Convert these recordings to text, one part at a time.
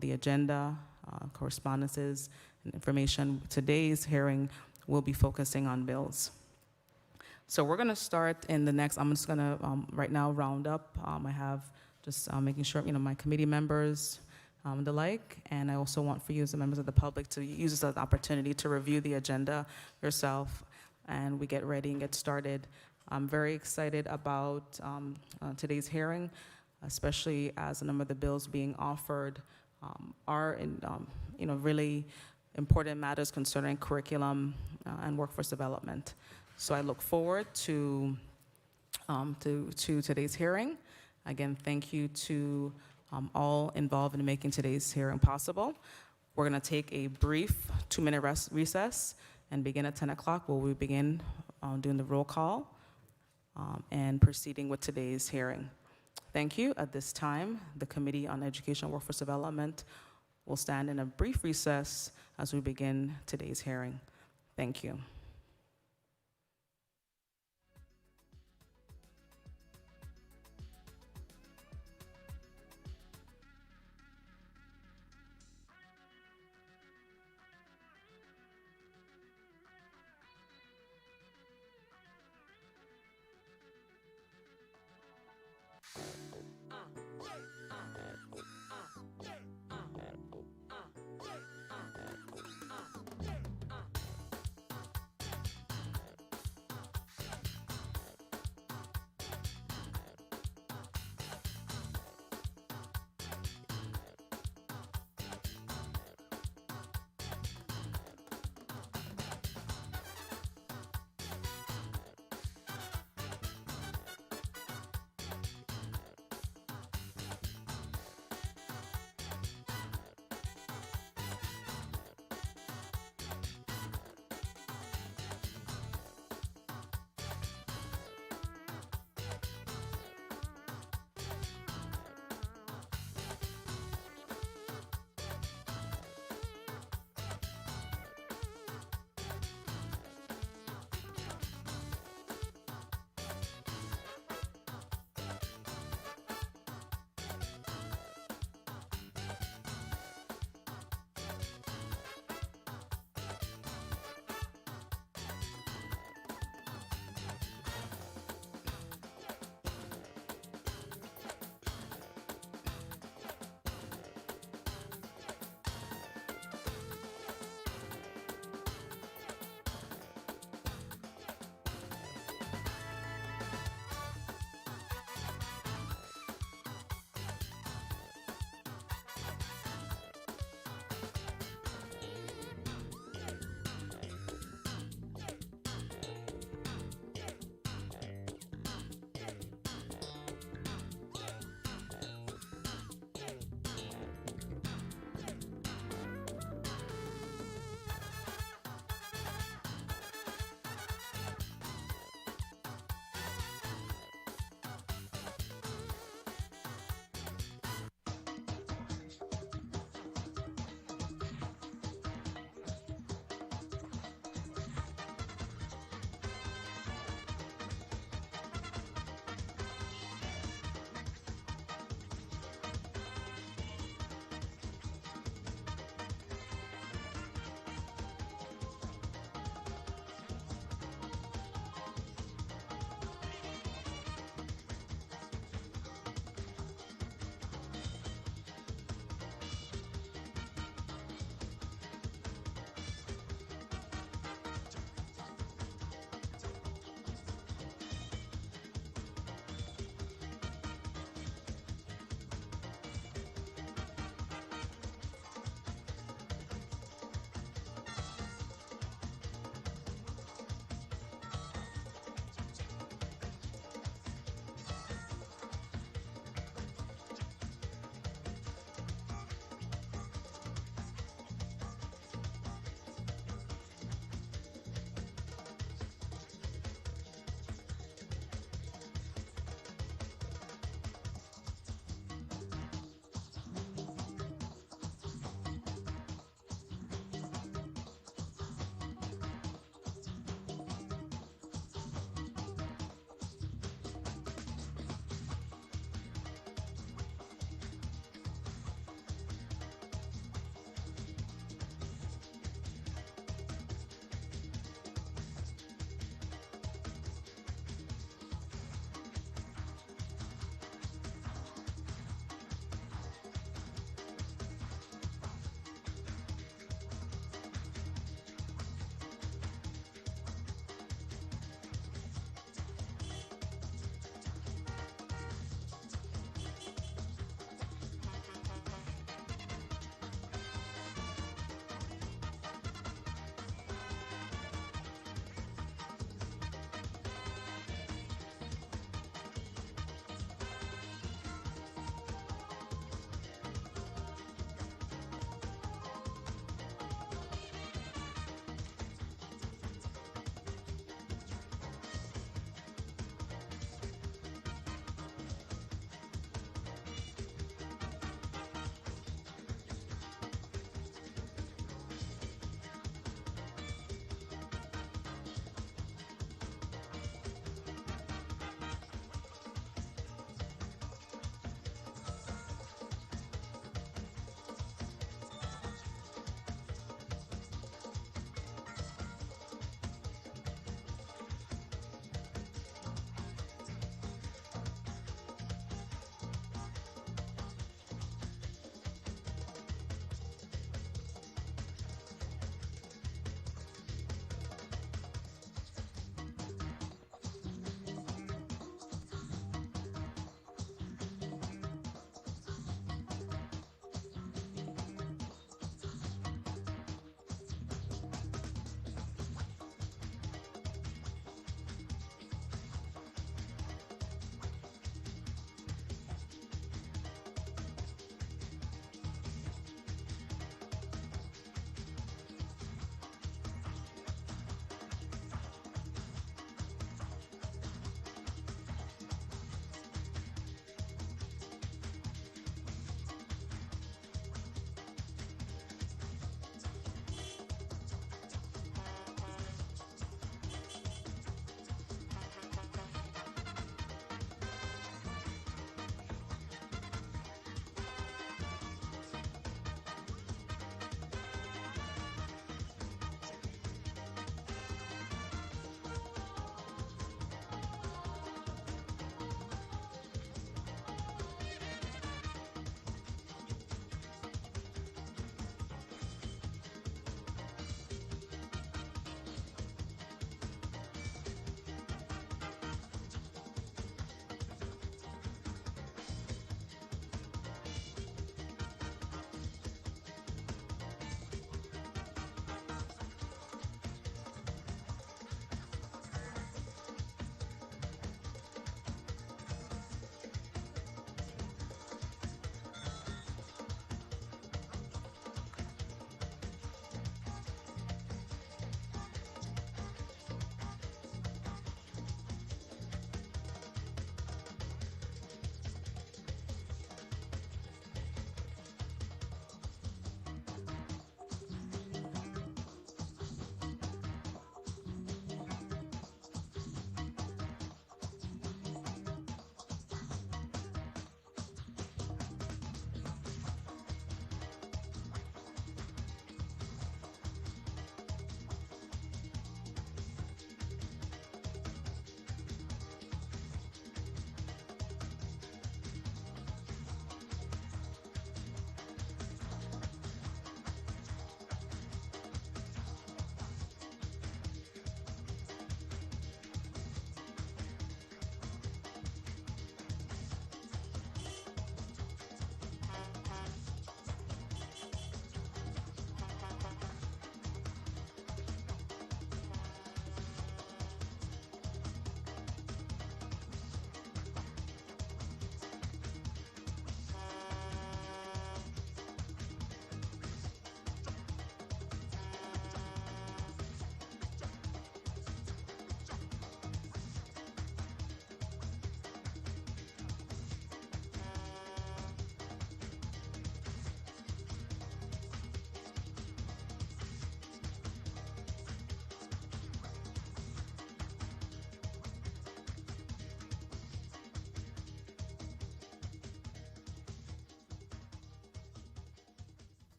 the agenda, correspondences, and information. Today's hearing will be focusing on bills. So we're going to start in the next, I'm just going to right now round up. I have just making sure, my committee members, the like, and I also want for you as the members of the public to use this as an opportunity to review the agenda yourself, and we get ready and get started. I'm very excited about today's hearing, especially as a number of the bills being offered are in, really important matters concerning curriculum and workforce development. So I look forward to today's hearing. Again, thank you to all involved in making today's hearing possible. We're going to take a brief 2-minute recess and begin at 10 o'clock, where we begin doing the roll call and proceeding with today's hearing. Thank you. At this time, the Committee on Education and Workforce Development will stand in a brief recess as we begin today's hearing. Thank you.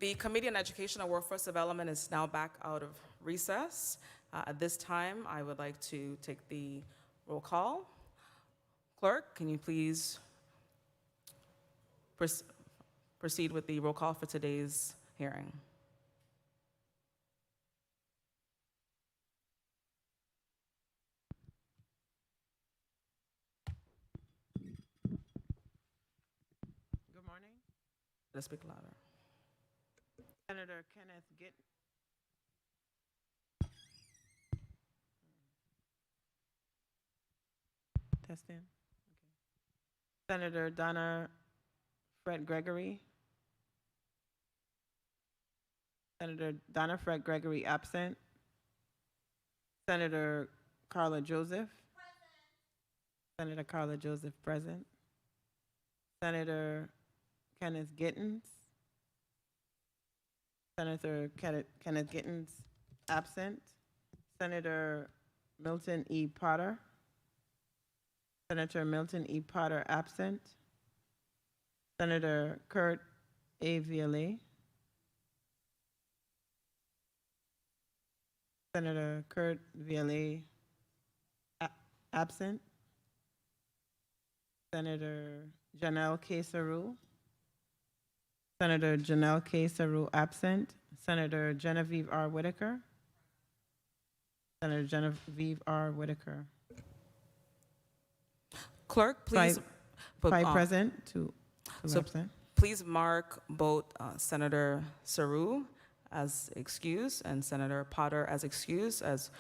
The Committee on Education and Workforce Development is now back out of recess. At this time, I would like to take the roll call. Clerk, can you please proceed with the roll call for today's hearing? Good morning. Let's speak louder. Senator Kenneth Gitt. Testing. Okay. Senator Donna Fred Gregory. Senator Donna Fred Gregory absent. Senator Carla Joseph. Present. Senator Carla Joseph present. Senator Kenneth Gittens. Senator Kenneth Gittens absent. Senator Milton E. Potter. Senator Milton E. Potter absent. Senator Kurt A. Vialet. Senator Kurt Vialet absent. Senator Janelle K. Saru. Senator Janelle K. Saru absent. Senator Genevieve R. Whitaker. Senator Genevieve R. Whitaker. Clerk, please. Five present, two so absent. Please mark both Senator Saru as excused and Senator Potter as excused, as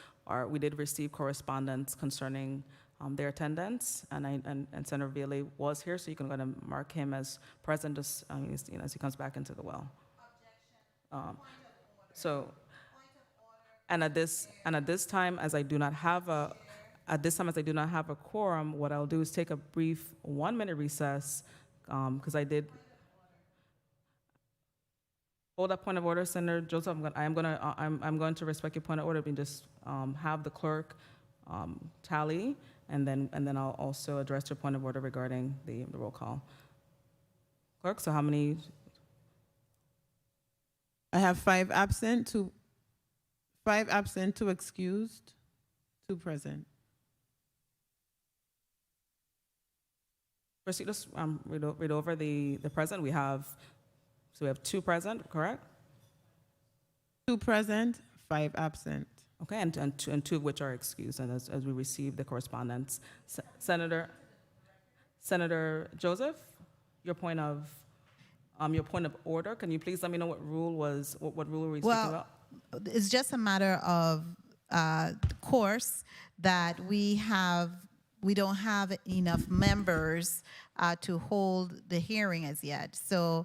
we did receive correspondence concerning their attendance, and Senator Vialet was here, so you can go ahead and mark him as present as, as he comes back into the well. So, and at this time, as I do not have a quorum, what I'll do is take a brief 1-minute recess, because I did. Hold that point of order, Senator Joseph. I'm going to respect your point of order and just have the clerk tally, and then I'll also address your point of order regarding the roll call. Clerk, so how many? I have 5 absent, 2 excused, 2 present. Proceed, just read over the present. We have 2 present, correct? 2 present, 5 absent. Okay, and 2 of which are excused, and as we receive the correspondence. Senator Joseph, your point of order. Can you please let me know what rule were we speaking about? It's just a matter of course that we don't have enough members to hold the hearing as yet. So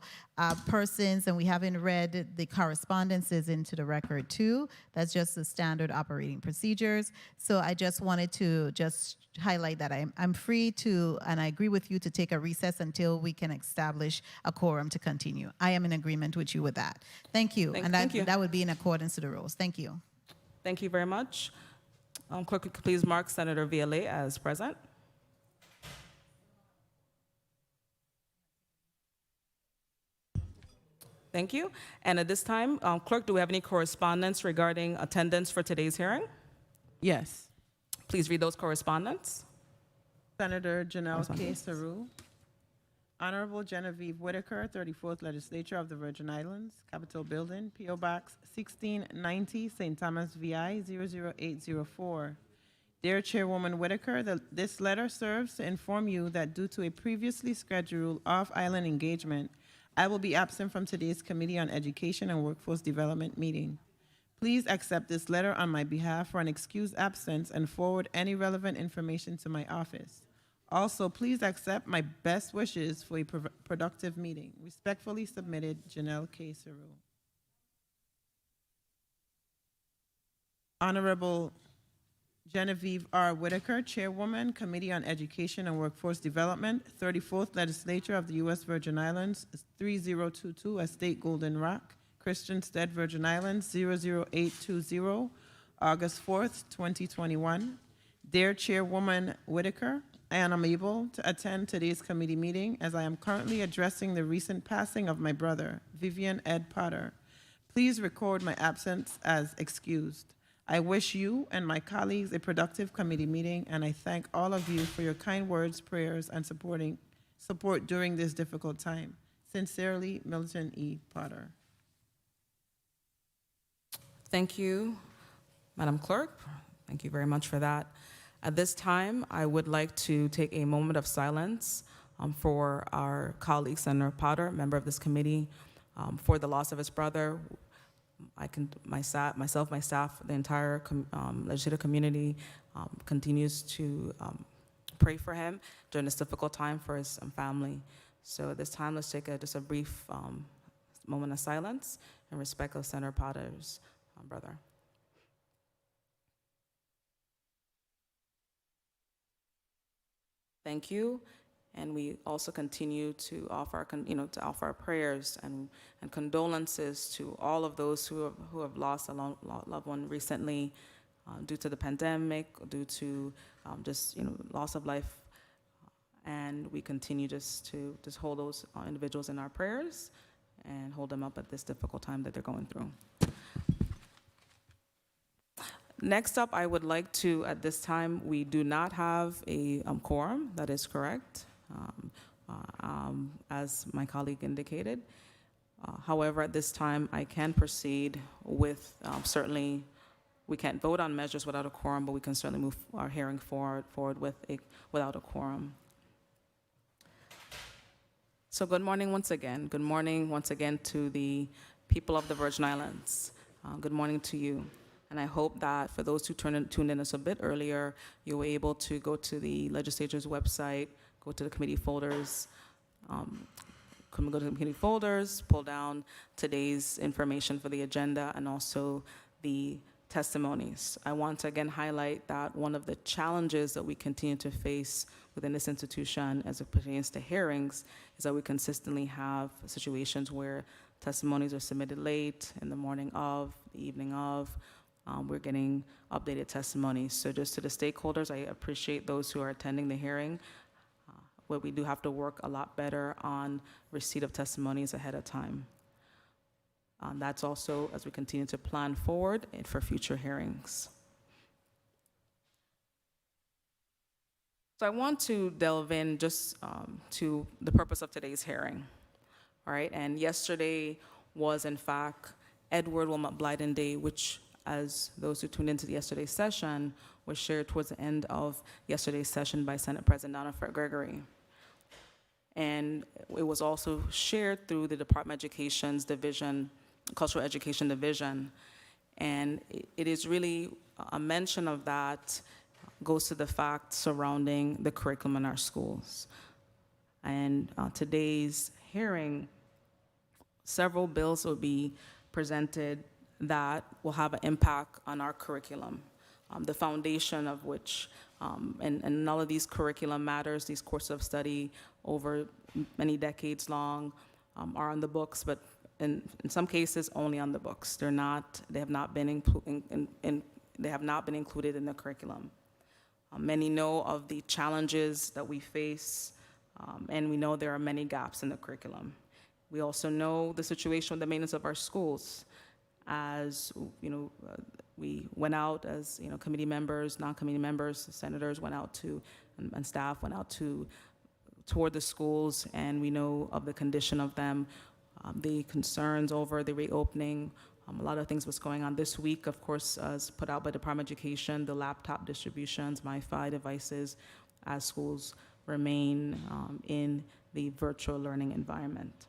persons, and we haven't read the correspondences into the record too. That's just the standard operating procedures. So I just wanted to just highlight that I'm free to, and I agree with you, to take a recess until we can establish a quorum to continue. I am in agreement with you with that. Thank you. Thank you. That would be in accordance to the rules. Thank you. Thank you very much. Clerk, could you please mark Senator Vialet as present. Thank you. And at this time, Clerk, do we have any correspondence regarding attendance for today's hearing? Yes. Please read those correspondence. Senator Janelle K. Saru. Honorable Genevieve Whitaker, 34th Legislature of the Virgin Islands, Capitol Building, P.O. Box 1690, St. Thomas, VI 00804. Dear Chairwoman Whitaker, this letter serves to inform you that due to a previously scheduled off-island engagement, I will be absent from today's Committee on Education and Workforce Development meeting. Please accept this letter on my behalf for an excused absence and forward any relevant information to my office. Also, please accept my best wishes for a productive meeting. Respectfully submitted, Janelle K. Saru. Honorable Genevieve R. Whitaker, Chairwoman, Committee on Education and Workforce Development, 34th Legislature of the U.S. Virgin Islands, 3022 Estate Golden Rock, Christiansted, Virgin Islands, 00820, August 4th, 2021. Dear Chairwoman Whitaker, I am unable to attend today's committee meeting as I am currently addressing the recent passing of my brother, Vivian Ed Potter. Please record my absence as excused. I wish you and my colleagues a productive committee meeting, and I thank all of you for your kind words, prayers, and support during this difficult time. Sincerely, Milton E. Potter. Thank you, Madam Clerk. Thank you very much for that. At this time, I would like to take a moment of silence for our colleague, Senator Potter, member of this committee, for the loss of his brother. Myself, my staff, the entire legislative community continues to pray for him during this difficult time for his family. So at this time, let's take just a brief moment of silence in respect of Senator Potter's brother. Thank you, and we also continue to offer, our prayers and condolences to all of those who have lost a loved one recently due to the pandemic, due to loss of life, and we continue to hold those individuals in our prayers and hold them up at this difficult time that they're going through. Next up, I would like to, at this time, we do not have a quorum, that is correct, as my colleague indicated. However, at this time, I can proceed with, certainly, we can't vote on measures without a quorum, but we can certainly move our hearing forward without a quorum. So good morning once again. Good morning once again to the people of the Virgin Islands. Good morning to you. And I hope that for those who tuned in us a bit earlier, you were able to go to the legislature's website, go to the committee folders, pull down today's information for the agenda and also the testimonies. I want to again highlight that one of the challenges that we continue to face within this institution as it pertains to hearings is that we consistently have situations where testimonies are submitted late, in the morning of, the evening of. We're getting updated testimonies. So just to the stakeholders, I appreciate those who are attending the hearing, where we do have to work a lot better on receipt of testimonies ahead of time. That's also as we continue to plan forward and for future hearings. So I want to delve in just to the purpose of today's hearing, all right? And yesterday was, in fact, Edward Wilmot Blyden Day, which, as those who tuned into yesterday's session, was shared towards the end of yesterday's session by Senate President Donna Fred-Gregory. And it was also shared through the Department of Education's division, Cultural Education Division. And it is really a mention of that goes to the fact surrounding the curriculum in our schools. And today's hearing, several bills will be presented that will have an impact on our curriculum, the foundation of which, and all of these curriculum matters, these courses of study over many decades long are on the books, but in some cases only on the books. They have not been included in the curriculum. Many know of the challenges that we face, and we know there are many gaps in the curriculum. We also know the situation with the maintenance of our schools. As we went out as committee members, non-committee members, senators went out to, and staff went out to tour the schools, and we know of the condition of them, the concerns over the reopening, a lot of things was going on this week, of course, as put out by Department of Education, the laptop distributions, MiFi devices, as schools remain in the virtual learning environment.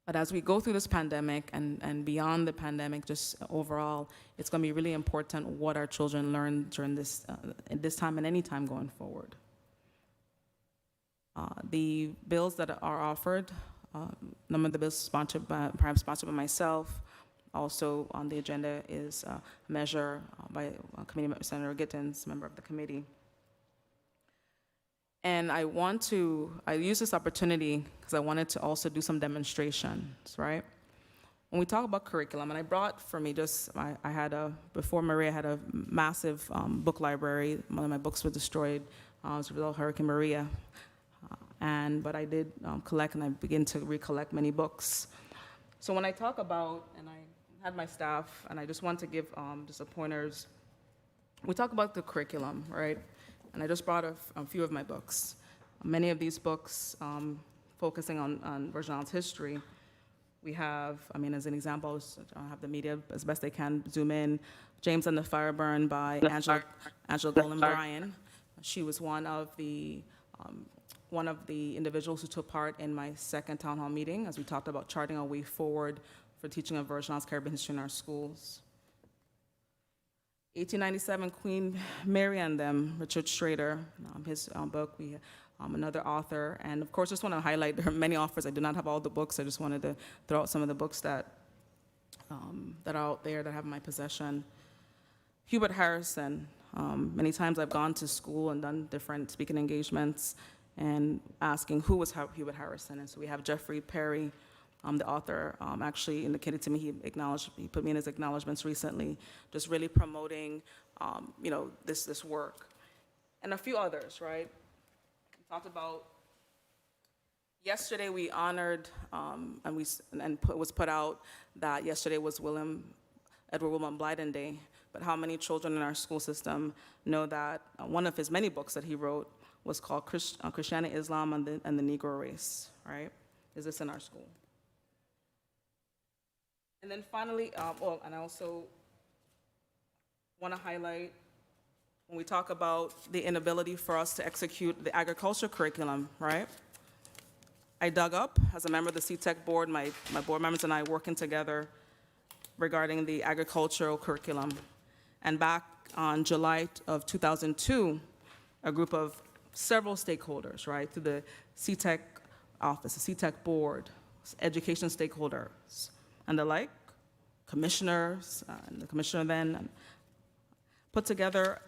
But as we go through this pandemic and beyond the pandemic, just overall, it's going to be really important what our children learn during this time and any time going forward. The bills that are offered, number of the bills perhaps sponsored by myself. Also on the agenda is a measure by Committee Member Senator Gittens, member of the committee. And I use this opportunity because I wanted to also do some demonstrations, right? When we talk about curriculum, and I brought for me before Maria had a massive book library. One of my books was destroyed as a result of Hurricane Maria. But I did collect, and I begin to recollect many books. So when I talk about, and I had my staff, and I just want to give just a pointers. We talk about the curriculum, right? And I just brought a few of my books. Many of these books focusing on Virgin Islands history. We have, as an example, I have the media as best they can zoom in. James and the Fire Burn by Angela Golden Bryan. She was one of the individuals who took part in my second town hall meeting as we talked about charting a way forward for teaching of Virgin Islands Caribbean history in our schools. 1897, Queen Mary and Them, Richard Schrader, his book. We another author, and of course, just want to highlight there are many authors. I do not have all the books. I just wanted to throw out some of the books that are out there that I have in my possession. Hubert Harrison. Many times I've gone to school and done different speaking engagements and asking who was Hubert Harrison. And so we have Jeffrey Perry, the author, actually indicated to me, he put me in his acknowledgments recently, just really promoting, this work. And a few others, right? We talked about, yesterday we honored, it was put out that yesterday was Edward Wilmot Blyden Day. But how many children in our school system know that one of his many books that he wrote was called Christianity, Islam, and the Negro Race, right? Is this in our school? And then finally, and I also want to highlight, when we talk about the inability for us to execute the agriculture curriculum, right? I dug up, as a member of the CTEC board, my board members and I working together regarding the agricultural curriculum. And back on July of 2002, a group of several stakeholders, right, through the CTEC office, the CTEC board, education stakeholders, and the like, commissioners, and the commissioner then put together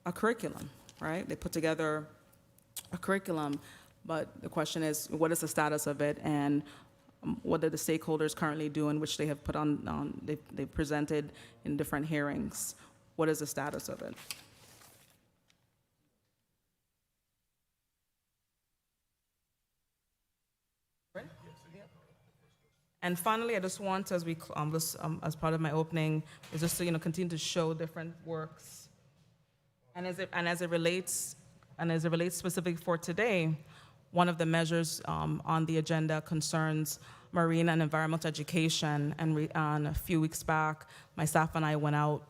a curriculum, right? They put together a curriculum, but the question is, what is the status of it, and what are the stakeholders currently doing, which they have put on, they've presented in different hearings. What is the status of it? And finally, I just want, as part of my opening, is just to continue to show different works, and as it relates specifically for today, one of the measures on the agenda concerns marine and environmental education. And a few weeks back, my staff and I went out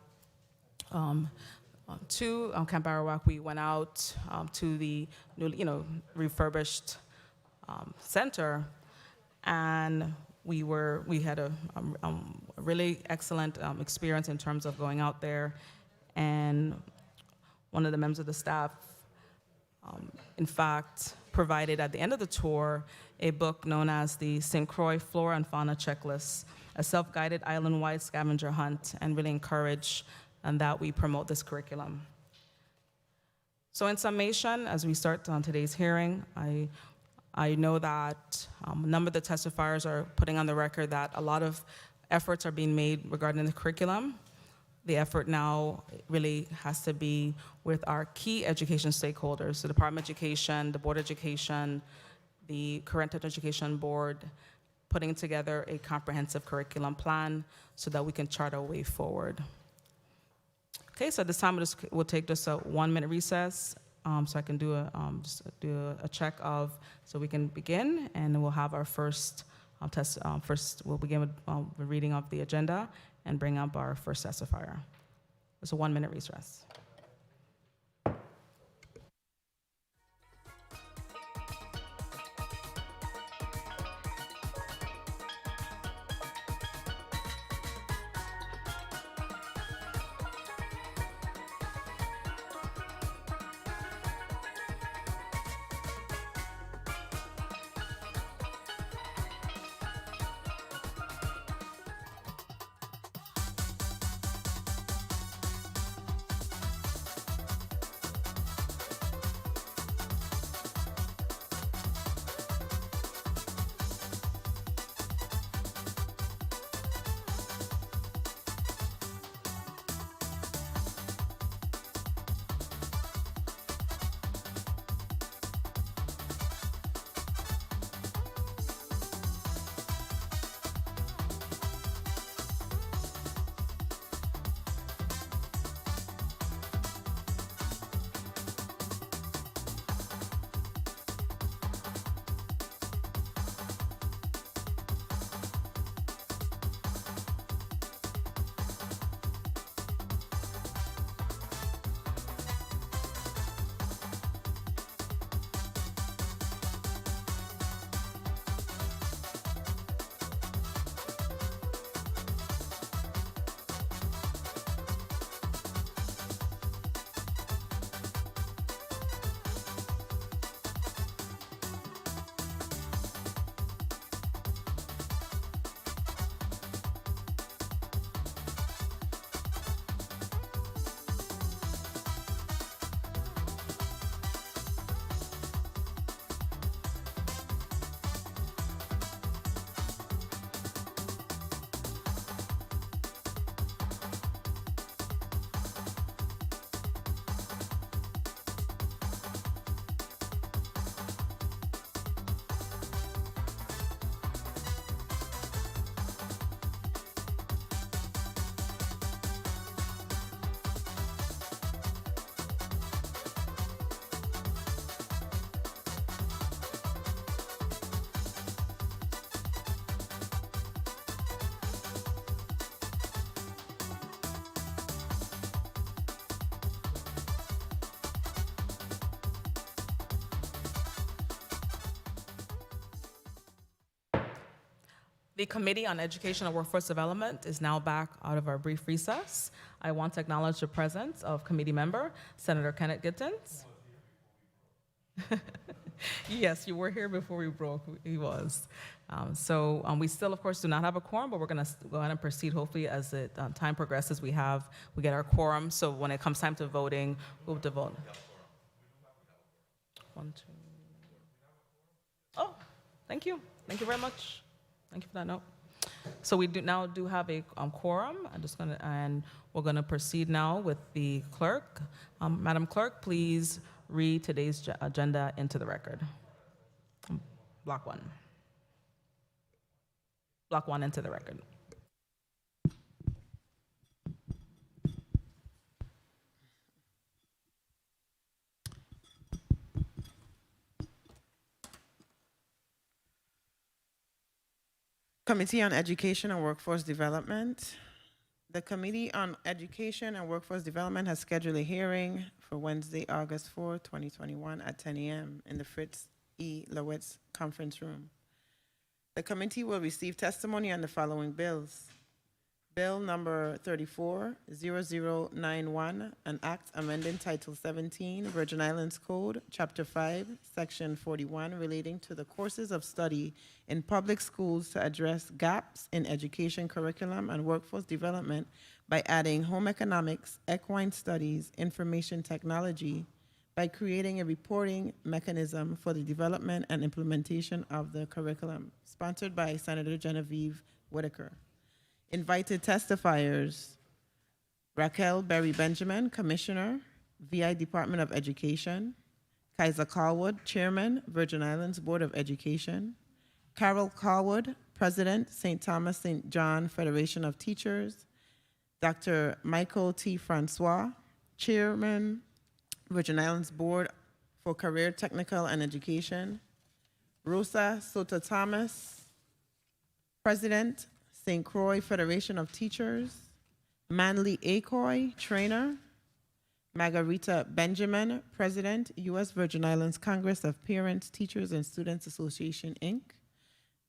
to Camp Arawak. We went out to the new, refurbished center, and we had a really excellent experience in terms of going out there. And one of the members of the staff, in fact, provided at the end of the tour a book known as the St. Croix Flora and Fauna Checklist, a self-guided island-wide scavenger hunt, and really encourage that we promote this curriculum. So in summation, as we start on today's hearing, I know that a number of the testifiers are putting on the record that a lot of efforts are being made regarding the curriculum. The effort now really has to be with our key education stakeholders, the Department of Education, the Board of Education, the Current Education Board, putting together a comprehensive curriculum plan so that we can chart our way forward. Okay, so at this time we'll take just a 1-minute recess, so I can do a check of, so we can begin, and then we'll have our first we'll begin with the reading of the agenda and bring up our first testifier. It's a 1-minute recess. The Committee on Education and Workforce Development is now back out of our brief recess. I want to acknowledge the presence of committee member, Senator Kenneth Gittens. Yes, you were here before we broke. He was. We still, of course, do not have a quorum, but we're going to go ahead and proceed. Hopefully, as the time progresses, we get our quorum. So when it comes time to voting, we'll vote. 1, 2. Oh, thank you. Thank you very much. Thank you for that note. So we now have a quorum. And we're gonna proceed now with the clerk. Madam Clerk, please read today's agenda into the record. Block 1. Block 1 into the record. Committee on Education and Workforce Development. The Committee on Education and Workforce Development has scheduled a hearing for Wednesday, August 4, 2021 at 10 a.m. in the Fritz E. Lowitz Conference Room. The committee will receive testimony on the following bills. Bill number 340091, an act amending Title 17, Virgin Islands Code, Chapter 5, Section 41, relating to the courses of study in public schools to address gaps in education curriculum and workforce development by adding home economics, equine studies, information technology, by creating a reporting mechanism for the development and implementation of the curriculum, sponsored by Senator Genevieve Whitaker. Invited testifiers: Raquel Berry Benjamin, Commissioner, VI Department of Education; Kaiser Carlwood, Chairman, Virgin Islands Board of Education; Carol Carlwood, President, St. Thomas St. John Federation of Teachers; Dr. Michael T. Francois, Chairman, Virgin Islands Board for Career, Technical, and Education; Rosa Soto Thomas, President, St. Croix Federation of Teachers; Manley Acoy, Trainer; Margarita Benjamin, President, U.S. Virgin Islands Congress of Parents, Teachers, and Students Association, Inc.;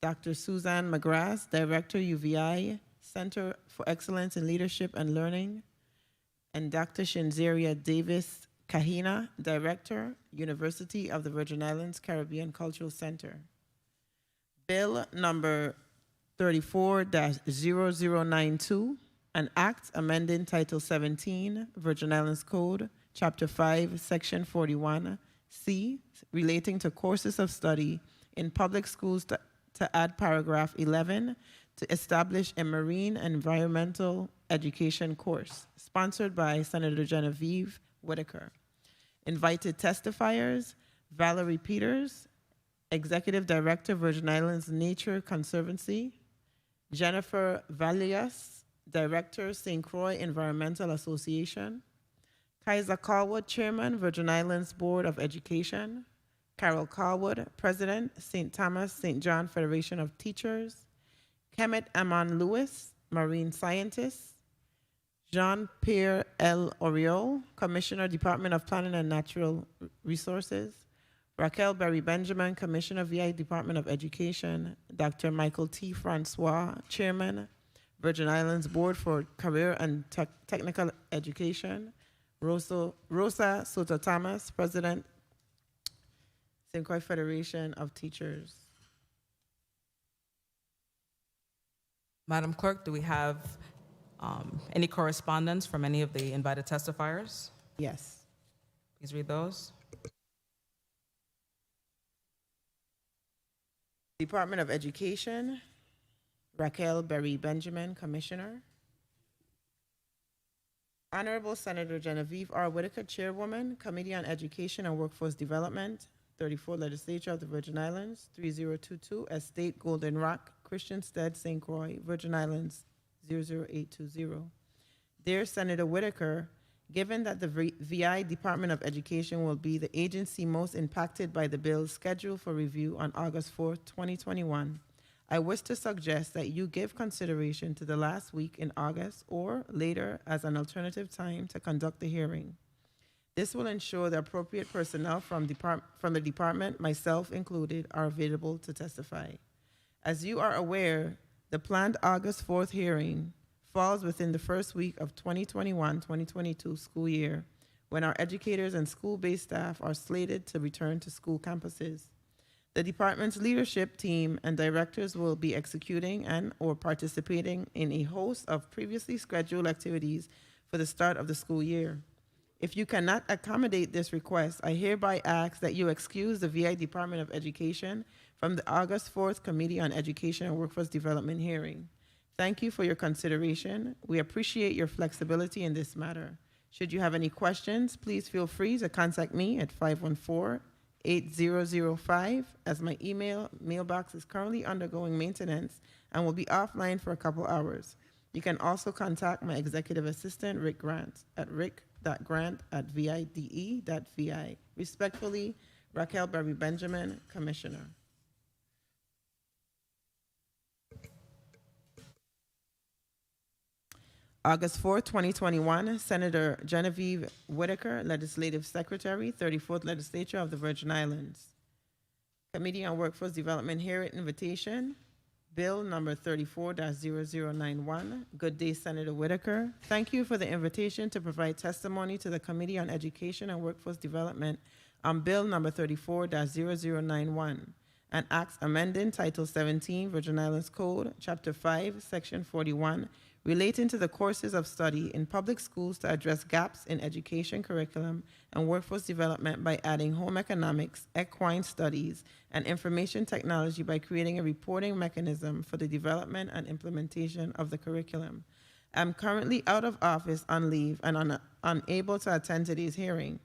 Dr. Suzanne McGrath, Director, UVI Center for Excellence in Leadership and Learning; and Dr. Shinzeria Davis Kahina, Director, University of the Virgin Islands Caribbean Cultural Center. Bill number 34-0092, an act amending Title 17, Virgin Islands Code, Chapter 5, Section 41C, relating to courses of study in public schools to add paragraph 11 to establish a marine environmental education course, sponsored by Senator Genevieve Whitaker. Invited testifiers: Valerie Peters, Executive Director, Virgin Islands Nature Conservancy; Jennifer Valias, Director, St. Croix Environmental Association; Kaiser Carlwood, Chairman, Virgin Islands Board of Education; Carol Carlwood, President, St. Thomas St. John Federation of Teachers; Kemet Amon Lewis, Marine Scientist; Jean-Pierre L. Oriol, Commissioner, Department of Planning and Natural Resources; Raquel Berry Benjamin, Commissioner, VI Department of Education; Dr. Michael T. Francois, Chairman, Virgin Islands Board for Career and Technical Education; Rosa Soto Thomas, President, St. Croix Federation of Teachers. Madam Clerk, do we have any correspondence from any of the invited testifiers? Yes. Please read those. Department of Education, Raquel Berry Benjamin, Commissioner. Honorable Senator Genevieve R. Whitaker, Chairwoman, Committee on Education and Workforce Development, 34 Legislature of the Virgin Islands, 3022, Estate Golden Rock, Christiansted, St. Croix, Virgin Islands, 00820. Dear Senator Whitaker, given that the VI Department of Education will be the agency most impacted by the bill scheduled for review on August 4, 2021, I wish to suggest that you give consideration to the last week in August or later as an alternative time to conduct the hearing. This will ensure the appropriate personnel from the department, myself included, are available to testify. As you are aware, The planned August 4th hearing falls within the first week of 2021-2022 school year, when our educators and school-based staff are slated to return to school campuses. The department's leadership team and directors will be executing and/or participating in a host of previously scheduled activities for the start of the school year. If you cannot accommodate this request, I hereby ask that you excuse the VI Department of Education from the August 4th Committee on Education and Workforce Development hearing. Thank you for your consideration. We appreciate your flexibility in this matter. Should you have any questions, please feel free to contact me at 514-8005, as my mailbox is currently undergoing maintenance and will be offline for a couple hours. You can also contact my executive assistant, Rick Grant, at rick.grant@vide.vi. Respectfully, Raquel Berry Benjamin, Commissioner. August 4, 2021, Senator Genevieve Whitaker, Legislative Secretary, 34th Legislature of the Virgin Islands. Committee on Workforce Development hearing invitation, Bill number 34-0091. Good day, Senator Whitaker. Thank you for the invitation to provide testimony to the Committee on Education and Workforce Development on Bill number 34-0091, an act amending Title 17, Virgin Islands Code, Chapter 5, Section 41, relating to the courses of study in public schools to address gaps in education curriculum and workforce development by adding home economics, equine studies, and information technology by creating a reporting mechanism for the development and implementation of the curriculum. I'm currently out of office on leave and unable to attend today's hearing.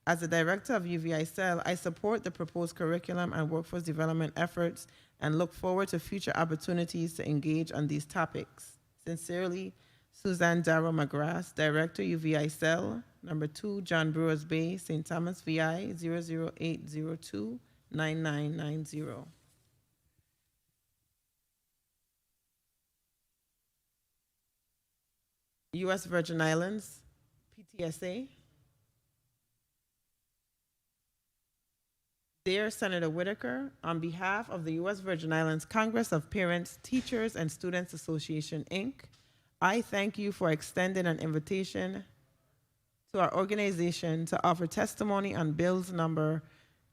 As the director of UVI Cell, I support the proposed curriculum and workforce development efforts and look forward to future opportunities to engage on these topics. Sincerely, Suzanne Darrow McGrath, Director, UVI Cell, number 2, John Brewers Bay, St. Thomas, VI, 00802-9990. U.S. Virgin Islands, PTSA. Dear Senator Whitaker, on behalf of the U.S. Virgin Islands Congress of Parents, Teachers, and Students Association, Inc., I thank you for extending an invitation to our organization to offer testimony on bills number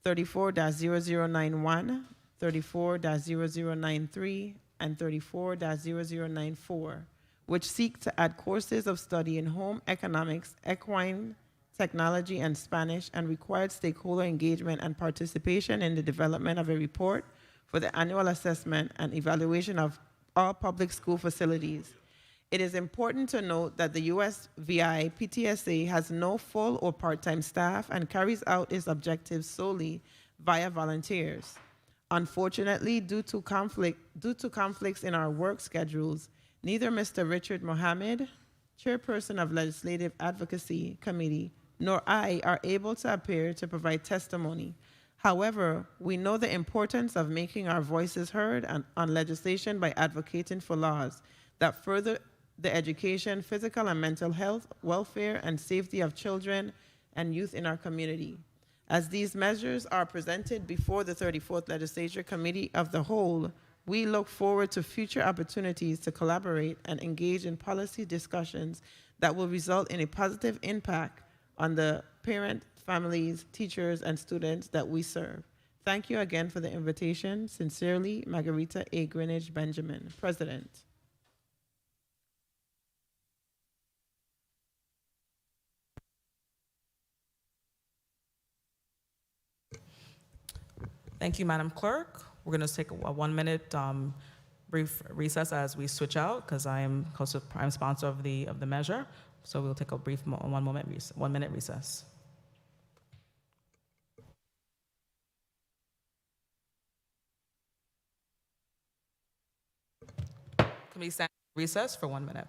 34-0091, 34-0093, and 34-0094, which seek to add courses of study in home economics, equine technology, and Spanish, and required stakeholder engagement and participation in the development of a report for the annual assessment and evaluation of all public school facilities. It is important to note that the USVI PTSA has no full or part-time staff and carries out its objectives solely via volunteers. Unfortunately, due to conflicts in our work schedules, neither Mr. Richard Mohammed, Chairperson of Legislative Advocacy Committee, nor I are able to appear to provide testimony. However, we know the importance of making our voices heard on legislation by advocating for laws that further the education, physical and mental health, welfare, and safety of children and youth in our community. As these measures are presented before the 34th Legislature Committee of the Whole, we look forward to future opportunities to collaborate and engage in policy discussions that will result in a positive impact on the parent, families, teachers, and students that we serve. Thank you again for the invitation. Sincerely, Margarita A. Greenidge Benjamin, President. Thank you, Madam Clerk. We're going to take a 1-minute brief recess as we switch out, because I am prime sponsor of the measure. So we'll take a brief 1-minute recess. Can we stand recess for 1 minute?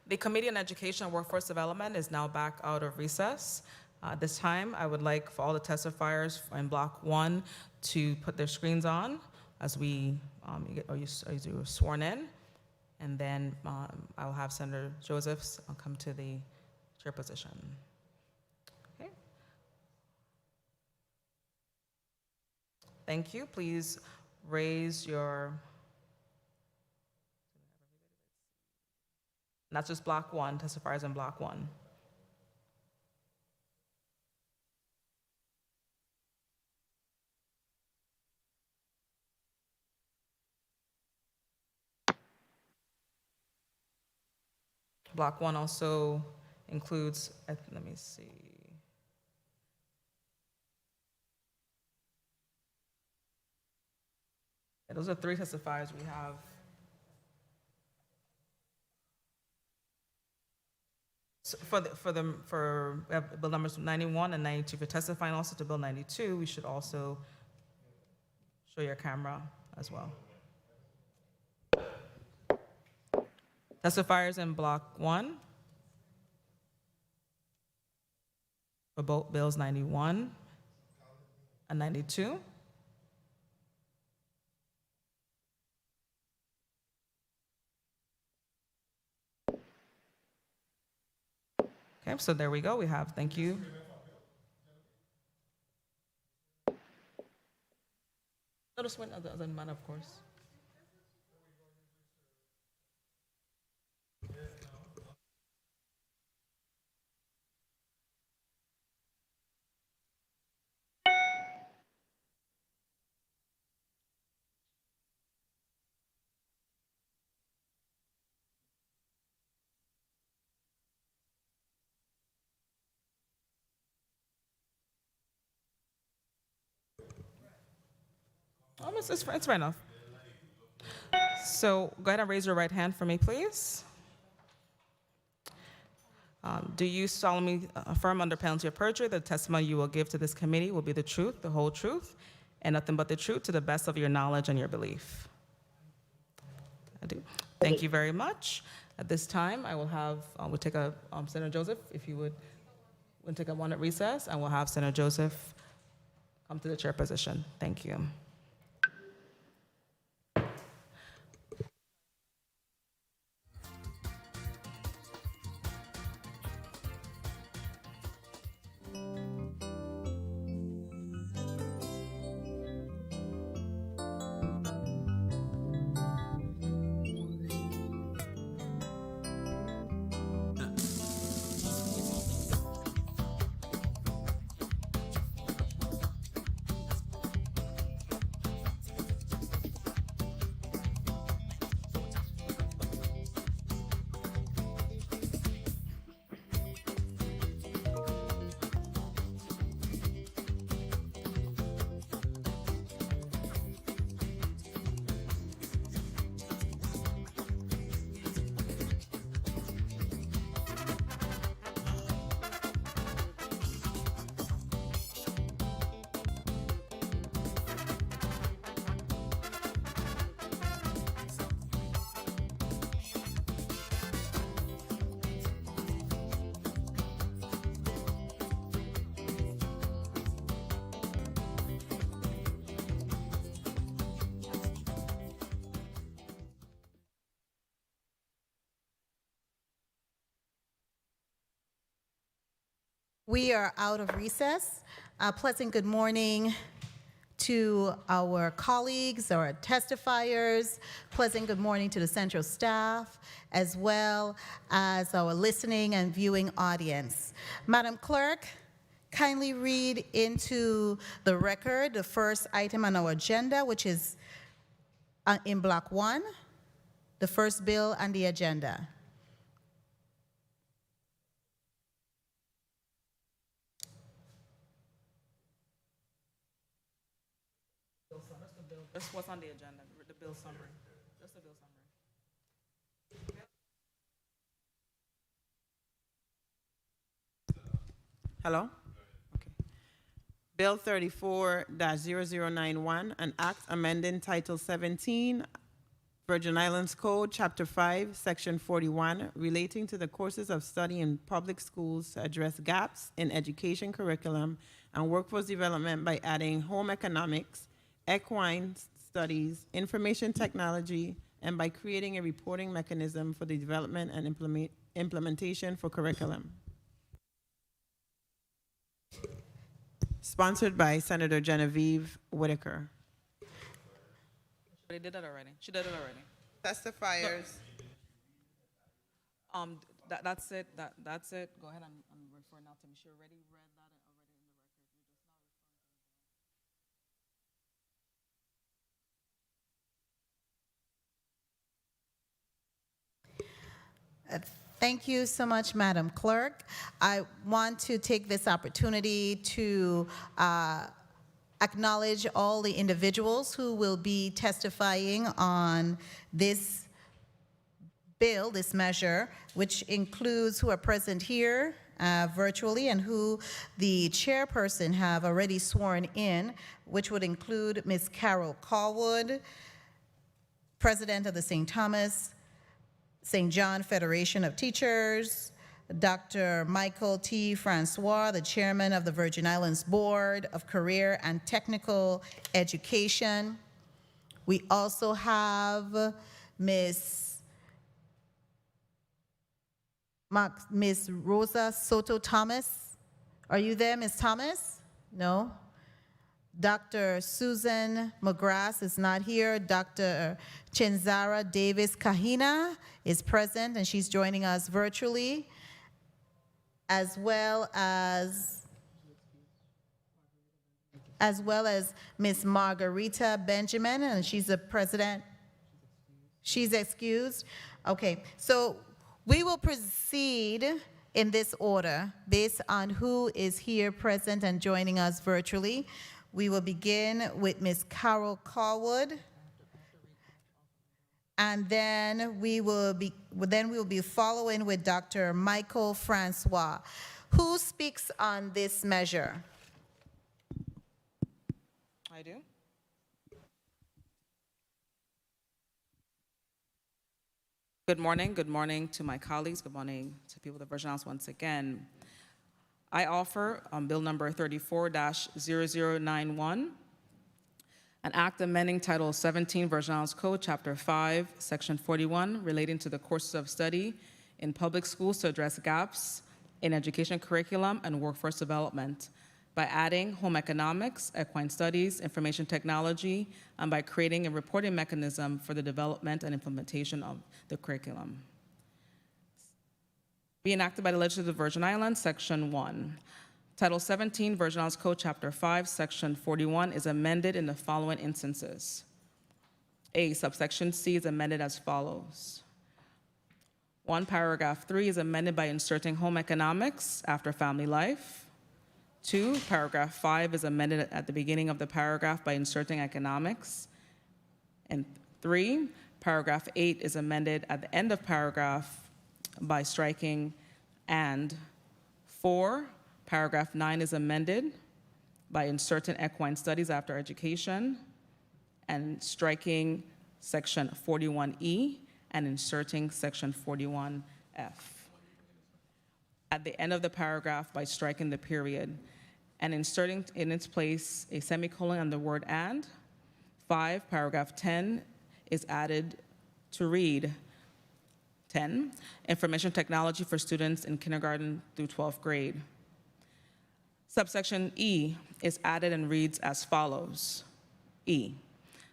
The Committee on Education and Workforce Development is now back out of recess. This time, I would like for all the testifiers in Block 1 to put their screens on as we as you are sworn in. And then I'll have Senator Josephs come to the chair position. Okay. Thank you. Please raise your, not just Block 1, testifiers in Block 1. Block 1 also includes, let me see. Yeah, those are 3 testifiers we have. So we have bill numbers 91 and 92. For testifying also to bill 92, we should also show your camera as well. Testifiers in Block 1 for both bills 91 and 92. Okay, so there we go. We have, thank you. Notice when other man, of course. It's right enough. So go ahead and raise your right hand for me, please. Do you solemnly affirm under penalty of perjury that the testimony you will give to this committee will be the truth, the whole truth, and nothing but the truth to the best of your knowledge and your belief? I do. Thank you very much. At this time, I will have, we'll take a, Senator Joseph, if you would, we'll take a 1-minute recess, and we'll have Senator Joseph come to the chair position. Thank you. We are out of recess. Pleasant good morning to our colleagues, our testifiers. Pleasant good morning to the central staff, as well as our listening and viewing audience. Madam Clerk, kindly read into the record the first item on our agenda, which is in Block 1, the first bill on the agenda. That's what's on the agenda, the bill summary. Just the bill summary. Hello? Okay. Bill 34-0091, an act amending Title 17 Virgin Islands Code, Chapter 5, Section 41, relating to the courses of study in public schools to address gaps in education curriculum and workforce development by adding home economics, equine studies, information technology, and by creating a reporting mechanism for the development and implementation for curriculum. Sponsored by Senator Genevieve Whitaker. They did that already. She did it already. Testifiers. That's it. That's it. Go ahead and refer now to me. She already read that already in the record. Thank you so much, Madam Clerk. I want to take this opportunity to acknowledge all the individuals who will be testifying on this bill, this measure, which includes who are present here virtually and who the chairperson have already sworn in, which would include Ms. Carol Callwood, President of the St. Thomas St. John Federation of Teachers, Dr. Michael T. Francois, the Chairman of the Virgin Islands Board of Career and Technical Education. We also have Ms. Rosa Soto Thomas. Are you there, Ms. Thomas? No? Dr. Susan McGrath is not here. Dr. Chinzara Davis Kahina is present, and she's joining us virtually, as well as Ms. Margarita Benjamin, and she's the president. She's excused. Okay, so we will proceed in this order based on who is here present and joining us virtually. We will begin with Ms. Carol Callwood, and then we will be following with Dr. Michael Francois. Who speaks on this measure? I do. Good morning to my colleagues. Good morning to people of the Virgin Islands once again. I offer Bill number 34-0091, an act amending Title 17 Virgin Islands Code, Chapter 5, Section 41, relating to the courses of study in public schools to address gaps in education curriculum and workforce development by adding home economics, equine studies, information technology, and by creating a reporting mechanism for the development and implementation of the curriculum. Be enacted by the Legislature of the Virgin Islands, Section 1. Title 17, Virgin Islands Code, Chapter 5, Section 41 is amended in the following instances. A, subsection C is amended as follows. 1, paragraph 3 is amended by inserting home economics after family life. 2, paragraph 5 is amended at the beginning of the paragraph by inserting economics. And 3, paragraph 8 is amended at the end of paragraph by striking and. 4, paragraph 9 is amended by inserting equine studies after education and striking section 41E and inserting section 41F. At the end of the paragraph by striking the period and inserting in its place a semicolon on the word and. 5, paragraph 10 is added to read 10, information technology for students in kindergarten through 12th grade. Subsection E is added and reads as follows. E,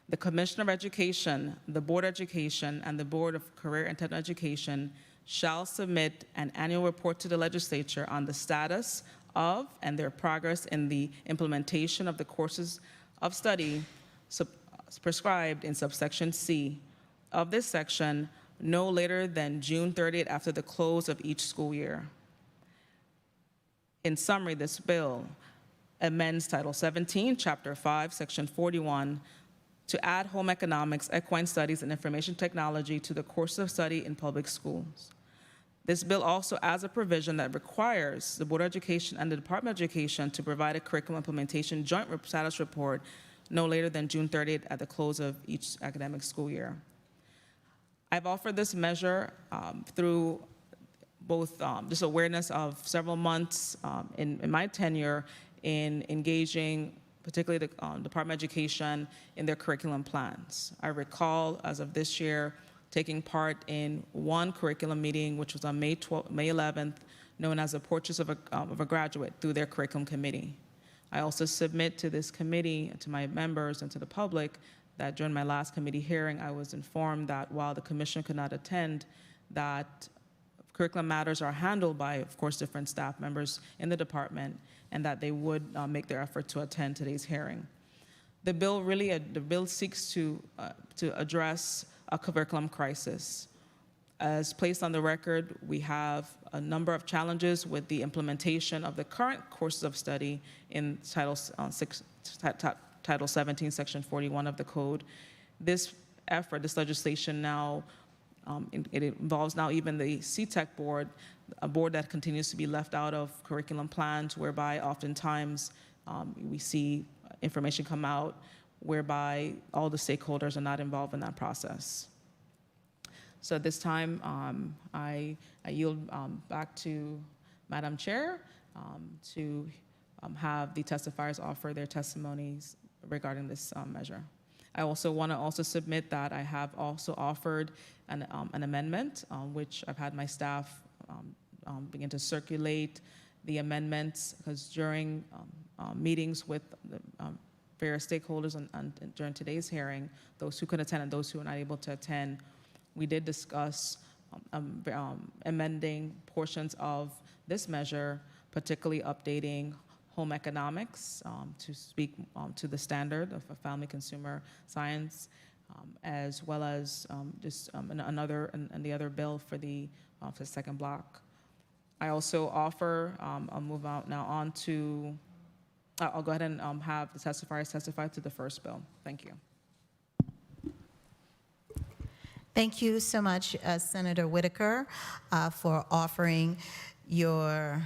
the Commissioner of Education, the Board of Education, and the Board of Career and Technical Education shall submit an annual report to the legislature on the status of and their progress in the implementation of the courses of study prescribed in subsection C of this section no later than June 30th after the close of each school year. In summary, this bill amends Title 17, Chapter 5, Section 41 to add home economics, equine studies, and information technology to the course of study in public schools. This bill also adds a provision that requires the Board of Education and the Department of Education to provide a curriculum implementation joint status report no later than June 30th at the close of each academic school year. I've offered this measure through both just awareness of several months in my tenure in engaging particularly the Department of Education in their curriculum plans. I recall, as of this year, taking part in one curriculum meeting, which was on May 11th, known as the Portraits of a Graduate, through their curriculum committee. I also submit to this committee, to my members and to the public, that during my last committee hearing, I was informed that while the commission could not attend, that curriculum matters are handled by, of course, different staff members in the department, and that they would make their effort to attend today's hearing. The bill seeks to address a curriculum crisis. As placed on the record, we have a number of challenges with the implementation of the current courses of study in Title 17, Section 41 of the Code. This effort, this legislation now, it involves now even the CTEC board, a board that continues to be left out of curriculum plans, whereby oftentimes we see information come out whereby all the stakeholders are not involved in that process. So at this time, I yield back to Madam Chair to have the testifiers offer their testimonies regarding this measure. I also want to submit that I have also offered an amendment, which I've had my staff begin to circulate the amendments, because during meetings with the various stakeholders and during today's hearing, those who could attend and those who were not able to attend, we did discuss amending portions of this measure, particularly updating home economics to speak to the standard of a family consumer science, as well as the other bill for the second block. I also offer, I'll move out now on to, I'll go ahead and have the testifiers testify to the first bill. Thank you. Thank you so much, Senator Whitaker, for offering your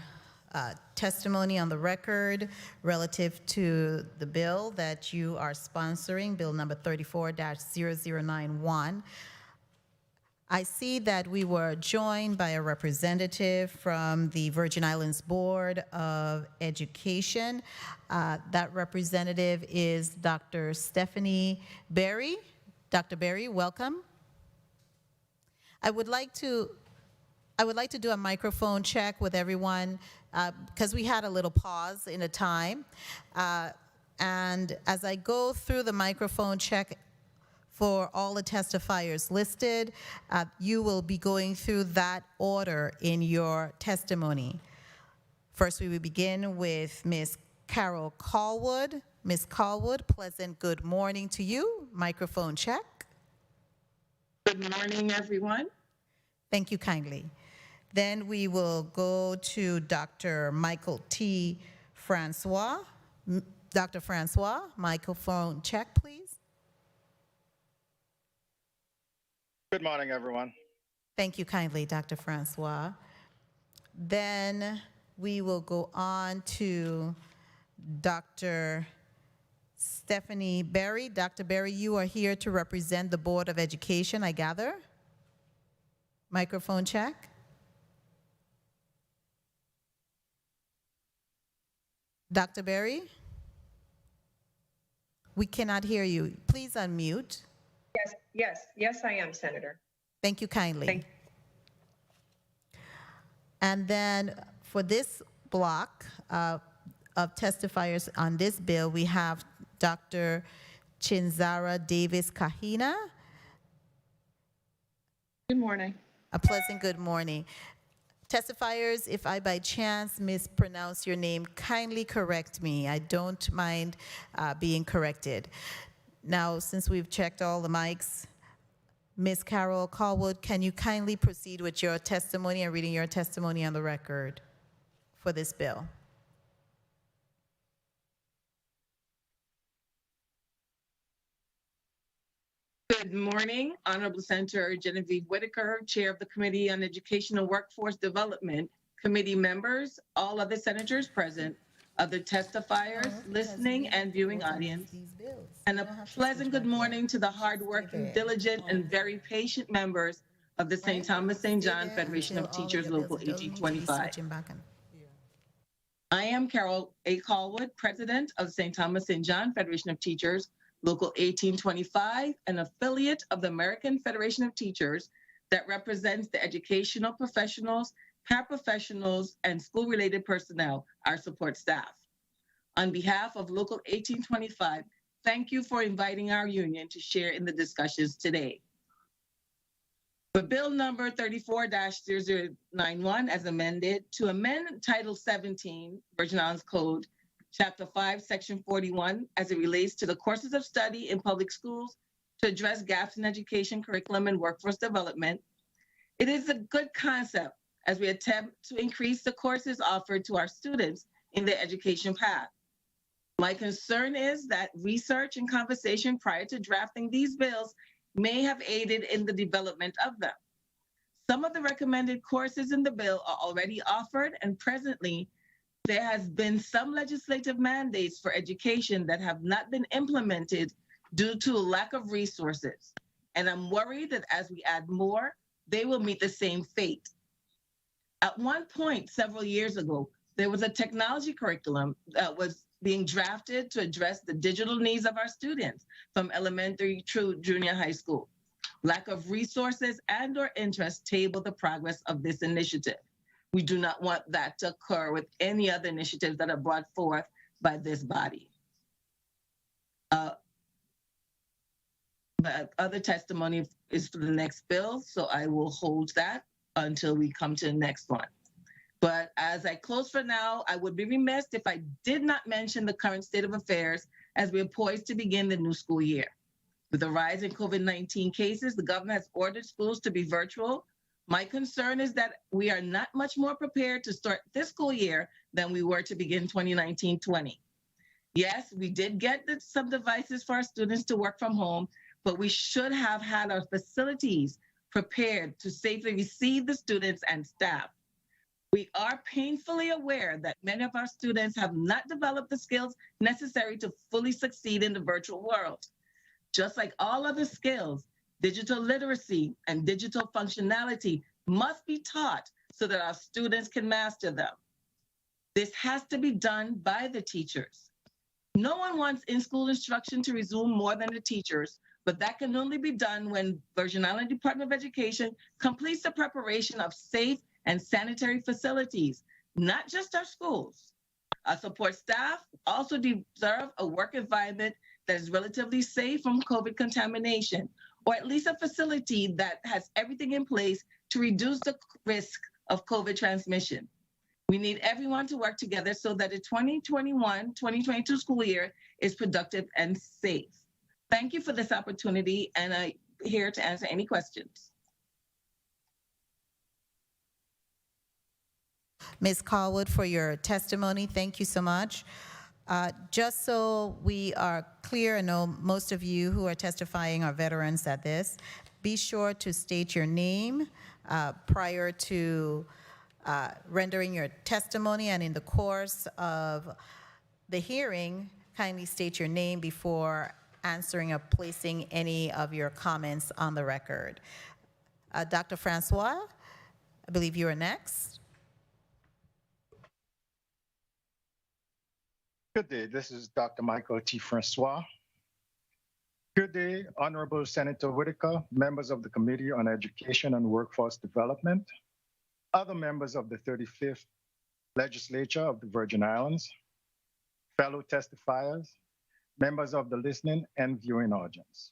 testimony on the record relative to the bill that you are sponsoring, Bill number 34-0091. I see that we were joined by a representative from the Virgin Islands Board of Education. That representative is Dr. Stephanie Berry. Dr. Berry, welcome. I would like to do a microphone check with everyone because we had a little pause in the time. And as I go through the microphone check for all the testifiers listed, you will be going through that order in your testimony. First, we will begin with Ms. Carol Callwood. Ms. Callwood, pleasant good morning to you. Microphone check. Good morning, everyone. Thank you kindly. Then we will go to Dr. Michael T. Francois. Dr. Francois, microphone check, please. Good morning, everyone. Thank you kindly, Dr. Francois. Then we will go on to Dr. Stephanie Berry. Dr. Berry, you are here to represent the Board of Education, I gather. Microphone check. Dr. Berry? We cannot hear you. Please unmute. Yes, I am, Senator. Thank you kindly. Thank you. And then for this block of testifiers on this bill, we have Dr. Chinzara Davis Kahina. Good morning. A pleasant good morning. Testifiers, if I by chance mispronounce your name, kindly correct me. I don't mind being corrected. Now, since we've checked all the mics, Ms. Carol Callwood, can you kindly proceed with your testimony and reading your testimony on the record for this bill? Good morning, Honorable Senator Genevieve Whitaker, Chair of the Committee on Educational Workforce Development, committee members, all other senators present, other testifiers, listening and viewing audience, and a pleasant good morning to the hardworking, diligent, and very patient members of the St. Thomas St. John Federation of Teachers Local 1825. I am Carol A. Callwood, President of St. Thomas St. John Federation of Teachers Local 1825, an affiliate of the American Federation of Teachers that represents the educational professionals, paraprofessionals, and school-related personnel, our support staff. On behalf of Local 1825, thank you for inviting our union to share in the discussions today. For Bill number 34-0091 as amended, to amend Title 17, Virgin Islands Code, Chapter 5, Section 41, as it relates to the courses of study in public schools to address gaps in education, curriculum, and workforce development. It is a good concept as we attempt to increase the courses offered to our students in their education path. My concern is that research and conversation prior to drafting these bills may have aided in the development of them. Some of the recommended courses in the bill are already offered, and presently, there has been some legislative mandates for education that have not been implemented due to a lack of resources. And I'm worried that as we add more, they will meet the same fate. At one point, several years ago, there was a technology curriculum that was being drafted to address the digital needs of our students from elementary through junior high school. Lack of resources and/or interest table the progress of this initiative. We do not want that to occur with any other initiatives that are brought forth by this body. The other testimony is for the next bill, so I will hold that until we come to the next one. But as I close for now, I would be remiss if I did not mention the current state of affairs as we are poised to begin the new school year. With the rise in COVID-19 cases, the government has ordered schools to be virtual. My concern is that we are not much more prepared to start this school year than we were to begin 2019-20. Yes, we did get some devices for our students to work from home, but we should have had our facilities prepared to safely receive the students and staff. We are painfully aware that many of our students have not developed the skills necessary to fully succeed in the virtual world. Just like all other skills, digital literacy and digital functionality must be taught so that our students can master them. This has to be done by the teachers. No one wants in-school instruction to resume more than the teachers, but that can only be done when Virgin Island Department of Education completes the preparation of safe and sanitary facilities, not just our schools. Our support staff also deserve a work environment that is relatively safe from COVID contamination, or at least a facility that has everything in place to reduce the risk of COVID transmission. We need everyone to work together so that the 2021-2022 school year is productive and safe. Thank you for this opportunity, and I'm here to answer any questions. Ms. Callwood, for your testimony, thank you so much. Just so we are clear, I know most of you who are testifying are veterans at this. Be sure to state your name prior to rendering your testimony, and in the course of the hearing, kindly state your name before answering or placing any of your comments on the record. Dr. Francois, I believe you are next. Good day. This is Dr. Michael T. Francois. Good day, Honorable Senator Whitaker, members of the Committee on Education and Workforce Development, other members of the 35th Legislature of the Virgin Islands, fellow testifiers, members of the listening and viewing audience.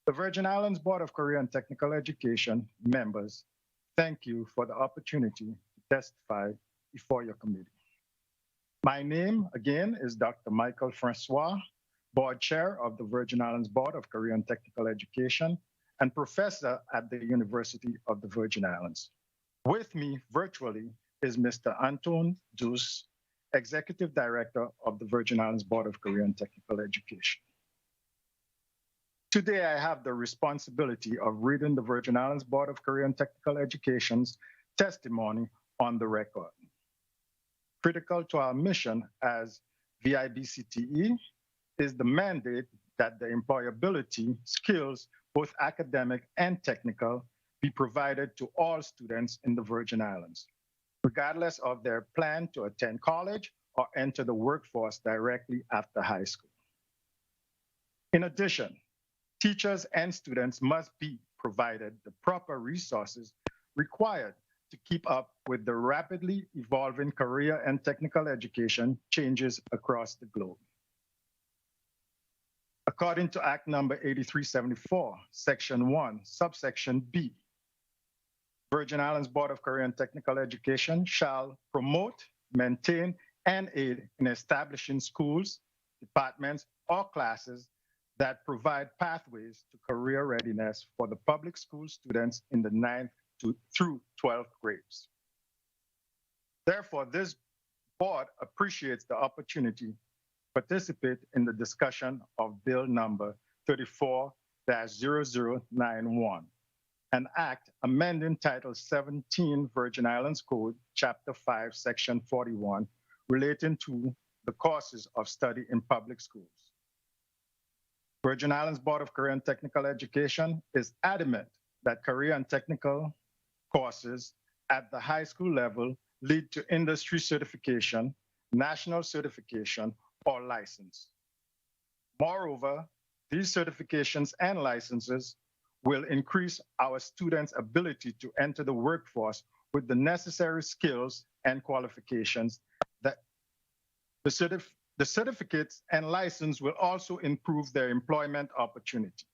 The Virgin Islands Board of Career and Technical Education members, thank you for the opportunity to testify before your committee. My name, again, is Dr. Michael Francois, Board Chair of the Virgin Islands Board of Career and Technical Education and Professor at the University of the Virgin Islands. With me virtually is Mr. Anton Deuce, Executive Director of the Virgin Islands Board of Career and Technical Education. Today, I have the responsibility of reading the Virgin Islands Board of Career and Technical Education's testimony on the record. critical to our mission as VIBCTE is the mandate that the employability skills, both academic and technical, be provided to all students in the Virgin Islands, regardless of their plan to attend college or enter the workforce directly after high school. In addition, teachers and students must be provided the proper resources required to keep up with the rapidly evolving career and technical education changes across the globe. According to Act number 8374, Section 1, subsection B, Virgin Islands Board of Career and Technical Education shall promote, maintain, and aid in establishing schools, departments, or classes that provide pathways to career readiness for the public school students in the 9th through 12th grades. Therefore, this board appreciates the opportunity to participate in the discussion of Bill number 34-0091, an act amending Title 17 Virgin Islands Code, Chapter 5, Section 41, relating to the courses of study in public schools. Virgin Islands Board of Career and Technical Education is adamant that career and technical courses at the high school level lead to industry certification, national certification, or license. Moreover, these certifications and licenses will increase our students' ability to enter the workforce with the necessary skills and qualifications that the certificates and license will also improve their employment opportunities.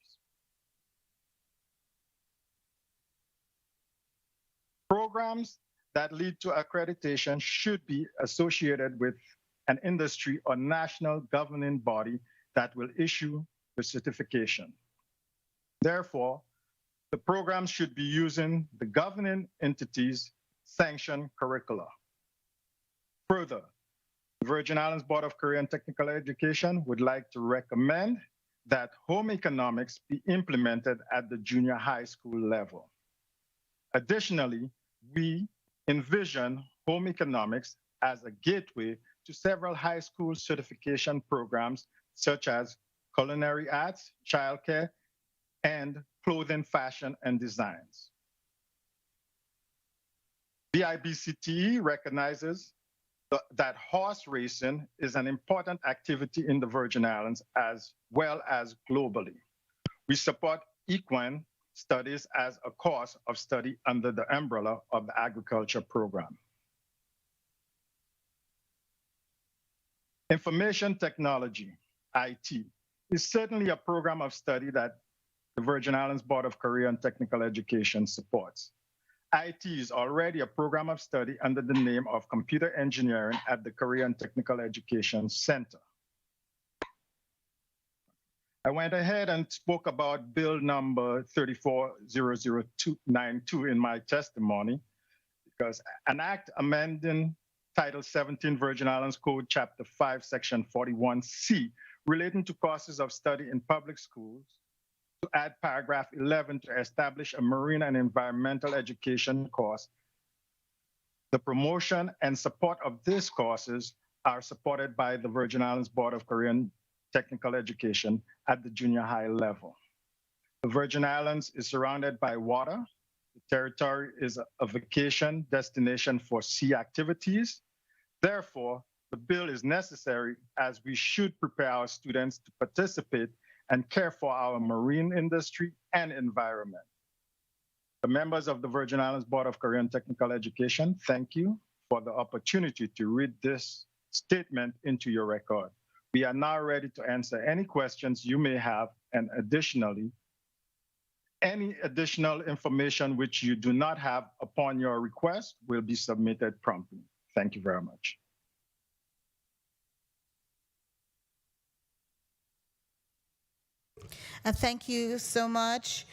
Programs that lead to accreditation should be associated with an industry or national governing body that will issue the certification. Therefore, the program should be using the governing entities' sanctioned curricula. Further, the Virgin Islands Board of Career and Technical Education would like to recommend that home economics be implemented at the junior high school level. Additionally, we envision home economics as a gateway to several high school certification programs such as culinary arts, childcare, and clothing, fashion, and designs. VIBCTE recognizes that horse racing is an important activity in the Virgin Islands as well as globally. We support equine studies as a course of study under the umbrella of the agriculture program. Information technology, IT, is certainly a program of study that the Virgin Islands Board of Career and Technical Education supports. IT is already a program of study under the name of Computer Engineering at the Career and Technical Education Center. I went ahead and spoke about Bill number 34-0092 in my testimony because an act amending Title 17 Virgin Islands Code, Chapter 5, Section 41C, relating to courses of study in public schools, to add paragraph 11 to establish a marine and environmental education course. The promotion and support of these courses are supported by the Virgin Islands Board of Career and Technical Education at the junior high level. The Virgin Islands is surrounded by water. The territory is a vacation destination for sea activities. Therefore, the bill is necessary as we should prepare our students to participate and care for our marine industry and environment. The members of the Virgin Islands Board of Career and Technical Education, thank you for the opportunity to read this statement into your record. We are now ready to answer any questions you may have, and additionally, any additional information which you do not have upon your request will be submitted promptly. Thank you very much. Thank you so much,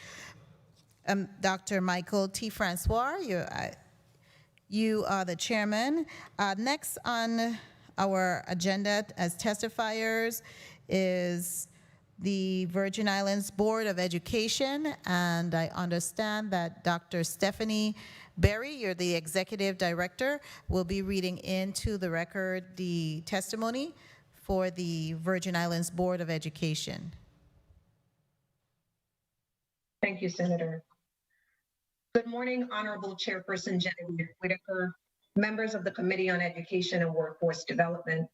Dr. Michael T. Francois. You are the chairman. Next on our agenda as testifiers is the Virgin Islands Board of Education, and I understand that Dr. Stephanie Berry, you're the Executive Director, will be reading into the record the testimony for the Virgin Islands Board of Education. Thank you, Senator. Good morning, Honorable Chairperson Genevieve Whitaker, members of the Committee on Education and Workforce Development,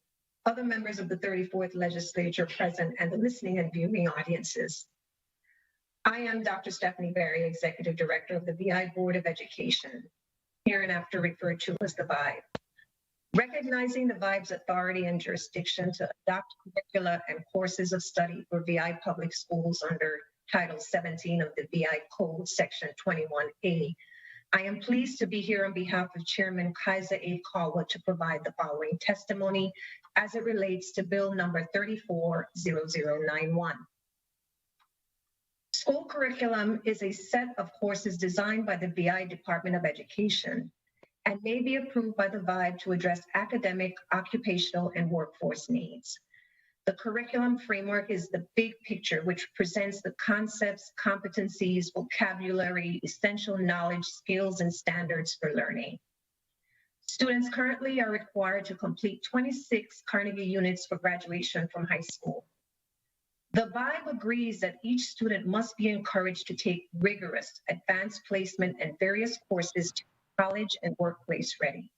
other members of the 34th Legislature present, and the listening and viewing audiences. I am Dr. Stephanie Berry, Executive Director of the VI Board of Education, hereinafter referred to as the VIBE. Recognizing the VIBE's authority and jurisdiction to adopt curricula and courses of study for VI public schools under Title 17 of the VI Code, Section 21A, I am pleased to be here on behalf of Chairman Kaiser A. Caldwell to provide the following testimony as it relates to Bill number 340091. School curriculum is a set of courses designed by the VI Department of Education and may be approved by the VIBE to address academic, occupational, and workforce needs. The curriculum framework is the big picture, which presents the concepts, competencies, vocabulary, essential knowledge, skills, and standards for learning. Students currently are required to complete 26 Carnegie units for graduation from high school. The VIBE agrees that each student must be encouraged to take rigorous advanced placement and various courses to college and workplace ready.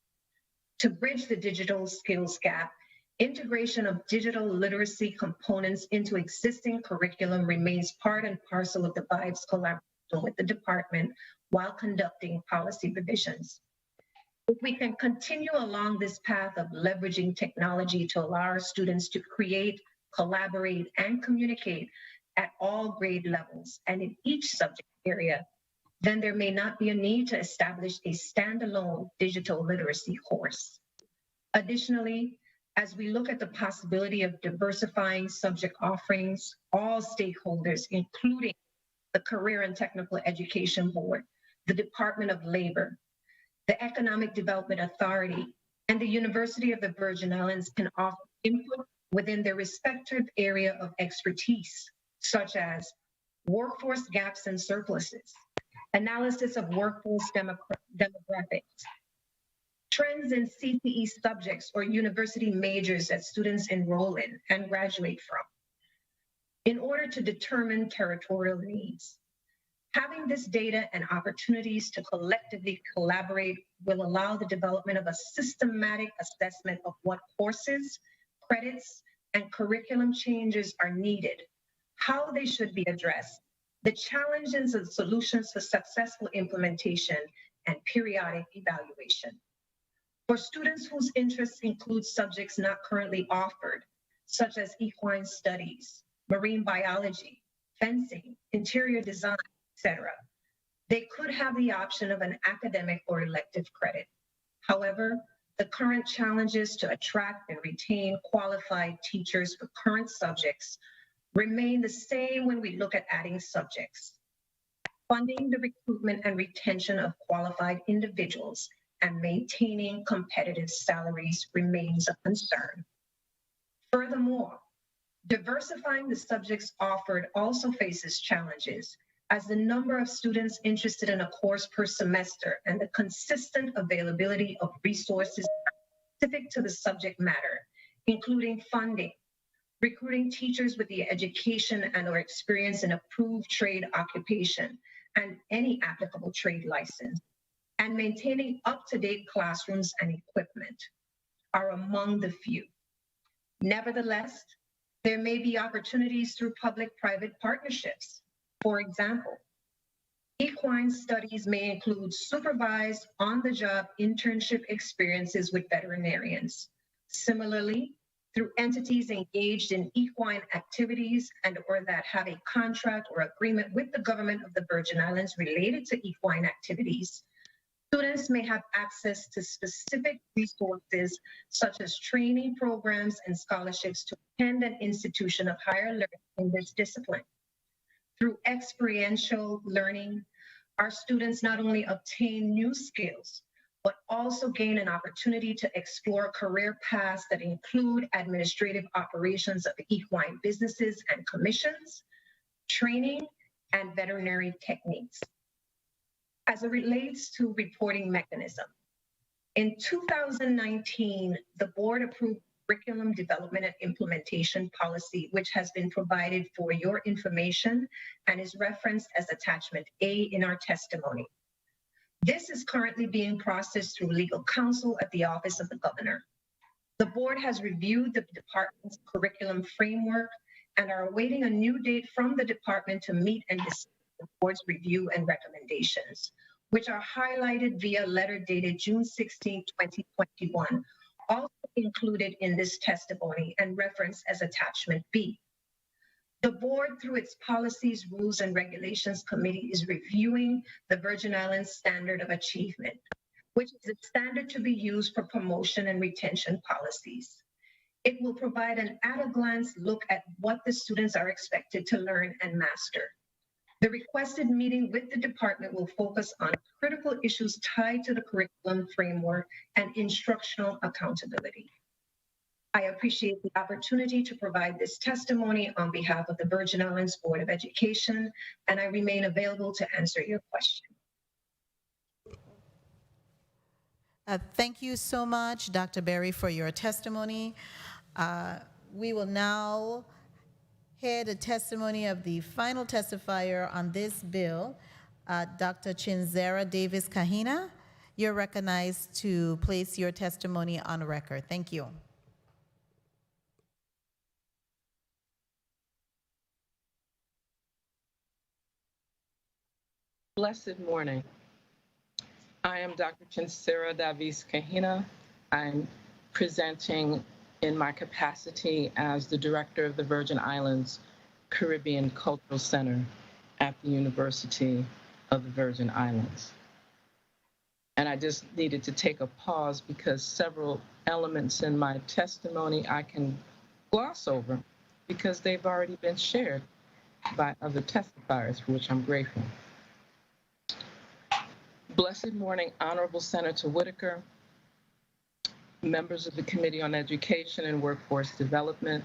To bridge the digital skills gap, integration of digital literacy components into existing curriculum remains part and parcel of the VIBE's collaboration with the department while conducting policy revisions. If we can continue along this path of leveraging technology to allow our students to create, collaborate, and communicate at all grade levels and in each subject area, then there may not be a need to establish a standalone digital literacy course. Additionally, as we look at the possibility of diversifying subject offerings, all stakeholders, including the Career and Technical Education Board, the Department of Labor, the Economic Development Authority, and the University of the Virgin Islands can offer input within their respective area of expertise, such as workforce gaps and surpluses, analysis of workforce demographics, trends in CTE subjects or university majors that students enroll in and graduate from, in order to determine territorial needs. Having this data and opportunities to collectively collaborate will allow the development of a systematic assessment of what courses, credits, and curriculum changes are needed, how they should be addressed, the challenges and solutions for successful implementation, and periodic evaluation. For students whose interests include subjects not currently offered, such as equine studies, marine biology, fencing, interior design, etc., they could have the option of an academic or elective credit. However, the current challenges to attract and retain qualified teachers for current subjects remain the same when we look at adding subjects. Funding the recruitment and retention of qualified individuals and maintaining competitive salaries remains a concern. Furthermore, diversifying the subjects offered also faces challenges, as the number of students interested in a course per semester and the consistent availability of resources specific to the subject matter, including funding, recruiting teachers with the education and/or experience in approved trade occupation and any applicable trade license, and maintaining up-to-date classrooms and equipment are among the few. Nevertheless, there may be opportunities through public-private partnerships. For example, equine studies may include supervised on-the-job internship experiences with veterinarians. Similarly, through entities engaged in equine activities and/or that have a contract or agreement with the government of the Virgin Islands related to equine activities, students may have access to specific resources such as training programs and scholarships to attend an institution of higher learning in this discipline. Through experiential learning, our students not only obtain new skills, but also gain an opportunity to explore career paths that include administrative operations of equine businesses and commissions, training, and veterinary techniques. as it relates to reporting mechanism. In 2019, the board approved curriculum development and implementation policy, which has been provided for your information and is referenced as attachment A in our testimony. This is currently being processed through legal counsel at the Office of the Governor. The board has reviewed the department's curriculum framework and are awaiting a new date from the department to meet and discuss the board's review and recommendations, which are highlighted via letter dated June 16, 2021, also included in this testimony and referenced as attachment B. The board, through its Policies, Rules, and Regulations Committee, is reviewing the Virgin Islands Standard of Achievement, which is a standard to be used for promotion and retention policies. It will provide an at-a-glance look at what the students are expected to learn and master. The requested meeting with the department will focus on critical issues tied to the curriculum framework and instructional accountability. I appreciate the opportunity to provide this testimony on behalf of the Virgin Islands Board of Education, and I remain available to answer your questions. Thank you so much, Dr. Berry, for your testimony. We will now hear the testimony of the final testifier on this bill, Dr. Chinzera Davis Kahina. You're recognized to place your testimony on record. Thank you. Blessed morning. I am Dr. Chinzera Davis Kahina. I'm presenting in my capacity as the director of the Virgin Islands Caribbean Cultural Center at the University of the Virgin Islands. And I just needed to take a pause because several elements in my testimony I can gloss over because they've already been shared by other testifiers, for which I'm grateful. Blessed morning, Honorable Senator Whitaker, members of the Committee on Education and Workforce Development,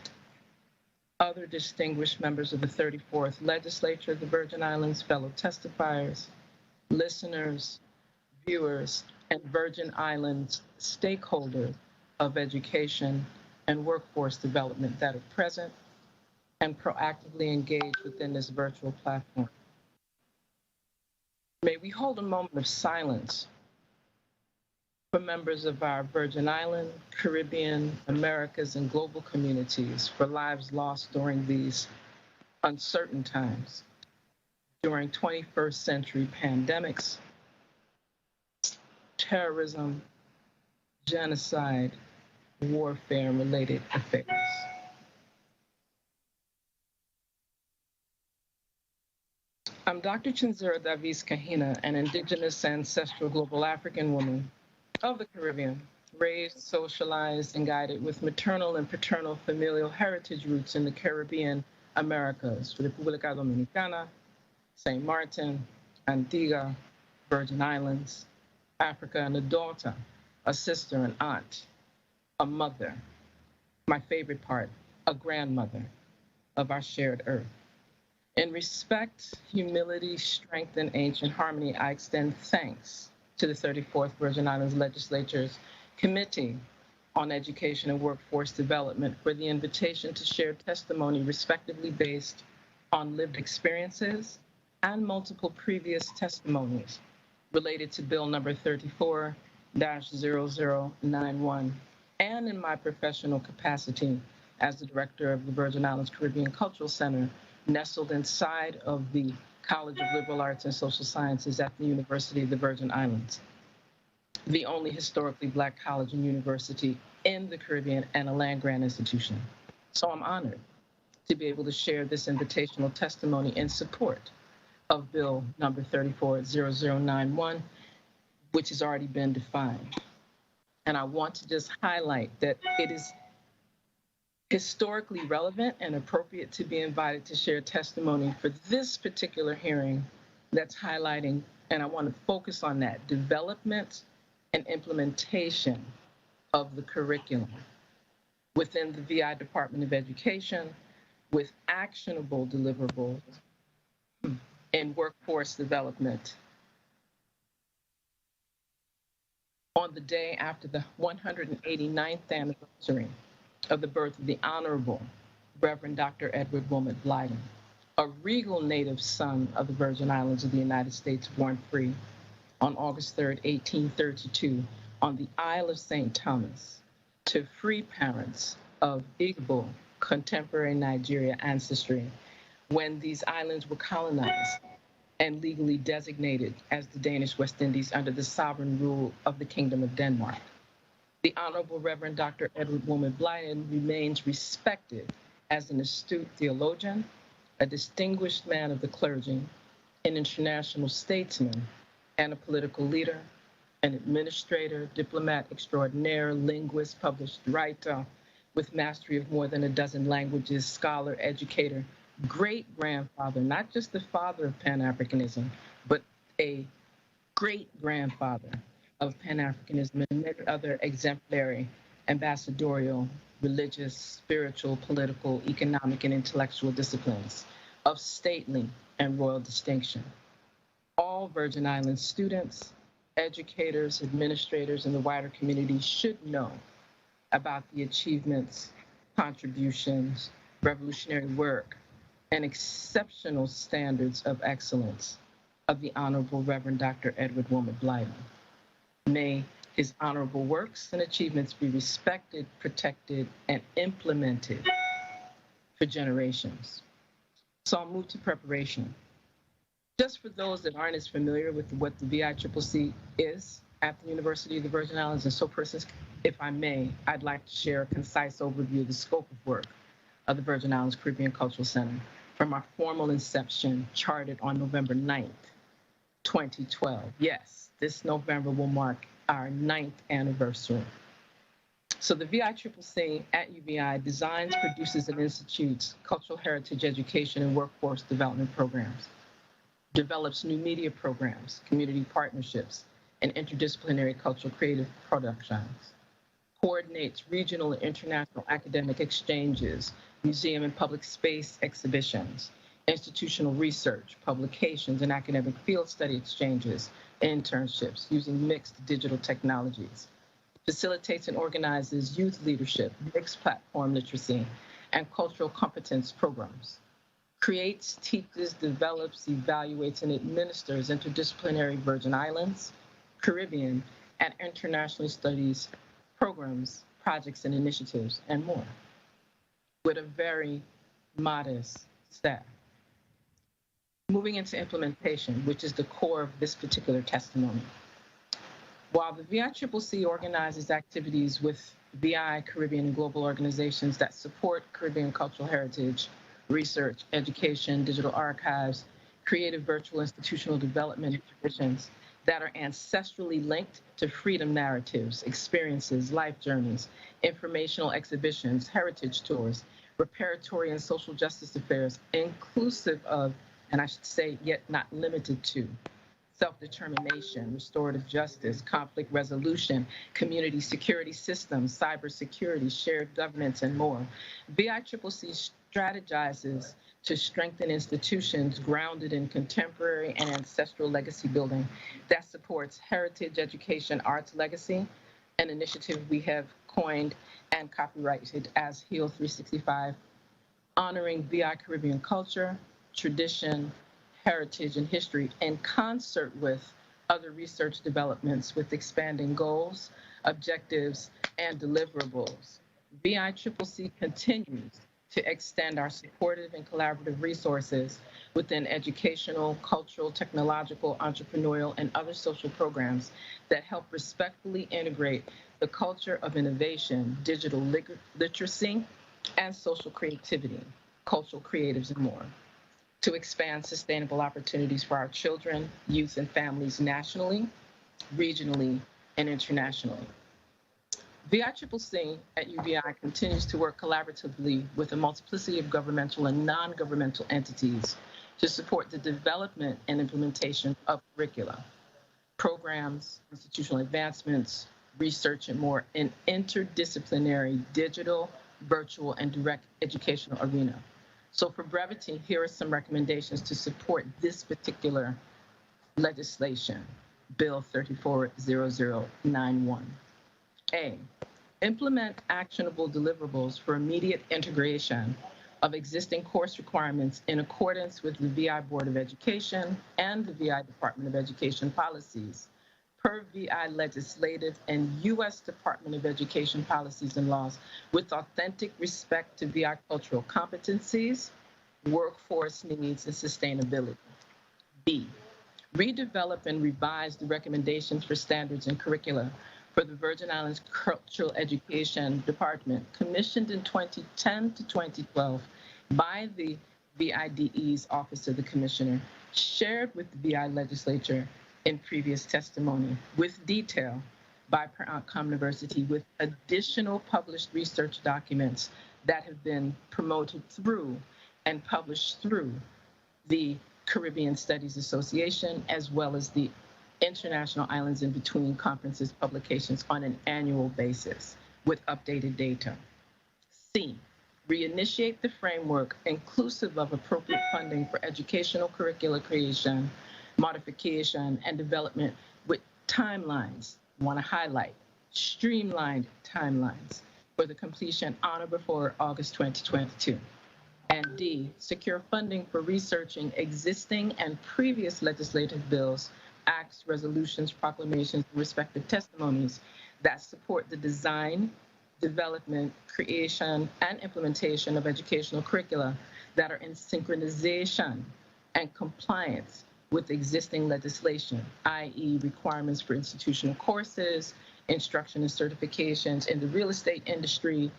other distinguished members of the 34th Legislature of the Virgin Islands, fellow testifiers, listeners, viewers, and Virgin Islands stakeholders of education and workforce development that are present and proactively engaged within this virtual platform. May we hold a moment of silence for members of our Virgin Island, Caribbean, Americas, and global communities for lives lost during these uncertain times, during 21st century pandemics, terrorism, genocide, warfare, and related affairs. I'm Dr. Chinzera Davis Kahina, an indigenous ancestral global African woman of the Caribbean, raised, socialized, and guided with maternal and paternal familial heritage roots in the Caribbean Americas, República Dominicana, St. Martin, Antigua, Virgin Islands, Africa, and a daughter, a sister, an aunt, a mother, my favorite part, a grandmother of our shared earth. In respect, humility, strength, and ancient harmony, I extend thanks to the 34th Virgin Islands Legislature's Committee on Education and Workforce Development for the invitation to share testimony respectively based on lived experiences and multiple previous testimonies related to Bill number 34-0091, and in my professional capacity as the director of the Virgin Islands Caribbean Cultural Center, nestled inside of the College of Liberal Arts and Social Sciences at the University of the Virgin Islands, the only historically Black college and university in the Caribbean and a land-grant institution. So I'm honored to be able to share this invitational testimony in support of Bill number 34-0091, which has already been defined. And I want to just highlight that it is historically relevant and appropriate to be invited to share testimony for this particular hearing that's highlighting, and I want to focus on that, development and implementation of the curriculum within the VI Department of Education with actionable deliverables in workforce development on the day after the 189th anniversary of the birth of the Honorable Reverend Dr. Edward Wilmot Blyden, a regal native son of the Virgin Islands of the United States, born free on August 3rd, 1832, on the Isle of St. Thomas, to free parents of Igbo, contemporary Nigeria ancestry, when these islands were colonized and legally designated as the Danish West Indies under the sovereign rule of the Kingdom of Denmark. The Honorable Reverend Dr. Edward Wilmot Blyden remains respected as an astute theologian, a distinguished man of the clergy, an international statesman, and a political leader, an administrator, diplomat extraordinaire, linguist, published writer with mastery of more than a dozen languages, scholar, educator, great-grandfather, not just the father of Pan-Africanism, but a great-grandfather of Pan-Africanism and many other exemplary ambassadorial, religious, spiritual, political, economic, and intellectual disciplines of stately and royal distinction. All Virgin Islands students, educators, administrators, and the wider community should know about the achievements, contributions, revolutionary work, and exceptional standards of excellence of the Honorable Reverend Dr. Edward Wilmot Blyden. May his honorable works and achievements be respected, protected, and implemented for generations. So I'll move to preparation. Just for those that aren't as familiar with what the VICCC is at the University of the Virgin Islands, and so persons, if I may, I'd like to share a concise overview of the scope of work of the Virgin Islands Caribbean Cultural Center from our formal inception, charted on November 9th, 2012. Yes, this November will mark our 9th anniversary. So the VICCC at UVI designs, produces, and institutes cultural heritage education and workforce development programs, develops new media programs, community partnerships, and interdisciplinary cultural creative productions, coordinates regional and international academic exchanges, museum and public space exhibitions, institutional research, publications, and academic field study exchanges, internships using mixed digital technologies, facilitates and organizes youth leadership, mixed platform literacy, and cultural competence programs, creates, teaches, develops, evaluates, and administers interdisciplinary Virgin Islands, Caribbean, and internationally studies programs, projects, and initiatives, and more, with a very modest staff. Moving into implementation, which is the core of this particular testimony. While the VICCC organizes activities with VI, Caribbean, and global organizations that support Caribbean cultural heritage, research, education, digital archives, creative virtual institutional development traditions that are ancestrally linked to freedom narratives, experiences, life journeys, informational exhibitions, heritage tours, reparatory and social justice affairs, inclusive of, and I should say yet not limited to, self-determination, restorative justice, conflict resolution, community security systems, cybersecurity, shared governance, and more. VICCC strategizes to strengthen institutions grounded in contemporary and ancestral legacy building that supports heritage education arts legacy, an initiative we have coined and copyrighted as HEAL 365, honoring VI Caribbean culture, tradition, heritage, and history in concert with other research developments with expanding goals, objectives, and deliverables. VICCC continues to extend our supportive and collaborative resources within educational, cultural, technological, entrepreneurial, and other social programs that help respectfully integrate the culture of innovation, digital literacy, and social creativity, cultural creatives, and more, to expand sustainable opportunities for our children, youth, and families nationally, regionally, and internationally. VICCC at UVI continues to work collaboratively with a multiplicity of governmental and non-governmental entities to support the development and implementation of curricula, programs, institutional advancements, research, and more in interdisciplinary digital, virtual, and direct educational arena. So for brevity, here are some recommendations to support this particular legislation. Bill 340091. A, implement actionable deliverables for immediate integration of existing course requirements in accordance with the VI Board of Education and the VI Department of Education policies per VI legislative and U.S. Department of Education policies and laws with authentic respect to VI cultural competencies, workforce needs, and sustainability. B, redevelop and revise the recommendations for standards and curricula for the Virgin Islands Cultural Education Department, commissioned in 2010 to 2012 by the VIDE's Office of the Commissioner, shared with the VI legislature in previous testimony, with detail by Per Outcome University, with additional published research documents that have been promoted through and published through the Caribbean Studies Association, as well as the International Islands in Between Conferences publications on an annual basis with updated data. C, reinitiate the framework inclusive of appropriate funding for educational curricula creation, modification, and development with timelines. I want to highlight streamlined timelines for the completion on or before August 2022. And D, secure funding for researching existing and previous legislative bills, acts, resolutions, proclamations, and respective testimonies that support the design, development, creation, and implementation of educational curricula that are in synchronization and compliance with existing legislation, i.e. requirements for institutional courses, instruction and certifications in the real estate industry,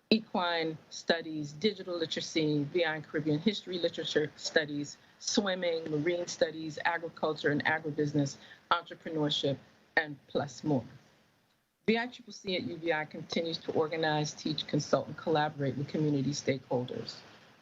equine studies, digital literacy, VI and Caribbean history, literature studies, swimming, marine studies, agriculture and agribusiness, entrepreneurship, and plus more. VICCC at UVI continues to organize, teach, consult, and collaborate with community stakeholders,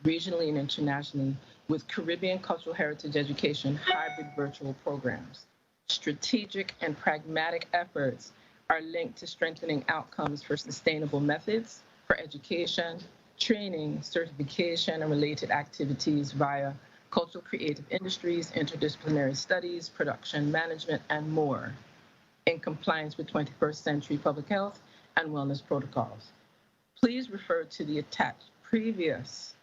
regionally and internationally, with Caribbean cultural heritage education hybrid virtual programs. Strategic and pragmatic efforts are linked to strengthening outcomes for sustainable methods for education, training, certification, and related activities via cultural creative industries, interdisciplinary studies, production management, and more, in compliance with 21st century public health and wellness protocols. Please refer to the attached previous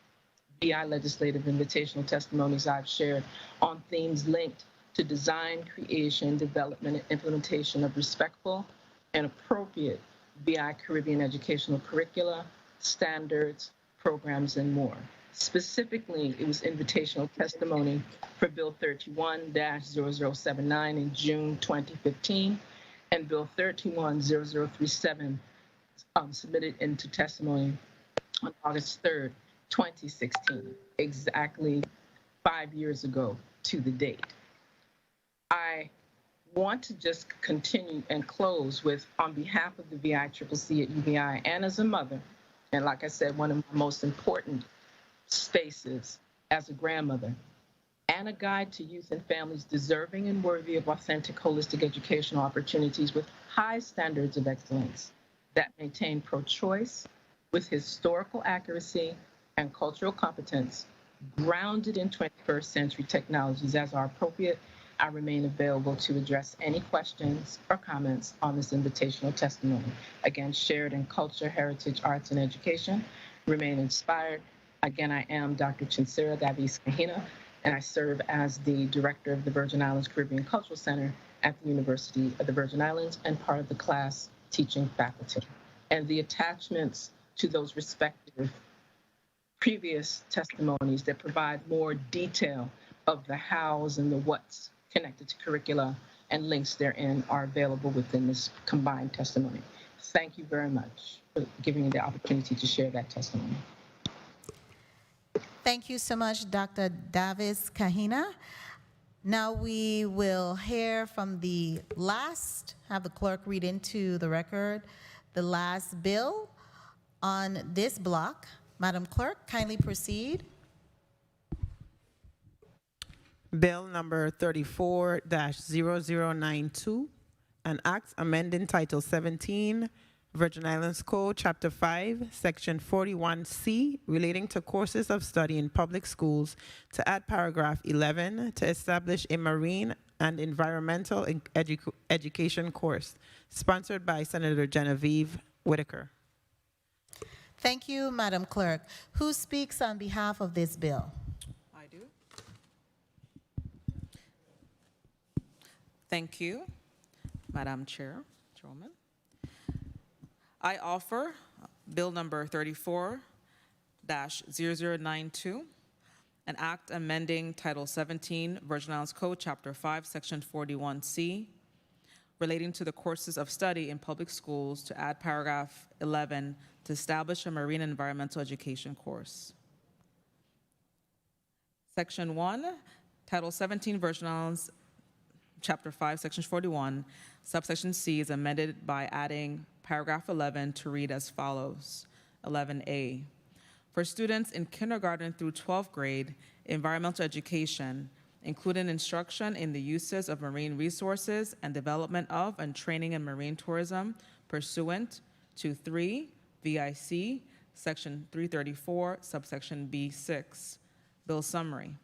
VI legislative invitational testimonies I've shared on themes linked to design, creation, development, and implementation of respectful and appropriate VI Caribbean educational curricula, standards, programs, and more. Specifically, it was invitational testimony for Bill 31-0079 in June 2015 and Bill 31-0037 submitted into testimony on August 3rd, 2016, exactly 5 years ago to the date. I want to just continue and close with, on behalf of the VICCC at UVI and as a mother, and like I said, one of my most important spaces as a grandmother, and a guide to youth and families deserving and worthy of authentic holistic educational opportunities with high standards of excellence that maintain pro-choice with historical accuracy and cultural competence, grounded in 21st century technologies as are appropriate. I remain available to address any questions or comments on this invitational testimony. Again, shared in culture, heritage, arts, and education. Remain inspired. Again, I am Dr. Chinsira Davis Kahina, and I serve as the director of the Virgin Islands Caribbean Cultural Center at the University of the Virgin Islands and part of the class teaching faculty. And the attachments to those respective previous testimonies that provide more detail of the hows and the whats connected to curricula and links therein are available within this combined testimony. Thank you very much for giving me the opportunity to share that testimony. Thank you so much, Dr. Davis Kahina. Now we will hear from the last, have the clerk read into the record the last bill on this block. Madam Clerk, kindly proceed. Bill number 34-0092, an act amending Title 17, Virgin Islands Code, Chapter 5, Section 41C, relating to courses of study in public schools, to add paragraph 11 to establish a marine and Environmental Education course, sponsored by Senator Genevieve Whitaker. Thank you, Madam Clerk. Who speaks on behalf of this bill? I do. Thank you, Madam Chairwoman. I offer Bill number 34-0092, an act amending Title 17, Virgin Islands Code, Chapter 5, Section 41C, relating to the courses of study in public schools to add paragraph 11 to establish a marine environmental education course. Section 1, Title 17, Virgin Islands, Chapter 5, Section 41, subsection C is amended by adding paragraph 11 to read as follows. 11A. For students in kindergarten through 12th grade, environmental education, including instruction in the uses of marine resources and development of and training in marine tourism pursuant to 3 VIC, Section 334, subsection B6. Bill summary.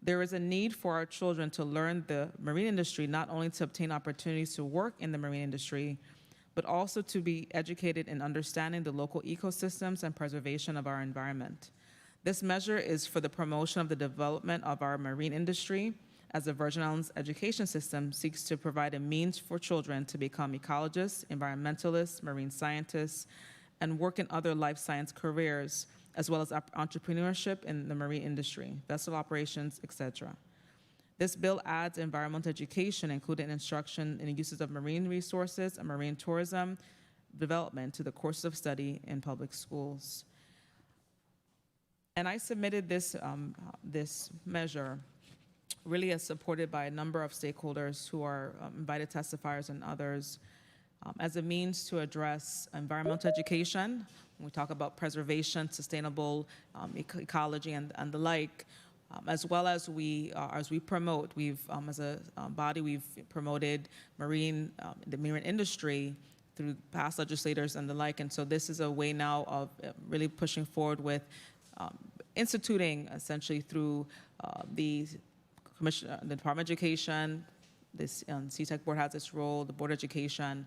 There is a need for our children to learn the marine industry, not only to obtain opportunities to work in the marine industry, but also to be educated in understanding the local ecosystems and preservation of our environment. This measure is for the promotion of the development of our marine industry, as the Virgin Islands education system seeks to provide a means for children to become ecologists, environmentalists, marine scientists, and work in other life science careers, as well as entrepreneurship in the marine industry, vessel operations, etc. This bill adds environmental education, including instruction in the uses of marine resources and marine tourism development to the courses of study in public schools. And I submitted this, this measure really as supported by a number of stakeholders who are invited testifiers and others as a means to address environmental education. When we talk about preservation, sustainable ecology and the like, as well as we promote, as a body, we've promoted the marine industry through past legislators and the like, and so this is a way now of really pushing forward with instituting, essentially through the Commission, the Department of Education, this CTEC board has its role, the Board of Education,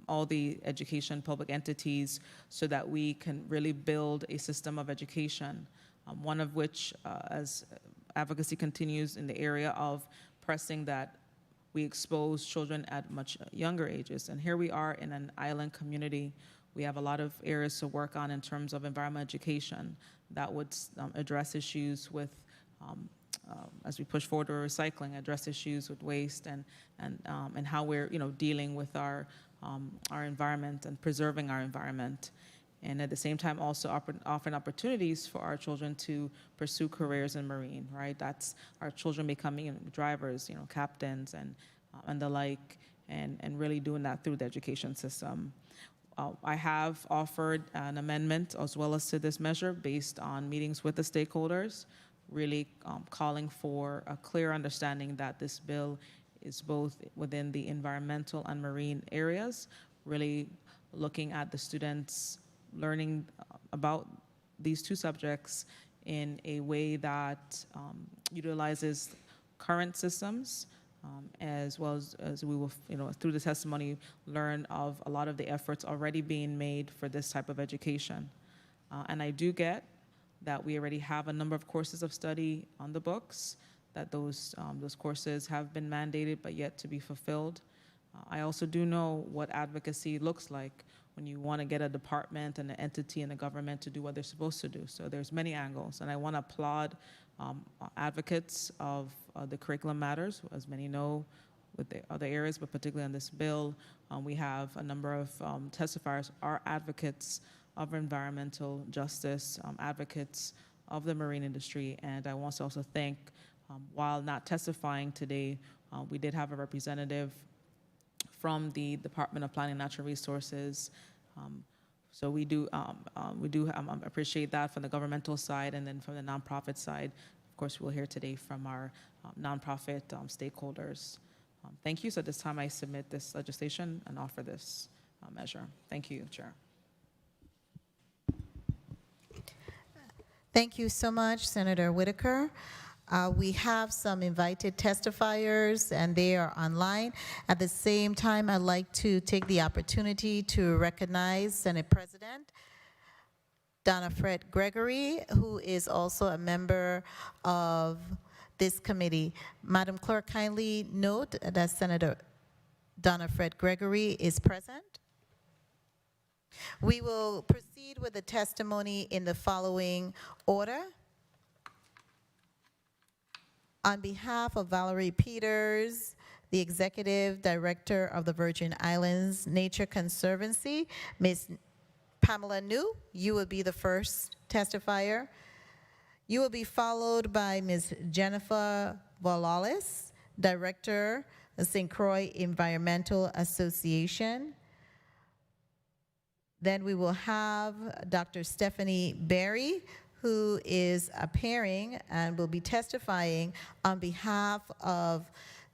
all the education public entities, so that we can really build a system of education. One of which, as advocacy continues in the area of pressing that we expose children at much younger ages. And here we are in an island community. We have a lot of areas to work on in terms of environmental education that would address issues with, as we push forward with recycling, address issues with waste and how we're dealing with our environment and preserving our environment. And at the same time, also offering opportunities for our children to pursue careers in marine, right? That's our children becoming drivers, captains and the like, and really doing that through the education system. I have offered an amendment as well as to this measure based on meetings with the stakeholders, really calling for a clear understanding that this bill is both within the environmental and marine areas, really looking at the students learning about these two subjects in a way that utilizes current systems, as well as we will, through the testimony, learn of a lot of the efforts already being made for this type of education. And I do get that we already have a number of courses of study on the books, that those courses have been mandated but yet to be fulfilled. I also do know what advocacy looks like when you want to get a department and an entity in the government to do what they're supposed to do. So there's many angles, and I want to applaud advocates of the curriculum matters, as many know with the other areas, but particularly on this bill. We have a number of testifiers are advocates of environmental justice, advocates of the marine industry, and I want to also thank, while not testifying today, we did have a representative from the Department of Planning and Natural Resources. So we do appreciate that from the governmental side, and then from the nonprofit side. Of course, we'll hear today from our nonprofit stakeholders. Thank you. So at this time, I submit this legislation and offer this measure. Thank you, Chair. Thank you so much, Senator Whitaker. We have some invited testifiers, and they are online. At the same time, I'd like to take the opportunity to recognize Senate President Donna Fred Gregory, who is also a member of this committee. Madam Clerk, kindly note that Senator Donna Fred Gregory is present. We will proceed with the testimony in the following order. On behalf of Valerie Peters, the Executive Director of the Virgin Islands Nature Conservancy, Ms. Pamela New, you will be the first testifier. You will be followed by Ms. Jennifer Valalis, Director of St. Croix Environmental Association. Then we will have Dr. Stephanie Berry, who is appearing and will be testifying on behalf of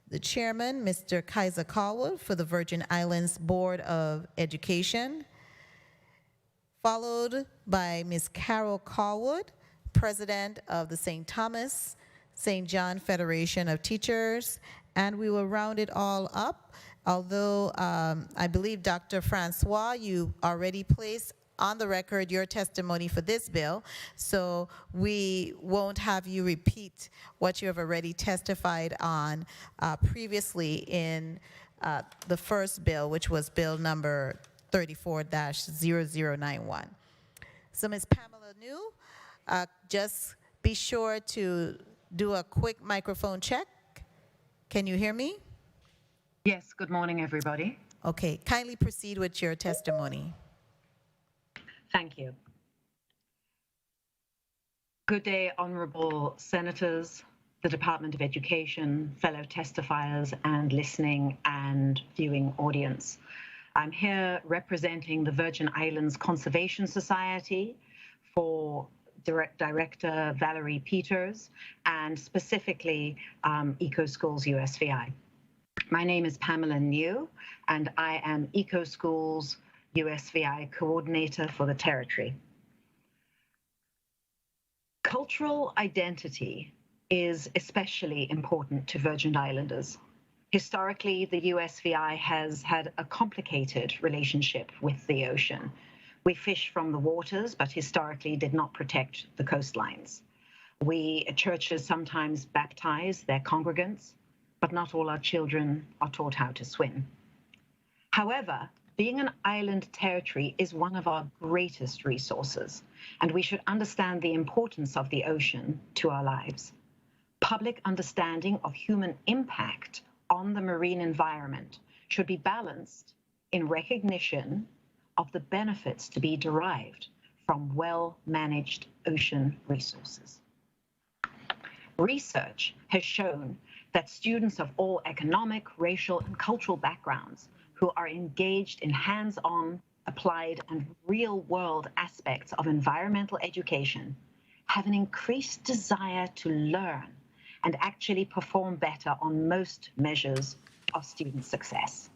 the chairman, Mr. Kaiser Callwood, for the Virgin Islands Board of Education, followed by Ms. Carol Callwood, president of the St. Thomas St. John Federation of Teachers, and we will round it all up. Although I believe, Dr. Francois, you already placed on the record your testimony for this bill, so we won't have you repeat what you have already testified on previously in the first bill, which was bill number 34-0091. So Ms. Pamela New, just be sure to do a quick microphone check. Can you hear me? Yes, good morning, everybody. Okay, kindly proceed with your testimony. Thank you. Good day, honorable senators, the Department of Education, fellow testifiers, and listening and viewing audience. I'm here representing the Virgin Islands Conservation Society for Director Valerie Peters, and specifically EcoSchools USVI. My name is Pamela New, and I am EcoSchools USVI Coordinator for the territory. Cultural identity is especially important to Virgin Islanders. Historically, the USVI has had a complicated relationship with the ocean. We fish from the waters, but historically did not protect the coastlines. Churches sometimes baptize their congregants, but not all our children are taught how to swim. However, being an island territory is one of our greatest resources, and we should understand the importance of the ocean to our lives. Public understanding of human impact on the marine environment should be balanced in recognition of the benefits to be derived from well-managed ocean resources. Research has shown that students of all economic, racial, and cultural backgrounds who are engaged in hands-on, applied, and real-world aspects of environmental education have an increased desire to learn and actually perform better on most measures of student success.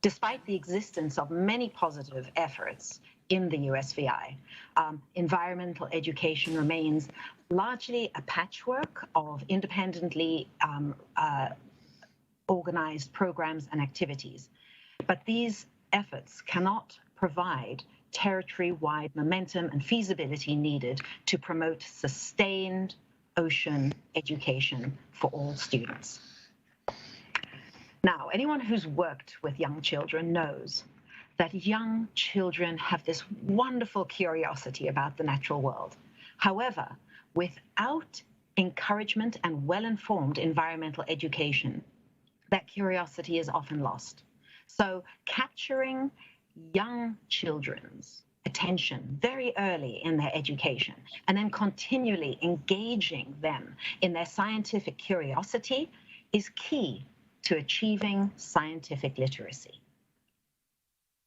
Despite the existence of many positive efforts in the USVI, environmental education remains largely a patchwork of independently organized programs and activities. But these efforts cannot provide territory-wide momentum and feasibility needed to promote sustained ocean education for all students. Now, anyone who's worked with young children knows that young children have this wonderful curiosity about the natural world. However, without encouragement and well-informed environmental education, that curiosity is often lost. So capturing young children's attention very early in their education and then continually engaging them in their scientific curiosity is key to achieving scientific literacy.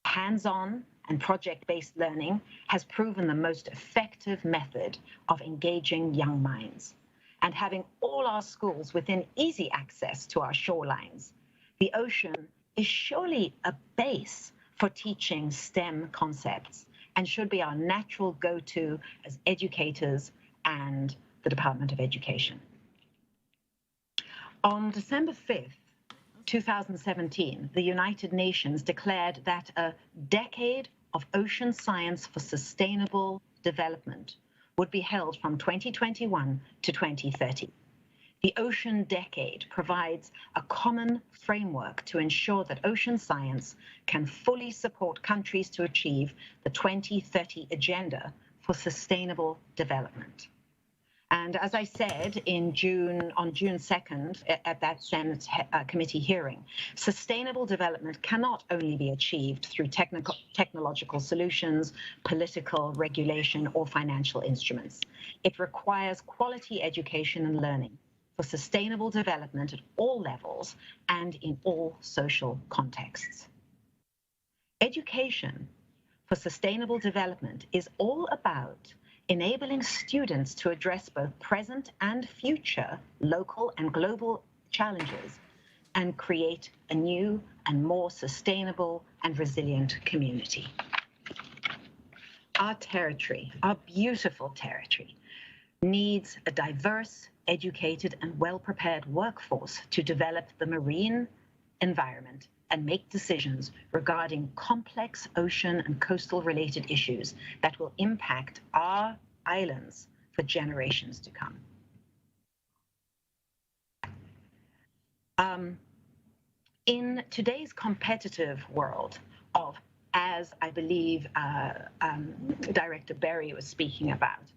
Hands-on and project-based learning has proven the most effective method of engaging young minds. And having all our schools within easy access to our shorelines, the ocean is surely a base for teaching STEM concepts and should be our natural go-to as educators and the Department of Education. On December 5th, 2017, the United Nations declared that a decade of ocean science for sustainable development would be held from 2021 to 2030. The Ocean Decade provides a common framework to ensure that ocean science can fully support countries to achieve the 2030 Agenda for Sustainable Development. And as I said on June 2nd at that Senate committee hearing, sustainable development cannot only be achieved through technological solutions, political regulation, or financial instruments. It requires quality education and learning for sustainable development at all levels and in all social contexts. Education for sustainable development is all about enabling students to address both present and future local and global challenges and create a new and more sustainable and resilient community. Our territory, our beautiful territory, needs a diverse, educated, and well-prepared workforce to develop the marine environment and make decisions regarding complex ocean and coastal related issues that will impact our islands for generations to come. In today's competitive world of, as I believe Director Berry was speaking about,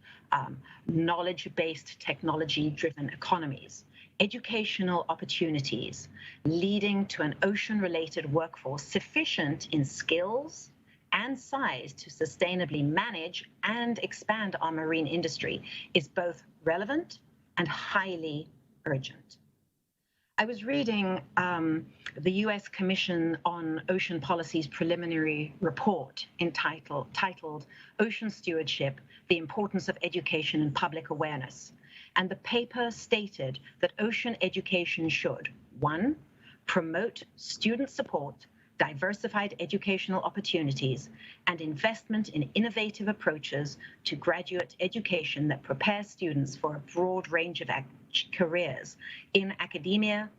knowledge-based, technology-driven economies, educational opportunities leading to an ocean-related workforce sufficient in skills and size to sustainably manage and expand our marine industry is both relevant and highly urgent. I was reading the U.S. Commission on Ocean Policy's preliminary report titled Ocean Stewardship, the Importance of Education and Public Awareness. And the paper stated that ocean education should, 1, promote student support, diversified educational opportunities, and investment in innovative approaches to graduate education that prepares students for a broad range of careers in academia,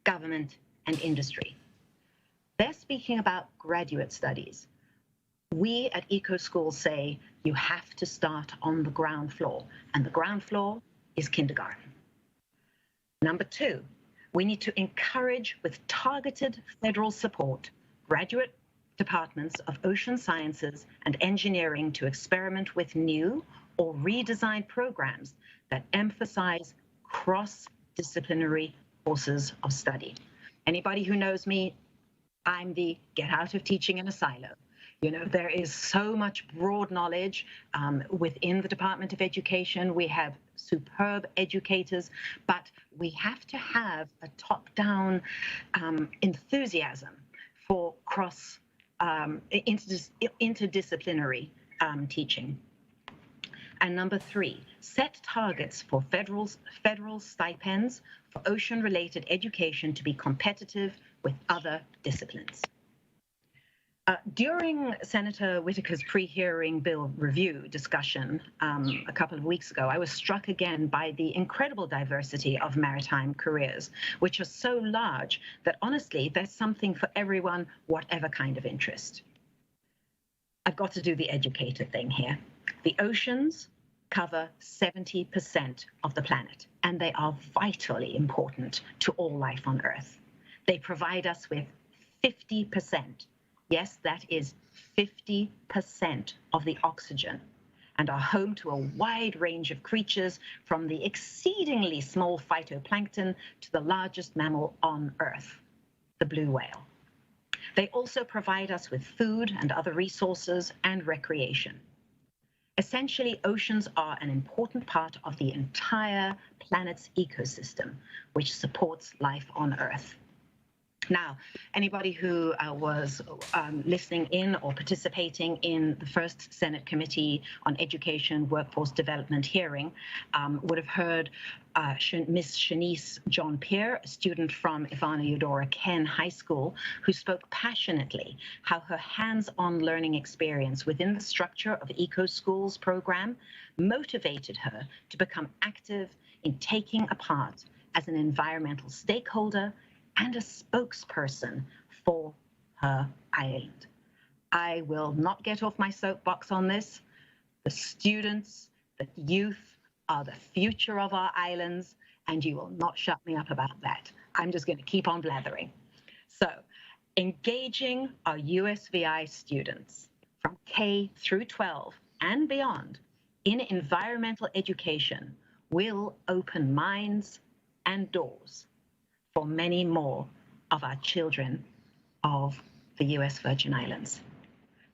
government, and industry. They're speaking about graduate studies. We at EcoSchool say you have to start on the ground floor, and the ground floor is kindergarten. Number 2, we need to encourage with targeted federal support graduate departments of ocean sciences and engineering to experiment with new or redesigned programs that emphasize cross-disciplinary courses of study. Anybody who knows me, I'm the get out of teaching in a silo. You know, there is so much broad knowledge within the Department of Education. We have superb educators, but we have to have a top-down enthusiasm for interdisciplinary teaching. And number 3, set targets for federal stipends for ocean-related education to be competitive with other disciplines. During Senator Whitaker's pre-hearing bill review discussion a couple of weeks ago, I was struck again by the incredible diversity of maritime careers, which are so large that honestly, there's something for everyone, whatever kind of interest. I've got to do the educator thing here. The oceans cover 70% of the planet, and they are vitally important to all life on Earth. They provide us with 50%. Yes, that is 50% of the oxygen, and are home to a wide range of creatures from the exceedingly small phytoplankton to the largest mammal on Earth, the blue whale. They also provide us with food and other resources and recreation. Essentially, oceans are an important part of the entire planet's ecosystem, which supports life on Earth. Now, anybody who was listening in or participating in the first Senate Committee on Education Workforce Development hearing would have heard Miss Shanice John Pierre, a student from Ivana Eudora Ken High School, who spoke passionately how her hands-on learning experience within the structure of Eco Schools program motivated her to become active in taking a part as an environmental stakeholder and a spokesperson for her island. I will not get off my soapbox on this. The students, the youth are the future of our islands, and you will not shut me up about that. I'm just going to keep on blathering. So, engaging our USVI students from K through 12 and beyond in environmental education will open minds and doors for many more of our children of the U.S. Virgin Islands.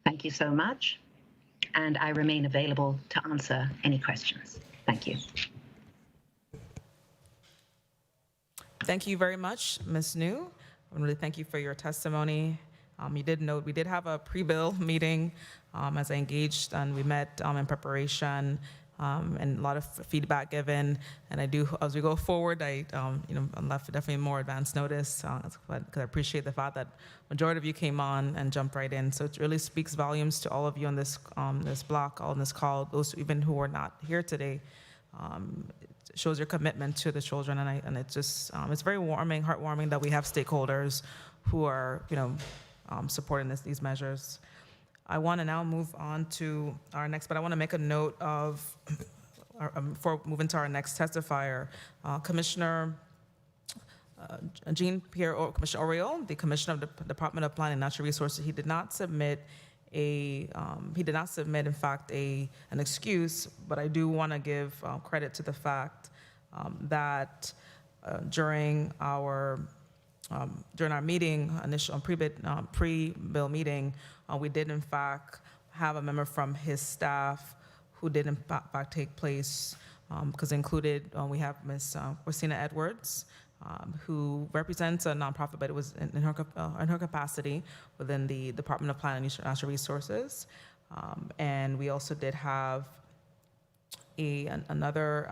Thank you so much, and I remain available to answer any questions. Thank you. Thank you very much, Ms. New. I really thank you for your testimony. You did note we did have a pre-bill meeting as I engaged, and we met in preparation. And a lot of feedback given, and I do, as we go forward, I'm left definitely more advance notice, because I appreciate the fact that majority of you came on and jumped right in. So it really speaks volumes to all of you on this this block, on this call, those even who are not here today. It shows your commitment to the children, and it's just it's very warming, heartwarming that we have stakeholders who are supporting these measures. I want to now move on to our next, but I want to make a note of, before moving to our next testifier, Commissioner Jean-Pierre, Commissioner Oriol, the Commissioner of the Department of Planning and Natural Resources. He did not submit in fact, an excuse, but I do want to give credit to the fact that during our meeting, initial pre-bill meeting, we did in fact have a member from his staff who did in fact take place, because included we have Ms. Christina Edwards, who represents a nonprofit, but it was in her capacity within the Department of Planning and Natural Resources, and we also did have another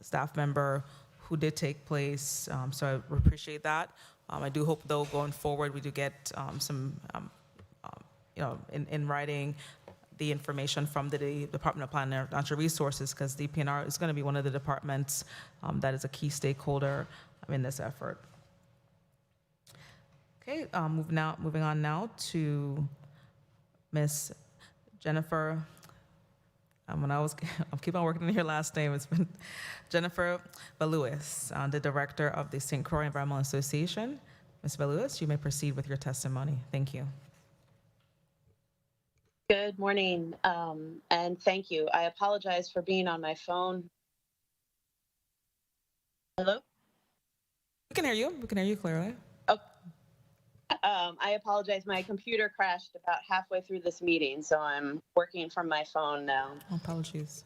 staff member who did take place, so I appreciate that. I do hope, though, going forward, we do get some, in writing, the information from the Department of Planning and Natural Resources, because DPNR is going to be one of the departments that is a key stakeholder in this effort. Okay, moving on now to Ms. Jennifer. I'm keep on working on your last name. It's been Jennifer Valuis, the director of the St. Croix Environmental Association. Ms. Valuis, you may proceed with your testimony. Thank you. Good morning, and thank you. I apologize for being on my phone. Hello? We can hear you. We can hear you clearly. Oh, I apologize. My computer crashed about halfway through this meeting, so I'm working from my phone now. Apologies.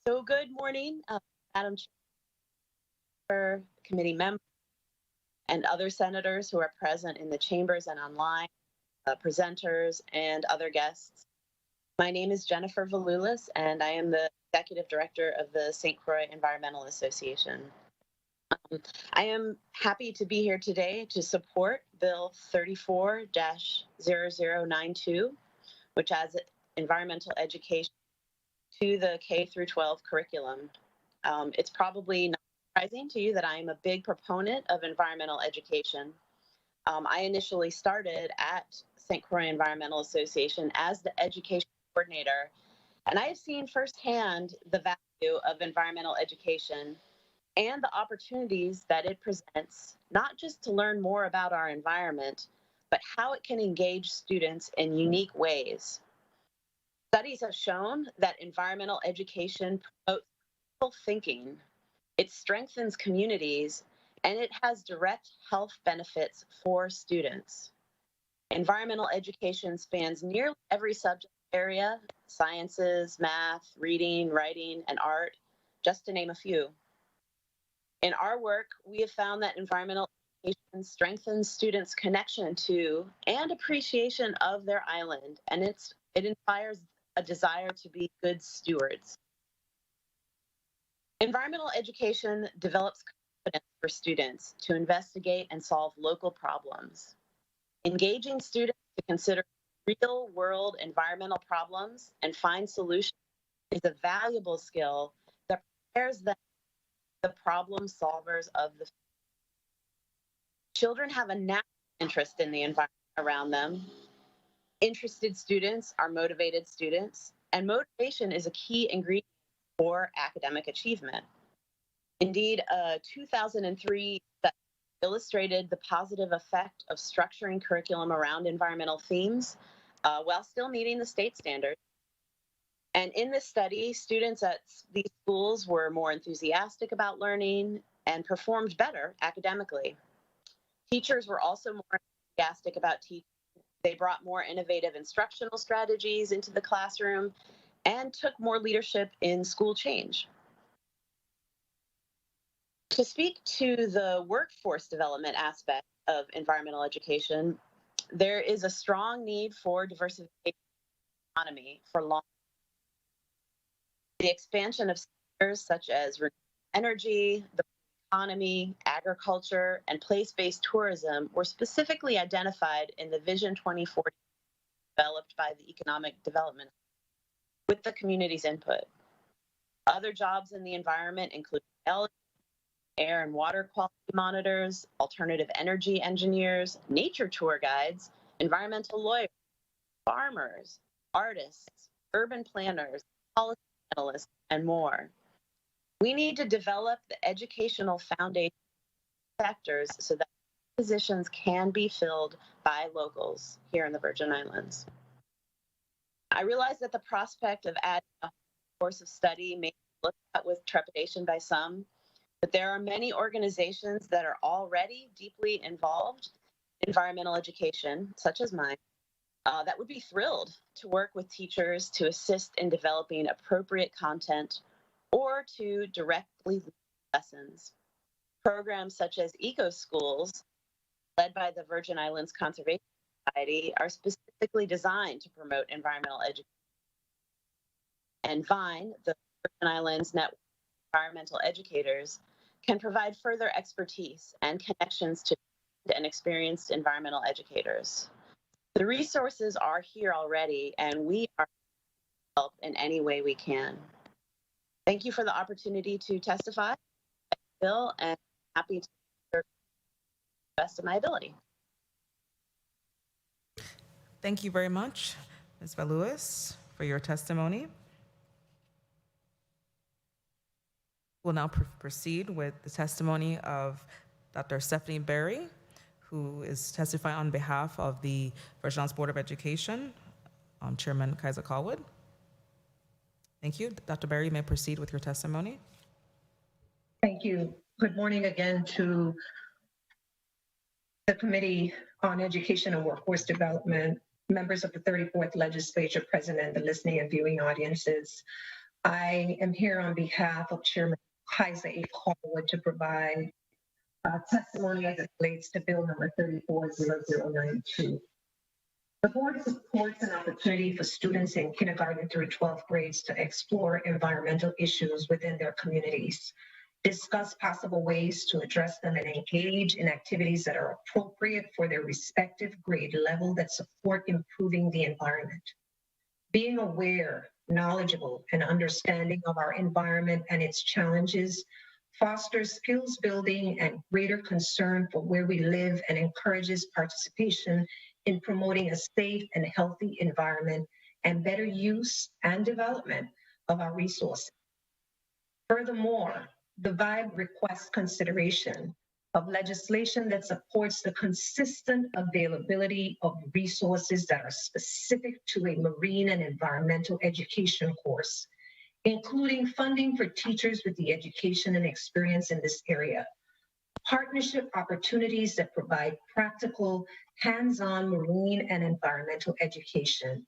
So good morning, Madam Chair, committee members, and other senators who are present in the chambers and online, presenters, and other guests. My name is Jennifer Valulis, and I am the Executive Director of the St. Croix Environmental Association. I am happy to be here today to support Bill 34-0092, which adds environmental education to the K through 12 curriculum. It's probably not surprising to you that I am a big proponent of environmental education. I initially started at St. Croix Environmental Association as the education coordinator, and I have seen firsthand the value of environmental education and the opportunities that it presents, not just to learn more about our environment, but how it can engage students in unique ways. Studies have shown that environmental education promotes critical thinking, it strengthens communities, and it has direct health benefits for students. Environmental education spans nearly every subject area: sciences, math, reading, writing, and art, just to name a few. In our work, we have found that environmental education strengthens students' connection to and appreciation of their island, and it inspires a desire to be good stewards. Environmental education develops confidence for students to investigate and solve local problems. Engaging students to consider real-world environmental problems and find solutions is a valuable skill that prepares them the problem solvers of the future. Children have a natural interest in the environment around them. Interested students are motivated students, and motivation is a key ingredient for academic achievement. Indeed, a 2003 study illustrated the positive effect of structuring curriculum around environmental themes while still meeting the state standards. And in this study, students at these schools were more enthusiastic about learning and performed better academically. Teachers were also more enthusiastic about teaching. They brought more innovative instructional strategies into the classroom and took more leadership in school change. To speak to the workforce development aspect of environmental education, there is a strong need for diversification of the economy for long. The expansion of sectors such as renewable energy, the economy, agriculture, and place-based tourism were specifically identified in the Vision 2040 developed by the Economic Development with the community's input. Other jobs in the environment include air and water quality monitors, alternative energy engineers, nature tour guides, environmental lawyers, farmers, artists, urban planners, policy analysts, and more. We need to develop the educational foundation sectors so that positions can be filled by locals here in the Virgin Islands. I realize that the prospect of adding a course of study may be looked at with trepidation by some, but there are many organizations that are already deeply involved in environmental education, such as mine, that would be thrilled to work with teachers to assist in developing appropriate content or to directly lead lessons. Programs such as Eco Schools, led by the Virgin Islands Conservation Society, are specifically designed to promote environmental education. And VINE, the Virgin Islands Network of Environmental Educators, can provide further expertise and connections to and experienced environmental educators. The resources are here already, and we are help in any way we can. Thank you for the opportunity to testify, Bill, and happy to serve the best of my ability. Thank you very much, Ms. Valuis, for your testimony. We'll now proceed with the testimony of Dr. Stephanie Berry, who is testifying on behalf of the Virgin Islands Board of Education, Chairman Kaiser Callwood. Thank you. Dr. Berry, you may proceed with your testimony. Thank you. Good morning again to the Committee on Education and Workforce Development, members of the 34th Legislature, President, the listening and viewing audiences. I am here on behalf of Chairman Kaiser A. Callwood to provide testimony as it relates to Bill number 340092. The board supports an opportunity for students in kindergarten through 12th grades to explore environmental issues within their communities, discuss possible ways to address them, and engage in activities that are appropriate for their respective grade level that support improving the environment. Being aware, knowledgeable, and understanding of our environment and its challenges fosters skills building and greater concern for where we live and encourages participation in promoting a safe and healthy environment and better use and development of our resources. Furthermore, the VIBE requests consideration of legislation that supports the consistent availability of resources that are specific to a marine and environmental education course, including funding for teachers with the education and experience in this area, partnership opportunities that provide practical, hands-on marine and environmental education,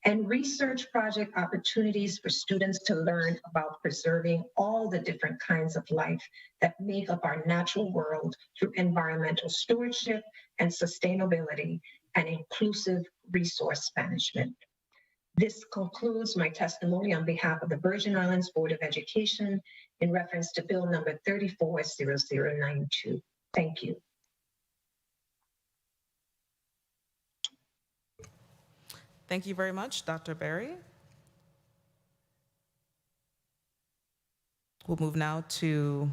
and research project opportunities for students to learn about preserving all the different kinds of life that make up our natural world through environmental stewardship and sustainability and inclusive resource management. This concludes my testimony on behalf of the Virgin Islands Board of Education in reference to Bill number 340092. Thank you. Thank you very much, Dr. Berry. We'll move now to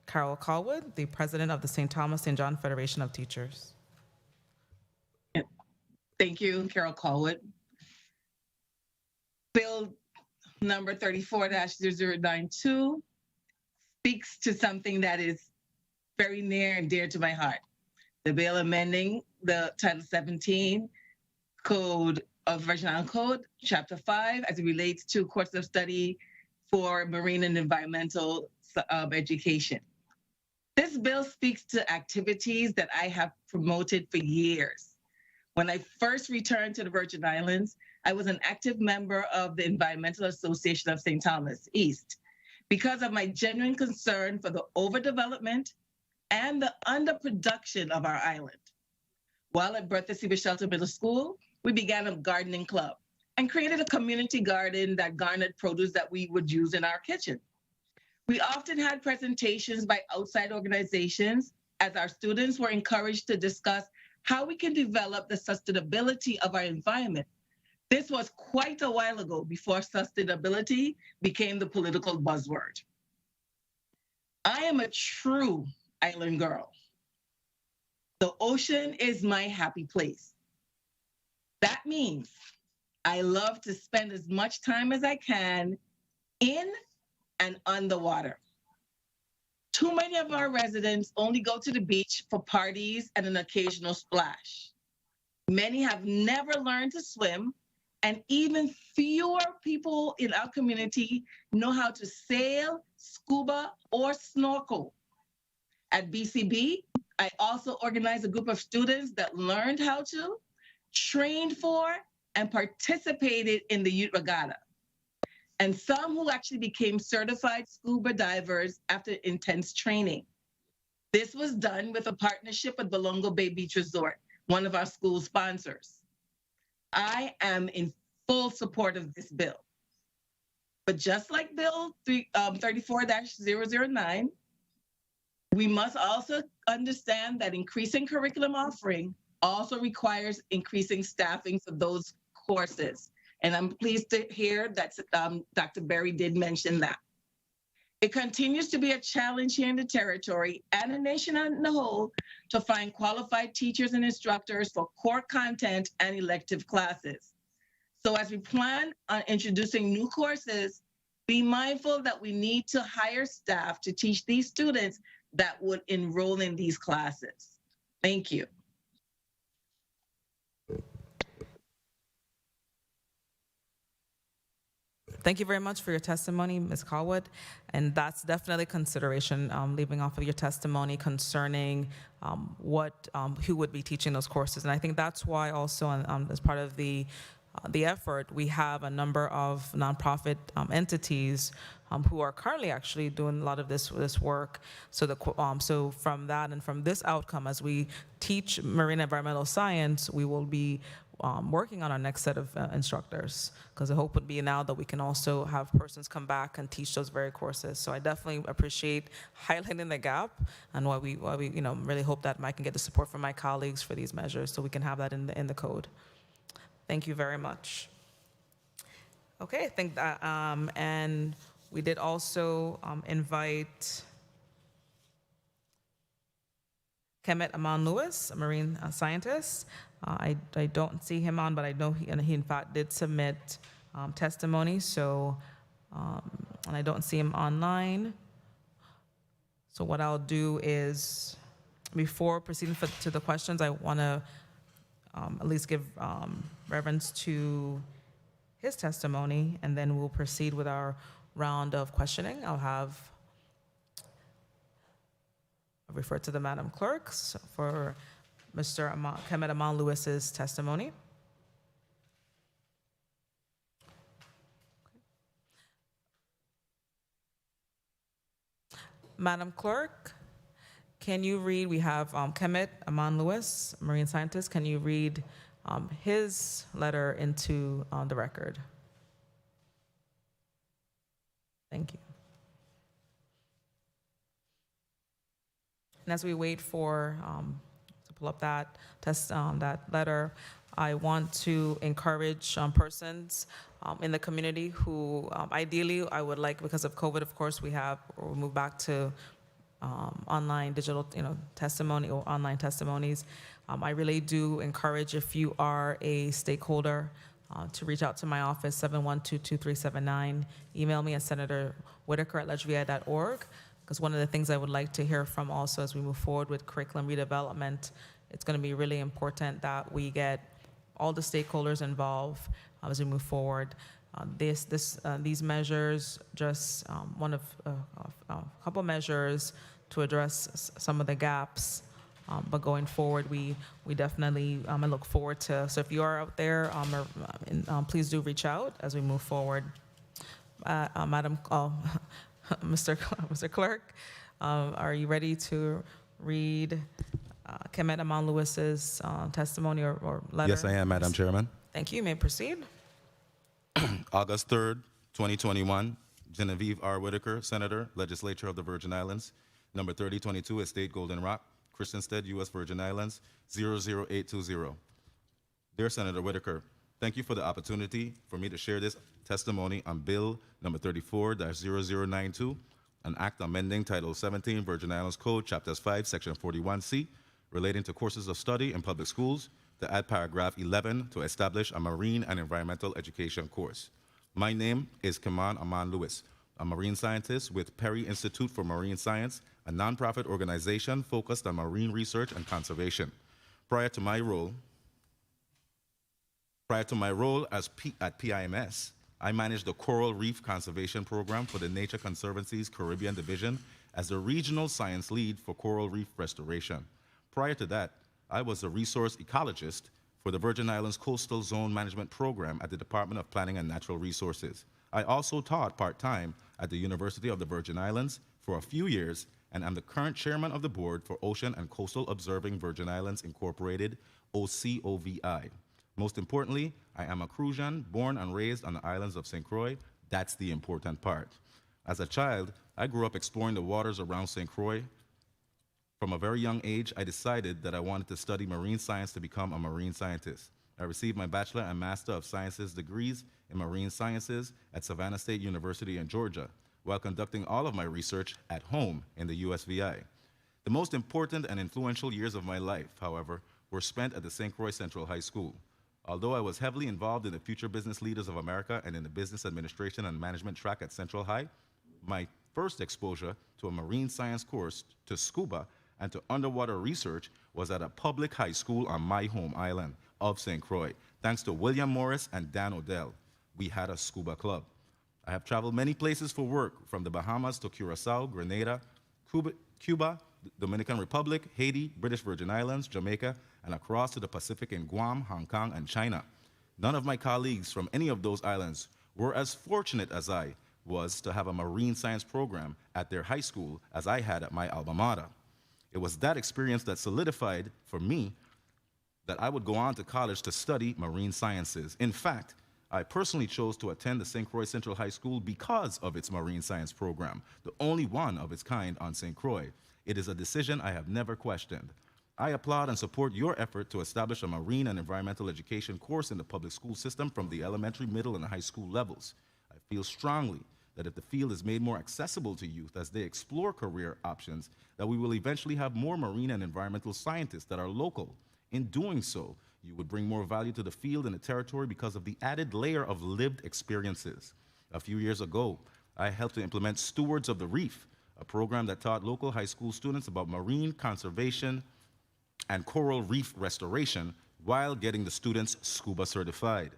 Carol Callwood, the president of the St. Thomas St. John Federation of Teachers. Thank you, Carol Callwood. Bill number 34-0092 speaks to something that is very near and dear to my heart. The bill amending the Title 17 Code of Virgin Islands Code, Chapter 5, as it relates to courses of study for marine and environmental education. This bill speaks to activities that I have promoted for years. When I first returned to the Virgin Islands, I was an active member of the Environmental Association of St. Thomas East because of my genuine concern for the overdevelopment and the underproduction of our island. While at Bertha Sieber Shelter Middle School, we began a gardening club and created a community garden that garnered produce that we would use in our kitchen. We often had presentations by outside organizations as our students were encouraged to discuss how we can develop the sustainability of our environment. This was quite a while ago, before sustainability became the political buzzword. I am a true island girl. The ocean is my happy place. That means I love to spend as much time as I can in and on the water. Too many of our residents only go to the beach for parties and an occasional splash. Many have never learned to swim, and even fewer people in our community know how to sail, scuba, or snorkel. At BCB, I also organized a group of students that learned how to, trained for, and participated in the Youth Regatta, and some who actually became certified scuba divers after intense training. This was done with a partnership with Balongo Bay Beach Resort, one of our school sponsors. I am in full support of this bill. But just like Bill 34-009, we must also understand that increasing curriculum offering also requires increasing staffing for those courses. And I'm pleased to hear that Dr. Berry did mention that. It continues to be a challenge here in the territory and the nation on the whole to find qualified teachers and instructors for core content and elective classes. So as we plan on introducing new courses, be mindful that we need to hire staff to teach these students that would enroll in these classes. Thank you. Thank you very much for your testimony, Ms. Callwood. And that's definitely consideration, leaving off of your testimony concerning who would be teaching those courses. And I think that's why also as part of the effort, we have a number of nonprofit entities who are currently actually doing a lot of this work. So from that and from this outcome, as we teach marine environmental science, we will be working on our next set of instructors, because the hope would be now that we can also have persons come back and teach those very courses. So I definitely appreciate highlighting the gap, and why we really hope that I can get the support from my colleagues for these measures, so we can have that in the code. Thank you very much. Okay, I think that, and we did also invite Kemet Aman Lewis, a marine scientist. I don't see him on, but I know he in fact did submit testimony. So, and I don't see him online. So what I'll do is, before proceeding to the questions, I want to at least give reverence to his testimony, and then we'll proceed with our round of questioning. I'll refer to the Madam Clerks for Mr. Kemet Aman Lewis's testimony. Madam Clerk, can you read, we have Kemet Aman Lewis, marine scientist. Can you read his letter into the record? Thank you. And as we wait for to pull up that that letter, I want to encourage persons in the community who ideally I would like, because of COVID, of course, we'll move back to online digital, testimony or online testimonies. I really do encourage, if you are a stakeholder, to reach out to my office, 712-2379. Email me at senatorwhitaker@ledgevi.org, because one of the things I would like to hear from also as we move forward with curriculum redevelopment, it's going to be really important that we get all the stakeholders involved as we move forward. These measures, just one of a couple measures to address some of the gaps, but going forward, we definitely I look forward to. So if you are out there, please do reach out as we move forward. Mr. Clerk, are you ready to read Kemet Aman Lewis's testimony or letter? Yes, I am, Madam Chairman. Thank you. You may proceed. August 3rd, 2021, Genevieve R. Whitaker, Senator, Legislature of the Virgin Islands, number 3022, Estate Golden Rock, Christiansted, U.S. Virgin Islands, 00820. Dear Senator Whitaker, thank you for the opportunity for me to share this testimony on Bill number 34-0092, an act amending Title 17 Virgin Islands Code, Chapters 5, Section 41C, relating to courses of study in public schools, to add paragraph 11 to establish a marine and environmental education course. My name is Kemet Aman Lewis, a marine scientist with Perry Institute for Marine Science, a nonprofit organization focused on marine research and conservation. Prior to my role at PIMS, I managed the Coral Reef Conservation Program for the Nature Conservancy's Caribbean Division as the regional science lead for coral reef restoration. Prior to that, I was a resource ecologist for the Virgin Islands Coastal Zone Management Program at the Department of Planning and Natural Resources. I also taught part-time at the University of the Virgin Islands for a few years, and I'm the current chairman of the board for Ocean and Coastal Observing Virgin Islands Incorporated, OCOVI. Most importantly, I am a Crucian, born and raised on the islands of St. Croix. That's the important part. As a child, I grew up exploring the waters around St. Croix. From a very young age, I decided that I wanted to study marine science to become a marine scientist. I received my Bachelor and Master of Sciences degrees in marine sciences at Savannah State University in Georgia, while conducting all of my research at home in the USVI. The most important and influential years of my life, however, were spent at the St. Croix Central High School. Although I was heavily involved in the Future Business Leaders of America and in the Business Administration and Management track at Central High, my first exposure to a marine science course, to scuba, and to underwater research was at a public high school on my home island of St. Croix. Thanks to William Morris and Dan Odell, we had a scuba club. I have traveled many places for work, from the Bahamas to Curacao, Grenada, Cuba, Dominican Republic, Haiti, British Virgin Islands, Jamaica, and across to the Pacific in Guam, Hong Kong, and China. None of my colleagues from any of those islands were as fortunate as I was to have a marine science program at their high school as I had at my alma mater. It was that experience that solidified for me that I would go on to college to study marine sciences. In fact, I personally chose to attend the St. Croix Central High School because of its marine science program, the only one of its kind on St. Croix. It is a decision I have never questioned. I applaud and support your effort to establish a marine and environmental education course in the public school system from the elementary, middle, and high school levels. I feel strongly that if the field is made more accessible to youth as they explore career options, that we will eventually have more marine and environmental scientists that are local. In doing so, you would bring more value to the field and the territory because of the added layer of lived experiences. A few years ago, I helped to implement Stewards of the Reef, a program that taught local high school students about marine conservation and coral reef restoration while getting the students scuba certified.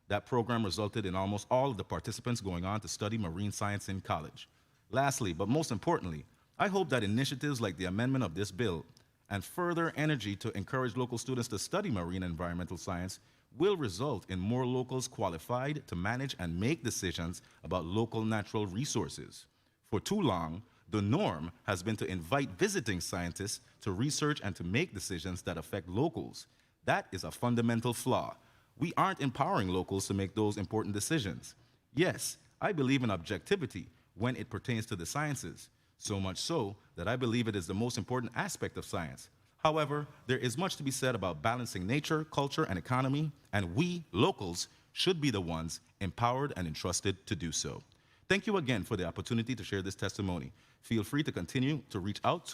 That program resulted in almost all of the participants going on to study marine science in college. Lastly, but most importantly, I hope that initiatives like the amendment of this bill and further energy to encourage local students to study marine and environmental science will result in more locals qualified to manage and make decisions about local natural resources. For too long, The norm has been to invite visiting scientists to research and to make decisions that affect locals. That is a fundamental flaw. We aren't empowering locals to make those important decisions. Yes, I believe in objectivity when it pertains to the sciences, so much so that I believe it is the most important aspect of science. However, there is much to be said about balancing nature, culture, and economy, and we, locals, should be the ones empowered and entrusted to do so. Thank you again for the opportunity to share this testimony. Feel free to continue to reach out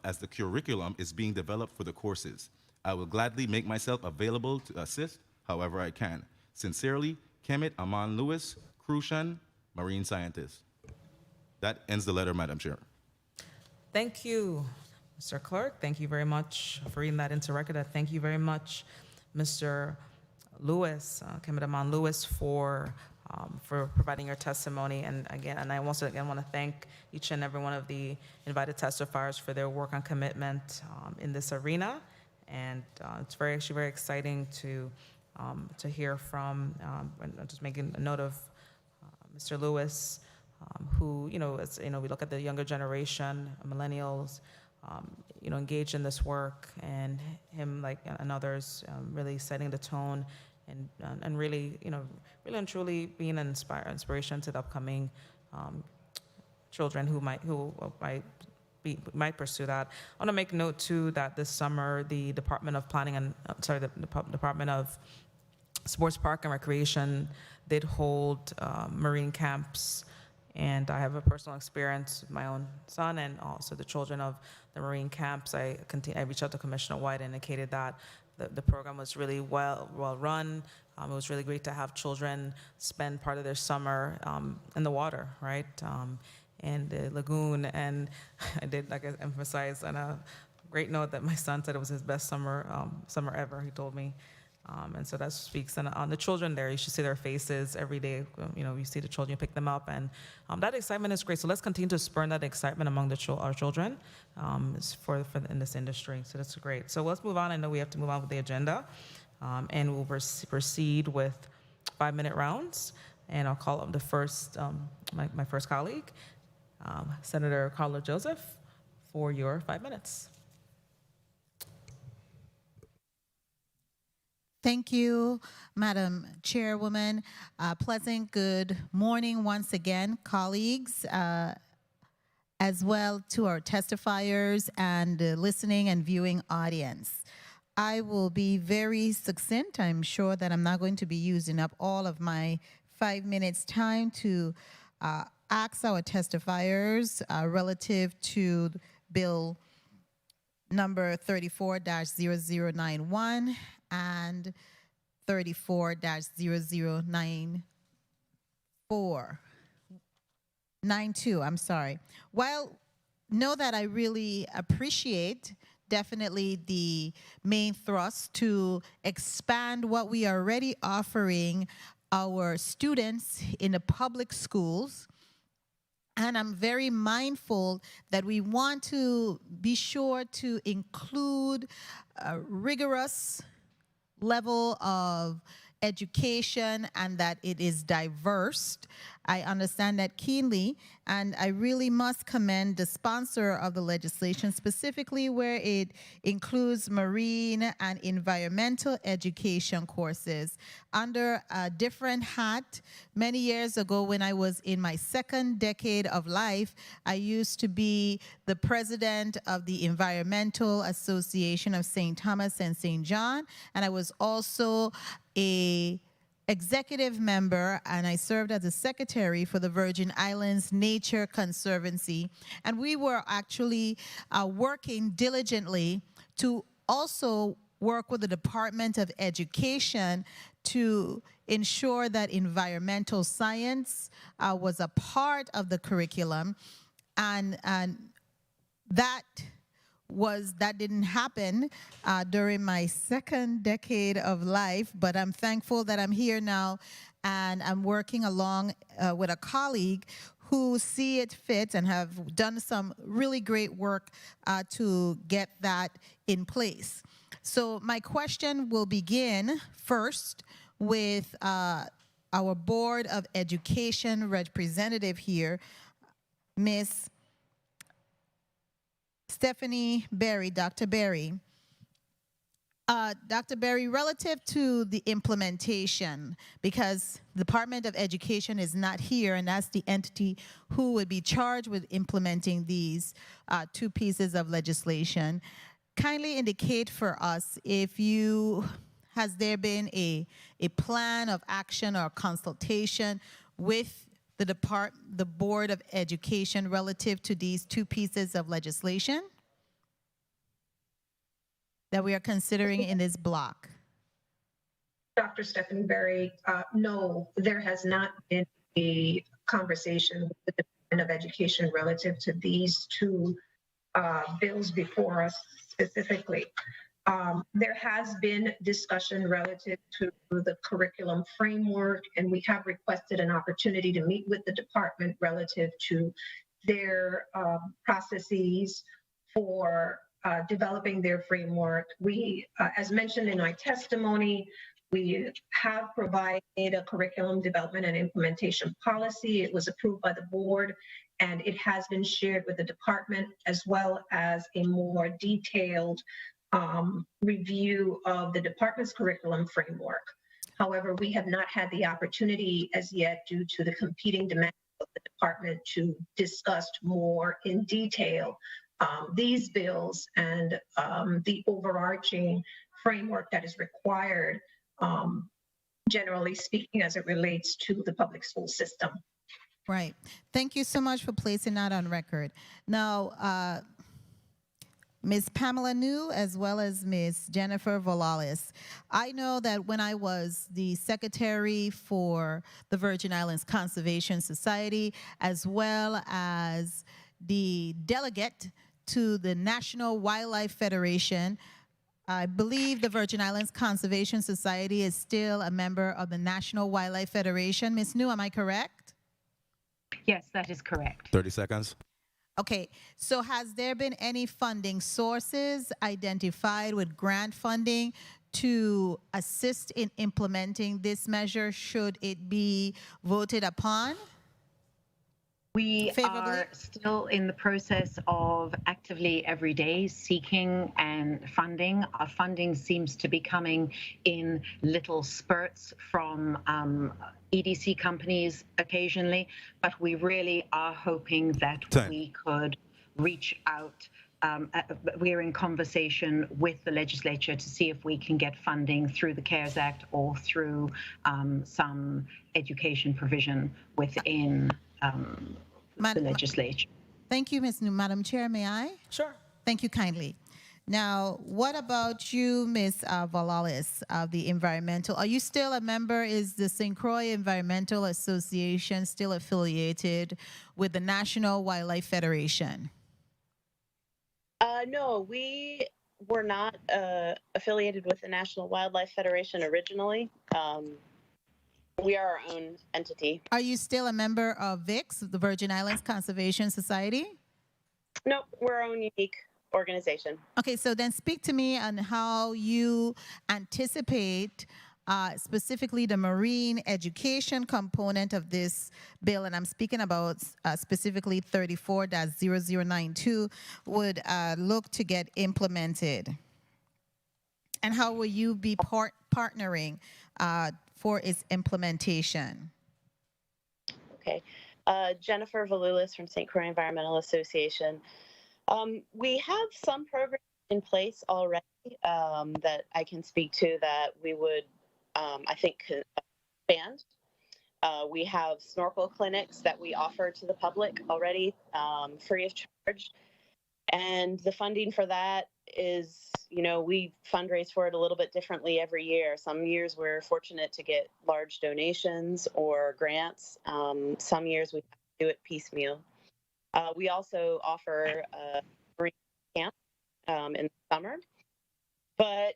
as the curriculum is being developed for the courses. I will gladly make myself available to assist however I can. Sincerely, Kemet Aman Lewis, Crucian, Marine Scientist. That ends the letter, Madam Chair. Thank you, Mr. Clerk. Thank you very much for reading that into record. Thank you very much, Mr. Lewis, Kemet Aman Lewis, for providing your testimony. And I also want to thank each and every one of the invited testifiers for their work and commitment in this arena. And it's actually very exciting to hear from, and just making a note of Mr. Lewis, who, we look at the younger generation, millennials, engaged in this work, and him, and others, really setting the tone and really, really and truly being an inspiration to the upcoming children who might pursue that. I want to make note too that this summer the Department of Department of Sports, Park and Recreation did hold marine camps, and I have a personal experience with my own son and also the children of the marine camps. I reached out to Commissioner White and indicated that the program was really well run. It was really great to have children spend part of their summer in the water, right? And the lagoon, and I did emphasize on a great note that my son said it was his best summer ever, he told me. And so that speaks on the children there. You should see their faces every day. You see the children, you pick them up, and that excitement is great. So let's continue to spur that excitement among our children in this industry. So that's great. So let's move on. I know we have to move on with the agenda, and we'll proceed with 5-minute rounds. And I'll call up the first, my first colleague, Senator Carla Joseph, for your 5 minutes. Thank you, Madam Chairwoman. Pleasant good morning once again, colleagues, as well to our testifiers and listening and viewing audience. I will be very succinct. I'm sure that I'm not going to be using up all of my 5 minutes time to ask our testifiers relative to Bill number 34-0091 and 34-0092, I'm sorry. While know that I really appreciate definitely the main thrust to expand what we are already offering our students in the public schools, and I'm very mindful that we want to be sure to include a rigorous level of education and that it is diverse. I understand that keenly, and I really must commend the sponsor of the legislation, specifically where it includes marine and environmental education courses under a different hat. Many years ago, when I was in my second decade of life, I used to be the president of the Environmental Association of St. Thomas and St. John, and I was also a executive member, and I served as a secretary for the Virgin Islands Nature Conservancy. And we were actually working diligently to also work with the Department of Education to ensure that environmental science was a part of the curriculum. And that didn't happen during my second decade of life, but I'm thankful that I'm here now, and I'm working along with a colleague who see it fit and have done some really great work to get that in place. So my question will begin first with our Board of Education representative here, Miss Stephanie Berry, Dr. Berry. Dr. Berry, relative to the implementation, because the Department of Education is not here, and that's the entity who would be charged with implementing these two pieces of legislation, kindly indicate for us if has there been a plan of action or consultation with the Board of Education relative to these two pieces of legislation that we are considering in this block? Dr. Stephanie Berry, no, there has not been a conversation with the Department of Education relative to these two bills before us specifically. There has been discussion relative to the curriculum framework, and we have requested an opportunity to meet with the department relative to their processes for developing their framework. We, as mentioned in my testimony, we have provided a curriculum development and implementation policy. It was approved by the board, and it has been shared with the department, as well as a more detailed review of the department's curriculum framework. However, we have not had the opportunity as yet, due to the competing demands of the department, to discuss more in detail these bills and the overarching framework that is required, generally speaking, as it relates to the public school system. Right. Thank you so much for placing that on record. Now, Ms. Pamela New, as well as Ms. Jennifer Valalis. I know that when I was the secretary for the Virgin Islands Conservation Society, as well as the delegate to the National Wildlife Federation, I believe the Virgin Islands Conservation Society is still a member of the National Wildlife Federation. Ms. New, am I correct? Yes, that is correct. 30 seconds. Okay, so has there been any funding sources identified with grant funding to assist in implementing this measure should it be voted upon? We favorably? are still in the process of actively every day seeking and funding. Our funding seems to be coming in little spurts from EDC companies occasionally, but we really are hoping that we could reach out. We're in conversation with the legislature to see if we can get funding through the CARES Act or through some education provision within the legislature. Thank you, Ms. New. Madam Chair, may I? Sure. Thank you kindly. Now, what about you, Ms. Valalis of the Environmental? Are you still a member? Is the St. Croix Environmental Association still affiliated with the National Wildlife Federation? No, we were not affiliated with the National Wildlife Federation originally. We are our own entity. Are you still a member of VIX, the Virgin Islands Conservation Society? Nope, we're our own unique organization. Okay, so then speak to me on how you anticipate specifically the marine education component of this bill, and I'm speaking about specifically 34-0092, would look to get implemented. And how will you be partnering for its implementation? Okay. Jennifer Valulis from St. Croix Environmental Association. We have some programs in place already that I can speak to that we would, I think, expand. We have snorkel clinics that we offer to the public already, free of charge. And the funding for that is, you know, we fundraise for it a little bit differently every year. Some years we're fortunate to get large donations or grants. Some years we have to do it piecemeal. We also offer a marine camp in the summer. But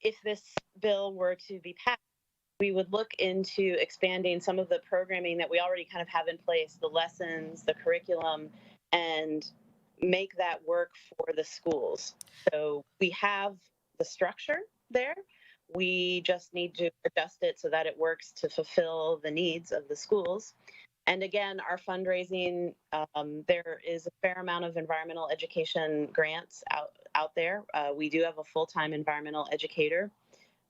if this bill were to be passed, we would look into expanding some of the programming that we already kind of have in place, the lessons, the curriculum, and make that work for the schools. So we have the structure there. We just need to adjust it so that it works to fulfill the needs of the schools. And again, our fundraising, there is a fair amount of environmental education grants out there. We do have a full-time environmental educator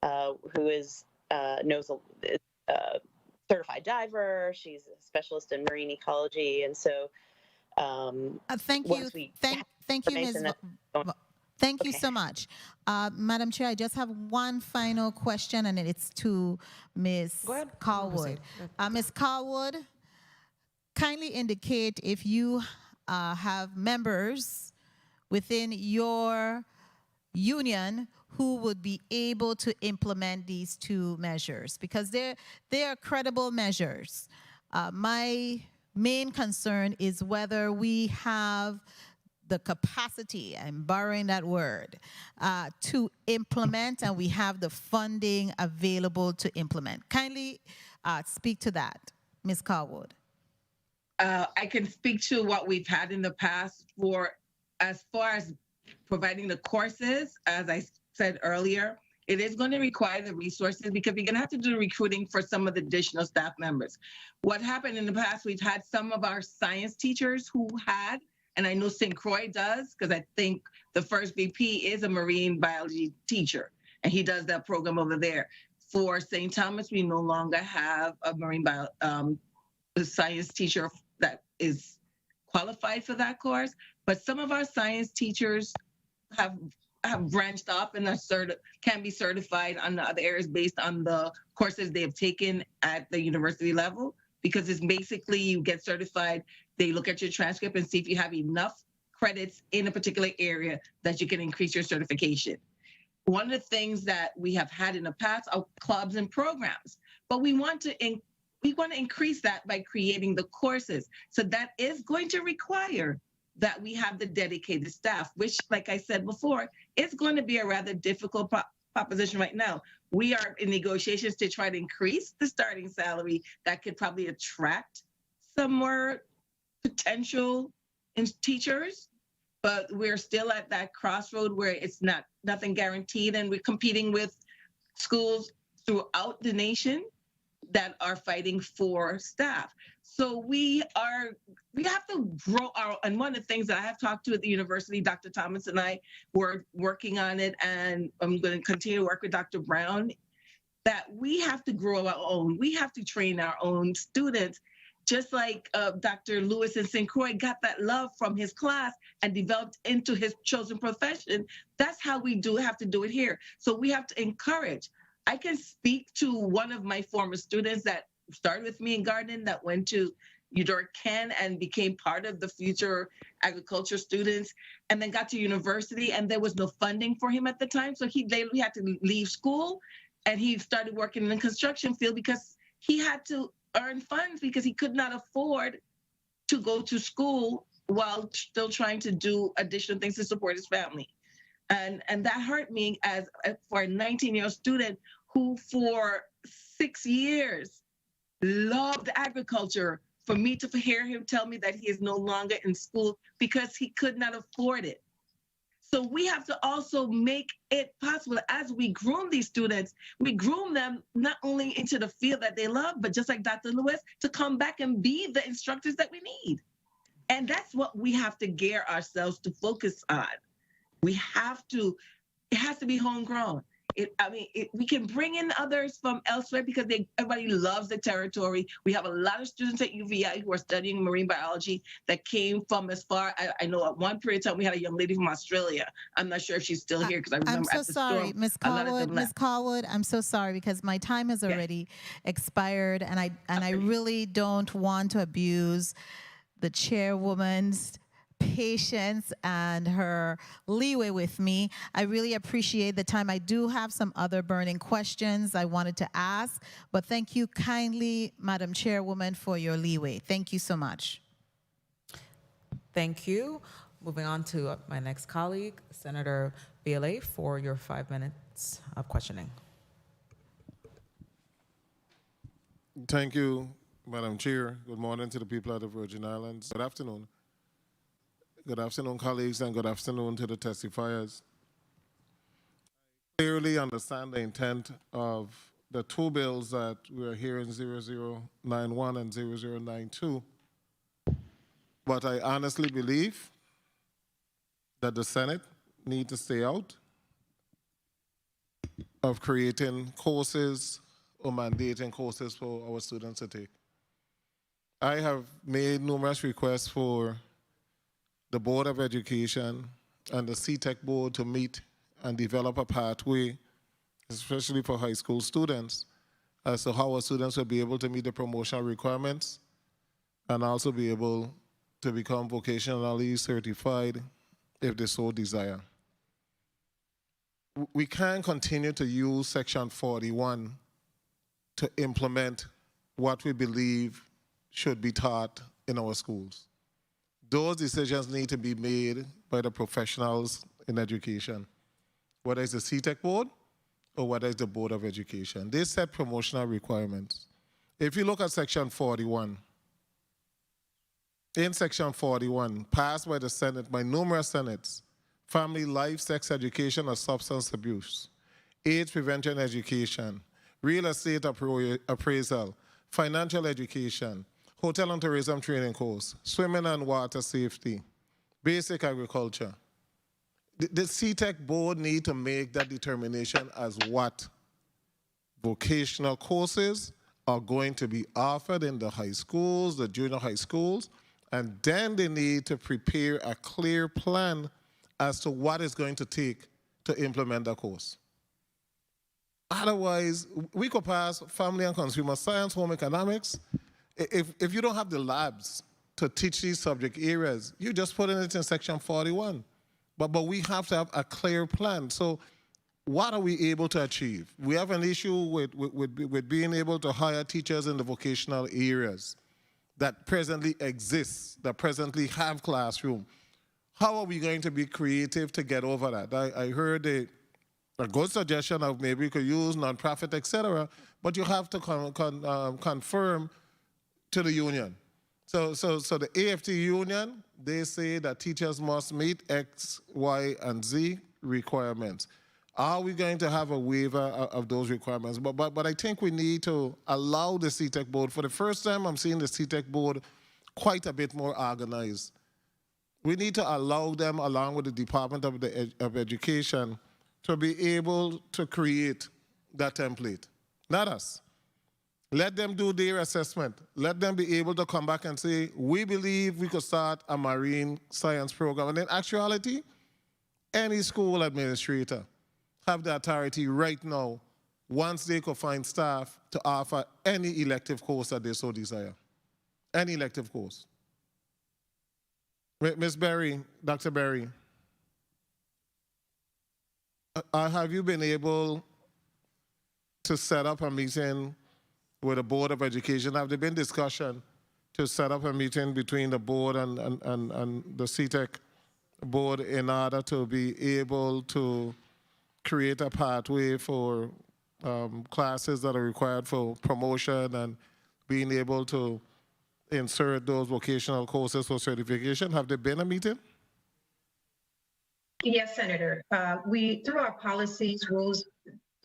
who is knows a certified diver. She's a specialist in marine ecology, and so Thank you. Thank you, Ms. Thank you so much. Madam Chair, I just have one final question, and it's to Ms. Carwood. Ms. Carwood, kindly indicate if you have members within your union who would be able to implement these two measures, because they are credible measures. My main concern is whether we have the capacity, I'm borrowing that word, to implement, and we have the funding available to implement. Kindly speak to that, Ms. Carwood. I can speak to what we've had in the past for as far as providing the courses. As I said earlier, it is going to require the resources because we're going to have to do recruiting for some of the additional staff members. What happened in the past, we've had some of our science teachers who had, and I know St. Croix does, because I think the first VP is a marine biology teacher, and he does that program over there. For St. Thomas, we no longer have a marine science teacher that is qualified for that course, but some of our science teachers have branched off and can be certified on the other areas based on the courses they have taken at the university level, because it's basically you get certified, they look at your transcript and see if you have enough credits in a particular area that you can increase your certification. One of the things that we have had in the past are clubs and programs, but we want to increase that by creating the courses. So that is going to require that we have the dedicated staff, which, like I said before, is going to be a rather difficult proposition right now. We are in negotiations to try to increase the starting salary that could probably attract some more potential teachers, but we're still at that crossroad where it's nothing guaranteed, and we're competing with schools throughout the nation that are fighting for staff. So we have to grow and one of the things that I have talked to at the university, Dr. Thomas and I were working on it, and I'm going to continue to work with Dr. Brown, that we have to grow our own. We have to train our own students, just like Dr. Lewis in St. Croix got that love from his class and developed into his chosen profession. That's how we have to do it here. So we have to encourage. I can speak to one of my former students that started with me in gardening, that went to UDOR-Ken and became part of the future agriculture students, and then got to university, and there was no funding for him at the time. So he literally had to leave school, and he started working in the construction field because he had to earn funds because he could not afford to go to school while still trying to do additional things to support his family. And that hurt me for a 19-year-old student who for 6 years loved agriculture, for me to hear him tell me that he is no longer in school because he could not afford it. So we have to also make it possible as we groom these students, we groom them not only into the field that they love, but just like Dr. Lewis, to come back and be the instructors that we need. And that's what we have to gear ourselves to focus on. It has to be homegrown. We can bring in others from elsewhere because everybody loves the territory. We have a lot of students at UVI who are studying marine biology that came from as far. I know at one period of time we had a young lady from Australia. I'm not sure if she's still here because I remember. I'm so sorry, Ms. Carwood. Ms. Carwood, I'm so sorry because my time has already expired, and I really don't want to abuse the chairwoman's patience and her leeway with me. I really appreciate the time. I do have some other burning questions I wanted to ask, but thank you kindly, Madam Chairwoman, for your leeway. Thank you so much. Thank you. Moving on to my next colleague, Senator Bielay, for your 5 minutes of questioning. Thank you, Madam Chair. Good morning to the people of the Virgin Islands. Good afternoon. Good afternoon, colleagues, and good afternoon to the testifiers. I clearly understand the intent of the two bills that we are hearing, 0091 and 0092. But I honestly believe that the Senate need to stay out of creating courses or mandating courses for our students to take. I have made numerous requests for the Board of Education and the CTEC board to meet and develop a pathway, especially for high school students, as to how our students will be able to meet the promotional requirements and also be able to become vocationally certified if they so desire. We can't continue to use Section 41 to implement what we believe should be taught in our schools. Those decisions need to be made by the professionals in education, whether it's the CTEC board or whether it's the Board of Education. They set promotional requirements. If you look at Section 41, in Section 41, passed by the Senate, by numerous Senates, family life, sex education, or substance abuse, AIDS prevention education, real estate appraisal, financial education, hotel and tourism training course, swimming and water safety, basic agriculture. The CTEC board need to make that determination as what vocational courses are going to be offered in the high schools, the junior high schools, and then they need to prepare a clear plan as to what it's going to take to implement the course. Otherwise, we could pass family and consumer science, home economics. If you don't have the labs to teach these subject areas, you're just putting it in Section 41. But we have to have a clear plan. So what are we able to achieve? We have an issue with being able to hire teachers in the vocational areas that presently exists, that presently have classroom. How are we going to be creative to get over that? I heard a good suggestion of maybe we could use nonprofit, etc., but you have to confirm to the union. So the AFT union, they say that teachers must meet X, Y, and Z requirements. Are we going to have a waiver of those requirements? But I think we need to allow the CTEC board. For the first time, I'm seeing the CTEC board quite a bit more organized. We need to allow them, along with the Department of Education, to be able to create that template. Not us. Let them do their assessment. Let them be able to come back and say, we believe we could start a marine science program. And in actuality, any school administrator have the authority right now, once they could find staff, to offer any elective course that they so desire. Any elective course. Ms. Berry, Dr. Berry, have you been able to set up a meeting with the Board of Education? Have there been discussion to set up a meeting between the board and the CTEC board in order to be able to create a pathway for classes that are required for promotion and being able to insert those vocational courses for certification? Have there been a meeting? Yes, Senator. We, through our policies, rules,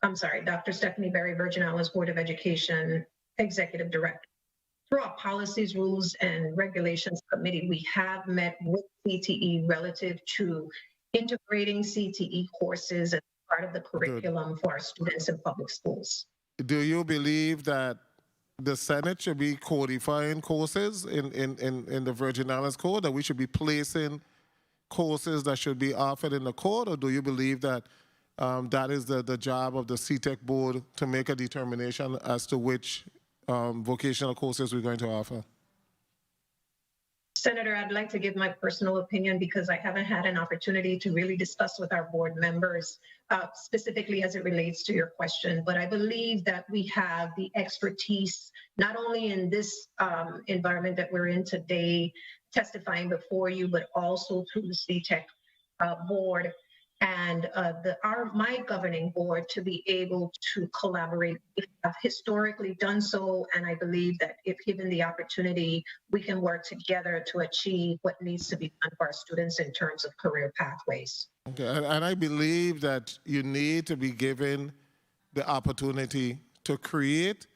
Dr. Stephanie Berry, Virgin Islands Board of Education Executive Director. Through our policies, rules, and regulations committee, we have met with CTE relative to integrating CTE courses as part of the curriculum for our students in public schools. Do you believe that the Senate should be codifying courses in the Virgin Islands Code, that we should be placing courses that should be offered in the code, or do you believe that that is the job of the CTEC board to make a determination as to which vocational courses we're going to offer? Senator, I'd like to give my personal opinion because I haven't had an opportunity to really discuss with our board members, specifically as it relates to your question. But I believe that we have the expertise, not only in this environment that we're in today, testifying before you, but also through the CTEC board and my governing board to be able to collaborate. We have historically done so, and I believe that if given the opportunity, we can work together to achieve what needs to be done for our students in terms of career pathways. Okay, and I believe that you need to be given the opportunity to create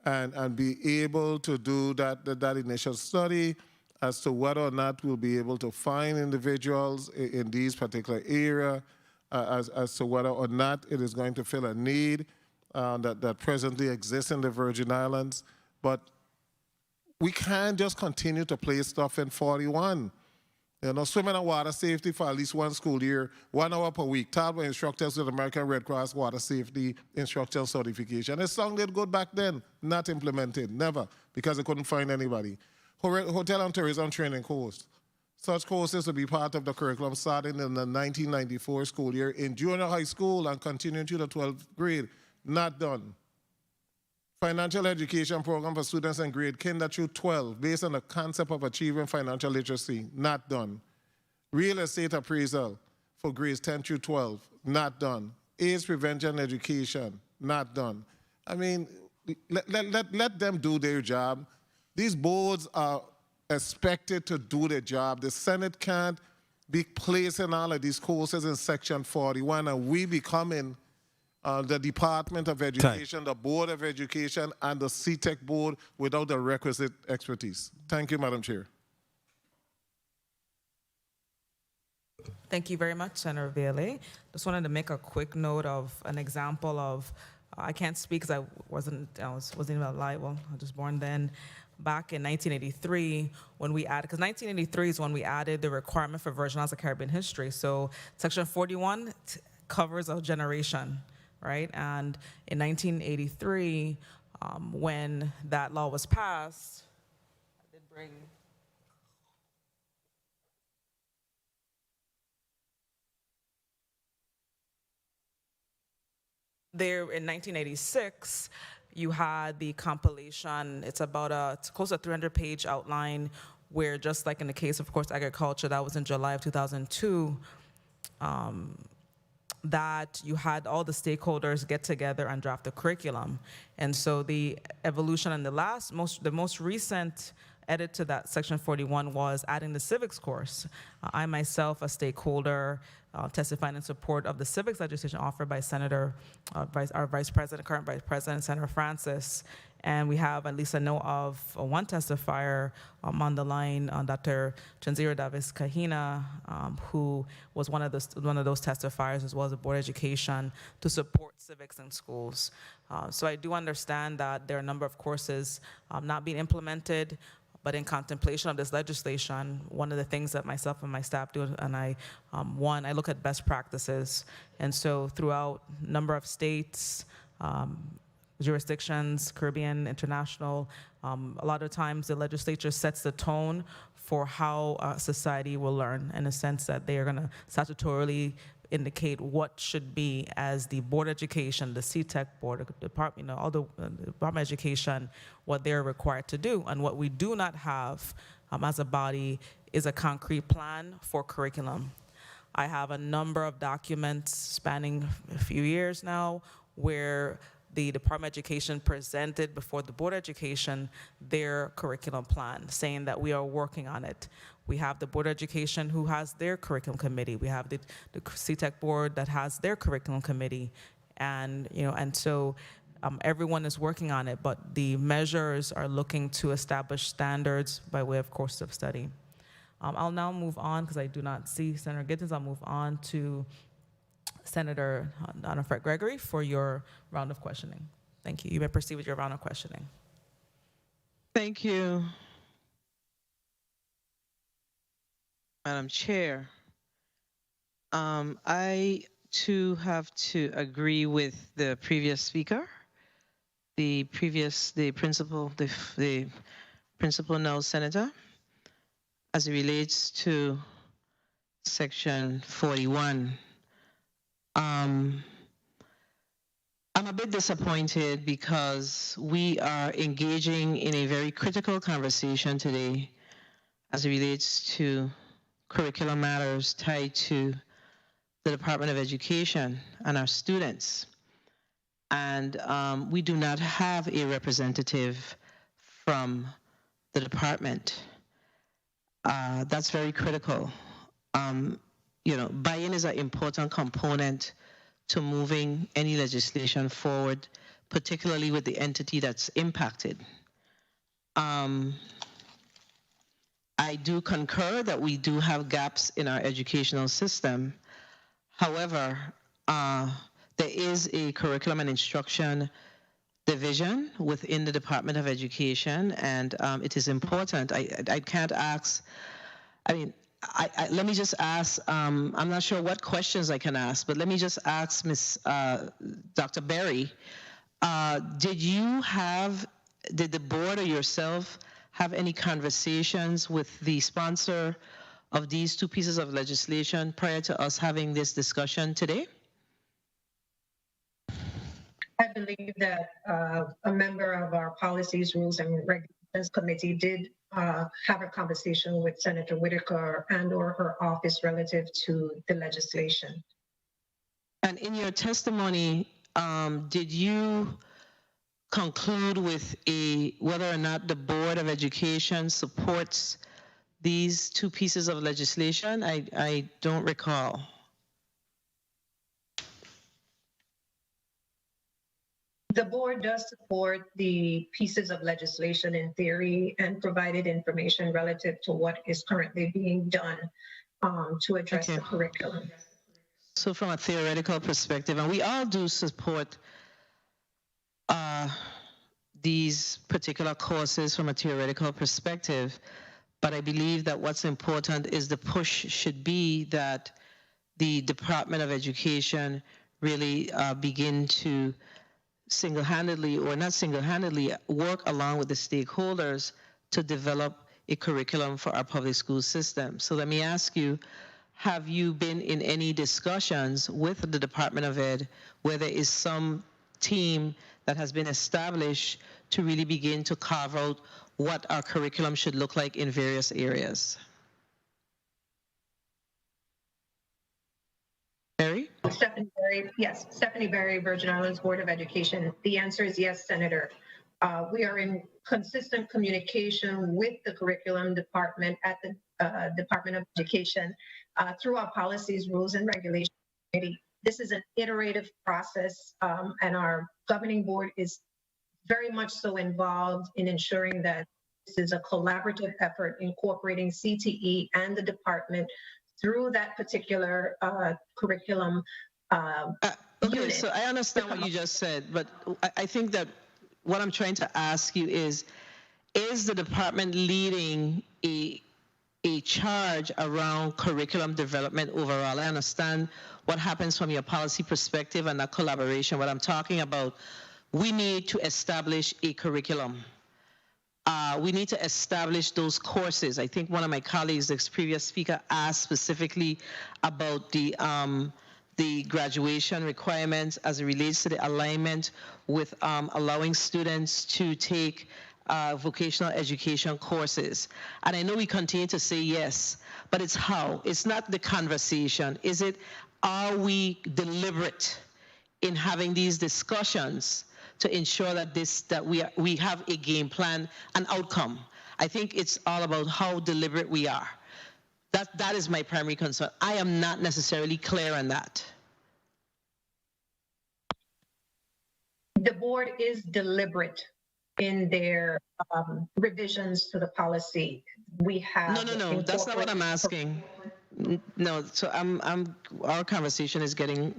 and be able to do that initial study as to whether or not we'll be able to find individuals in these particular area, as to whether or not it is going to fill a need that presently exists in the Virgin Islands. But we can't just continue to place stuff in 41. You know, swimming and water safety for at least one school year, 1 hour per week, taught by instructors with American Red Cross water safety instructor certification. It sounded good back then, not implemented, never, because they couldn't find anybody. Hotel and tourism training course. Such courses will be part of the curriculum starting in the 1994 school year in junior high school and continuing to the 12th grade. Not done. Financial education program for students in grade kinder through 12 based on the concept of achieving financial literacy. Not done. Real estate appraisal for grades 10 through 12. Not done. AIDS prevention education. Not done. I mean, let them do their job. These boards are expected to do their job. The Senate can't be placing all of these courses in Section 41 and we becoming the Department of Education, the Board of Education, and the CTEC board without the requisite expertise. Thank you, Madam Chair. Thank you very much, Senator Veale. Just wanted to make a quick note of an example of, I can't speak because I wasn't even alive, well, I was just born then. Back in 1983, when we added, because 1983 is when we added the requirement for Virgin Islands of Caribbean history. So Section 41 covers a generation, right? And in 1983, when that law was passed, I did bring there in 1986, you had the compilation. It's about it's close to a 300-page outline where, just like in the case, of course, agriculture, that was in July of 2002, that you had all the stakeholders get together and draft the curriculum. And so the evolution and the most recent edit to that Section 41 was adding the civics course. I myself, a stakeholder, testifying in support of the civics legislation offered by our Vice President, current Vice President, Senator Francis. And we have, at least I know of, one testifier on the line, Dr. Chanzira Davis Kahina, who was one of those testifiers, as well as the Board of Education, to support civics in schools. So I do understand that there are a number of courses not being implemented, but in contemplation of this legislation, one of the things that myself and my staff do, and I look at best practices. And so throughout a number of states, jurisdictions, Caribbean, international, a lot of times the legislature sets the tone for how society will learn, in a sense that they are going to statutorily indicate what should be as the Board of Education, the CTEC board, the department, all the Department of Education, what they're required to do. And what we do not have as a body is a concrete plan for curriculum. I have a number of documents spanning a few years now where the Department of Education presented before the Board of Education their curriculum plan, saying that we are working on it. We have the Board of Education who has their curriculum committee. We have the CTEC board that has their curriculum committee. And, so everyone is working on it, but the measures are looking to establish standards by way of course of study. I'll now move on, because I do not see Senator Gittens. I'll move on to Senator Donna Fred Gregory for your round of questioning. Thank you. You may proceed with your round of questioning. Thank you, Madam Chair. I too have to agree with the previous speaker, the principal now senator, as it relates to Section 41. I'm a bit disappointed because we are engaging in a very critical conversation today as it relates to curriculum matters tied to the Department of Education and our students. And we do not have a representative from the department. That's very critical. Buy-in is an important component to moving any legislation forward, particularly with the entity that's impacted. I do concur that we do have gaps in our educational system. However, there is a curriculum and instruction division within the Department of Education, and it is important. I can't ask, I mean, let me just ask, I'm not sure what questions I can ask, but let me just ask Dr. Berry, did the board or yourself have any conversations with the sponsor of these two pieces of legislation prior to us having this discussion today? I believe that a member of our Policies, Rules, and Regulations Committee did have a conversation with Senator Whitaker and/or her office relative to the legislation. And in your testimony, did you conclude with whether or not the Board of Education supports these two pieces of legislation? I don't recall. The board does support the pieces of legislation in theory and provided information relative to what is currently being done to address the curriculum. So from a theoretical perspective, and we all do support these particular courses from a theoretical perspective, but I believe that what's important is the push should be that the Department of Education really begin to single-handedly, or not single-handedly, work along with the stakeholders to develop a curriculum for our public school system. So let me ask you, have you been in any discussions with the Department of Ed where there is some team that has been established to really begin to carve out what our curriculum should look like in various areas? Barry? Stephanie Berry, yes, Stephanie Berry, Virgin Islands Board of Education. The answer is yes, Senator. We are in consistent communication with the curriculum department at the Department of Education through our Policies, Rules, and Regulations Committee. This is an iterative process, and our governing board is very much so involved in ensuring that this is a collaborative effort incorporating CTE and the department through that particular curriculum Okay, unit. so I understand what you just said, but I think that what I'm trying to ask you is the department leading a charge around curriculum development overall? I understand what happens from your policy perspective and that collaboration. What I'm talking about, we need to establish a curriculum. We need to establish those courses. I think one of my colleagues, the previous speaker, asked specifically about the graduation requirements as it relates to the alignment with allowing students to take vocational education courses. And I know we continue to say yes, but it's how. It's not the conversation. Is it, are we deliberate in having these discussions to ensure that we have a game plan, an outcome? I think it's all about how deliberate we are. That is my primary concern. I am not necessarily clear on that. The board is deliberate in their revisions to the policy. We have No, that's not what I'm asking. No, so our conversation is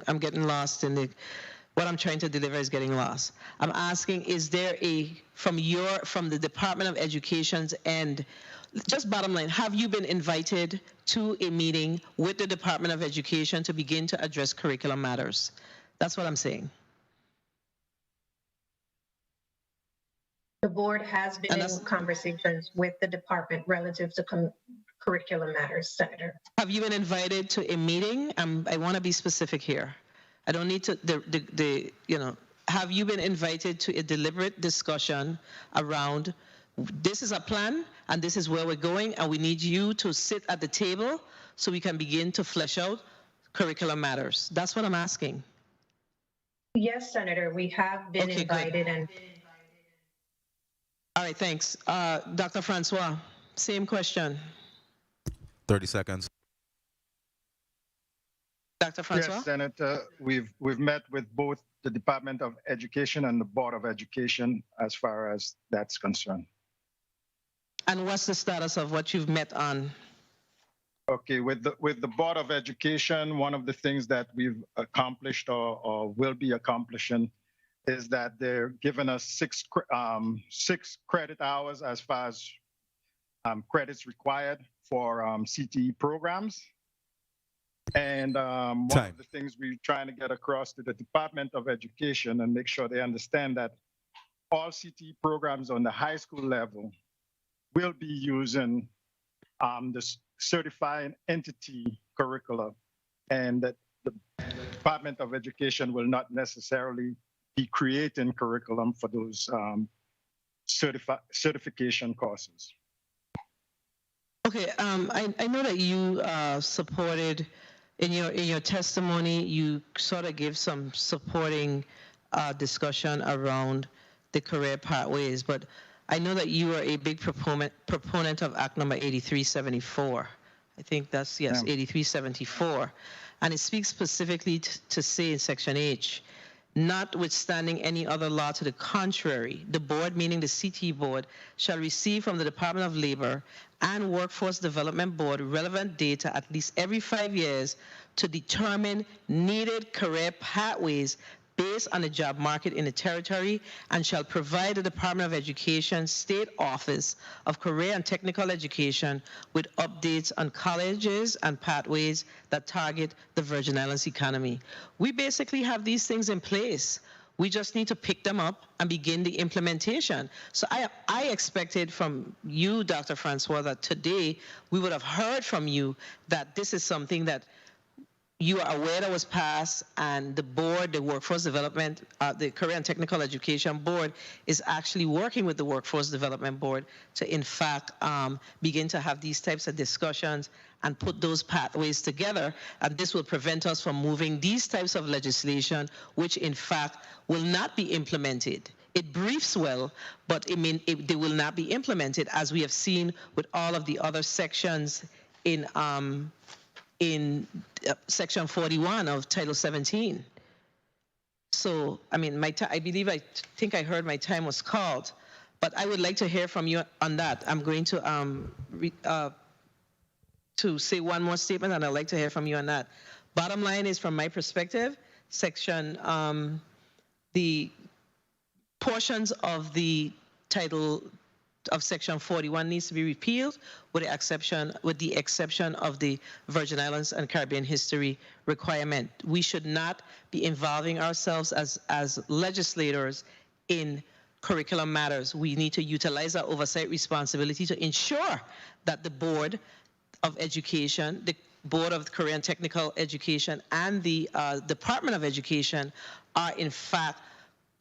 I'm getting lost in what I'm trying to deliver is getting lost. I'm asking, is there from the Department of Education's end, just bottom line, have you been invited to a meeting with the Department of Education to begin to address curriculum matters? That's what I'm saying. The board has been in conversations with the department relative to curriculum matters, Senator. Have you been invited to a meeting? I want to be specific here. I don't need to, have you been invited to a deliberate discussion around this is a plan and this is where we're going and we need you to sit at the table so we can begin to flesh out curriculum matters? That's what I'm asking. Yes, Senator, we have been invited. And all right, thanks. Dr. Francois, same question. 30 seconds. Dr. Francois? Yes, Senator, we've met with both the Department of Education and the Board of Education as far as that's concerned. And what's the status of what you've met on? Okay, with the Board of Education, one of the things that we've accomplished or will be accomplishing is that they're giving us six credit hours as far as credits required for CTE programs. And one of the things we're trying to get across to the Department of Education and make sure they understand that all CTE programs on the high school level will be using the certifying entity curricula, and that the Department of Education will not necessarily be creating curriculum for those certification courses. Okay, I know that you supported, in your testimony, you sort of give some supporting discussion around the career pathways, but I know that you are a big proponent of Act number 8374. I think that's, yes, 8374. And it speaks specifically to say in Section H, notwithstanding any other law to the contrary, the board, meaning the CTE board, shall receive from the Department of Labor and Workforce Development Board relevant data at least every 5 years to determine needed career pathways based on the job market in the territory, and shall provide the Department of Education State Office of Career and Technical Education with updates on colleges and pathways that target the Virgin Islands economy. We basically have these things in place. We just need to pick them up and begin the implementation. So I expected from you, Dr. Francois, that today we would have heard from you that this is something that you are aware that was passed, and the board, the Workforce Development, the Career and Technical Education Board is actually working with the Workforce Development Board to, in fact, begin to have these types of discussions and put those pathways together. And this will prevent us from moving these types of legislation, which, in fact, will not be implemented. It briefs well, but they will not be implemented, as we have seen with all of the other sections in Section 41 of Title 17. So, I mean, I think I heard my time was called, but I would like to hear from you on that. I'm going to say one more statement, and I'd like to hear from you on that. Bottom line is, from my perspective, the portions of the title of Section 41 needs to be repealed, with the exception of the Virgin Islands and Caribbean history requirement. We should not be involving ourselves as legislators in curriculum matters. We need to utilize our oversight responsibility to ensure that the Board of Education, the Board of Career and Technical Education, and the Department of Education are, in fact,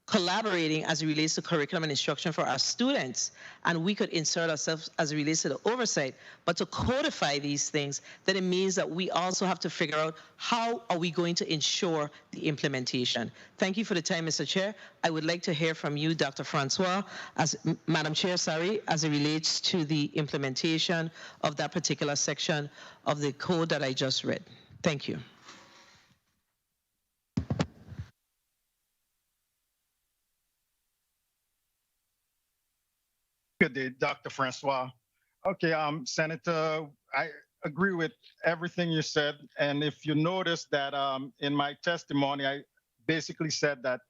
collaborating as it relates to curriculum and instruction for our students. And we could insert ourselves as it relates to the oversight. But to codify these things, then it means that we also have to figure out how are we going to ensure the implementation. Thank you for the time, Mr. Chair. I would like to hear from you, Dr. Francois, Madam Chair, as it relates to the implementation of that particular section of the code that I just read. Thank you. Good day, Dr. Francois. Okay, Senator, I agree with everything you said. And if you notice that in my testimony, I basically said that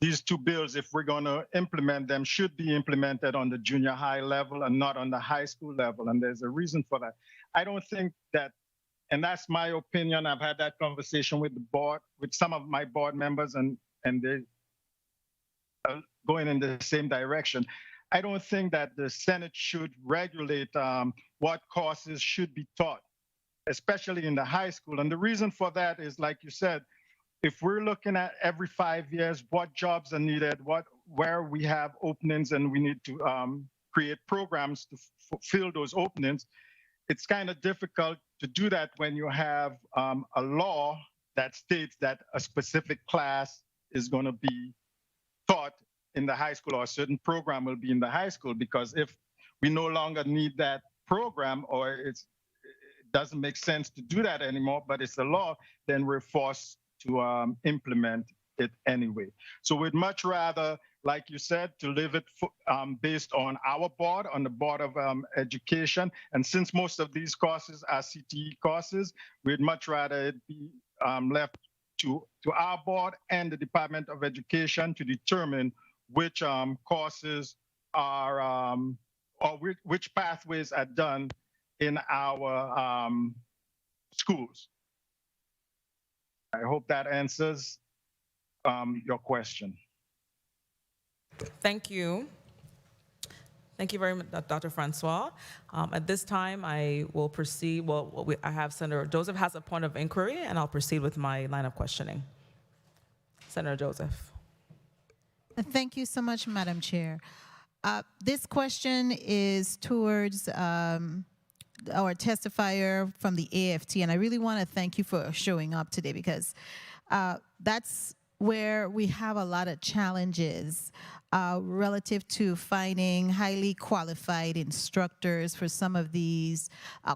these two bills, if we're going to implement them, should be implemented on the junior high level and not on the high school level. And there's a reason for that. I don't think that, and that's my opinion. I've had that conversation with the board, with some of my board members, and they are going in the same direction. I don't think that the Senate should regulate what courses should be taught, especially in the high school. And the reason for that is, like you said, if we're looking at every 5 years, what jobs are needed, where we have openings, and we need to create programs to fill those openings, it's kind of difficult to do that when you have a law that states that a specific class is going to be taught in the high school, or a certain program will be in the high school, because if we no longer need that program, or doesn't make sense to do that anymore, but it's a law, then we're forced to implement it anyway. So we'd much rather, like you said, to leave it based on our board, on the Board of Education. And since most of these courses are CTE courses, we'd much rather it be left to our board and the Department of Education to determine which courses are, or which pathways are done in our schools. I hope that answers your question. Thank you. Thank you very much, Dr. Francois. At this time, I will proceed. I have Senator Joseph has a point of inquiry, and I'll proceed with my line of questioning. Senator Joseph. Thank you so much, Madam Chair. This question is towards our testifier from the AFT, and I really want to thank you for showing up today, because that's where we have a lot of challenges relative to finding highly qualified instructors for some of these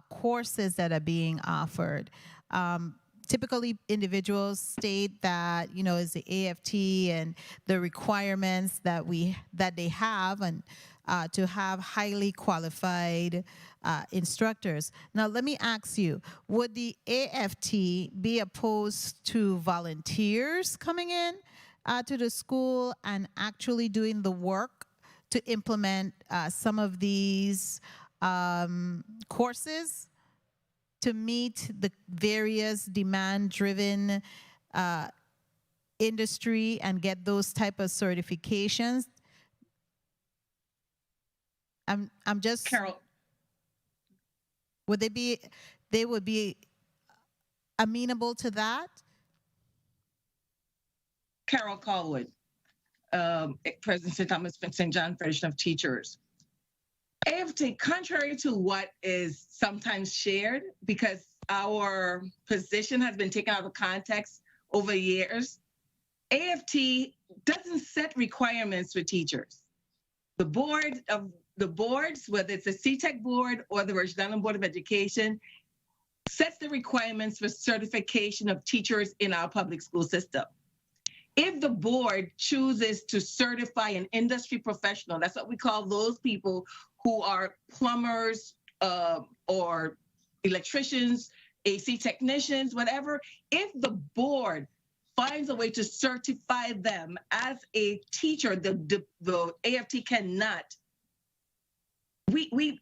courses that are being offered. Typically, individuals state that, as the AFT and the requirements that they have, and to have highly qualified instructors. Now, let me ask you, would the AFT be opposed to volunteers coming in to the school and actually doing the work to implement some of these courses to meet the various demand-driven industry and get those type of certifications? I'm just, Carol, would they would be amenable to that? Carol Colwood, President St. Thomas St. John Federation of Teachers. AFT, contrary to what is sometimes shared, because our position has been taken out of context over years, AFT doesn't set requirements for teachers. The boards, whether it's the CTEC board or the Virgin Island Board of Education, sets the requirements for certification of teachers in our public school system. If the board chooses to certify an industry professional, that's what we call those people who are plumbers or electricians, AC technicians, whatever, if the board finds a way to certify them as a teacher, the AFT cannot. We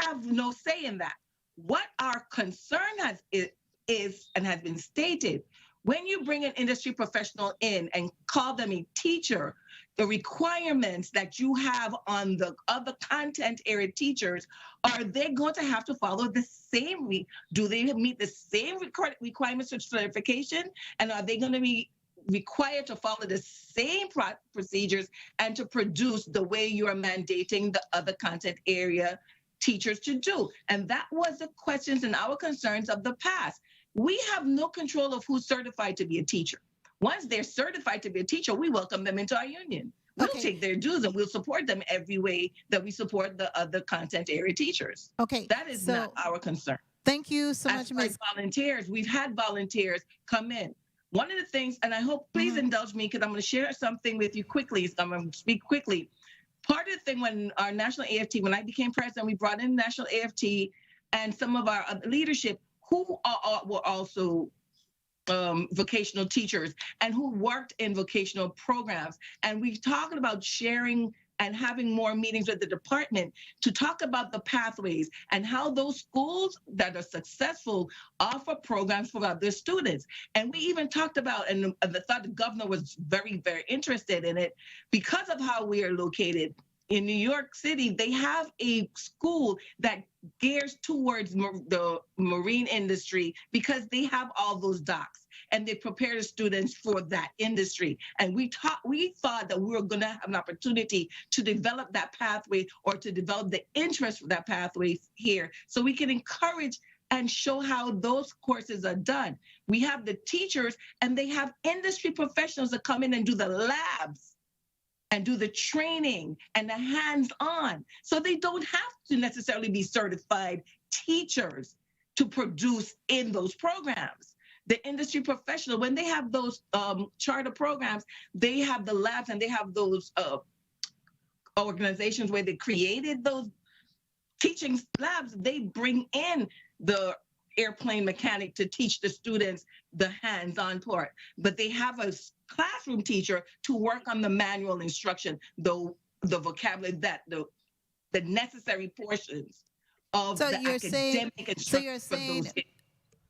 have no say in that. What our concern is and has been stated, when you bring an industry professional in and call them a teacher, the requirements that you have on the other content area teachers, are they going to have to follow the same? Do they meet the same requirements for certification? And are they going to be required to follow the same procedures and to produce the way you are mandating the other content area teachers to do? And that was the questions and our concerns of the past. We have no control of who's certified to be a teacher. Once they're certified to be a teacher, we welcome them into our union. We'll take their dues and we'll support them every way that we support the other content area teachers. Okay. That is not our concern. Thank you so much, As far as volunteers, we've had volunteers come in. One of the things, and I hope, please indulge me, because I'm going to share something with you quickly. So I'm going to speak quickly. Part of the thing when our national AFT, when I became president, we brought in national AFT and some of our leadership who were also vocational teachers and who worked in vocational programs. And we've talked about sharing and having more meetings with the department to talk about the pathways and how those schools that are successful offer programs for their students. And we even talked about, and I thought the governor was very, very interested in it, because of how we are located. In New York City, they have a school that gears towards the marine industry because they have all those docks and they prepare the students for that industry. And we thought that we were going to have an opportunity to develop that pathway or to develop the interest for that pathway here so we can encourage and show how those courses are done. We have the teachers and they have industry professionals that come in and do the labs and do the training and the hands-on. So they don't have to necessarily be certified teachers to produce in those programs. The industry professional, when they have those charter programs, they have the labs and they have those organizations where they created those teaching labs. They bring in the airplane mechanic to teach the students the hands-on part, but they have a classroom teacher to work on the manual instruction, the vocabulary, that the necessary portions of So the you're academic saying, instruction.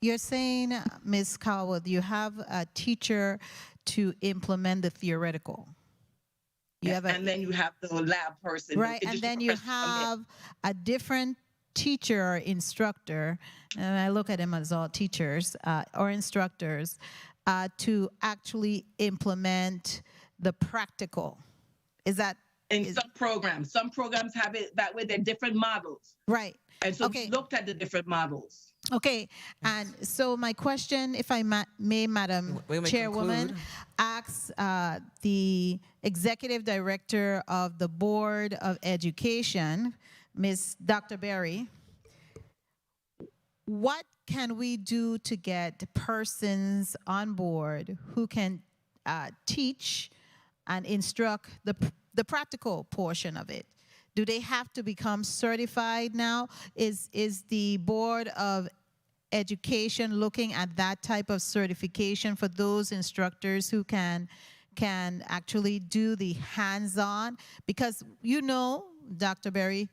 you're saying, Ms. Caldwell, you have a teacher to implement the theoretical. You have And then you have the lab person, right, and then you have a different teacher or instructor, and I look at them as all teachers or instructors, to actually implement the practical. Is that some programs have it that way? They're different models, right? And so we looked at the different models. Okay, and so my question, if I may, Madam Chairwoman, asks the Executive Director of the Board of Education, Ms. Dr. Berry, what can we do to get persons on board who can teach and instruct the practical portion of it? Do they have to become certified now? Is the Board of Education looking at that type of certification for those instructors who can actually do the hands-on? Because you know, Dr. Berry,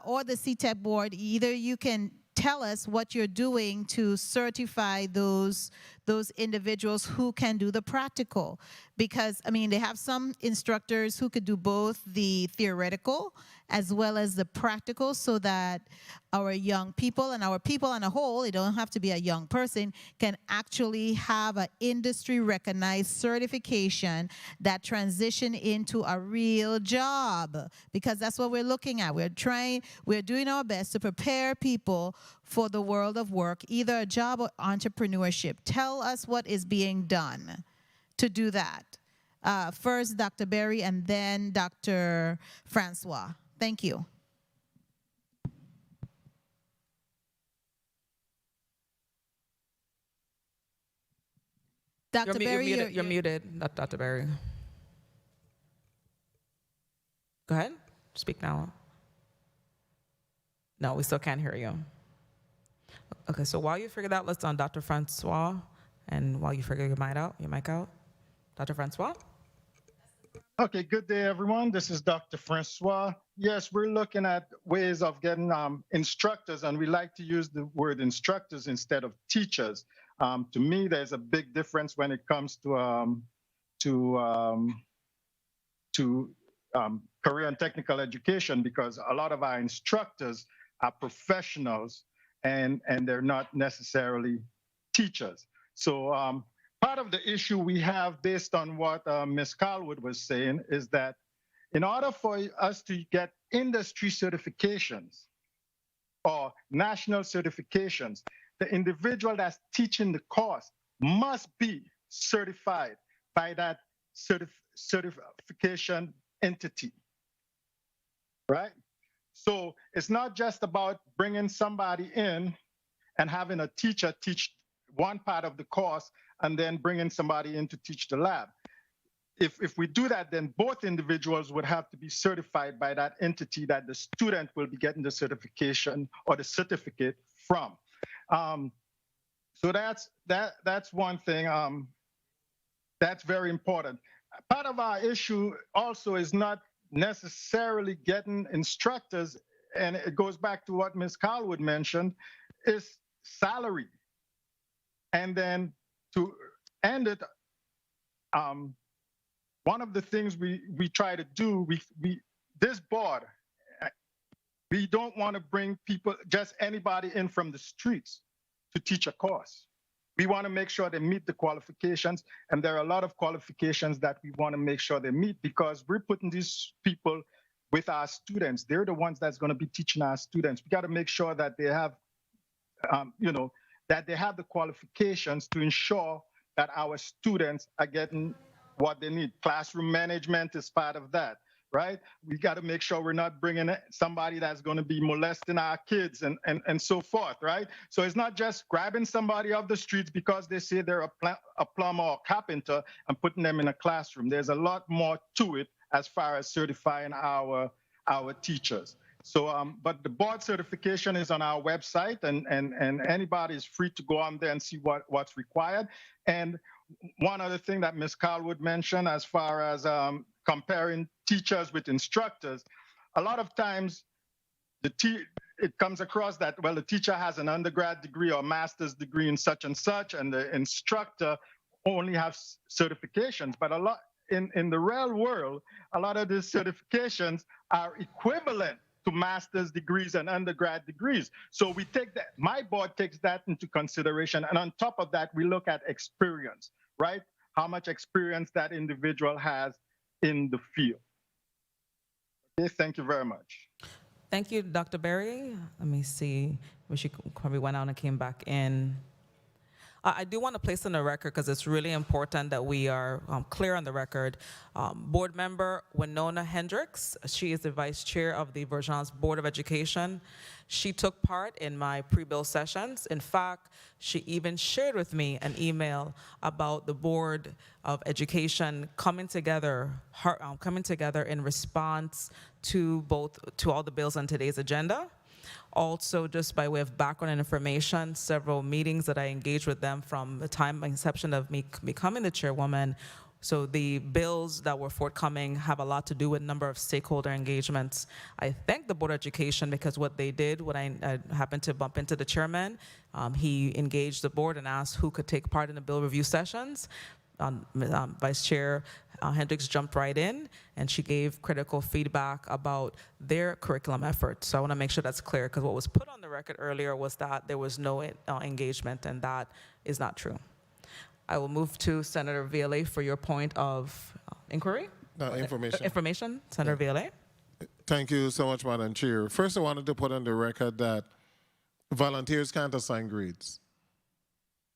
or the CTEP board, either you can tell us what you're doing to certify those individuals who can do the practical. Because, I mean, they have some instructors who could do both the theoretical as well as the practical, so that our young people and our people on a whole, it don't have to be a young person, can actually have an industry recognized certification that transition into a real job. Because that's what we're looking at. We're doing our best to prepare people for the world of work, either a job or entrepreneurship. Tell us what is being done to do that. First, Dr. Berry, and then Dr. Francois. Thank you. Dr. Berry, you're muted, Dr. Berry. Go ahead, speak now. No, we still can't hear you. Okay, so while you figure that out, let's on Dr. Francois, and while you figure your mic out, Dr. Francois? Okay, good day, everyone. This is Dr. Francois. Yes, we're looking at ways of getting instructors, and we like to use the word instructors instead of teachers. To me, there's a big difference when it comes to career and technical education, because a lot of our instructors are professionals and they're not necessarily teachers. So part of the issue we have, based on what Ms. Caldwell was saying, is that in order for us to get industry certifications or national certifications, the individual that's teaching the course must be certified by that certification entity, right? So it's not just about bringing somebody in and having a teacher teach one part of the course and then bringing somebody in to teach the lab. If we do that, then both individuals would have to be certified by that entity that the student will be getting the certification or the certificate from. So that's one thing. That's very important. Part of our issue also is not necessarily getting instructors, and it goes back to what Ms. Caldwell mentioned, is salary. And then to end it, one of the things we try to do, this board, we don't want to bring people, just anybody in from the streets to teach a course. We want to make sure they meet the qualifications, and there are a lot of qualifications that we want to make sure they meet, because we're putting these people with our students. They're the ones that's going to be teaching our students. We got to make sure that they have, that they have the qualifications to ensure that our students are getting what they need. Classroom management is part of that, right? We got to make sure we're not bringing somebody that's going to be molesting our kids and so forth, right? So it's not just grabbing somebody off the streets because they say they're a plumber or carpenter and putting them in a classroom. There's a lot more to it as far as certifying our teachers. So, but the board certification is on our website, and anybody is free to go on there and see what's required. And one other thing that Ms. Carlwood mentioned as far as comparing teachers with instructors, a lot of times it comes across that, well, the teacher has an undergrad degree or master's degree in such, and the instructor only has certifications. But a lot in the real world, a lot of these certifications are equivalent to master's degrees and undergrad degrees. So we take that, my board takes that into consideration. And on top of that, we look at experience, right? How much experience that individual has in the field. Okay, thank you very much. Thank you, Dr. Berry. Let me see. She probably went out and came back in. I do want to place on the record, because it's really important that we are clear on the record. Board member Winona Hendricks, she is the vice chair of the Virgin's Board of Education. She took part in my pre-bill sessions. In fact, she even shared with me an email about the Board of Education coming together in response to all the bills on today's agenda. Also, just by way of background and information, several meetings that I engaged with them from the time of inception of me becoming the chairwoman. So the bills that were forthcoming have a lot to do with a number of stakeholder engagements. I thank the Board of Education because what they did when I happened to bump into the chairman, he engaged the board and asked who could take part in the bill review sessions. Vice Chair Hendricks jumped right in, and she gave critical feedback about their curriculum efforts. So I want to make sure that's clear, because what was put on the record earlier was that there was no engagement, and that is not true. I will move to Senator Viale for your point of inquiry. Information, Senator Viale. Thank you so much, Madam Chair. First, I wanted to put on the record that volunteers can't assign grades.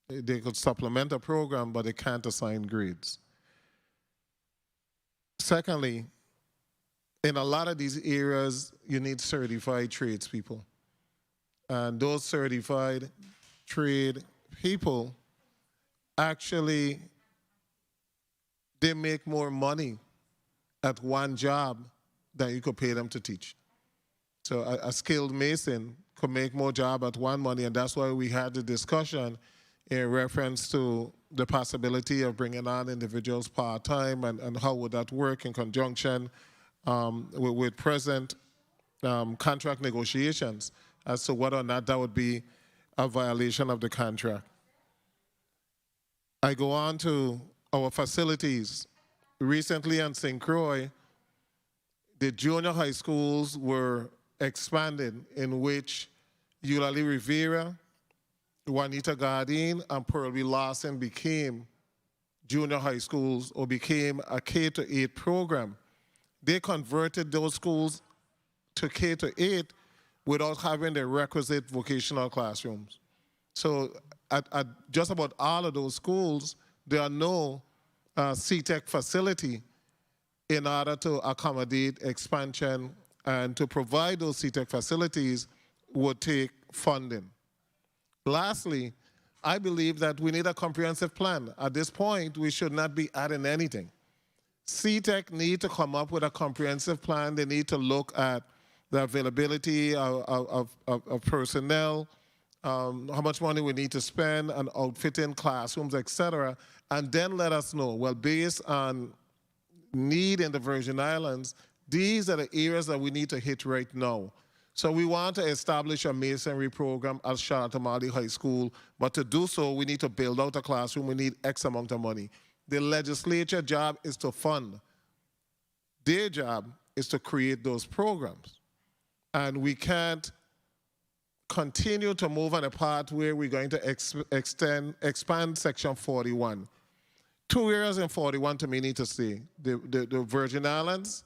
They could supplement a program, but they can't assign grades. Secondly, in a lot of these areas, you need certified tradespeople. And those certified trade people, actually, they make more money at one job than you could pay them to teach. So a skilled mason could make more job at one money, and that's why we had the discussion in reference to the possibility of bringing on individuals part-time, and how would that work in conjunction with present contract negotiations as to whether or not that would be a violation of the contract. I go on to our facilities. Recently in St. Croix, the junior high schools were expanded, in which Eulalie Rivera, Juanita Gardine, and Pearl B. Lawson became junior high schools, or became a K-8 program. They converted those schools to K-8 without having the requisite vocational classrooms. So at just about all of those schools, there are no CTEC facility in order to accommodate expansion, and to provide those CTEC facilities would take funding. Lastly, I believe that we need a comprehensive plan. At this point, we should not be adding anything. CTEC need to come up with a comprehensive plan. They need to look at the availability of personnel, how much money we need to spend on outfitting classrooms, etc., and then let us know, well, based on need in the Virgin Islands, these are the areas that we need to hit right now. So we want to establish a masonry program at Shatamali High School, but to do so, we need to build out a classroom. We need X amount of money. The legislature job is to fund. Their job is to create those programs. And we can't continue to move on a path where we're going to expand Section 41. 2 areas in 41 to me need to stay. The Virgin Islands,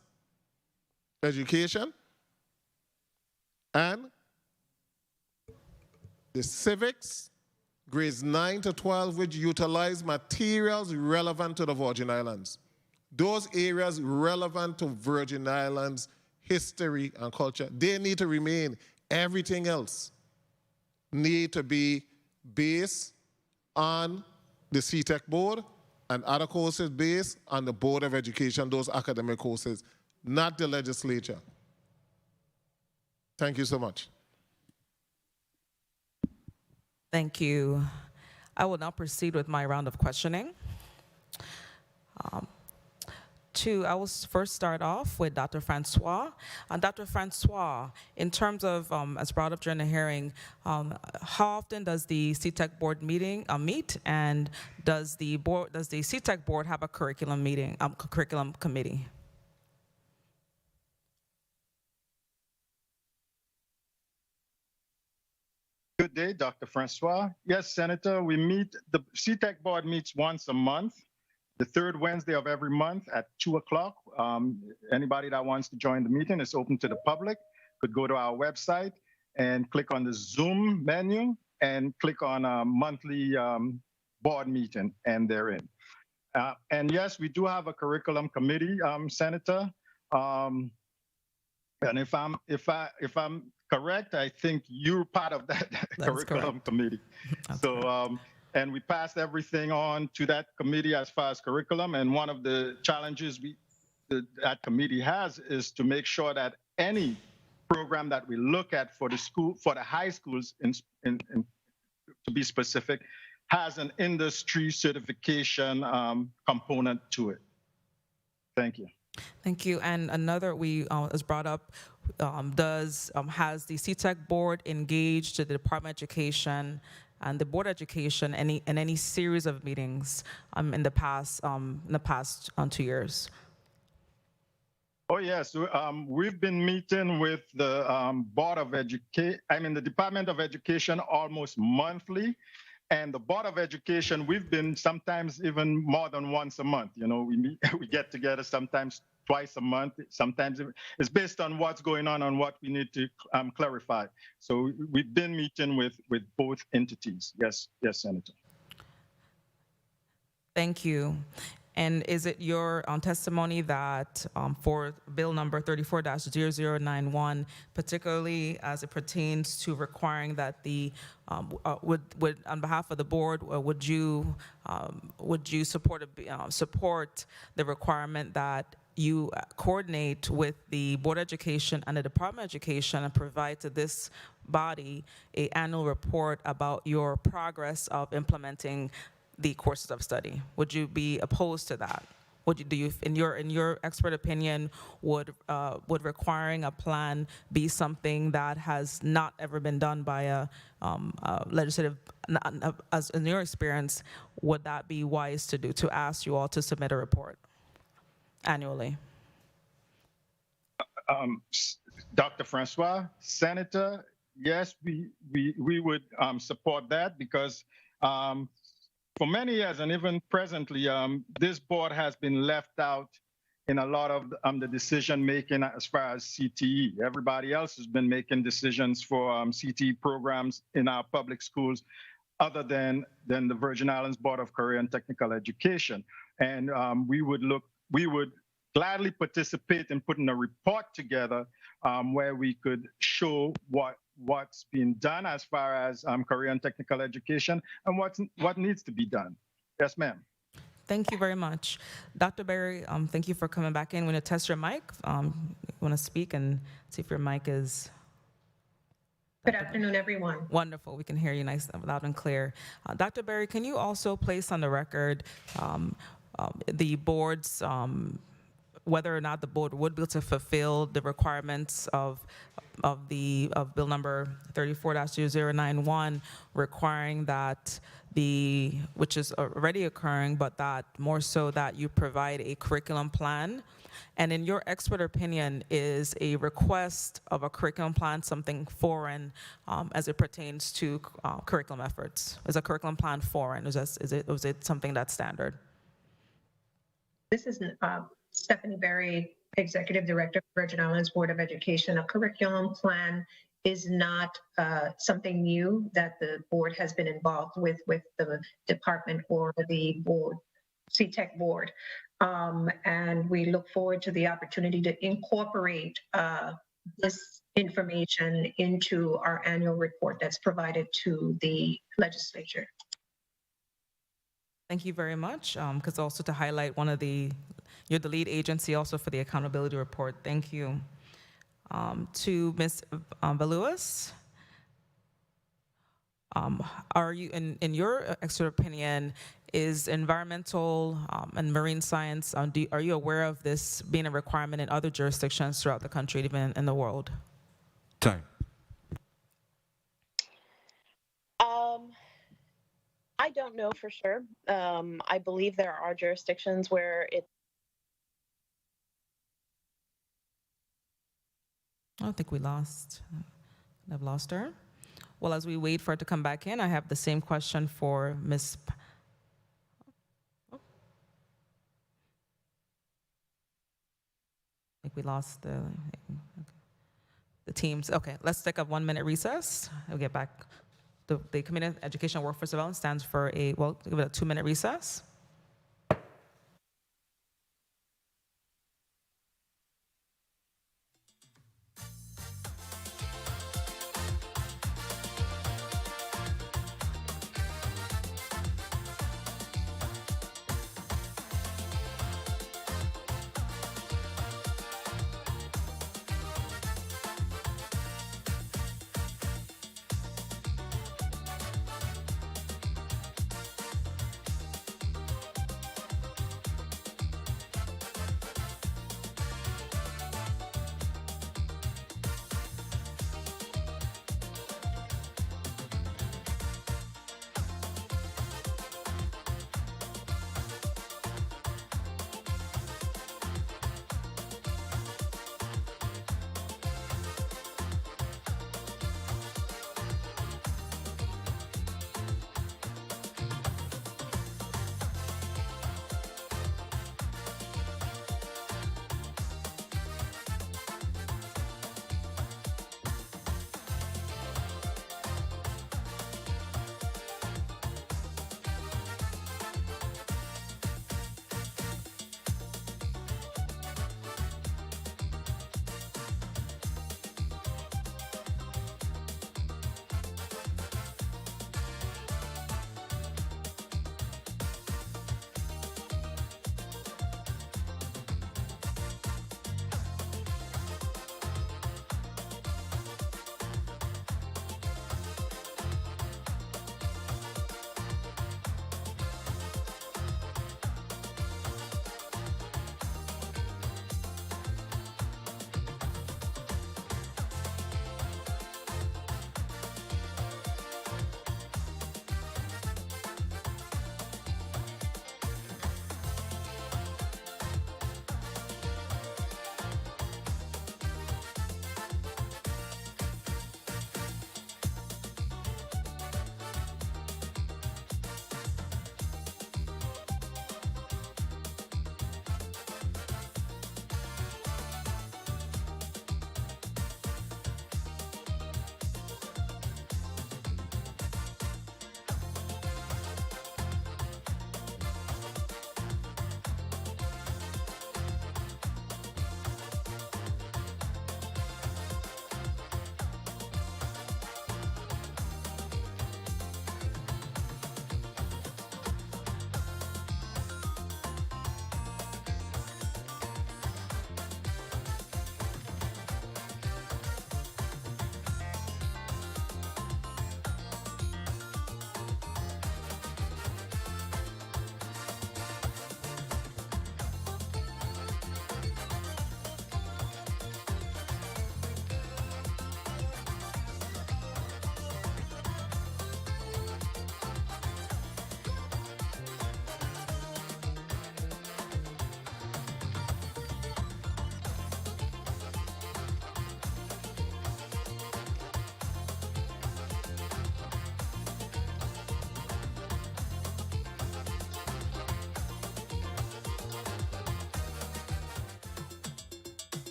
education, and the civics, grades 9 to 12, which utilize materials relevant to the Virgin Islands. those areas relevant to Virgin Islands history and culture, they need to remain. Everything else need to be based on the CTEC board and other courses based on the Board of Education, those academic courses, not the legislature. Thank you so much. Thank you. I will now proceed with my round of questioning. I will first start off with Dr. Francois. Dr. Francois, in terms of, as brought up during the hearing, how often does the CTEC board meet, and does the CTEC board have a curriculum committee? Good day, Dr. Francois. Yes, Senator, we meet, the CTEC board meets once a month, the third Wednesday of every month at 2 o'clock. Anybody that wants to join the meeting is open to the public, could go to our website and click on the Zoom menu and click on a monthly board meeting, and they're in. And yes, we do have a curriculum committee, Senator. And if I'm correct, I think you're part of that curriculum committee. So, and we passed everything on to that committee as far as curriculum. And one of the challenges that committee has is to make sure that any program that we look at for the high schools, to be specific, has an industry certification component to it. Thank you. Thank you. And another was brought up, has the CTEC board engaged the Department of Education and the Board of Education in any series of meetings in the past 2 years? Oh yes, we've been meeting with the the Department of Education almost monthly. And the Board of Education, we've been sometimes even more than once a month. You know, we meet, we get together sometimes twice a month. Sometimes it's based on what's going on and what we need to clarify. So we've been meeting with both entities. Yes, Senator. Thank you. And is it your testimony that for bill number 34-0091, particularly as it pertains to requiring that the would on behalf of the board, would you support the requirement that you coordinate with the Board of Education and the Department of Education and provide to this body an annual report about your progress of implementing the courses of study? Would you be opposed to that? In your expert opinion, would requiring a plan be something that has not ever been done by a legislative? As in your experience, would that be wise to do, to ask you all to submit a report annually? Dr. Francois, Senator, yes, we would support that because. For many years, and even presently, this board has been left out in a lot of the decision-making as far as CTE. Everybody else has been making decisions for CTE programs in our public schools other than the Virgin Islands Board of Career and Technical Education. And we would gladly participate in putting a report together where we could show what's being done as far as career and technical education and what needs to be done. Yes, ma'am. Thank you very much. Dr. Berry, thank you for coming back in. We're going to test your mic. You want to speak and see if your mic is... Good afternoon, everyone. Wonderful. We can hear you nice, loud and clear. Dr. Berry, can you also place on the record the board's whether or not the board would be able to fulfill the requirements of bill number 34-0091, requiring that which is already occurring, but that more so that you provide a curriculum plan? And in your expert opinion, is a request of a curriculum plan something foreign as it pertains to curriculum efforts? Is a curriculum plan foreign? Is it something that's standard? This is Stephanie Berry, Executive Director of Virgin Islands Board of Education. A curriculum plan is not something new that the board has been involved with the department or the board, CTEC board. And we look forward to the opportunity to incorporate this information into our annual report that's provided to the legislature. Thank you very much. Because also to highlight you're the lead agency also for the accountability report. Thank you. To Ms. Valuas, are you, in your expert opinion, is environmental and marine science, are you aware of this being a requirement in other jurisdictions throughout the country, even in the world? Time. I don't know for sure. I believe there are jurisdictions where it. I think I've lost her. Well, as we wait for her to come back in, I have the same question for Ms. I think we lost the teams. Okay, let's take a 1-minute recess. I'll get back. The Committee on Education and Workforce Development stands for give it a 2-minute recess.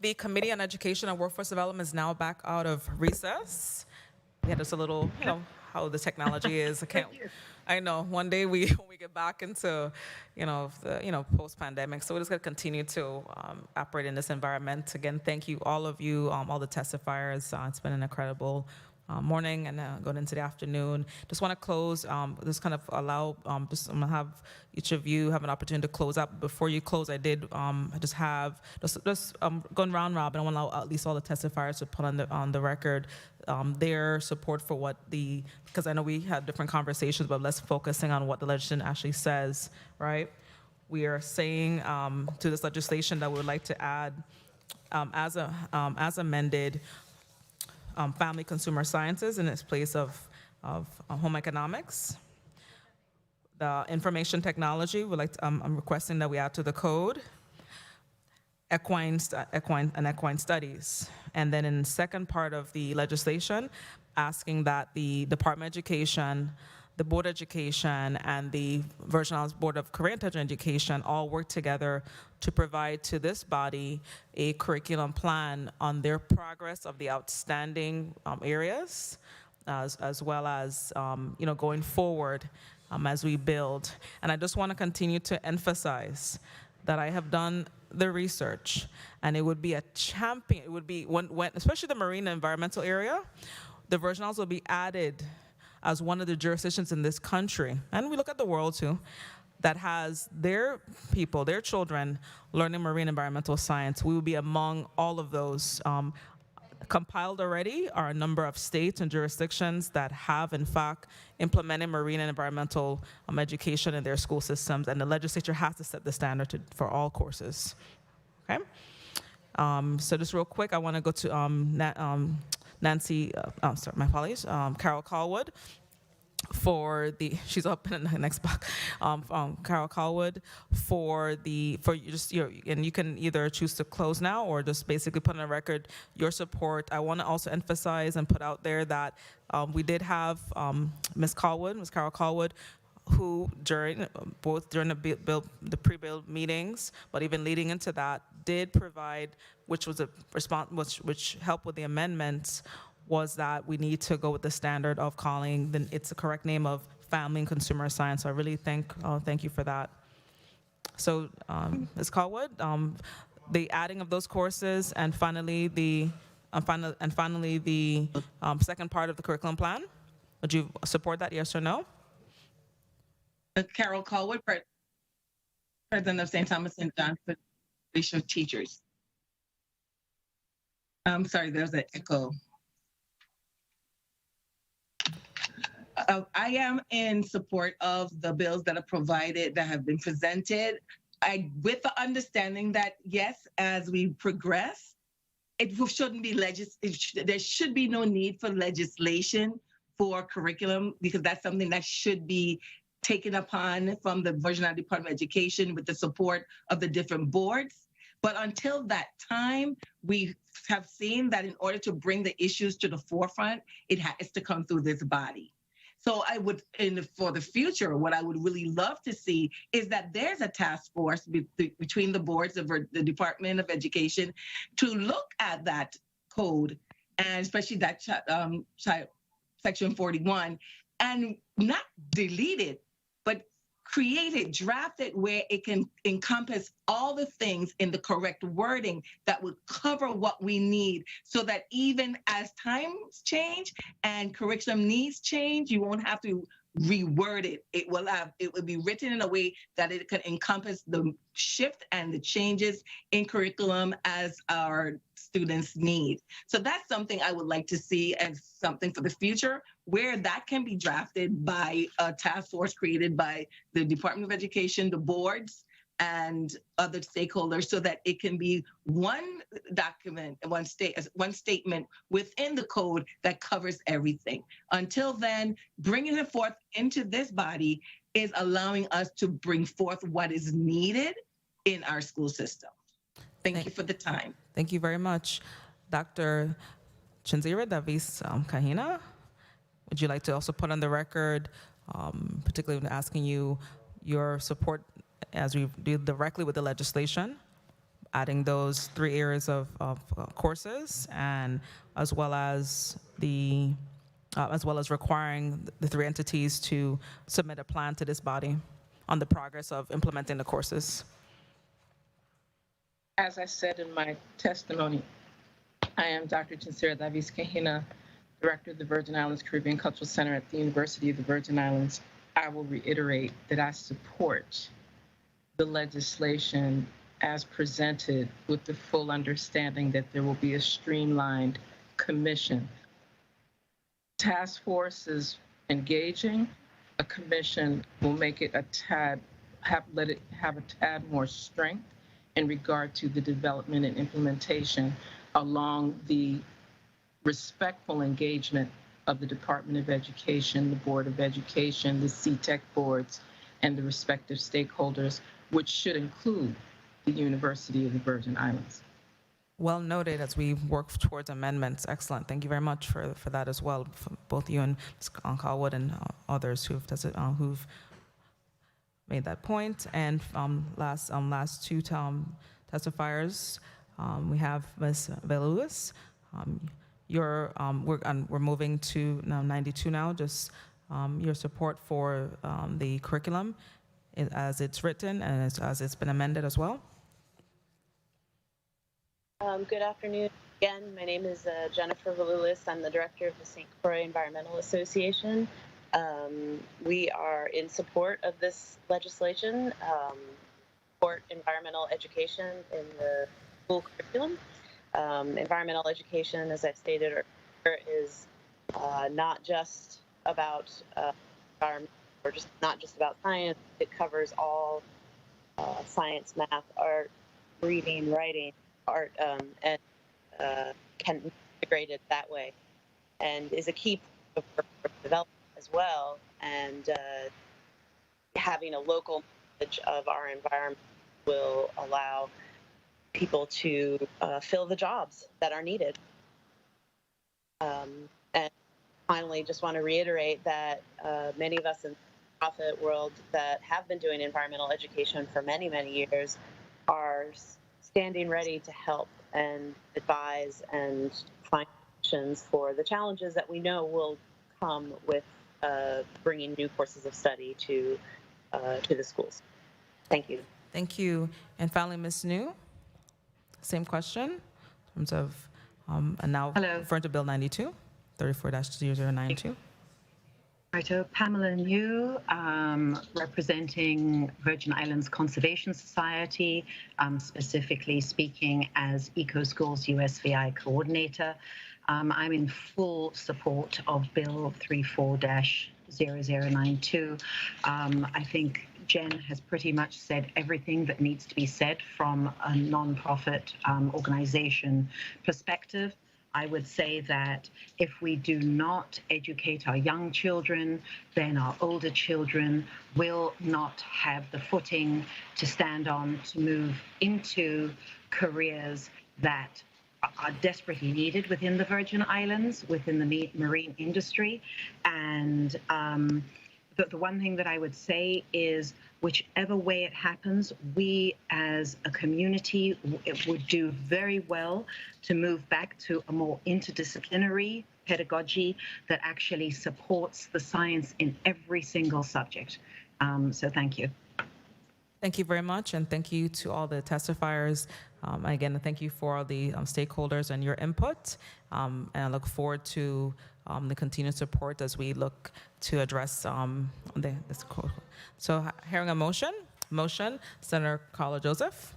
The Committee on Education and Workforce Development is now back out of recess. We had just a little, how the technology is. I know. One day when we get back into, post-pandemic. So we're just going to continue to operate in this environment. Again, thank you, all of you, all the testifiers. It's been an incredible morning and going into the afternoon. Just want to close, just kind of allow, I'm going to have each of you have an opportunity to close up. Before you close, I did just going round robin. I want to allow at least all the testifiers to put on the record their support for because I know we had different conversations, but let's focusing on what the legislation actually says, right? We are saying to this legislation that we would like to add as amended, family consumer sciences in its place of home economics. The information technology, I'm requesting that we add to the code equine studies. And then in the second part of the legislation, asking that the Department of Education, the Board of Education, and the Virgin Islands Board of Career and Technical Education all work together to provide to this body a curriculum plan on their progress of the outstanding areas, as well as going forward as we build. And I just want to continue to emphasize that I have done the research, and it would be a champion. It would be when especially the marine and environmental area, the Virgin Islands will be added as one of the jurisdictions in this country, and we look at the world too, that has their people, their children, learning marine environmental science. We will be among all of those. Compiled already are a number of states and jurisdictions that have, in fact, implemented marine and environmental education in their school systems, and the legislature has to set the standard for all courses. Okay? So just real quick, I want to go to Nancy, my apologies, Carol Callwood she's up in the next box, Carol Callwood and you can either choose to close now or just basically put on the record your support. I want to also emphasize and put out there that we did have Ms. Carol Callwood, who both during the pre-bill meetings, but even leading into that, did provide, which was a response, which helped with the amendments, was that we need to go with the standard of calling it's the correct name of family and consumer science. So I really thank you for that. So Ms. Callwood, the adding of those courses, and finally the second part of the curriculum plan. Would you support that? Yes or no? Carol Callwood, President of St. Thomas and John Federation of Teachers. I'm sorry, there's an echo. I am in support of the bills that have been presented. With the understanding that, yes, as we progress, there should be no need for legislation for curriculum, because that's something that should be taken upon from the Virgin Islands Department of Education with the support of the different boards. But until that time, we have seen that in order to bring the issues to the forefront, it has to come through this body. So for the future, what I would really love to see is that there's a task force between the boards of the Department of Education to look at that code, and especially that Section 41, and not delete it, but create it, draft it where it can encompass all the things in the correct wording that would cover what we need, so that even as times change and curriculum needs change, you won't have to reword it. It will be written in a way that it can encompass the shift and the changes in curriculum as our students need. So that's something I would like to see as something for the future, where that can be drafted by a task force created by the Department of Education, the boards, and other stakeholders, so that it can be one document, one statement within the code that covers everything. Until then, bringing it forth into this body is allowing us to bring forth what is needed in our school system. Thank you for the time. Thank you very much. Dr. Chinzira Davis Kahina, would you like to also put on the record, particularly when asking you your support as we deal directly with the legislation, adding those 3 areas of courses, and as well as requiring the 3 entities to submit a plan to this body on the progress of implementing the courses. As I said in my testimony, I am Dr. Chinsira Davis Kahina, Director of the Virgin Islands Caribbean Cultural Center at the University of the Virgin Islands. I will reiterate that I support the legislation as presented, with the full understanding that there will be a streamlined commission. Task force is engaging. A commission will make it let it have a tad more strength in regard to the development and implementation along the respectful engagement of the Department of Education, the Board of Education, the CTEC boards, and the respective stakeholders, which should include the University of the Virgin Islands. Well noted as we work towards amendments. Excellent. Thank you very much for that as well, for both you and Ms. Colwood and others who've made that point. And last 2 testifiers, we have Ms. Bell-Lewis. We're moving to 92 now. Just your support for the curriculum as it's written and as it's been amended as well. Good afternoon again. My name is Jennifer Valulis. I'm the director of the St. Croix Environmental Association. We are in support of this legislation, support environmental education in the school curriculum. Environmental education, as I stated earlier, is not just about environment, or just not just about science. It covers all science, math, art, reading, writing, art, and can be integrated that way, and is a key part of development as well. And having a local knowledge of our environment will allow people to fill the jobs that are needed. And finally, just want to reiterate that many of us in the profit world that have been doing environmental education for many, many years are standing ready to help and advise and find solutions for the challenges that we know will come with bringing new courses of study to the schools. Thank you. Thank you. And finally, Ms. New, same question in terms of, and now referring to Bill 92, 34-0092. Righto, Pamela New, representing Virgin Islands Conservation Society, specifically speaking as EcoSchools USVI coordinator. I'm in full support of Bill 34-0092. I think Jen has pretty much said everything that needs to be said from a nonprofit organization perspective. I would say that if we do not educate our young children, then our older children will not have the footing to stand on to move into careers that are desperately needed within the Virgin Islands, within the marine industry. And the one thing that I would say is, whichever way it happens, we as a community would do very well to move back to a more interdisciplinary pedagogy that actually supports the science in every single subject. So thank you. Thank you very much, and thank you to all the testifiers. Again, thank you for all the stakeholders and your input, and I look forward to the continued support as we look to address this. So, hearing a motion, Senator Carla Joseph.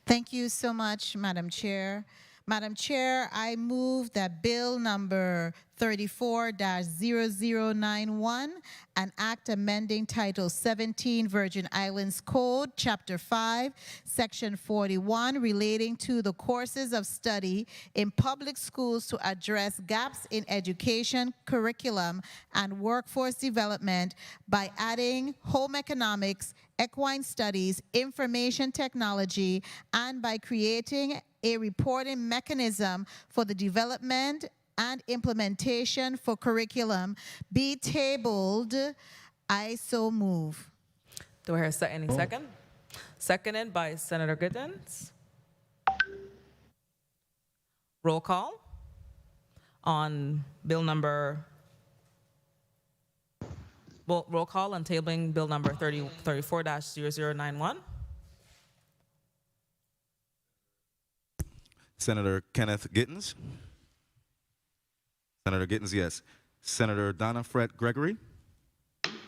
Thank you so much, Madam Chair. Madam Chair, I move that Bill number 34-0091, an act amending Title 17 Virgin Islands Code, Chapter 5, Section 41, relating to the courses of study in public schools to address gaps in education, curriculum, and workforce development by adding home economics, equine studies, information technology, and by creating a reporting mechanism for the development and implementation for curriculum be tabled. I so move. Do I hear any second? Seconded by Senator Giddens. Roll call on bill number, roll call on tabling bill number 34-0091. Senator Kenneth Gittens. Senator Gittens, yes. Senator Donna Fred Gregory.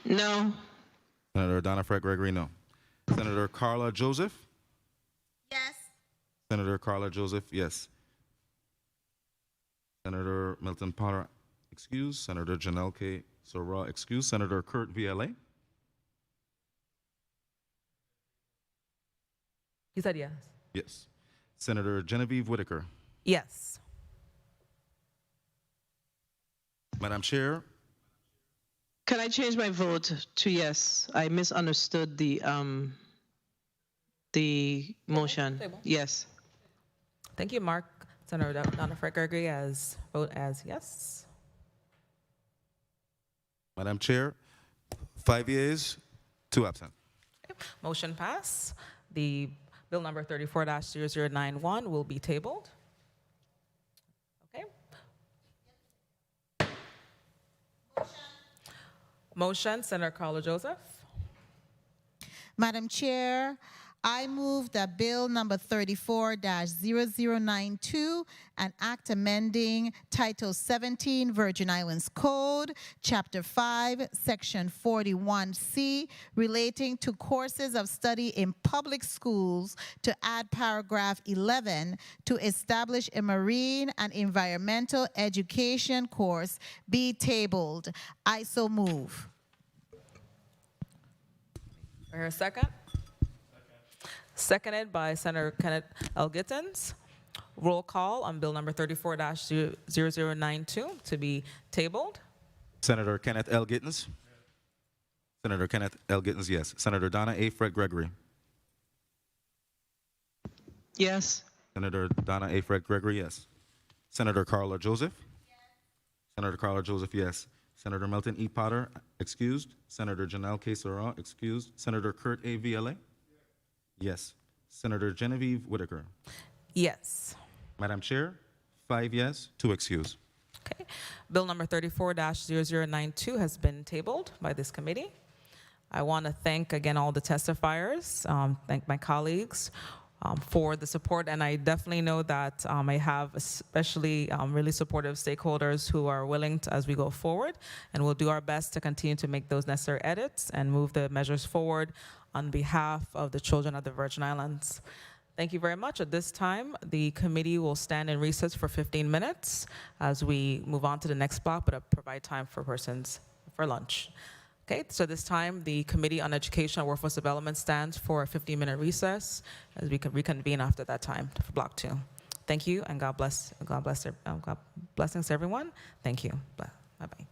No. Senator Donna Fred Gregory, no. Senator Carla Joseph. Yes. Senator Carla Joseph, yes. Senator Milton Potter, excuse. Senator Janelle K. Sora, excuse. Senator Kurt VLA. He said yes. Yes. Senator Genevieve Whitaker. Yes. Madam Chair, Can I change my vote to yes? I misunderstood the motion. Table. Yes. Thank you, Mark. Senator Donna Fred Gregory vote as yes. Madam Chair, 5 yeas, 2 absent. Motion pass. The bill number 34-0091 will be tabled. Okay. Motion, Senator Carla Joseph. Madam Chair, I move that bill number 34-0092, an act amending Title 17 Virgin Islands Code, Chapter 5, Section 41C, relating to courses of study in public schools, to add paragraph 11 to establish a marine and environmental education course, be tabled. I so move. Or a second? Seconded by Senator Kenneth L. Gittens. Roll call on bill number 34-0092 to be tabled. Senator Kenneth L. Gittens. Senator Kenneth L. Gittens, yes. Senator Donna A. Fred Gregory. Yes. Senator Donna A. Fred Gregory, yes. Senator Carla Joseph. Yes. Senator Carla Joseph, yes. Senator Milton E. Potter, excused. Senator Janelle K. Sora, excused. Senator Kurt A. VLA. Yes. Senator Genevieve Whitaker. Yes. Madam Chair, 5 yes, 2 excuse. Okay. Bill number 34-0092 has been tabled by this committee. I want to thank again all the testifiers, thank my colleagues for the support, and I definitely know that I have especially really supportive stakeholders who are willing to, as we go forward, and we'll do our best to continue to make those necessary edits and move the measures forward on behalf of the children of the Virgin Islands. Thank you very much. At this time, the committee will stand in recess for 15 minutes as we move on to the next block, but provide time for persons for lunch. Okay, so this time, the Committee on Education and Workforce Development stands for a 15-minute recess as we can reconvene after that time for Block 2. Thank you, and God blessings to everyone. Thank you. Bye-bye.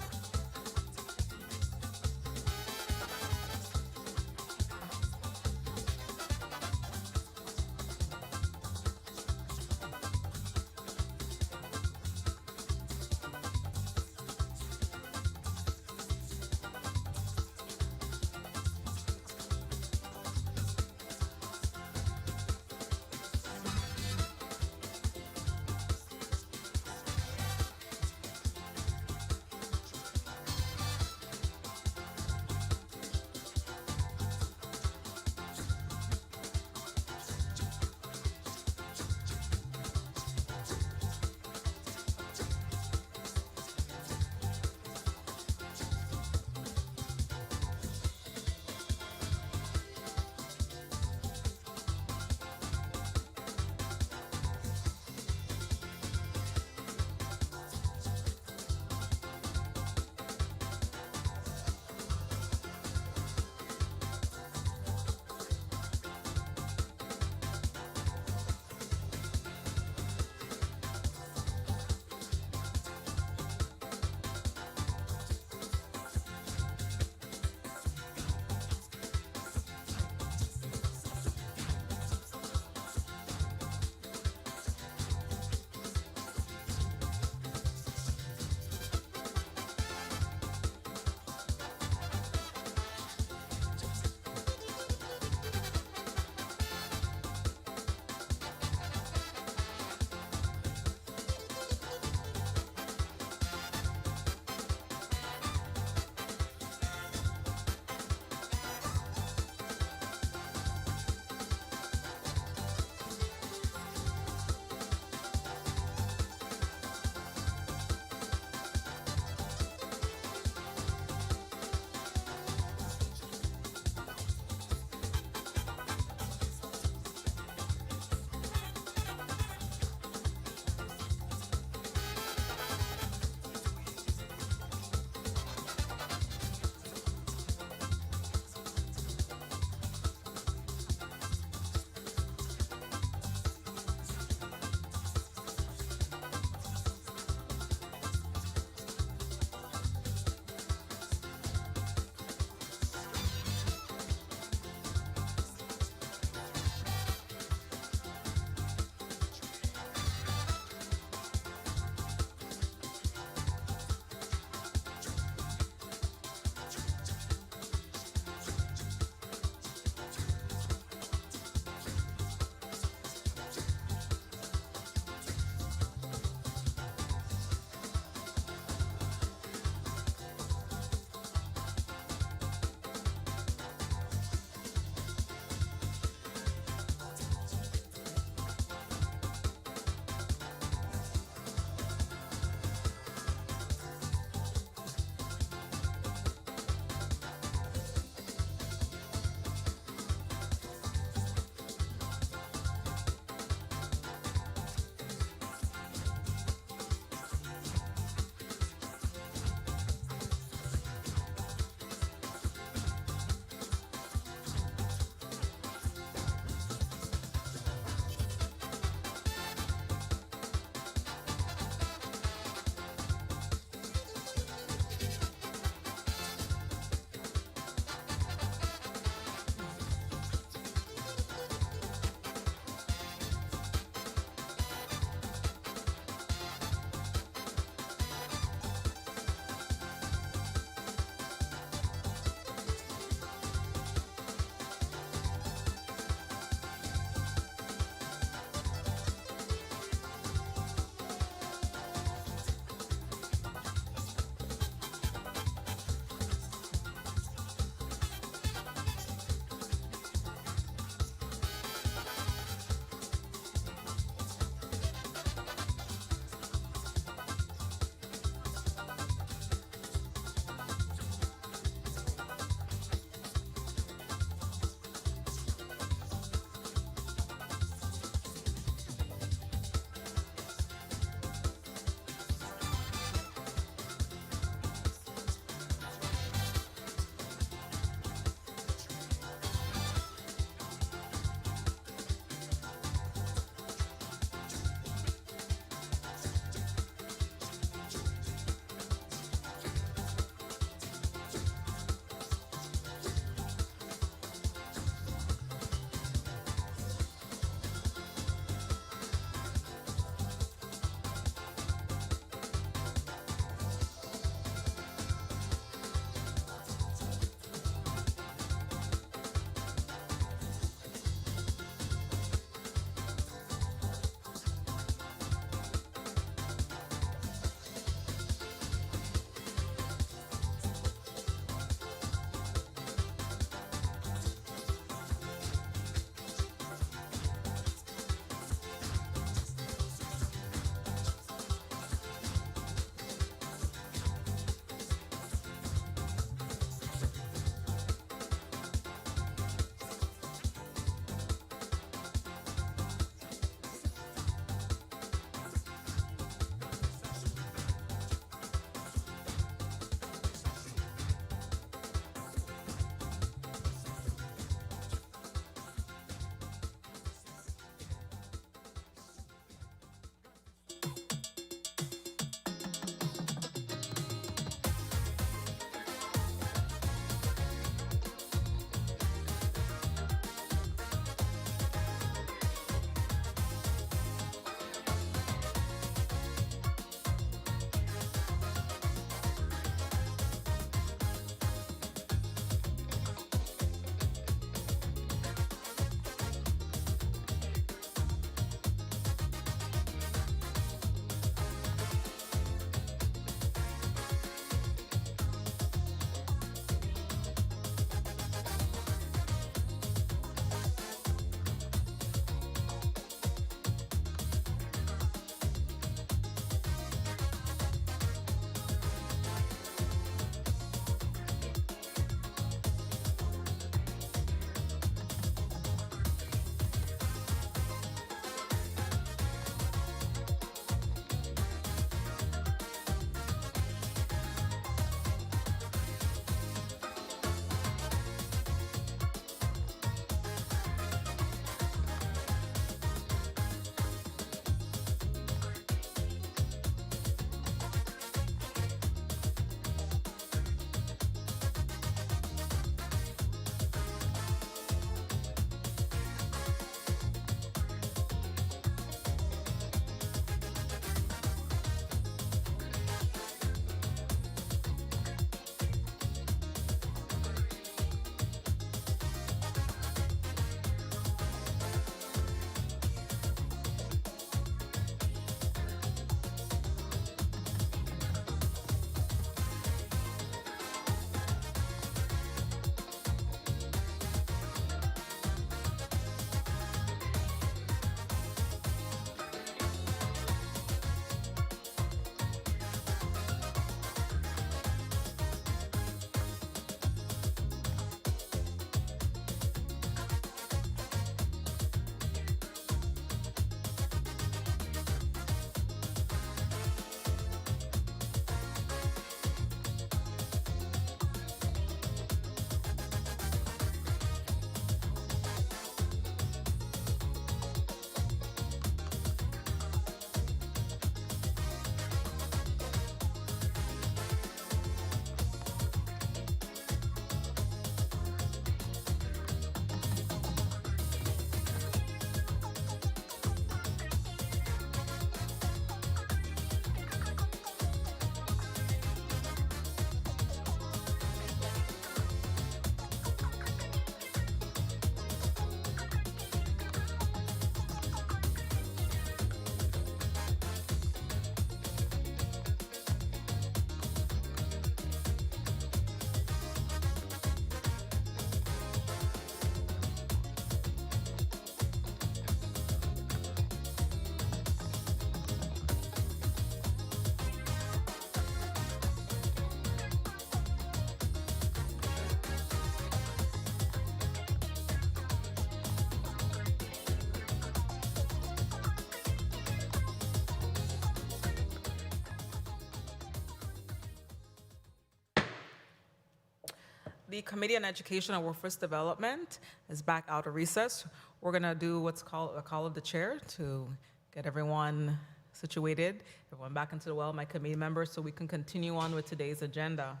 The Committee on Education and Workforce Development is back out of recess. We're going to do what's called a call of the chair to get everyone situated, everyone back into the well, my committee members, so we can continue on with today's agenda.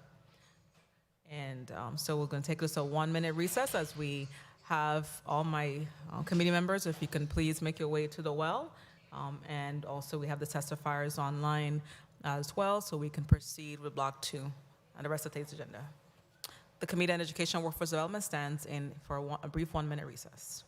And so we're going to take us a 1-minute recess as we have all my committee members, if you can please make your way to the well. And also we have the testifiers online as well, so we can proceed with Block 2 and the rest of today's agenda. The Committee on Education and Workforce Development stands in for a brief 1-minute recess.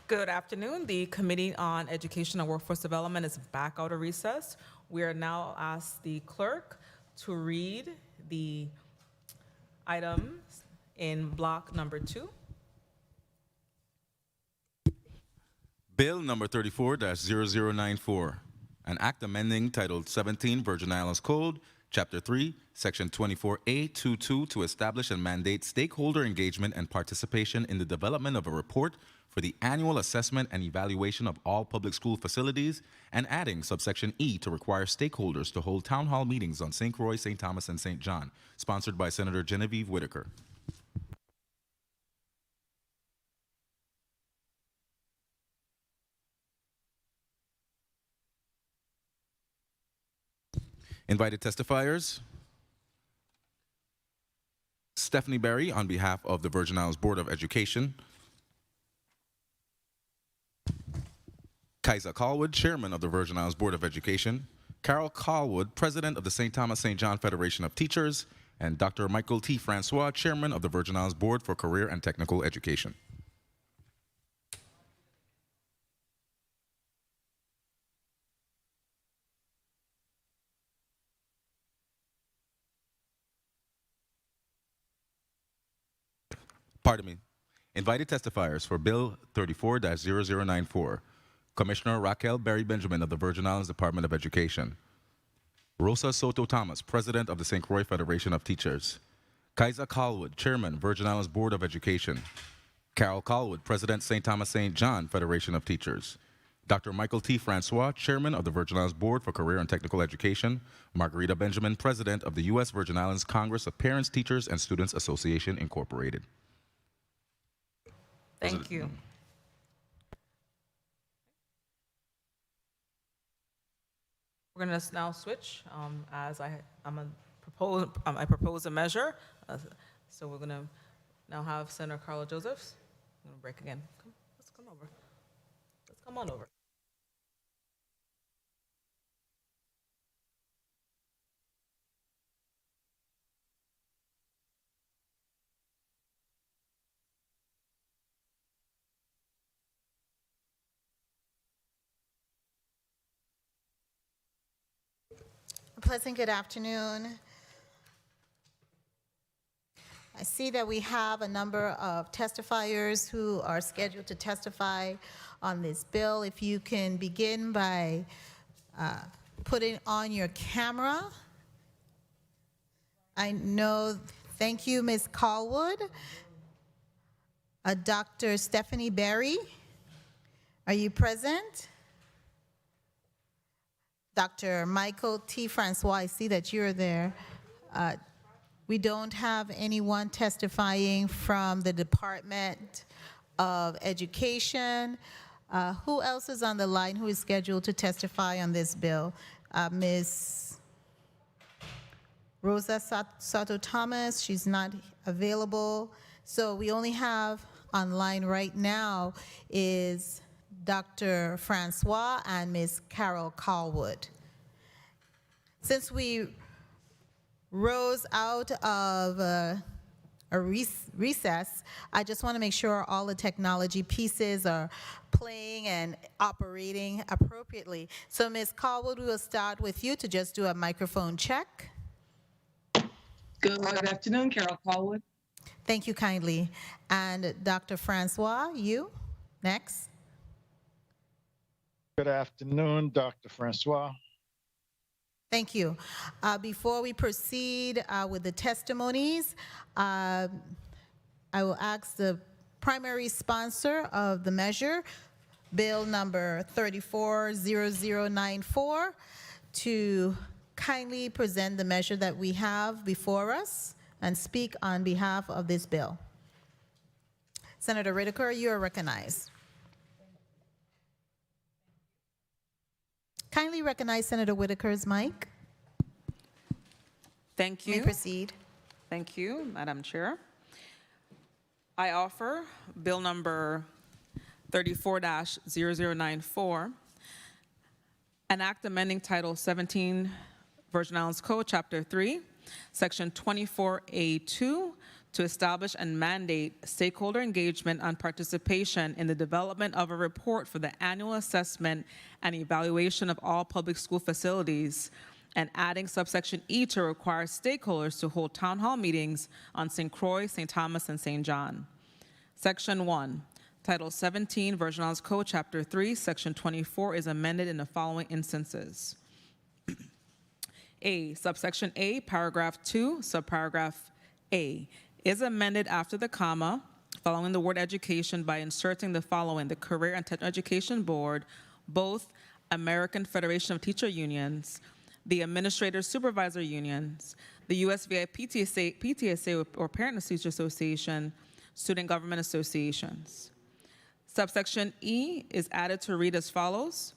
Good afternoon. The Committee on Education and Workforce Development is back out of recess. We are now asked the clerk to read the items in block number 2. Bill number 34-0094, an act amending Title 17 Virgin Islands Code, Chapter 3, Section 24A22 to establish and mandate stakeholder engagement and participation in the development of a report for the annual assessment and evaluation of all public school facilities, and adding subsection E to require stakeholders to hold town hall meetings on St. Croix, St. Thomas, and St. John, sponsored by Senator Genevieve Whitaker. Invited testifiers: Stephanie Berry on behalf of the Virgin Islands Board of Education, Kaisa Callwood, Chairman of the Virgin Islands Board of Education, Carol Callwood, President of the St. Thomas St. John Federation of Teachers, and Dr. Michael T. Francois, Chairman of the Virgin Islands Board for Career and Technical Education. Pardon me. Invited testifiers for Bill 34-0094. Commissioner Raquel Berry Benjamin of the Virgin Islands Department of Education. Rosa Soto Thomas, President of the St. Croix Federation of Teachers. Kaisa Callwood, Chairman, Virgin Islands Board of Education. Carol Callwood, President, St. Thomas St. John Federation of Teachers. Dr. Michael T. Francois, Chairman of the Virgin Islands Board for Career and Technical Education. Margarita Benjamin, President of the U.S. Virgin Islands Congress of Parents, Teachers, and Students Association, Incorporated. Thank you. We're going to now switch as I propose a measure. So we're going to now have Senator Carla Josephs. I'm going to break again. Let's come over. Let's come on over. A pleasant good afternoon. I see that we have a number of testifiers who are scheduled to testify on this bill. If you can begin by putting on your camera. I know, thank you, Ms. Callwood. Dr. Stephanie Berry, are you present? Dr. Michael T. Francois, I see that you're there. We don't have anyone testifying from the Department of Education. Who else is on the line who is scheduled to testify on this bill? Ms. Rosa Sato Thomas, she's not available. So we only have online right now is Dr. Francois and Ms. Carol Callwood. Since we rose out of a recess, I just want to make sure all the technology pieces are playing and operating appropriately. So Ms. Callwood, we will start with you to just do a microphone check. Good afternoon, Carol Callwood. Thank you kindly. And Dr. Francois, you next. Good afternoon, Dr. Francois. Thank you. Before we proceed with the testimonies, I will ask the primary sponsor of the measure, Bill number 340094, to kindly present the measure that we have before us and speak on behalf of this bill. Senator Whitaker, you are recognized. Kindly recognize Senator Whitaker's mic. Thank you. You may proceed. Thank you, Madam Chair. I offer Bill number 34-0094, an act amending Title 17, Virgin Islands Code, Chapter 3, Section 24A2, to establish and mandate stakeholder engagement and participation in the development of a report for the annual assessment and evaluation of all public school facilities, and adding subsection E to require stakeholders to hold town hall meetings on St. Croix, St. Thomas, and St. John. Section 1, Title 17, Virgin Islands Code, Chapter 3, Section 24 is amended in the following instances. A, subsection A, paragraph 2, subparagraph A, is amended after the comma, following the word education, by inserting the following: the Career and Technical Education Board, both American Federation of Teacher Unions, the Administrator Supervisor Unions, the USVI PTSA or Parent Teacher Association, Student Government Associations. Subsection E is added to read as follows: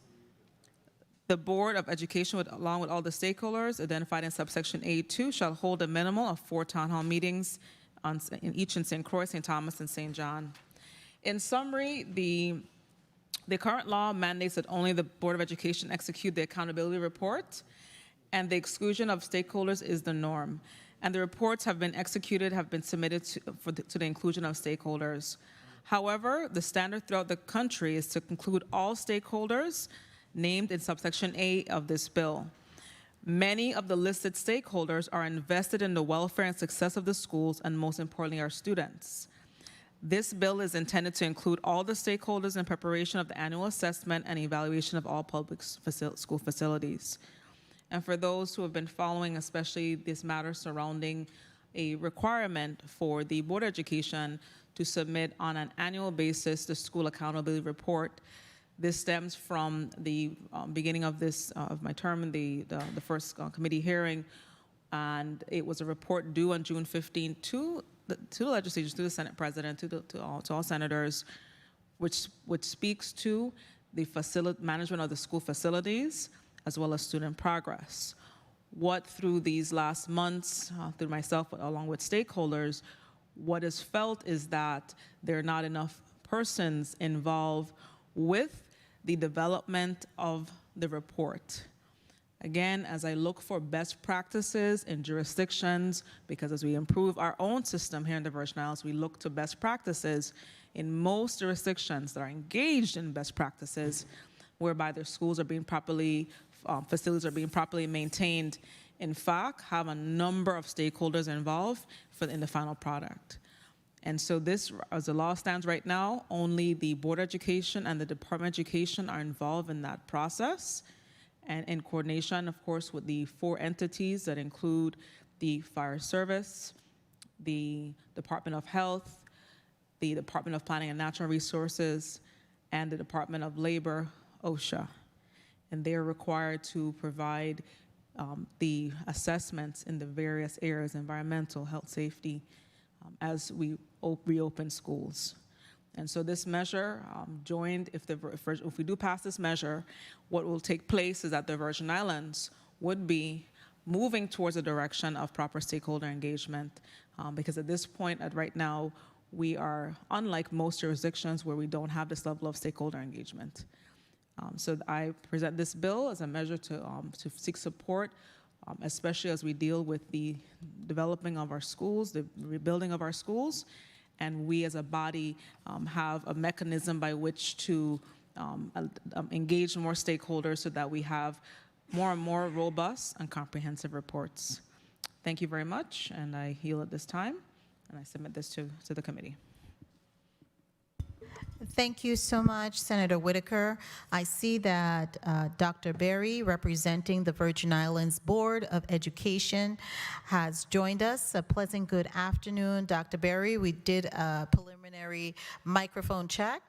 the Board of Education, along with all the stakeholders identified in subsection A2, shall hold a minimum of 4 town hall meetings in each in St. Croix, St. Thomas, and St. John. In summary, the current law mandates that only the Board of Education execute the accountability report, and the exclusion of stakeholders is the norm. And the reports have been executed, have been submitted to the inclusion of stakeholders. However, the standard throughout the country is to include all stakeholders named in subsection A of this bill. Many of the listed stakeholders are invested in the welfare and success of the schools, and most importantly, our students. This bill is intended to include all the stakeholders in preparation of the annual assessment and evaluation of all public school facilities. And for those who have been following, especially this matter surrounding a requirement for the Board of Education to submit on an annual basis the school accountability report, this stems from the beginning of my term in the first committee hearing, and it was a report due on June 15 to the legislators, to the Senate President, to all senators, which speaks to the management of the school facilities as well as student progress. What through these last months, through myself along with stakeholders, what is felt is that there are not enough persons involved with the development of the report. Again, as I look for best practices in jurisdictions, because as we improve our own system here in the Virgin Islands, we look to best practices in most jurisdictions that are engaged in best practices, whereby their schools are being properly, facilities are being properly maintained, in fact, have a number of stakeholders involved in the final product. And so this, as the law stands right now, only the Board of Education and the Department of Education are involved in that process, and in coordination, of course, with the 4 entities that include the Fire Service, the Department of Health, the Department of Planning and Natural Resources, and the Department of Labor, OSHA. and they are required to provide the assessments in the various areas, environmental, health, safety, as we reopen schools. And so this measure joined, if we do pass this measure, what will take place is that the Virgin Islands would be moving towards a direction of proper stakeholder engagement, because at this point, right now, we are unlike most jurisdictions where we don't have this level of stakeholder engagement. So I present this bill as a measure to seek support, especially as we deal with the developing of our schools, the rebuilding of our schools, and we as a body have a mechanism by which to engage more stakeholders so that we have more and more robust and comprehensive reports. Thank you very much, and I yield at this time, and I submit this to the committee. Thank you so much, Senator Whitaker. I see that Dr. Berry, representing the Virgin Islands Board of Education, has joined us. A pleasant good afternoon, Dr. Berry. We did a preliminary microphone check.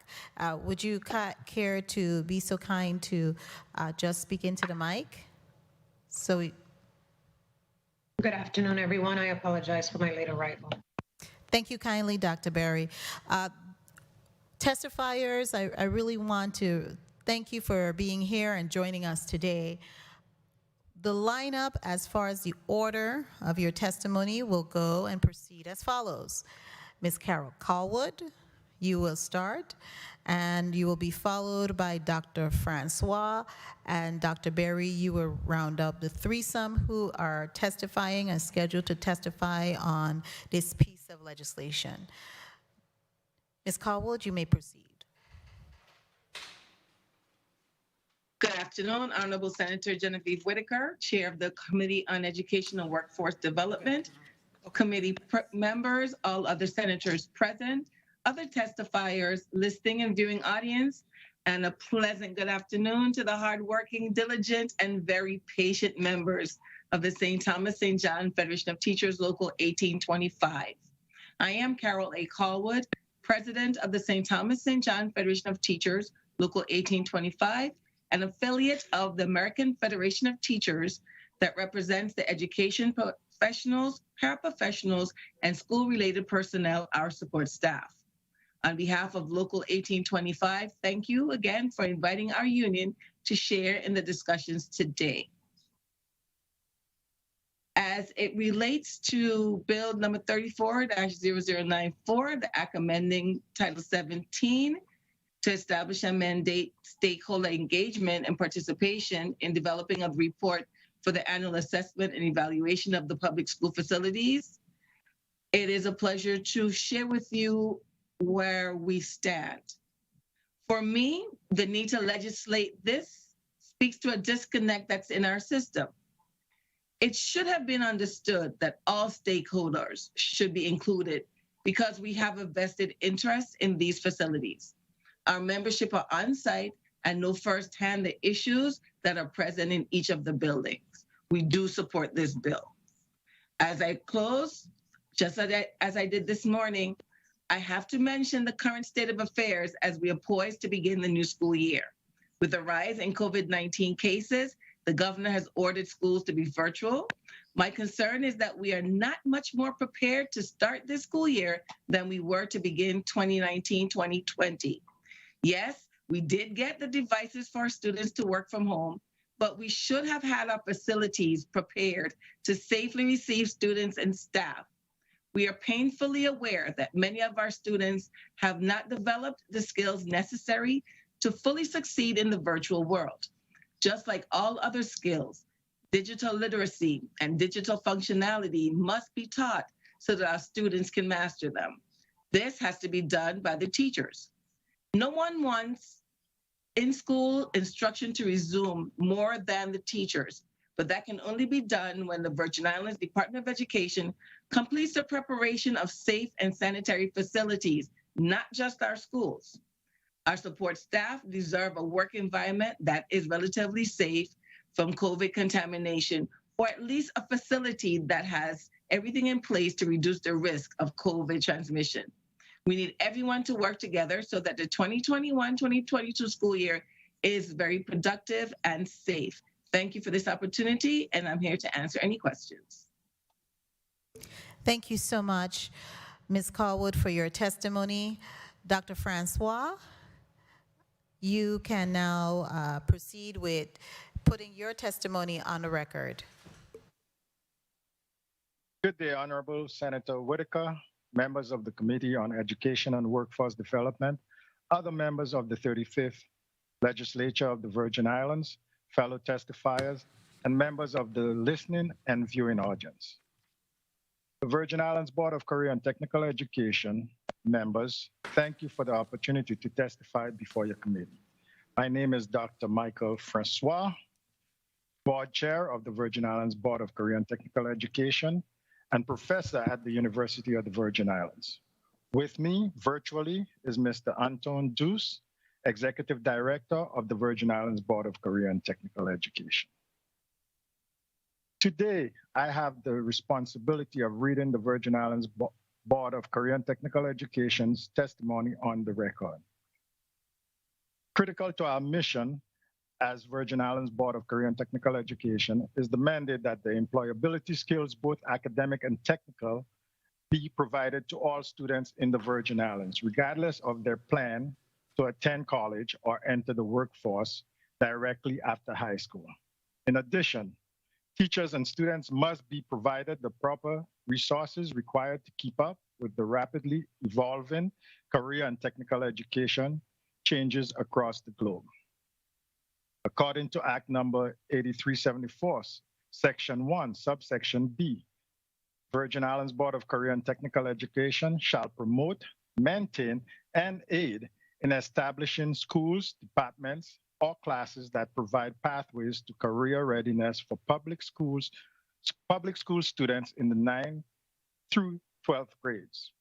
Would you care to be so kind to just speak into the mic? Good afternoon, everyone. I apologize for my late arrival. Thank you kindly, Dr. Berry. Testifiers, I really want to thank you for being here and joining us today. The lineup, as far as the order of your testimony, will go and proceed as follows. Ms. Carol Callwood, you will start, and you will be followed by Dr. Francois, and Dr. Berry, you will round up the threesome who are testifying and scheduled to testify on this piece of legislation. Ms. Callwood, you may proceed. Good afternoon, Honorable Senator Genevieve Whitaker, Chair of the Committee on Education and Workforce Development, committee members, all other senators present, other testifiers, listening and viewing audience, and a pleasant good afternoon to the hardworking, diligent, and very patient members of the St. Thomas St. John Federation of Teachers Local 1825. I am Carol A. Callwood, President of the St. Thomas St. John Federation of Teachers Local 1825, an affiliate of the American Federation of Teachers that represents the education professionals, paraprofessionals, and school-related personnel, our support staff. On behalf of Local 1825, thank you again for inviting our union to share in the discussions today. As it relates to Bill number 34-0094, the Act amending Title 17 to establish and mandate stakeholder engagement and participation in developing a report for the annual assessment and evaluation of the public school facilities, it is a pleasure to share with you where we stand. For me, the need to legislate this speaks to a disconnect that's in our system. It should have been understood that all stakeholders should be included because we have a vested interest in these facilities. Our membership are on site and know firsthand the issues that are present in each of the buildings. We do support this bill. As I close, just as I did this morning, I have to mention the current state of affairs as we are poised to begin the new school year. With the rise in COVID-19 cases, the governor has ordered schools to be virtual. My concern is that we are not much more prepared to start this school year than we were to begin 2019-2020. Yes, we did get the devices for our students to work from home, but we should have had our facilities prepared to safely receive students and staff. We are painfully aware that many of our students have not developed the skills necessary to fully succeed in the virtual world. Just like all other skills, digital literacy and digital functionality must be taught so that our students can master them. This has to be done by the teachers. No one wants in-school instruction to resume more than the teachers, but that can only be done when the Virgin Islands Department of Education completes the preparation of safe and sanitary facilities, not just our schools. Our support staff deserve a work environment that is relatively safe from COVID contamination, or at least a facility that has everything in place to reduce the risk of COVID transmission. We need everyone to work together so that the 2021-2022 school year is very productive and safe. Thank you for this opportunity, and I'm here to answer any questions. Thank you so much, Ms. Callwood, for your testimony. Dr. Francois, you can now proceed with putting your testimony on the record. Good day, Honorable Senator Whitaker, members of the Committee on Education and Workforce Development, other members of the 35th Legislature of the Virgin Islands, fellow testifiers, and members of the listening and viewing audience. The Virgin Islands Board of Career and Technical Education members, thank you for the opportunity to testify before your committee. My name is Dr. Michael Francois, Board Chair of the Virgin Islands Board of Career and Technical Education and Professor at the University of the Virgin Islands. With me virtually is Mr. Anton Deuce, Executive Director of the Virgin Islands Board of Career and Technical Education. Today, I have the responsibility of reading the Virgin Islands Board of Career and Technical Education's testimony on the record. Critical to our mission as Virgin Islands Board of Career and Technical Education is the mandate that the employability skills, both academic and technical, be provided to all students in the Virgin Islands, regardless of their plan to attend college or enter the workforce directly after high school. In addition, teachers and students must be provided the proper resources required to keep up with the rapidly evolving career and technical education changes across the globe. According to Act number 8374, Section 1, subsection B, Virgin Islands Board of Career and Technical Education shall promote, maintain, and aid in establishing schools, departments, or classes that provide pathways to career readiness for public school students in the 9th through 12th grades.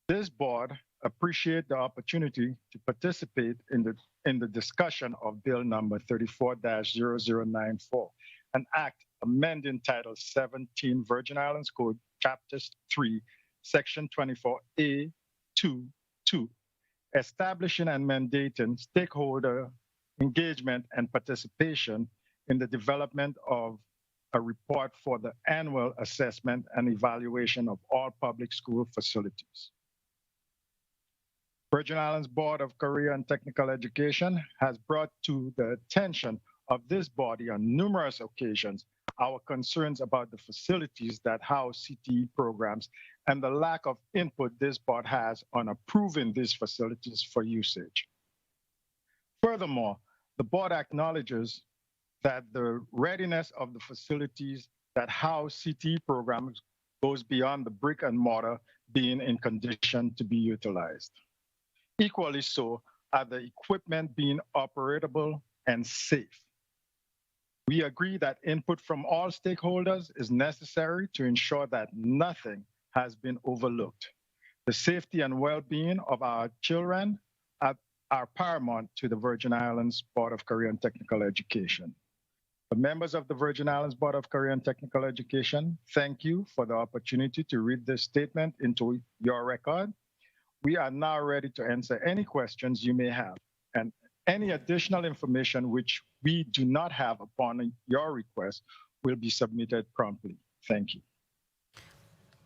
This board appreciates the opportunity to participate in the discussion of Bill number 34-0094, an act amending Title 17 Virgin Islands Code, Chapter 3, Section 24A.2.2, establishing and mandating stakeholder engagement and participation in the development of a report for the annual assessment and evaluation of all public school facilities. Virgin Islands Board of Career and Technical Education has brought to the attention of this body on numerous occasions our concerns about the facilities that house CTE programs and the lack of input this board has on approving these facilities for usage. Furthermore, the board acknowledges that the readiness of the facilities that house CTE programs goes beyond the brick and mortar being in condition to be utilized. Equally so are the equipment being operable and safe. We agree that input from all stakeholders is necessary to ensure that nothing has been overlooked. The safety and well-being of our children are paramount to the Virgin Islands Board of Career and Technical Education. The members of the Virgin Islands Board of Career and Technical Education, thank you for the opportunity to read this statement into your record. We are now ready to answer any questions you may have, and any additional information which we do not have upon your request will be submitted promptly. Thank you.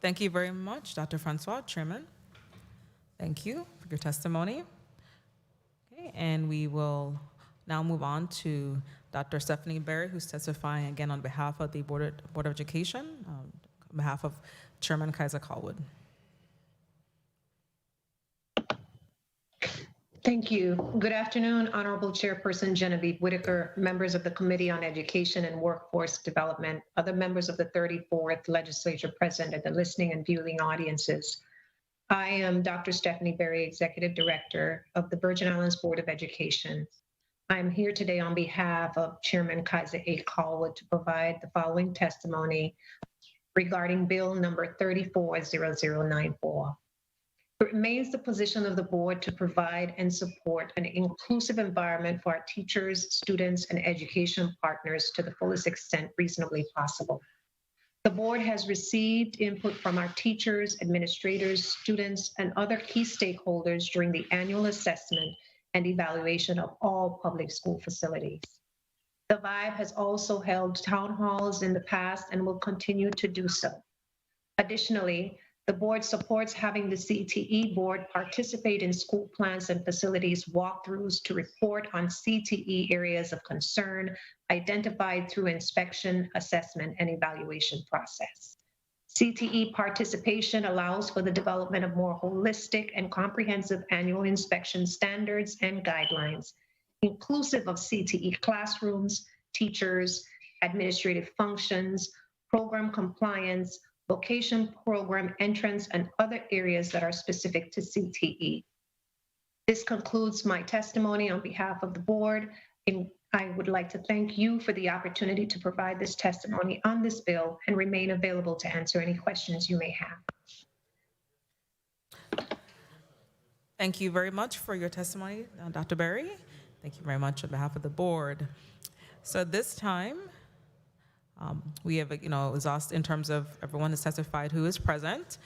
Thank you very much, Dr. Francois, Chairman. Thank you for your testimony. Okay, and we will now move on to Dr. Stephanie Berry, who's testifying again on behalf of the Board of Education, on behalf of Chairman Kaiser Callwood. Thank you. Good afternoon, Honorable Chairperson Genevieve Whitaker, members of the Committee on Education and Workforce Development, other members of the 34th Legislature present and the listening and viewing audiences. I am Dr. Stephanie Berry, Executive Director of the Virgin Islands Board of Education. I am here today on behalf of Chairman Kaiser A. Callwood to provide the following testimony regarding Bill number 340094. It remains the position of the board to provide and support an inclusive environment for our teachers, students, and education partners to the fullest extent reasonably possible. The board has received input from our teachers, administrators, students, and other key stakeholders during the annual assessment and evaluation of all public school facilities. The VIBE has also held town halls in the past and will continue to do so. Additionally, the board supports having the CTE board participate in school plans and facilities walkthroughs to report on CTE areas of concern identified through inspection, assessment, and evaluation process. CTE participation allows for the development of more holistic and comprehensive annual inspection standards and guidelines, inclusive of CTE classrooms, teachers, administrative functions, program compliance, vocation program entrance, and other areas that are specific to CTE. This concludes my testimony on behalf of the board. And I would like to thank you for the opportunity to provide this testimony on this bill and remain available to answer any questions you may have. Thank you very much for your testimony, Dr. Berry. Thank you very much on behalf of the board. So this time, we have, exhausted in terms of everyone has testified who is present.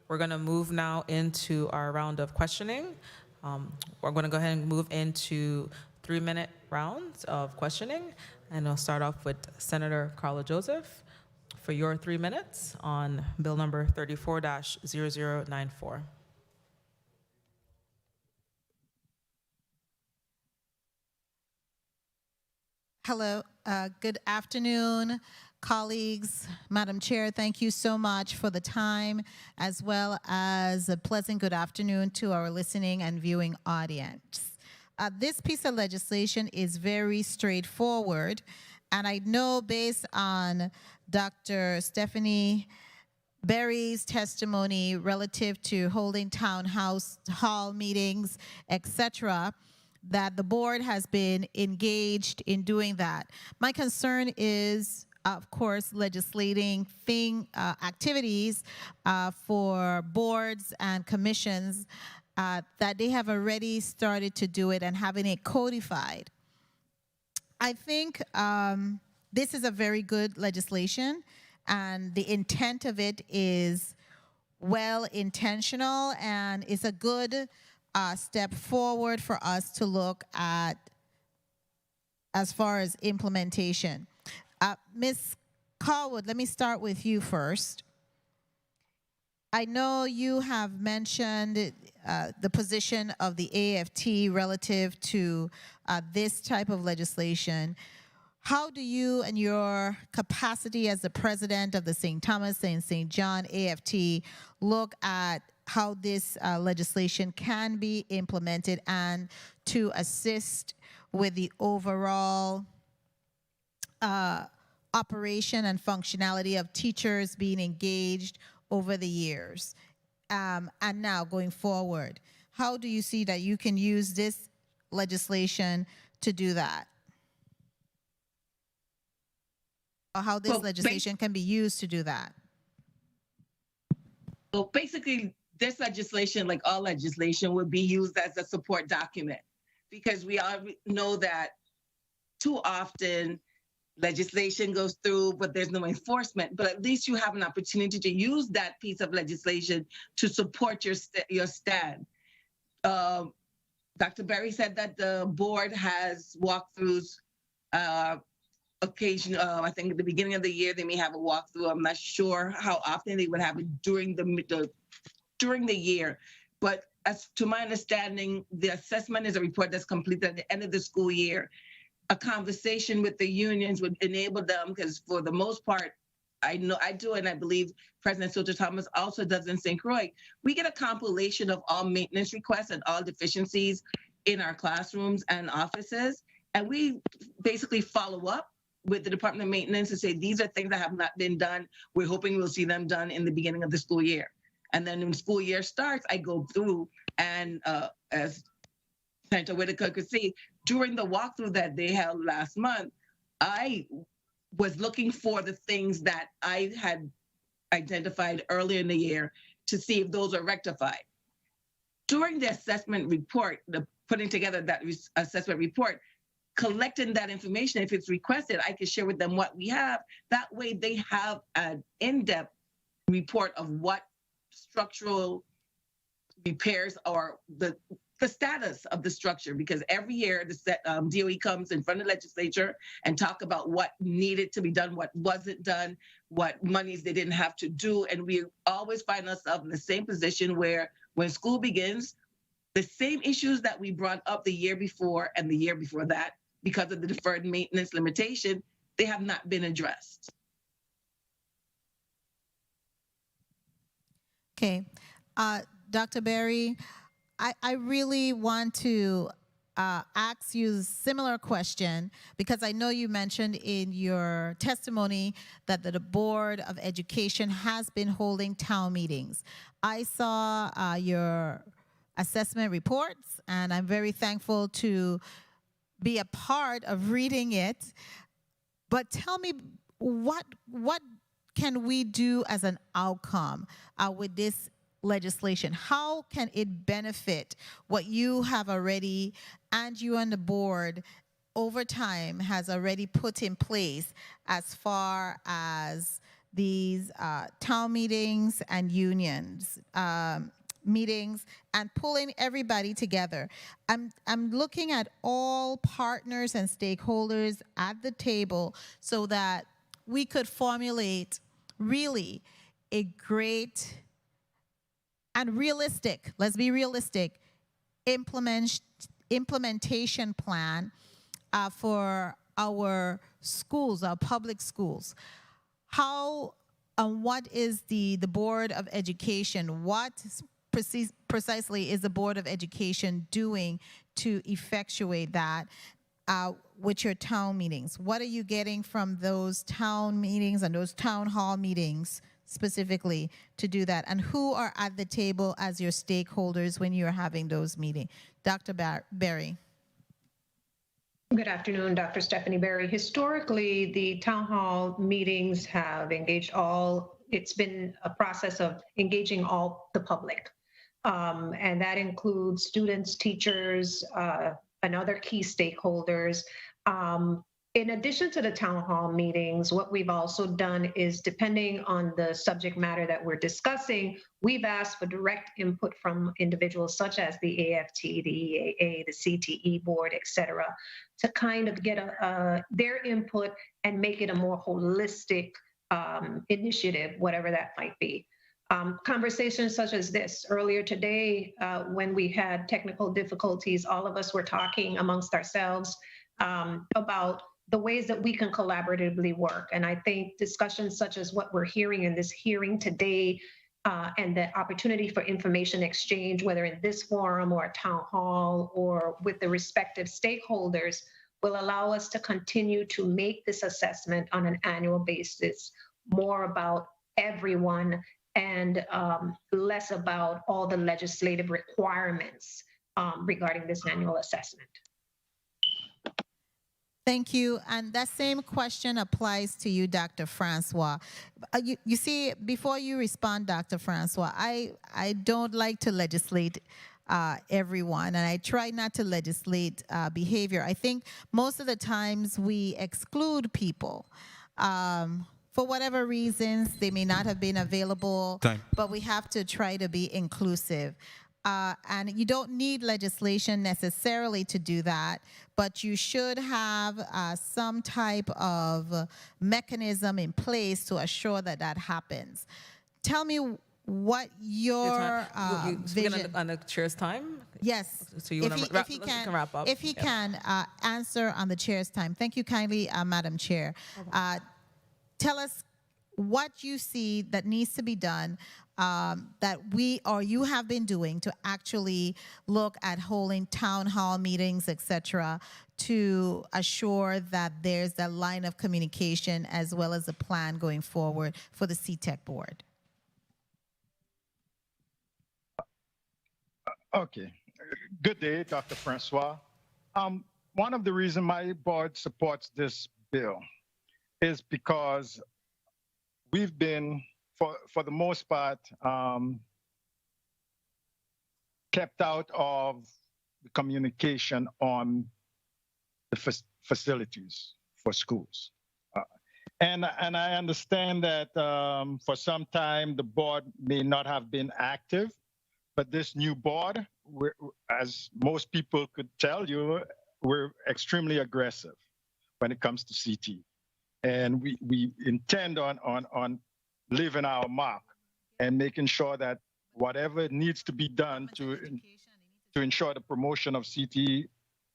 We're going to move now into our round of questioning. We're going to go ahead and move into 3-minute rounds of questioning, and I'll start off with Senator Carla Joseph for your 3 minutes on bill number 34-0094. Hello, good afternoon, colleagues. Madam Chair, thank you so much for the time, as well as a pleasant good afternoon to our listening and viewing audience. This piece of legislation is very straightforward, and I know based on Dr. Stephanie Berry's testimony relative to holding town hall meetings, etc., that the board has been engaged in doing that. My concern is, of course, legislating activities for boards and commissions that they have already started to do it and having it codified. I think this is a very good legislation, and the intent of it is well intentional, and it's a good step forward for us to look at as far as implementation. Ms. Callwood, let me start with you first. I know you have mentioned the position of the AFT relative to this type of legislation. How do you, in your capacity as the president of the St. Thomas and St. John AFT, look at how this legislation can be implemented and to assist with the overall operation and functionality of teachers being engaged over the years and now going forward? How do you see that you can use this legislation to do that? Or how this legislation can be used to do that? So basically, this legislation, like all legislation, would be used as a support document, because we all know that too often legislation goes through, but there's no enforcement. But at least you have an opportunity to use that piece of legislation to support your stand. Dr. Berry said that the board has walkthroughs occasion. I think at the beginning of the year they may have a walkthrough. I'm not sure how often they would have it during the year, but as to my understanding, the assessment is a report that's completed at the end of the school year. A conversation with the unions would enable them, because for the most part, I know I do, and I believe President Soto Thomas also does in St. Croix. We get a compilation of all maintenance requests and all deficiencies in our classrooms and offices, and we basically follow up with the Department of Maintenance and say, these are things that have not been done. We're hoping we'll see them done in the beginning of the school year. And then when school year starts, I go through and as Senator Whitaker could see, during the walkthrough that they held last month, I was looking for the things that I had identified earlier in the year to see if those are rectified. During the assessment report, the putting together that assessment report, collecting that information, if it's requested, I can share with them what we have. That way they have an in-depth report of what structural repairs or the the status of the structure, because every year DOE comes in front of the legislature and talk about what needed to be done, what wasn't done, what monies they didn't have to do. And we always find ourselves in the same position where when school begins, the same issues that we brought up the year before and the year before that, because of the deferred maintenance limitation, they have not been addressed. Okay. Dr. Berry, I really want to ask you a similar question, because I know you mentioned in your testimony that the Board of Education has been holding town meetings. I saw your assessment reports, and I'm very thankful to be a part of reading it. But tell me, what can we do as an outcome with this legislation? How can it benefit what you have already, and you and the board over time has already put in place as far as these town meetings and unions meetings and pulling everybody together? I'm looking at all partners and stakeholders at the table so that we could formulate really a great and realistic, let's be realistic, implementation plan for our schools, our public schools. How and what is the Board of Education, what precisely is the Board of Education doing to effectuate that with your town meetings? What are you getting from those town meetings and those town hall meetings specifically to do that? And who are at the table as your stakeholders when you're having those meetings? Dr. Berry. Good afternoon, Dr. Stephanie Berry. Historically, the town hall meetings have engaged it's been a process of engaging all the public. And that includes students, teachers, and other key stakeholders. In addition to the town hall meetings, what we've also done is, depending on the subject matter that we're discussing, we've asked for direct input from individuals such as the AFT, the EAA, the CTE board, et cetera, to kind of get their input and make it a more holistic initiative, whatever that might be. Conversations such as this earlier today, when we had technical difficulties, all of us were talking amongst ourselves about the ways that we can collaboratively work. And I think discussions such as what we're hearing in this hearing today and the opportunity for information exchange, whether in this forum or a town hall or with the respective stakeholders, will allow us to continue to make this assessment on an annual basis more about everyone and less about all the legislative requirements regarding this annual assessment. Thank you. And that same question applies to you, Dr. Francois. You see, before you respond, Dr. Francois, I don't like to legislate everyone, and I try not to legislate behavior. I think most of the times we exclude people. For whatever reasons, they may not have been available, but we have to try to be inclusive. And you don't need legislation necessarily to do that, but you should have some type of mechanism in place to assure that that happens. Tell me what your vision on the chair's time. Yes. So you want to wrap up? If he can answer on the chair's time. Thank you kindly, Madam Chair. Tell us what you see that needs to be done that we or you have been doing to actually look at holding town hall meetings, etc., to assure that there's that line of communication as well as a plan going forward for the CTEC board. Okay. Good day, Dr. Francois. One of the reasons my board supports this bill is because we've been, for the most part, kept out of the communication on the facilities for schools. And I understand that for some time the board may not have been active, but this new board, as most people could tell you, we're extremely aggressive when it comes to CT. And we intend on leaving our mark and making sure that whatever needs to be done to ensure the promotion of CT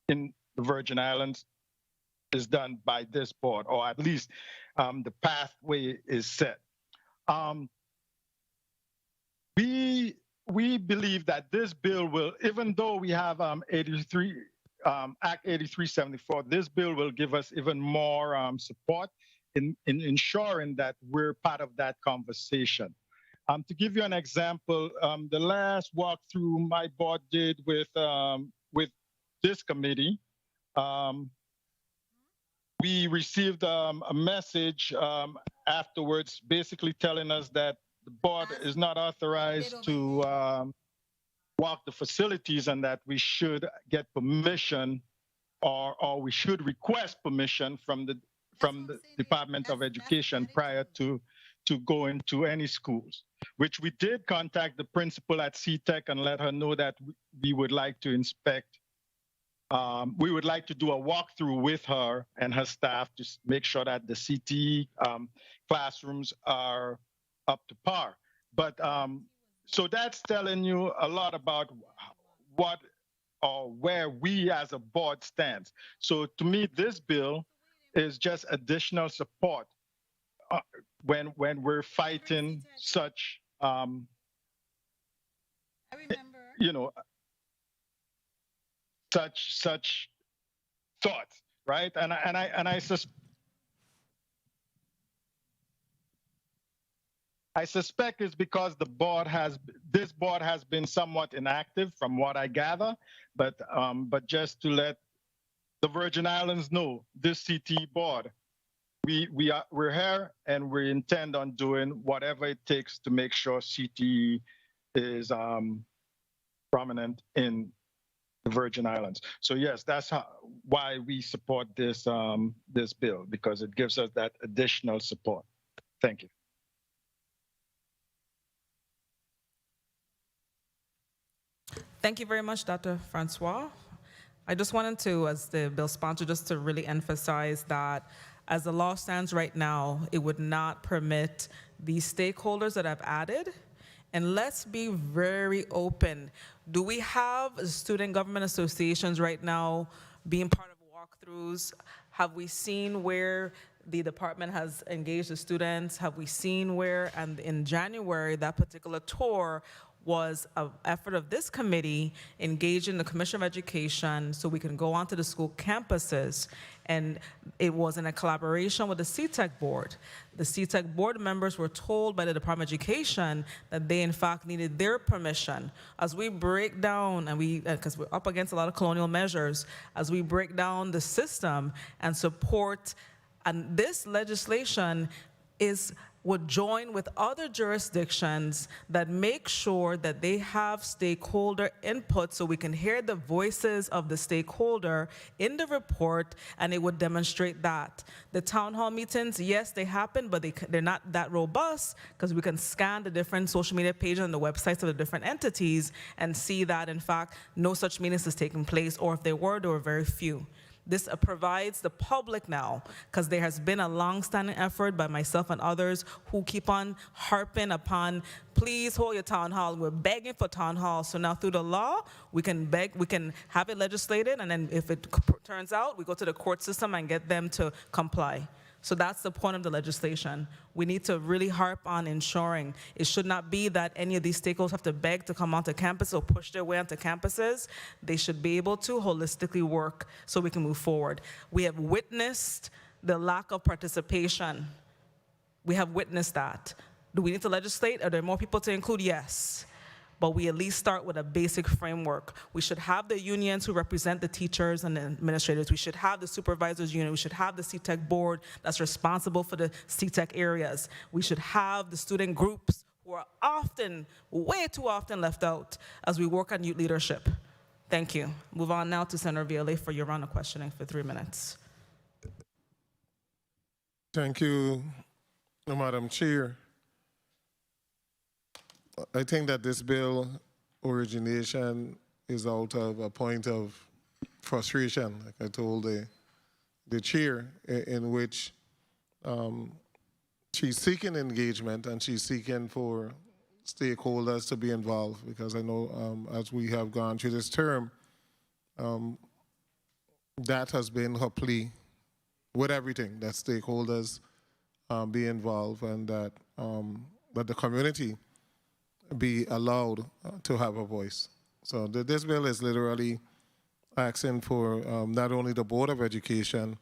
in the Virgin Islands is done by this board, or at least the pathway is set. We believe that this bill will, even though we have Act 8374, this bill will give us even more support in ensuring that we're part of that conversation. To give you an example, the last walkthrough my board did with this committee, we received a message afterwards basically telling us that the board is not authorized to walk the facilities and that we should get permission or we should request permission from the Department of Education prior to going to any schools, which we did contact the principal at CTEC and let her know that we would like to inspect. We would like to do a walkthrough with her and her staff to make sure that the CTE classrooms are up to par. But so that's telling you a lot about what or where we as a board stands. So to me, this bill is just additional support when we're fighting such, you know, such thoughts, right? And I suspect it's because this board has been somewhat inactive from what I gather, but just to let the Virgin Islands know, this CT board, we're here and we intend on doing whatever it takes to make sure CTE is prominent in the Virgin Islands. So yes, that's why we support this this bill, because it gives us that additional support. Thank you. Thank you very much, Dr. Francois. I just wanted to, as the bill sponsor, just to really emphasize that as the law stands right now, it would not permit these stakeholders that I've added. And let's be very open. Do we have student government associations right now being part of walkthroughs? Have we seen where the department has engaged the students? Have we seen where, and in January, that particular tour was an effort of this committee engaging the Commission of Education so we can go onto the school campuses. And it was in a collaboration with the CTEC board. The CTEC board members were told by the Department of Education that they in fact needed their permission. As we break down, and because we're up against a lot of colonial measures, as we break down the system and support, and this legislation would join with other jurisdictions that make sure that they have stakeholder input so we can hear the voices of the stakeholder in the report, and it would demonstrate that. The town hall meetings, yes, they happen, but they're not that robust because we can scan the different social media pages and the websites of the different entities and see that, in fact, no such meetings is taking place, or if there were very few. This provides the public now, because there has been a long-standing effort by myself and others who keep on harping upon, please hold your town hall. We're begging for town hall. So now through the law, we can have it legislated, and then if it turns out, we go to the court system and get them to comply. So that's the point of the legislation. We need to really harp on ensuring it should not be that any of these stakeholders have to beg to come onto campus or push their way onto campuses. They should be able to holistically work so we can move forward. We have witnessed the lack of participation. We have witnessed that. Do we need to legislate? Are there more people to include? Yes. But we at least start with a basic framework. We should have the unions who represent the teachers and the administrators. We should have the supervisors union. We should have the CTEC board that's responsible for the CTEC areas. We should have the student groups who are often, way too often left out as we work on youth leadership. Thank you. Move on now to Senator Viale for your round of questioning for 3 minutes. Thank you, Madam Chair. I think that this bill origination is out of a point of frustration, like I told the chair, in which she's seeking engagement and she's seeking for stakeholders to be involved, because I know as we have gone through this term, that has been her plea with everything, that stakeholders be involved and that the community be allowed to have a voice. So this bill is literally asking for not only the Board of Education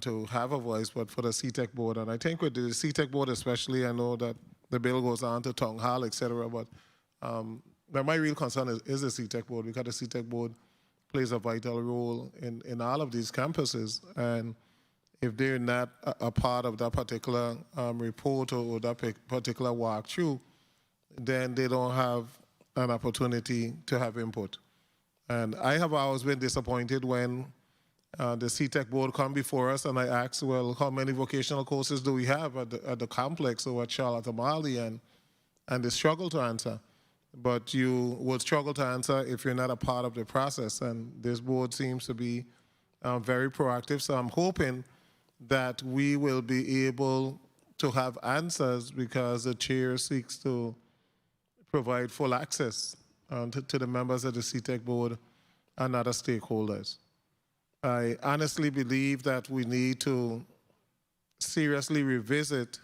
to have a voice, but for the CTEC board. And I think with the CTEC board especially, I know that the bill goes on to town hall, et cetera, but my real concern is the CTEC board, because the CTEC board plays a vital role in all of these campuses. And if they're not a part of that particular report or that particular walkthrough, then they don't have an opportunity to have input. And I have always been disappointed when the CTEC board come before us and I ask, well, how many vocational courses do we have at the complex or at Charlotte Amalie, and they struggle to answer. But you would struggle to answer if you're not a part of the process, and this board seems to be very proactive. So I'm hoping that we will be able to have answers, because the chair seeks to provide full access to the members of the CTEC board and other stakeholders. I honestly believe that we need to seriously revisit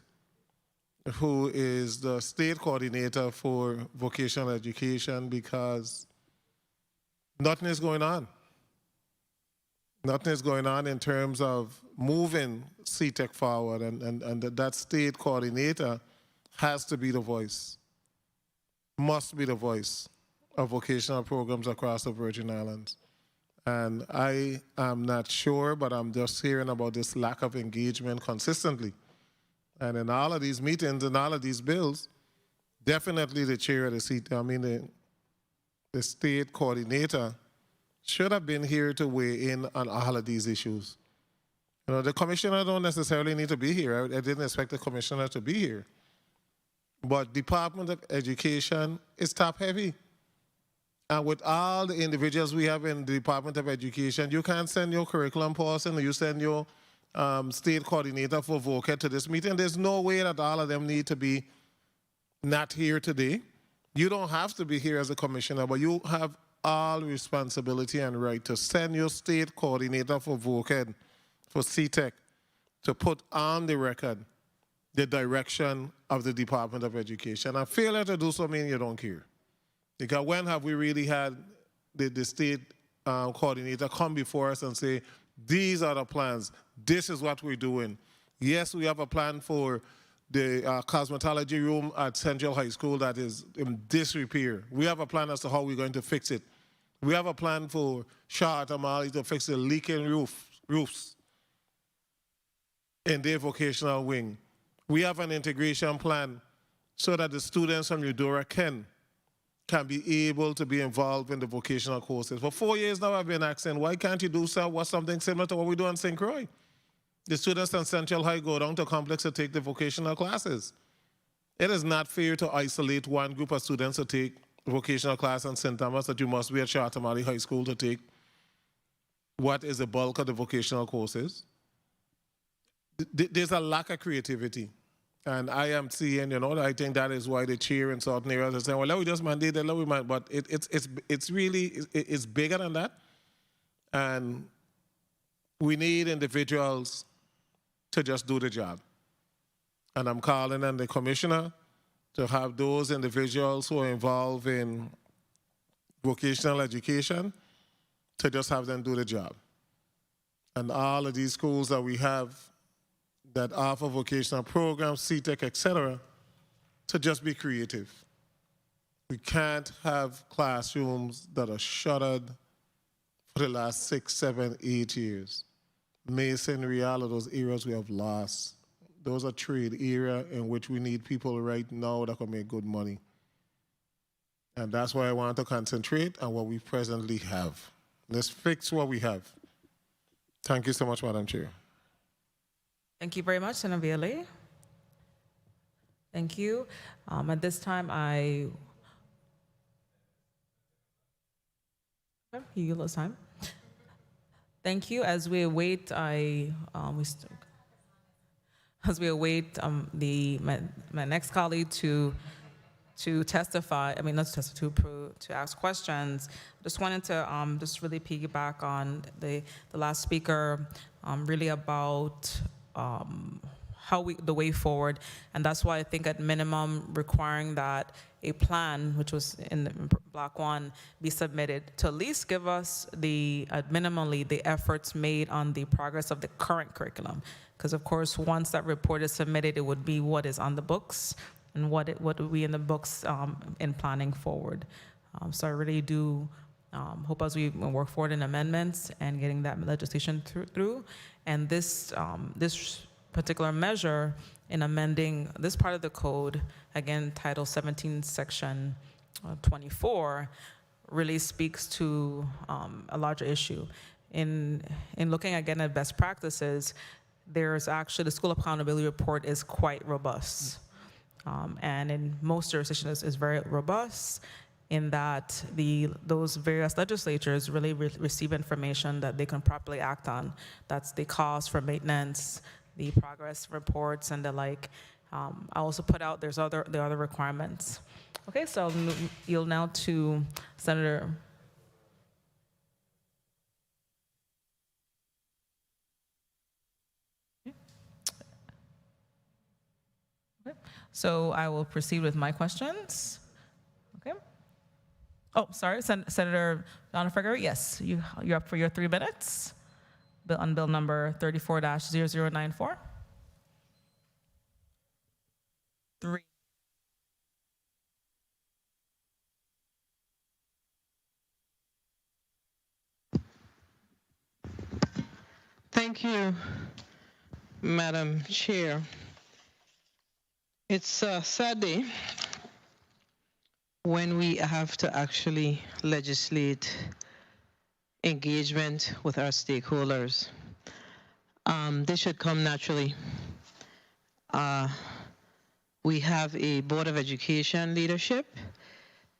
who is the state coordinator for vocational education, because nothing is going on. Nothing is going on in terms of moving CTEC forward, and that state coordinator has to be the voice, must be the voice of vocational programs across the Virgin Islands. And I am not sure, but I'm just hearing about this lack of engagement consistently. And in all of these meetings and all of these bills, definitely the chair of the the state coordinator should have been here to weigh in on all of these issues. You know, the commissioner don't necessarily need to be here. I didn't expect the commissioner to be here. But Department of Education is top heavy. And with all the individuals we have in the Department of Education, you can't send your curriculum person, or you send your state coordinator for VOCAD to this meeting. There's no way that all of them need to be not here today. You don't have to be here as a commissioner, but you have all responsibility and right to send your state coordinator for VOCAD, for CTEC, to put on the record the direction of the Department of Education. And failure to do so means you don't care. Because when have we really had the state coordinator come before us and say, these are the plans, this is what we're doing. Yes, we have a plan for the cosmetology room at Central High School that is in disrepair. We have a plan as to how we're going to fix it. We have a plan for Charlotte Amalie to fix the leaking roofs in their vocational wing. We have an integration plan so that the students from Eudora can be able to be involved in the vocational courses. For 4 years now, I've been asking, why can't you do something similar to what we do in St. Croix? The students in Central High go down to complex to take the vocational classes. It is not fair to isolate one group of students to take vocational class in St. Thomas, that you must be at Charlotte Amalie High School to take what is the bulk of the vocational courses. There's a lack of creativity. And I am seeing, I think that is why the chair in certain areas are saying, well, let me just mandate that, but it's really bigger than that. And we need individuals to just do the job. And I'm calling on the commissioner to have those individuals who are involved in vocational education to just have them do the job. And all of these schools that we have that offer vocational programs, CTEC, et cetera, to just be creative. We can't have classrooms that are shuttered for the last 6, 7, 8 years. Masonry, all of those areas we have lost. Those are trade area in which we need people right now that can make good money. And that's why I want to concentrate on what we presently have. Let's fix what we have. Thank you so much, Madam Chair. Thank you very much, Senator Viale. Thank you. At this time, I Okay, you yield us time. Thank you. As we await, my next colleague to testify. I mean, not to testify, to ask questions. Just wanted to just really piggyback on the last speaker, really about the way forward, and that's why I think at minimum requiring that a plan, which was in the Block 1, be submitted to at least give us minimally the efforts made on the progress of the current curriculum. Because of course, once that report is submitted, it would be what is on the books and what would be in the books in planning forward. So I really do hope as we work forward in amendments and getting that legislation through, and this particular measure in amending this part of the code, again, Title 17, Section 24, really speaks to a larger issue. In looking again at best practices, there's actually, the school accountability report is quite robust. And in most jurisdictions is very robust in that those various legislatures really receive information that they can properly act on. That's the cost for maintenance, the progress reports, and the like. I also put out the other requirements. Okay, so I'll yield now to Senator. Okay. So I will proceed with my questions. Okay. Oh, sorry, Senator Donna Gregory. Yes, you're up for your 3 minutes. On bill number 34-0094. 3. Thank you, Madam Chair. It's a sad day when we have to actually legislate engagement with our stakeholders. This should come naturally. We have a Board of Education leadership,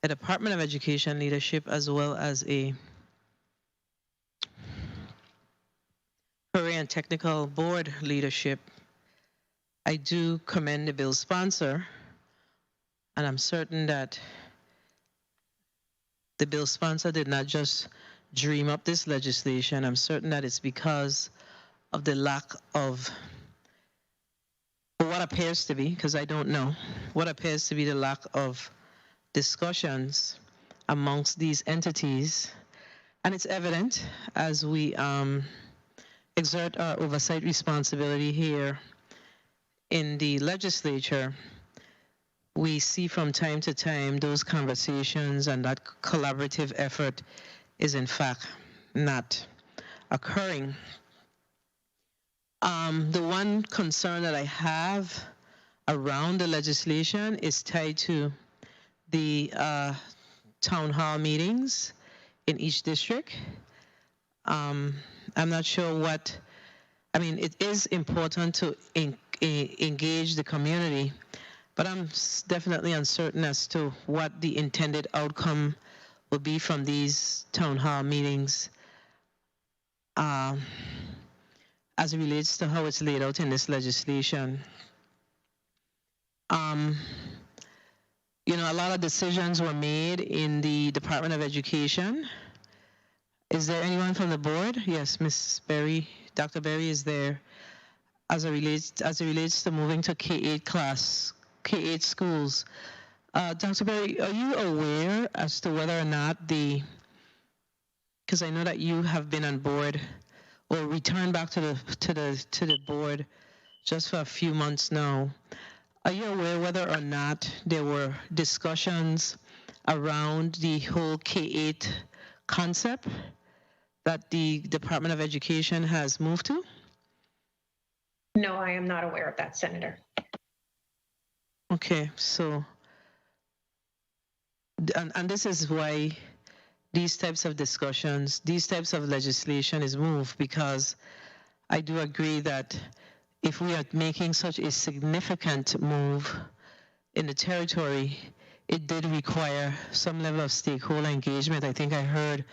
a Department of Education leadership, as well as a Career and Technical Board leadership. I do commend the bill sponsor, and I'm certain that the bill sponsor did not just dream up this legislation. I'm certain that it's because of the lack of, or what appears to be, because I don't know, what appears to be the lack of discussions amongst these entities. And it's evident as we exert our oversight responsibility here in the legislature, we see from time to time those conversations and that collaborative effort is in fact not occurring. The one concern that I have around the legislation is tied to the town hall meetings in each district. I'm not sure what, I mean, it is important to engage the community, but I'm definitely uncertain as to what the intended outcome will be from these town hall meetings as it relates to how it's laid out in this legislation. You know, a lot of decisions were made in the Department of Education. Is there anyone from the board? Yes, Ms. Berry, Dr. Berry is there. As it relates to moving to K-8 schools. Dr. Berry, are you aware as to whether or not because I know that you have been on board or returned back to the board just for a few months now. Are you aware whether or not there were discussions around the whole K-8 concept that the Department of Education has moved to? No, I am not aware of that, Senator. Okay, so, and this is why these types of discussions, these types of legislation is moved, because I do agree that if we are making such a significant move in the territory, it did require some level of stakeholder engagement. I think I heard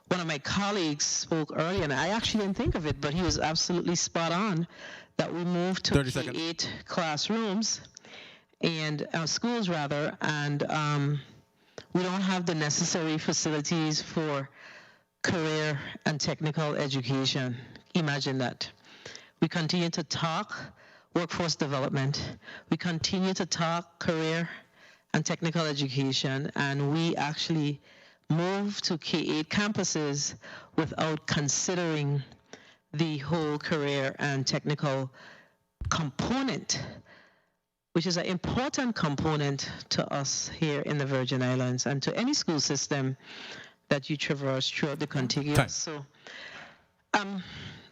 one of my colleagues spoke earlier, and I actually didn't think of it, but he was absolutely spot on, that we moved to 30 seconds. K-8 classrooms and schools rather, and we don't have the necessary facilities for career and technical education. Imagine that. We continue to talk workforce development. We continue to talk career and technical education, and we actually move to K-8 campuses without considering the whole career and technical component, which is an important component to us here in the Virgin Islands and to any school system that you traverse throughout the contiguous. Time. So,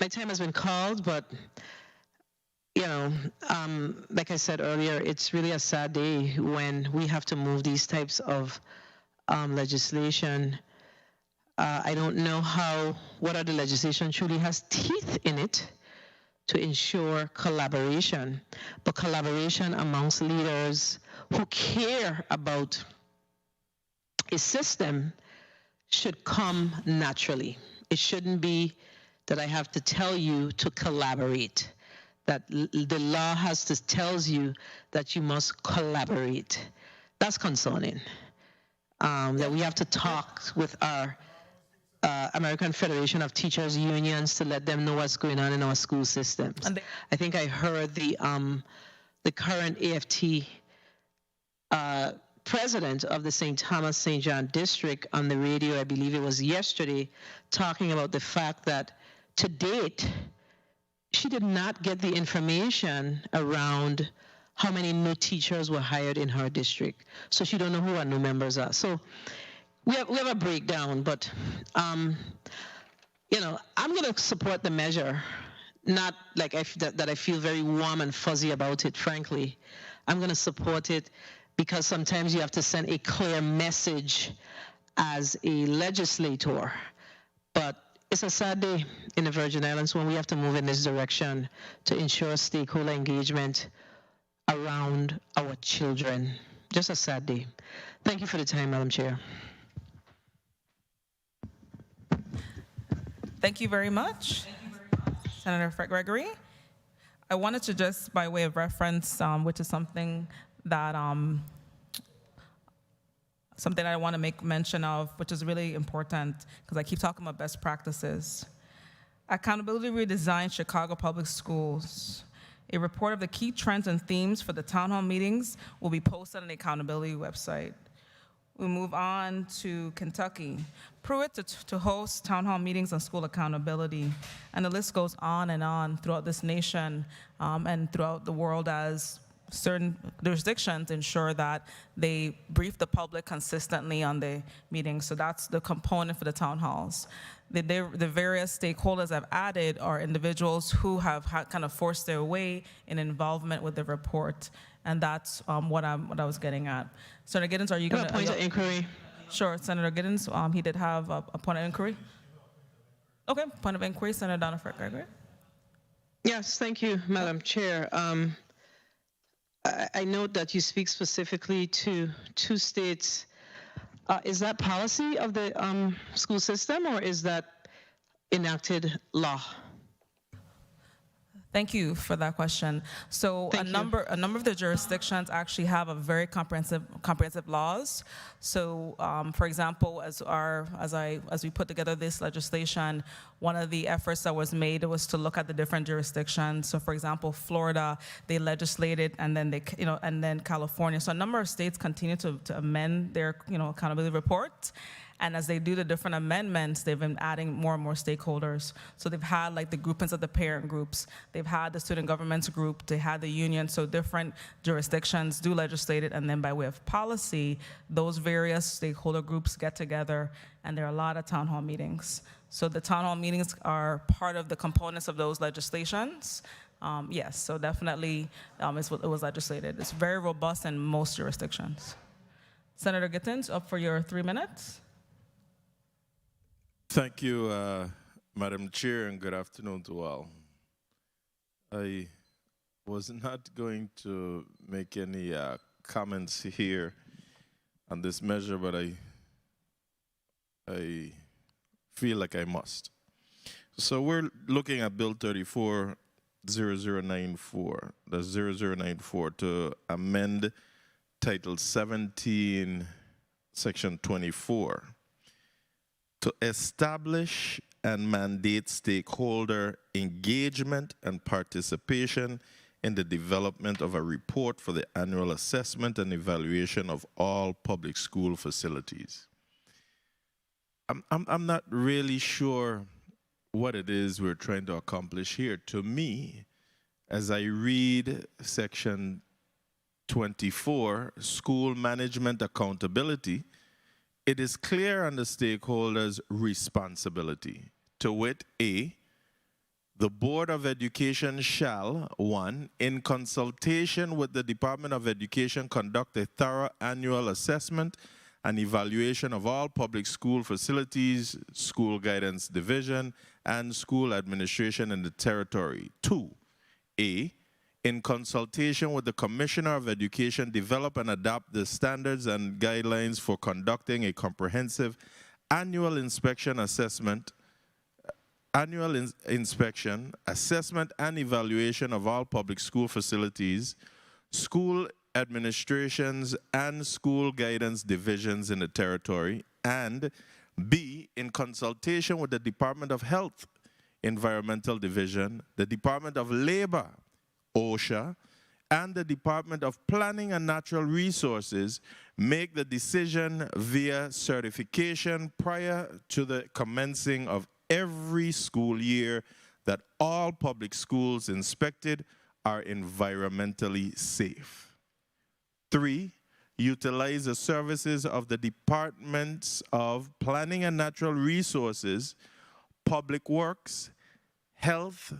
my time has been called, but like I said earlier, it's really a sad day when we have to move these types of legislation. I don't know what other legislation truly has teeth in it to ensure collaboration, but collaboration amongst leaders who care about a system should come naturally. It shouldn't be that I have to tell you to collaborate, that the law tells you that you must collaborate. That's concerning. That we have to talk with our American Federation of Teachers unions to let them know what's going on in our school systems. I think I heard the current AFT president of the St. Thomas St. John district on the radio, I believe it was yesterday, talking about the fact that to date, she did not get the information around how many new teachers were hired in her district. So she don't know who our new members are. So we have a breakdown, but I'm going to support the measure, not like that I feel very warm and fuzzy about it, frankly. I'm going to support it because sometimes you have to send a clear message as a legislator. But it's a sad day in the Virgin Islands when we have to move in this direction to ensure stakeholder engagement around our children. Just a sad day. Thank you for the time, Madam Chair. Thank you very much, Senator Fred Gregory. I wanted to just, by way of reference, which is something that I want to make mention of, which is really important, because I keep talking about best practices. Accountability Redesign Chicago Public Schools. A report of the key trends and themes for the town hall meetings will be posted on the accountability website. We move on to Kentucky. Pruitt to host town hall meetings on school accountability. And the list goes on and on throughout this nation and throughout the world as certain jurisdictions ensure that they brief the public consistently on the meetings. So that's the component for the town halls. The various stakeholders I've added are individuals who have kind of forced their way in involvement with the report. And that's what I was getting at. Senator Giddens, are you going to? Point of inquiry. Sure, Senator Giddens, he did have a point of inquiry. Okay, point of inquiry, Senator Donna Fred Gregory. Yes, thank you, Madam Chair. I note that you speak specifically to 2 states. Is that policy of the school system, or is that enacted law? Thank you for that question. So a number of the jurisdictions actually have a very comprehensive laws. So, for example, as we put together this legislation, one of the efforts that was made was to look at the different jurisdictions. So, for example, Florida, they legislated, and then and then California. So a number of states continue to amend their accountability reports. And as they do the different amendments, they've been adding more and more stakeholders. So they've had like the groupings of the parent groups. They've had the student governments group. They had the union. So different jurisdictions do legislate it. And then by way of policy, those various stakeholder groups get together. And there are a lot of town hall meetings. So the town hall meetings are part of the components of those legislations. Yes, so definitely it was legislated. It's very robust in most jurisdictions. Senator Gittens, up for your 3 minutes. Thank you, Madam Chair, and good afternoon to all. I was not going to make any comments here on this measure, but I feel like I must. So we're looking at Bill 340094, that's 0094, to amend Title 17, Section 24, to establish and mandate stakeholder engagement and participation in the development of a report for the annual assessment and evaluation of all public school facilities. I'm not really sure what it is we're trying to accomplish here. To me, as I read Section 24, School Management Accountability, it is clear on the stakeholders' responsibility. To wit, A, the Board of Education shall, 1, in consultation with the Department of Education, conduct a thorough annual assessment and evaluation of all public school facilities, school guidance division, and school administration in the territory. 2, A, in consultation with the Commissioner of Education, develop and adopt the standards and guidelines for conducting a comprehensive annual inspection, assessment, assessment and evaluation of all public school facilities, school administrations, and school guidance divisions in the territory, and B, in consultation with the Department of Health, Environmental Division, the Department of Labor, OSHA, and the Department of Planning and Natural Resources, make the decision via certification prior to the commencing of every school year that all public schools inspected are environmentally safe. 3, utilize the services of the Departments of Planning and Natural Resources, Public Works, Health,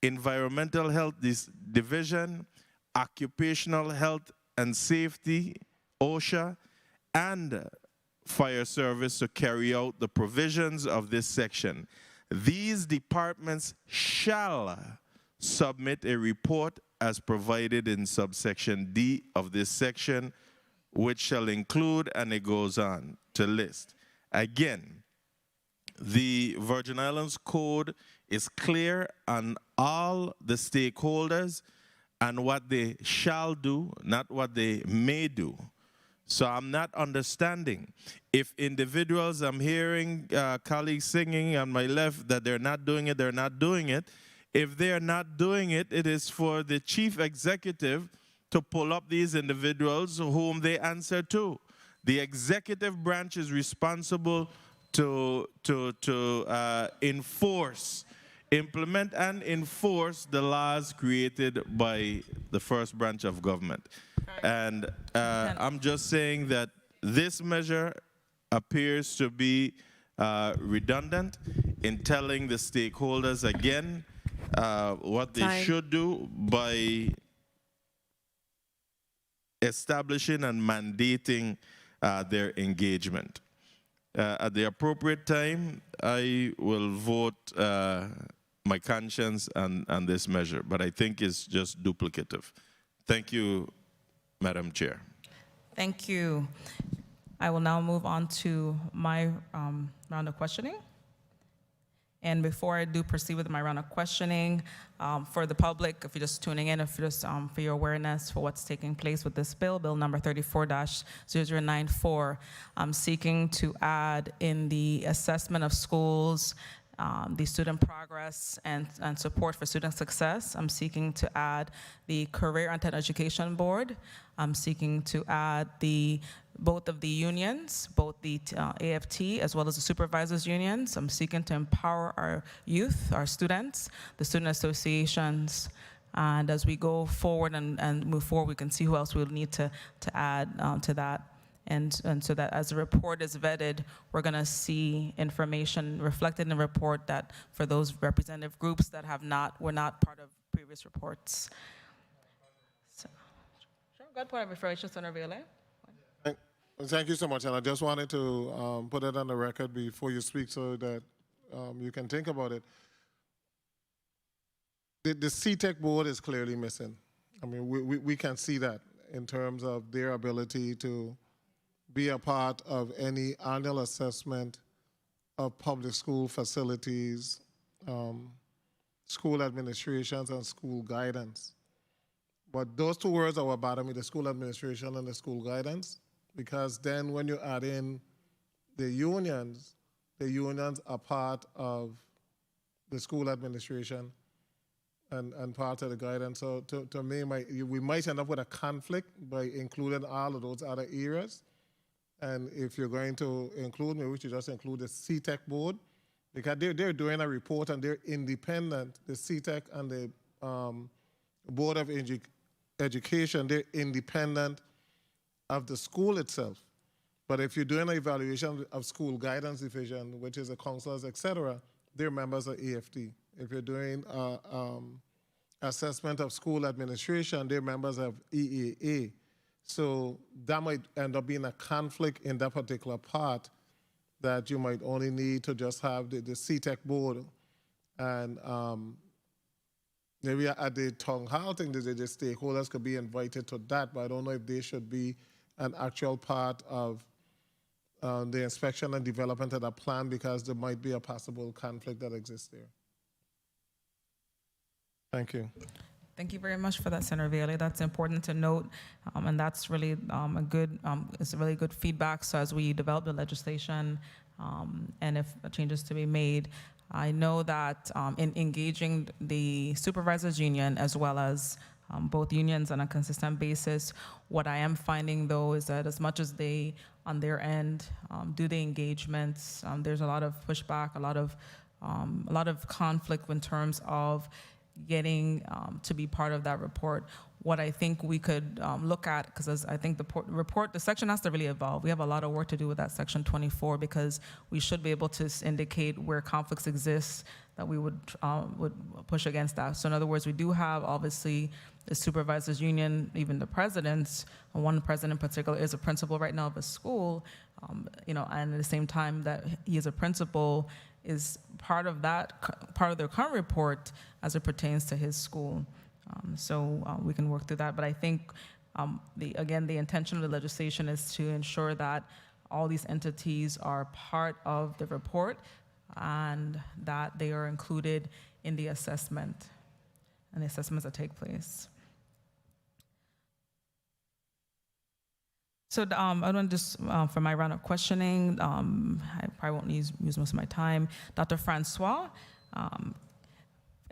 Environmental Health Division, Occupational Health and Safety, OSHA, and Fire Service to carry out the provisions of this section. These departments shall submit a report as provided in subsection D of this section, which shall include, and it goes on to list. Again, the Virgin Islands Code is clear on all the stakeholders and what they shall do, not what they may do. So I'm not understanding. If individuals, I'm hearing colleagues singing on my left that they're not doing it, they're not doing it. If they're not doing it, it is for the chief executive to pull up these individuals whom they answer to. The executive branch is responsible to implement and enforce the laws created by the first branch of government. And I'm just saying that this measure appears to be redundant in telling the stakeholders again what they should do by establishing and mandating their engagement. At the appropriate time, I will vote my conscience on this measure, but I think it's just duplicative. Thank you, Madam Chair. Thank you. I will now move on to my round of questioning. And before I do proceed with my round of questioning, for the public, if you're just tuning in, if you're just for your awareness for what's taking place with this bill, bill number 34-0094, I'm seeking to add in the assessment of schools, the student progress and support for student success. I'm seeking to add the Career and Education Board. I'm seeking to add both of the unions, both the AFT as well as the supervisors unions. I'm seeking to empower our youth, our students, the student associations, and as we go forward and move forward, we can see who else we'll need to add to that. And so that as the report is vetted, we're going to see information reflected in the report that for those representative groups that were not part of previous reports. So, sure, good point of information, Senator Violet. Thank you so much, and I just wanted to put it on the record before you speak so that you can think about it. The CTEC board is clearly missing. I mean, we can see that in terms of their ability to be a part of any annual assessment of public school facilities, school administrations, and school guidance. But those two words are what bother me, the school administration and the school guidance, because then when you add in the unions are part of the school administration and part of the guidance. So to me, we might end up with a conflict by including all of those other areas. And if you're going to include me, we should just include the CTEC board, because they're doing a report and they're independent. The CTEC and the Board of Education, they're independent of the school itself. But if you're doing an evaluation of school guidance division, which is the counselors, et cetera, they're members of AFT. If you're doing assessment of school administration, they're members of EAA. So that might end up being a conflict in that particular part, that you might only need to just have the CTEC board. And maybe at the town hall thing, the stakeholders could be invited to that, but I don't know if they should be an actual part of the inspection and development of the plan, because there might be a possible conflict that exists there. Thank you. Thank you very much for that, Senator Bailey. That's important to note, and that's really it's really good feedback. So as we develop the legislation, and if changes to be made, I know that in engaging the supervisors union as well as both unions on a consistent basis, what I am finding though is that as much as they on their end do the engagements, there's a lot of pushback, a lot of conflict in terms of getting to be part of that report. What I think we could look at, because I think the section has to really evolve. We have a lot of work to do with that section 24, because we should be able to indicate where conflicts exist, that we would push against that. So in other words, we do have obviously the supervisors union, even the presidents. One president in particular is a principal right now of a school, and at the same time that he is a principal, is part of their current report as it pertains to his school. So we can work through that. But I think, the intention of the legislation is to ensure that all these entities are part of the report and that they are included in the assessment and the assessments that take place. So I want to just, for my round of questioning, I probably won't use most of my time. Dr. Francois,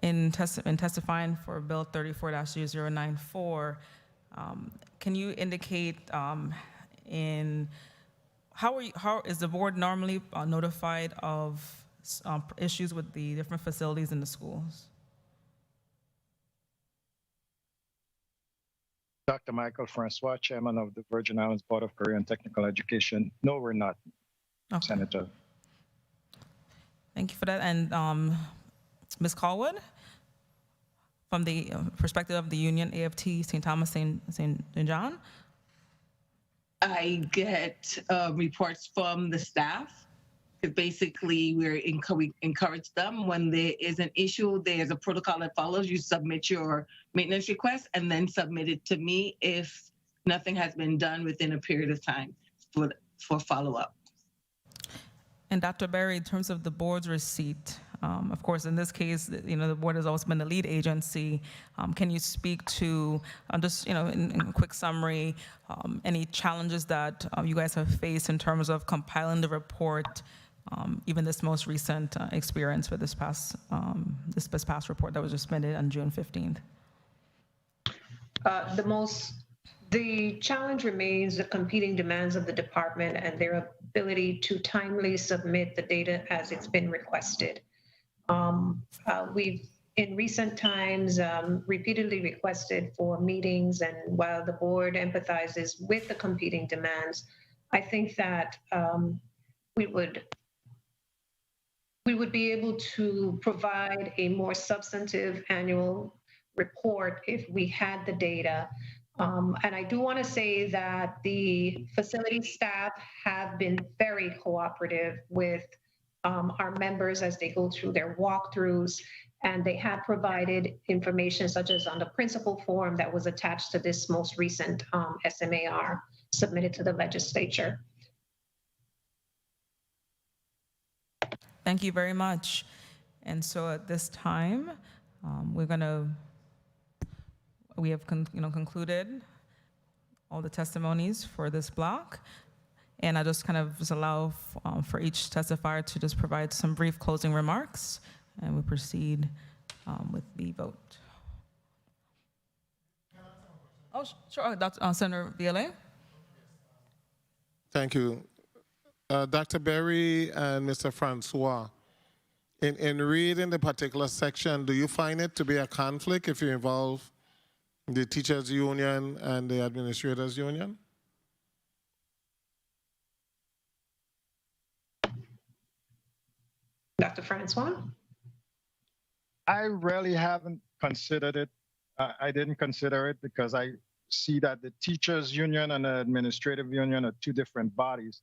in testifying for Bill 34-0094, can you indicate how is the board normally notified of issues with the different facilities in the schools? Dr. Michael Francois, Chairman of the Virgin Islands Board of Career and Technical Education. No, we're not, okay. Senator. Thank you for that. And Ms. Callwood, from the perspective of the union, AFT, St. Thomas, St. John? I get reports from the staff. Basically, we encourage them when there is an issue, there's a protocol that follows. You submit your maintenance request and then submit it to me if nothing has been done within a period of time for follow-up. And Dr. Berry, in terms of the board's receipt, of course, in this case, the board has always been the lead agency. Can you speak to, just in a quick summary, any challenges that you guys have faced in terms of compiling the report, even this most recent experience with this past report that was just submitted on June 15th? The challenge remains the competing demands of the department and their ability to timely submit the data as it's been requested. We've, in recent times, repeatedly requested for meetings, and while the board empathizes with the competing demands, I think that we would be able to provide a more substantive annual report if we had the data. And I do want to say that the facility staff have been very cooperative with our members as they go through their walkthroughs, and they have provided information such as on the principal form that was attached to this most recent SMAR submitted to the legislature. Thank you very much. And so at this time, we have concluded all the testimonies for this block. And I just kind of just allow for each testifier to just provide some brief closing remarks, and we proceed with the vote. Oh, sure, Dr. Senator Violet. Thank you. Dr. Berry and Mr. Francois, in reading the particular section, do you find it to be a conflict if you involve the teachers' union and the administrators' union? Dr. Francois? I really haven't considered it. I didn't consider it because I see that the teachers' union and the administrative union are two different bodies.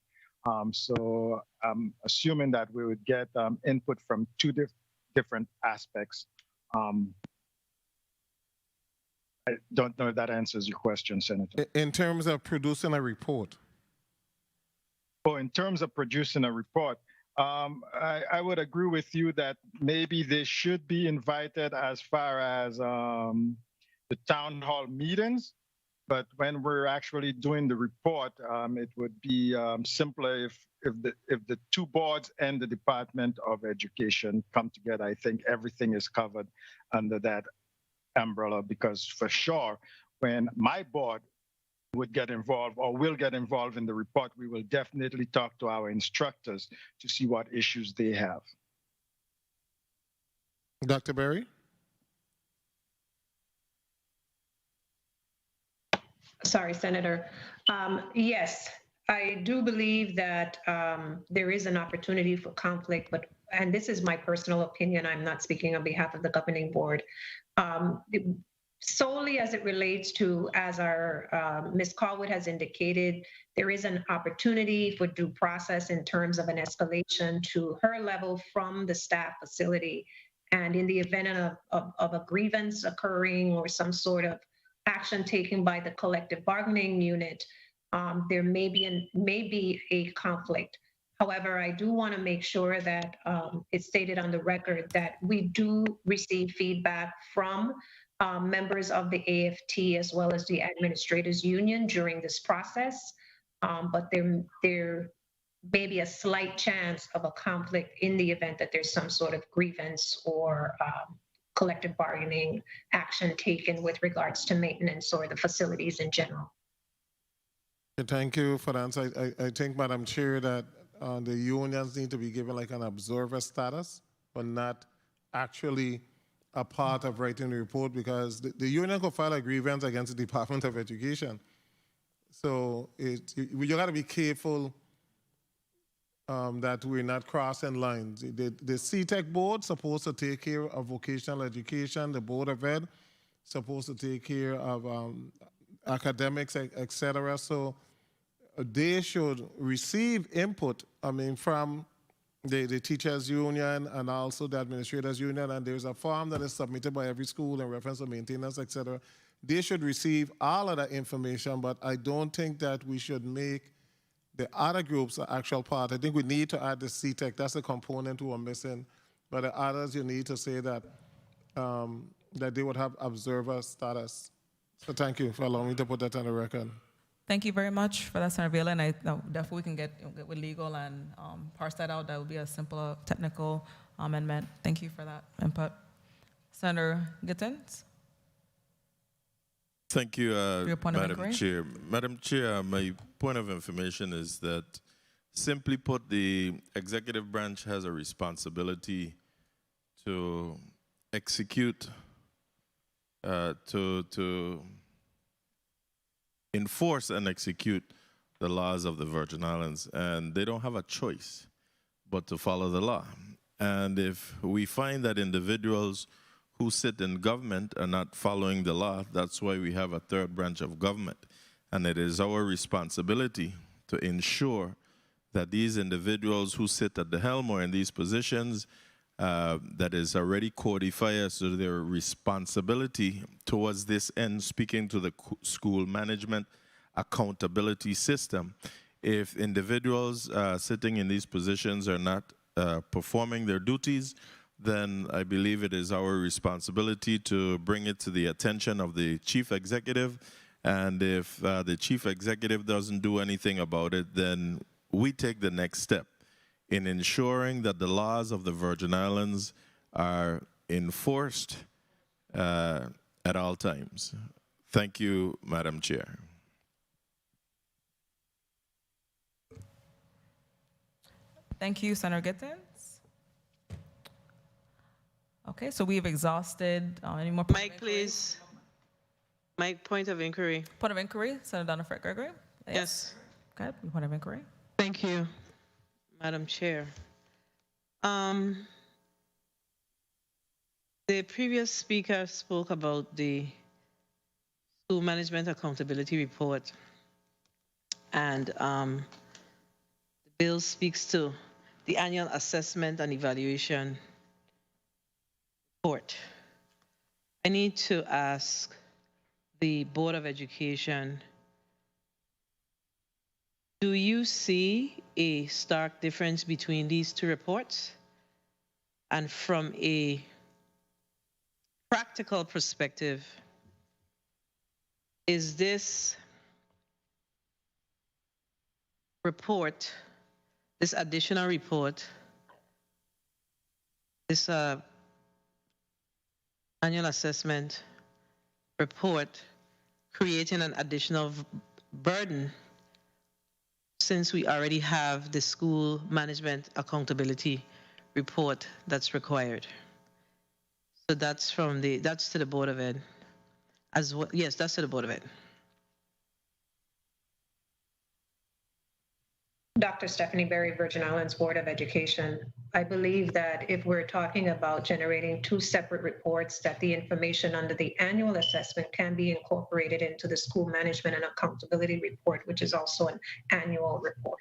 So I'm assuming that we would get input from two different aspects. I don't know if that answers your question, Senator. In terms of producing a report? Oh, in terms of producing a report, I would agree with you that maybe they should be invited as far as the town hall meetings. But when we're actually doing the report, it would be simpler if the two boards and the Department of Education come together. I think everything is covered under that umbrella, because for sure, when my board would get involved or will get involved in the report, we will definitely talk to our instructors to see what issues they have. Dr. Berry? Sorry, Senator. Yes, I do believe that there is an opportunity for conflict, and this is my personal opinion, I'm not speaking on behalf of the governing board. Solely as it relates to, as our Ms. Callwood has indicated, there is an opportunity for due process in terms of an escalation to her level from the staff facility. And in the event of a grievance occurring or some sort of action taken by the collective bargaining unit, there may be a conflict. However, I do want to make sure that it's stated on the record that we do receive feedback from members of the AFT as well as the administrators union during this process, but there may be a slight chance of a conflict in the event that there's some sort of grievance or collective bargaining action taken with regards to maintenance or the facilities in general. Thank you for the answer. I think, Madam Chair, that the unions need to be given like an observer status, but not actually a part of writing the report, because the union could file a grievance against the Department of Education. So you got to be careful that we're not crossing lines. The CTEC board supposed to take care of vocational education. The Board of Ed supposed to take care of academics, etc. So they should receive input, from the teachers union and also the administrators union, and there's a form that is submitted by every school in reference to maintenance, etc. They should receive all of that information, but I don't think that we should make the other groups an actual part. I think we need to add the CTEC. That's the component we're missing. But the others, you need to say that that they would have observer status. So thank you for allowing me to put that on the record. Thank you very much for that, Senator Viola, and I definitely we can get with legal and parse that out. That would be a simple technical amendment. Thank you for that input. Senator Gittens? Thank you, Madam Chair. Madam Chair, my point of information is that, simply put, the executive branch has a responsibility to execute, to enforce and execute the laws of the Virgin Islands, and they don't have a choice but to follow the law. And if we find that individuals who sit in government are not following the law, that's why we have a third branch of government. And it is our responsibility to ensure that these individuals who sit at the helm or in these positions, that is already codified as to their responsibility towards this end, speaking to the school management accountability system. If individuals sitting in these positions are not performing their duties, then I believe it is our responsibility to bring it to the attention of the chief executive. And if the chief executive doesn't do anything about it, then we take the next step in ensuring that the laws of the Virgin Islands are enforced at all times. Thank you, Madam Chair. Thank you, Senator Gittens. Okay, so we've exhausted any more. Mike, please. Mike, point of inquiry. Point of inquiry, Senator Donna Fred Gregory. Yes. Okay, point of inquiry. Thank you, Madam Chair. The previous speaker spoke about the School Management Accountability Report, and the bill speaks to the Annual Assessment and Evaluation Report. I need to ask the Board of Education, do you see a stark difference between these two reports? And from a practical perspective, is this report, this additional report, this annual assessment report, creating an additional burden since we already have the School Management Accountability Report that's required? So that's from the, that's to the Board of Ed as well. Yes, that's to the Board of Ed. Dr. Stephanie Berry, Virgin Islands Board of Education. I believe that if we're talking about generating two separate reports, that the information under the annual assessment can be incorporated into the School Management and Accountability Report, which is also an annual report.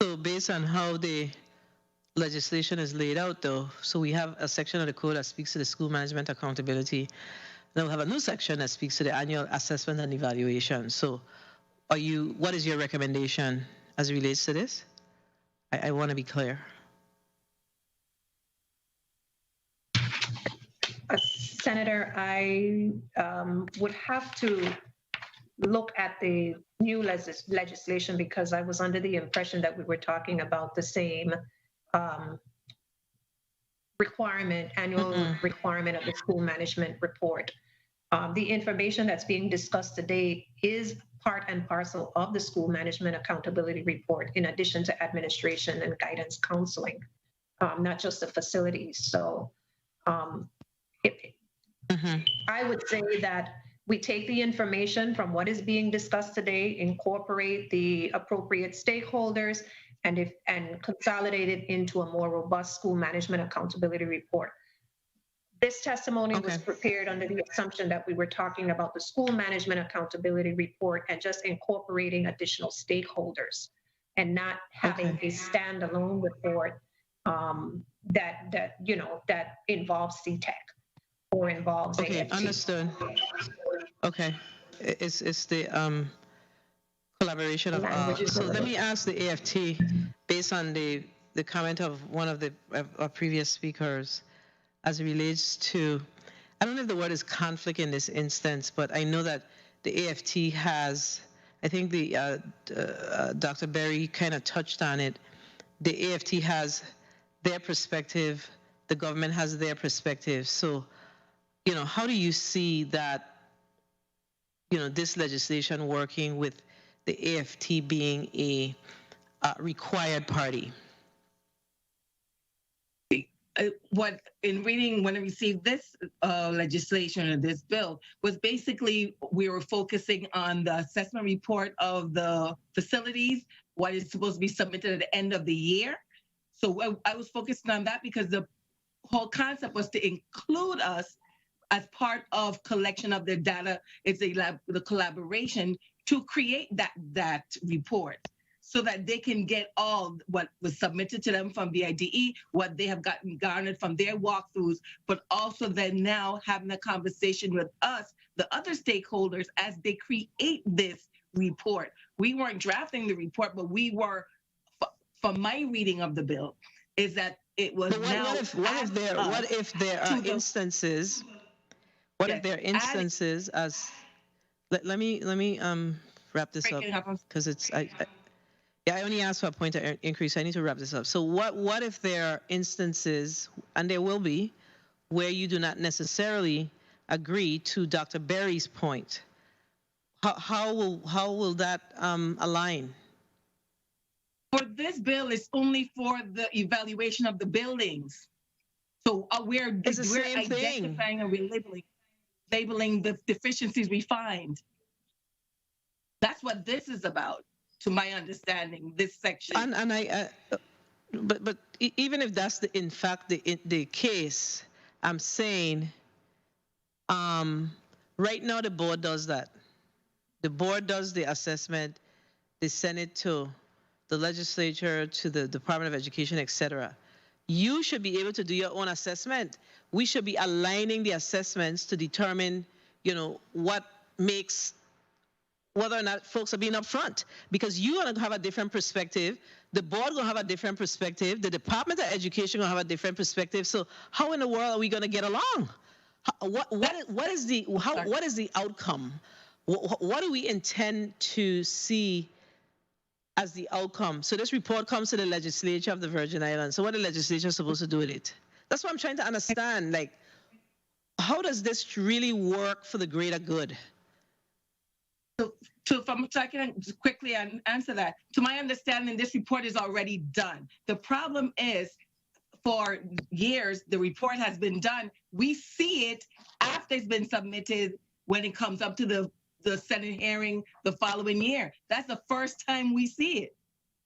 So based on how the legislation is laid out, though, so we have a section of the code that speaks to the school management accountability. Then we have a new section that speaks to the annual assessment and evaluation. So what is your recommendation as it relates to this? I want to be clear. Senator, I would have to look at the new legislation because I was under the impression that we were talking about the same requirement, annual requirement of the school management report. The information that's being discussed today is part and parcel of the school management accountability report, in addition to administration and guidance counseling, not just the facilities. So I would say that we take the information from what is being discussed today, incorporate the appropriate stakeholders, and consolidate it into a more robust school management accountability report. This testimony was prepared under the assumption that we were talking about the school management accountability report and just incorporating additional stakeholders and not having a standalone report that involves CTEC or involves AFT. Understood. Okay, it's the collaboration of so let me ask the AFT, based on the comment of one of the previous speakers, as it relates to, I don't know if the word is conflict in this instance, but I know that the AFT has, I think the Dr. Berry kind of touched on it. The AFT has their perspective, the government has their perspective. So, how do you see that, this legislation working with the AFT being a required party? When I received this legislation or this bill was basically we were focusing on the assessment report of the facilities, what is supposed to be submitted at the end of the year. So I was focusing on that because the whole concept was to include us as part of collection of their data. It's the collaboration to create that report, so that they can get all what was submitted to them from BIDE, what they have gotten garnered from their walkthroughs, but also then now having a conversation with us, the other stakeholders, as they create this report. We weren't drafting the report, but we were, from my reading of the bill, is that it was But now. what if there are instances? What if there are instances as? Let me wrap this up because it's I only asked for a point of increase. I need to wrap this up. So what if there are instances, and there will be, where you do not necessarily agree to Dr. Berry's point? How will that align? For this bill, it's only for the evaluation of the buildings. So we're identifying and we're labeling the deficiencies we find. That's what this is about, to my understanding, this section. But even if that's in fact the case, I'm saying, right now the board does that. The board does the assessment, they send it to the legislature, to the Department of Education, etc. You should be able to do your own assessment. We should be aligning the assessments to determine, what makes, whether or not folks are being upfront, because you're going to have a different perspective. The board going to have a different perspective. The Department of Education going to have a different perspective. So how in the world are we going to get along? What is the outcome? What do we intend to see as the outcome? So this report comes to the legislature of the Virgin Islands. So what the legislature is supposed to do with it? That's what I'm trying to understand. Like, how does this really work for the greater good? So if I can quickly answer that, to my understanding, this report is already done. The problem is, for years, the report has been done. We see it after it's been submitted when it comes up to the Senate hearing the following year. That's the first time we see it.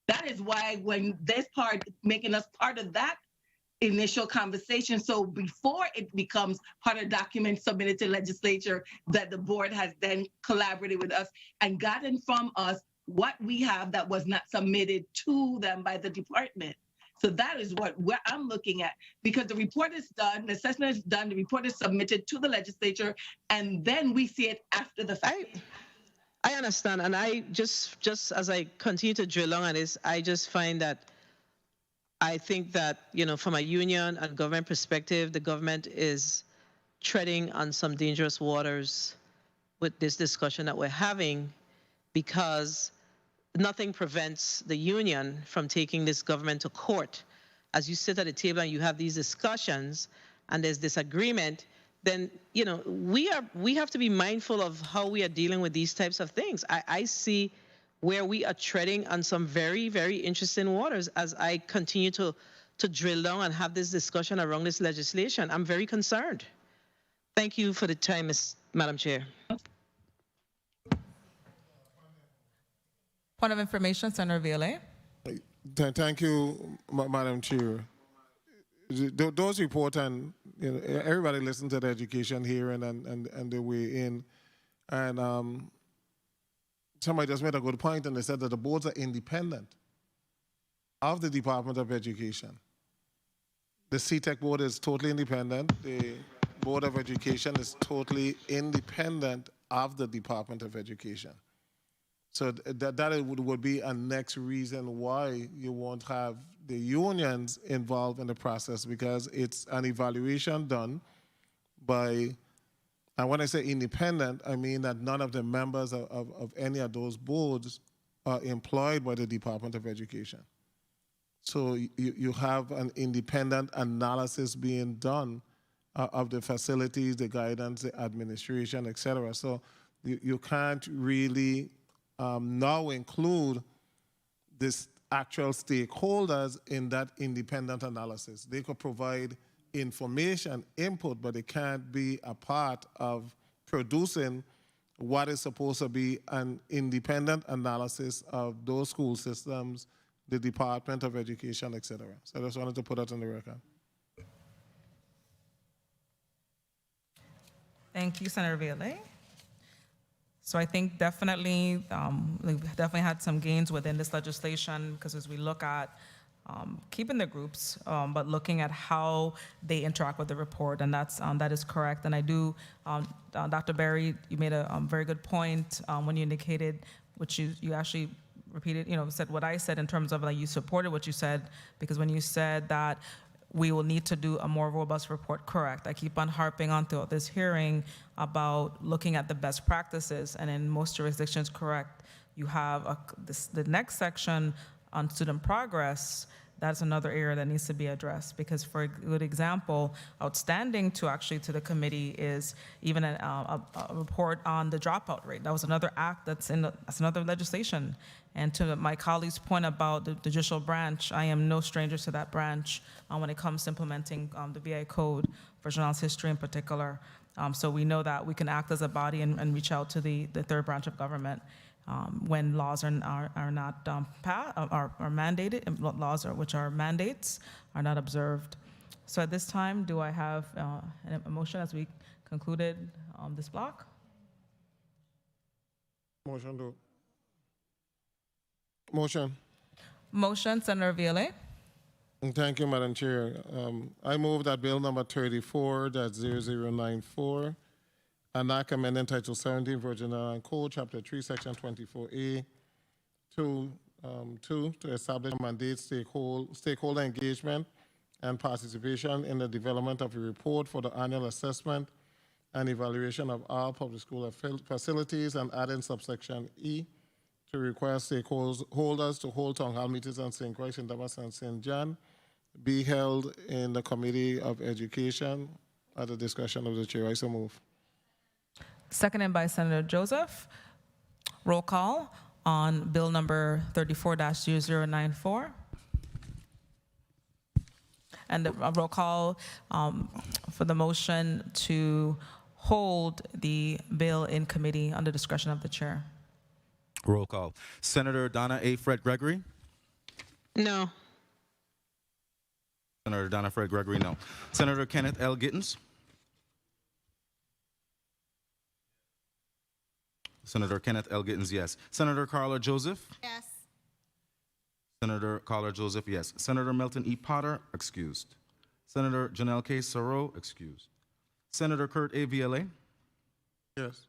That is why when this part, making us part of that initial conversation, so before it becomes part of documents submitted to legislature, that the board has then collaborated with us and gotten from us what we have that was not submitted to them by the department. So that is what I'm looking at, because the report is done, the assessment is done, the report is submitted to the legislature, and then we see it after the fact. I understand, and I just as I continue to drill on this, I just find that I think that, from a union and government perspective, the government is treading on some dangerous waters with this discussion that we're having, because nothing prevents the union from taking this government to court. As you sit at the table and you have these discussions and there's disagreement, then, we have to be mindful of how we are dealing with these types of things. I see where we are treading on some very, very interesting waters as I continue to drill down and have this discussion around this legislation. I'm very concerned. Thank you for the time, Madam Chair. Point of information, Senator Ville. Thank you, Madam Chair. Those reports, and everybody listened to the education hearing and the way in, and somebody just made a good point, and they said that the boards are independent of the Department of Education. The CTEC board is totally independent. The Board of Education is totally independent of the Department of Education. So that would be a next reason why you won't have the unions involved in the process, because it's an evaluation done by, and when I say independent, I mean that none of the members of any of those boards are employed by the Department of Education. So you have an independent analysis being done of the facilities, the guidance, the administration, etc. So you can't really now include this actual stakeholders in that independent analysis. They could provide information, input, but they can't be a part of producing what is supposed to be an independent analysis of those school systems, the Department of Education, etc. So I just wanted to put that on the record. Thank you, Senator Ville. So I think definitely, we've definitely had some gains within this legislation, because as we look at keeping the groups, but looking at how they interact with the report, and that is correct. And I do, Dr. Berry, you made a very good point when you indicated which you actually repeated, said what I said in terms of like you supported what you said, because when you said that we will need to do a more robust report, correct. I keep on harping on throughout this hearing about looking at the best practices, and in most jurisdictions, correct, you have the next section on student progress. That's another area that needs to be addressed, because for a good example, outstanding to the committee is even a report on the dropout rate. That was another act that's another legislation. And to my colleague's point about the judicial branch, I am no stranger to that branch when it comes to implementing the VI code for journalist history in particular. So we know that we can act as a body and reach out to the third branch of government. When laws are not are mandated, laws which are mandates are not observed. So at this time, do I have a motion as we concluded this block? Motion, Senator Viale. Thank you, Madam Chair. I move that Bill number 34-0094, an act amending Title 17, Virgin Islands Code, Chapter 3, Section 24A, to establish and mandate stakeholder engagement and participation in the development of a report for the annual assessment and evaluation of all public school facilities, and adding subsection E to require stakeholders to hold town hall meetings on St. Croix, St. Thomas, and St. John be held in the Committee of Education at the discretion of the chair. I so move. Seconded by Senator Joseph. Roll call on bill number 34-0094. And a roll call for the motion to hold the bill in committee under discretion of the chair. Roll call. Senator Donna A. Fred Gregory? No. Senator Donna Fred Gregory, no. Senator Kenneth L. Gittens? Senator Kenneth L. Gittens, yes. Senator Carla Joseph? Yes. Senator Carla Joseph, yes. Senator Milton E. Potter, excused. Senator Janelle K. Soro, excused. Senator Kurt A. Viale? Yes.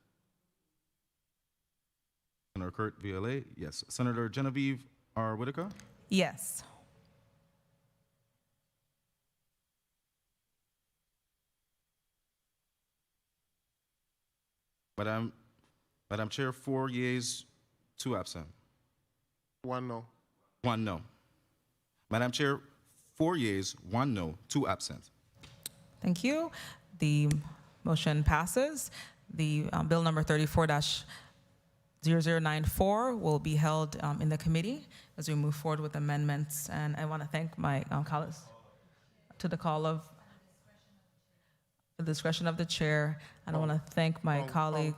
Senator Kurt Viale, yes. Senator Genevieve R. Whitaker? Yes. Madam Chair, 4 yeas, 2 absent. 1 no. 1 no. Madam Chair, 4 yeas, 1 no, 2 absent. Thank you. The motion passes. The bill number 34-0094 will be held in the committee as we move forward with amendments. And I want to thank my colleagues to the call of the discretion of the chair. And I want to thank my colleague.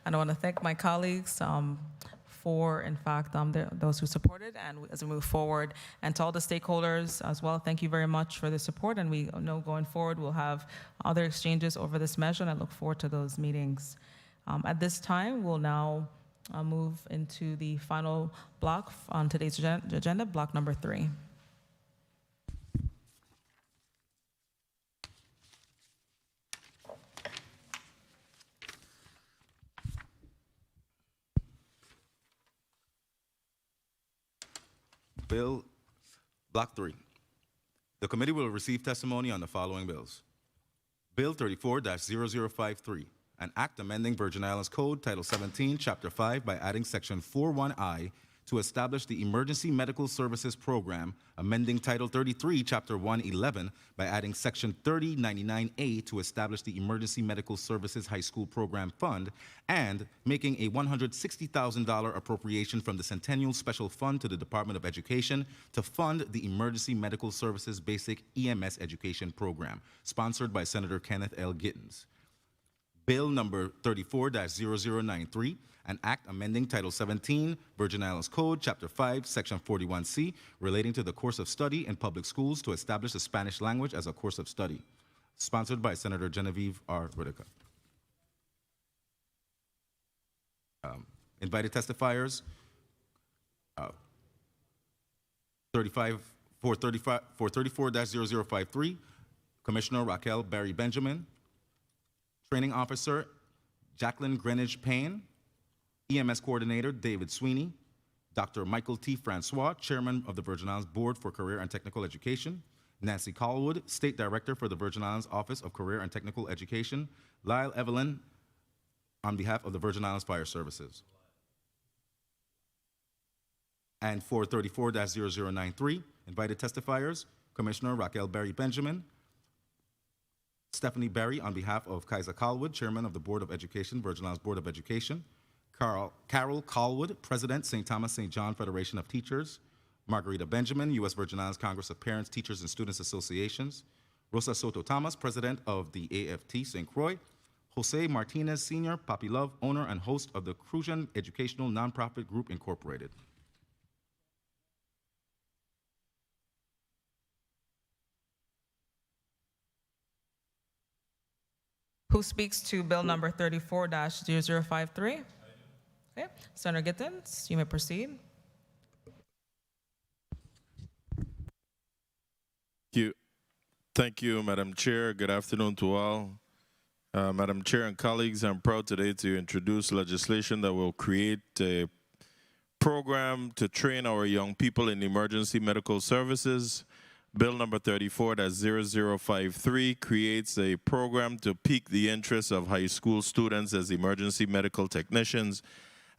And I want to thank my colleagues for, in fact, those who supported, and as we move forward, and to all the stakeholders as well, thank you very much for the support, and we know going forward we'll have other exchanges over this measure, and I look forward to those meetings. At this time, we'll now move into the final block on today's agenda, block number 3. Bill, Block 3. The committee will receive testimony on the following bills. Bill 34-0053, an act amending Virgin Islands Code, Title 17, Chapter 5, by adding Section 41I to establish the Emergency Medical Services Program, amending Title 33, Chapter 111, by adding Section 3099A to establish the Emergency Medical Services High School Program Fund, and making a $160,000 appropriation from the Centennial Special Fund to the Department of Education to fund the Emergency Medical Services Basic EMS Education Program, sponsored by Senator Kenneth L. Gittens. Bill number 34-0093, an act amending Title 17, Virgin Islands Code, Chapter 5, Section 41C, relating to the course of study in public schools to establish the Spanish language as a course of study, sponsored by Senator Genevieve R. Whitaker. Invited testifiers, 34-0053, Commissioner Raquel Barry Benjamin, Training Officer Jacqueline Greenwich Payne, EMS Coordinator David Sweeney, Dr. Michael T. Francois, Chairman of the Virgin Islands Board for Career and Technical Education, Nancy Callwood, State Director for the Virgin Islands Office of Career and Technical Education, Lyle Evelyn, on behalf of the Virgin Islands Fire Services. And for 34-0093, invited testifiers, Commissioner Raquel Berry Benjamin, Stephanie Berry on behalf of Kaiser Callwood, Chairman of the Board of Education, Virgin Islands Board of Education, Carol Callwood, President, St. Thomas St. John Federation of Teachers, Margarita Benjamin, U.S. Virgin Islands Congress of Parents, Teachers, and Students Associations, Rosa Soto Thomas, President of the AFT St. Croix, Jose Martinez Sr., Papi Love, owner and host of the Crucian Educational Nonprofit Group, Incorporated. Who speaks to bill number 34-0053? Okay, Senator Gittens, you may proceed. Thank you, Madam Chair. Good afternoon to all. Madam Chair and colleagues, I'm proud today to introduce legislation that will create a program to train our young people in emergency medical services. Bill number 34-0053 creates a program to pique the interest of high school students as emergency medical technicians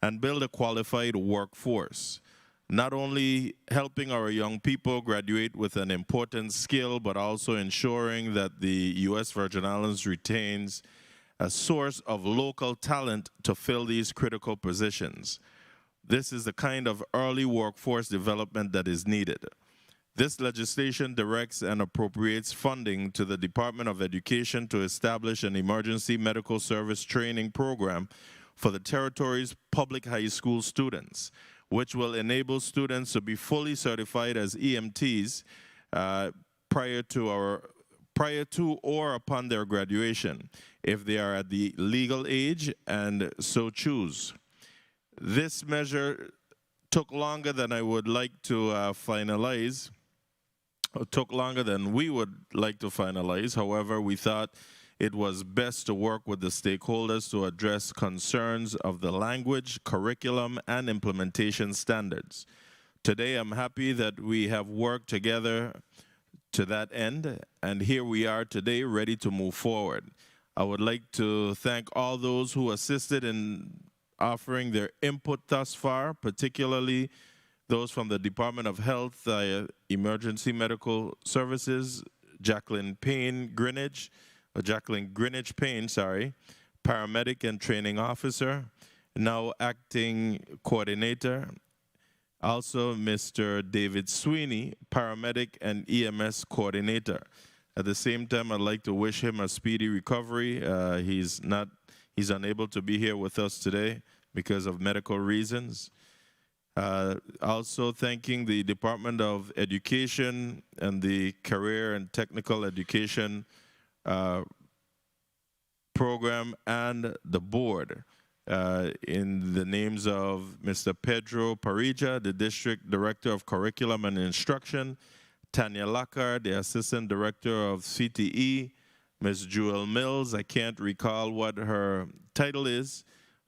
and build a qualified workforce, not only helping our young people graduate with an important skill, but also ensuring that the U.S. Virgin Islands retains a source of local talent to fill these critical positions. This is the kind of early workforce development that is needed. This legislation directs and appropriates funding to the Department of Education to establish an emergency medical service training program for the territory's public high school students, which will enable students to be fully certified as EMTs prior to or upon their graduation, if they are at the legal age and so choose. This measure took longer than I would like to finalize. It took longer than we would like to finalize. However, we thought it was best to work with the stakeholders to address concerns of the language, curriculum, and implementation standards. Today, I'm happy that we have worked together to that end, and here we are today ready to move forward. I would like to thank all those who assisted in offering their input thus far, particularly those from the Department of Health, Emergency Medical Services, Jacqueline Greenwich Payne, paramedic and training officer, now acting coordinator. Also, Mr. David Sweeney, paramedic and EMS coordinator. At the same time, I'd like to wish him a speedy recovery. He's unable to be here with us today because of medical reasons. Also thanking the Department of Education and the Career and Technical Education program and the board in the names of Mr. Pedro Parija, the District Director of Curriculum and Instruction, Tanya Lackard, the Assistant Director of CTE, Ms. Jewel Mills, I can't recall what her title is,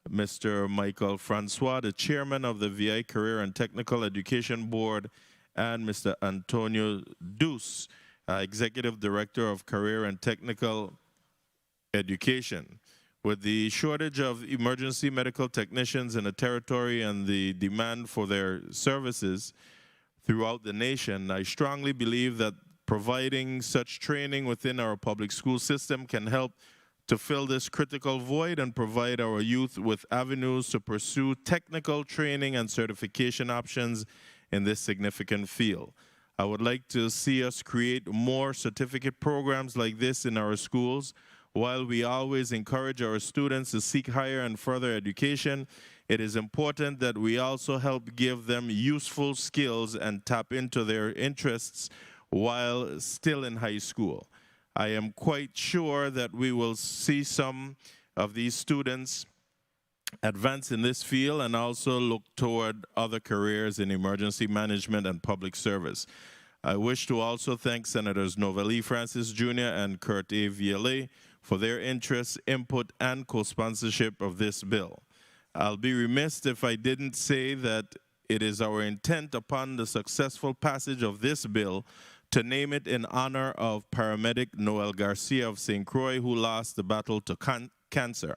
Mr. Michael Francois, the Chairman of the VI Career and Technical Education Board, and Mr. Antonio Deuce, Executive Director of Career and Technical Education. With the shortage of emergency medical technicians in the territory and the demand for their services throughout the nation, I strongly believe that providing such training within our public school system can help to fill this critical void and provide our youth with avenues to pursue technical training and certification options in this significant field. I would like to see us create more certificate programs like this in our schools. While we always encourage our students to seek higher and further education, it is important that we also help give them useful skills and tap into their interests while still in high school. I am quite sure that we will see some of these students advance in this field and also look toward other careers in emergency management and public service. I wish to also thank Senators Novalee Francis Jr. and Kurt A. Vialet for their interest, input, and co-sponsorship of this bill. I'll be remiss if I didn't say that it is our intent upon the successful passage of this bill to name it in honor of paramedic Noel Garcia of St. Croix, who lost the battle to cancer.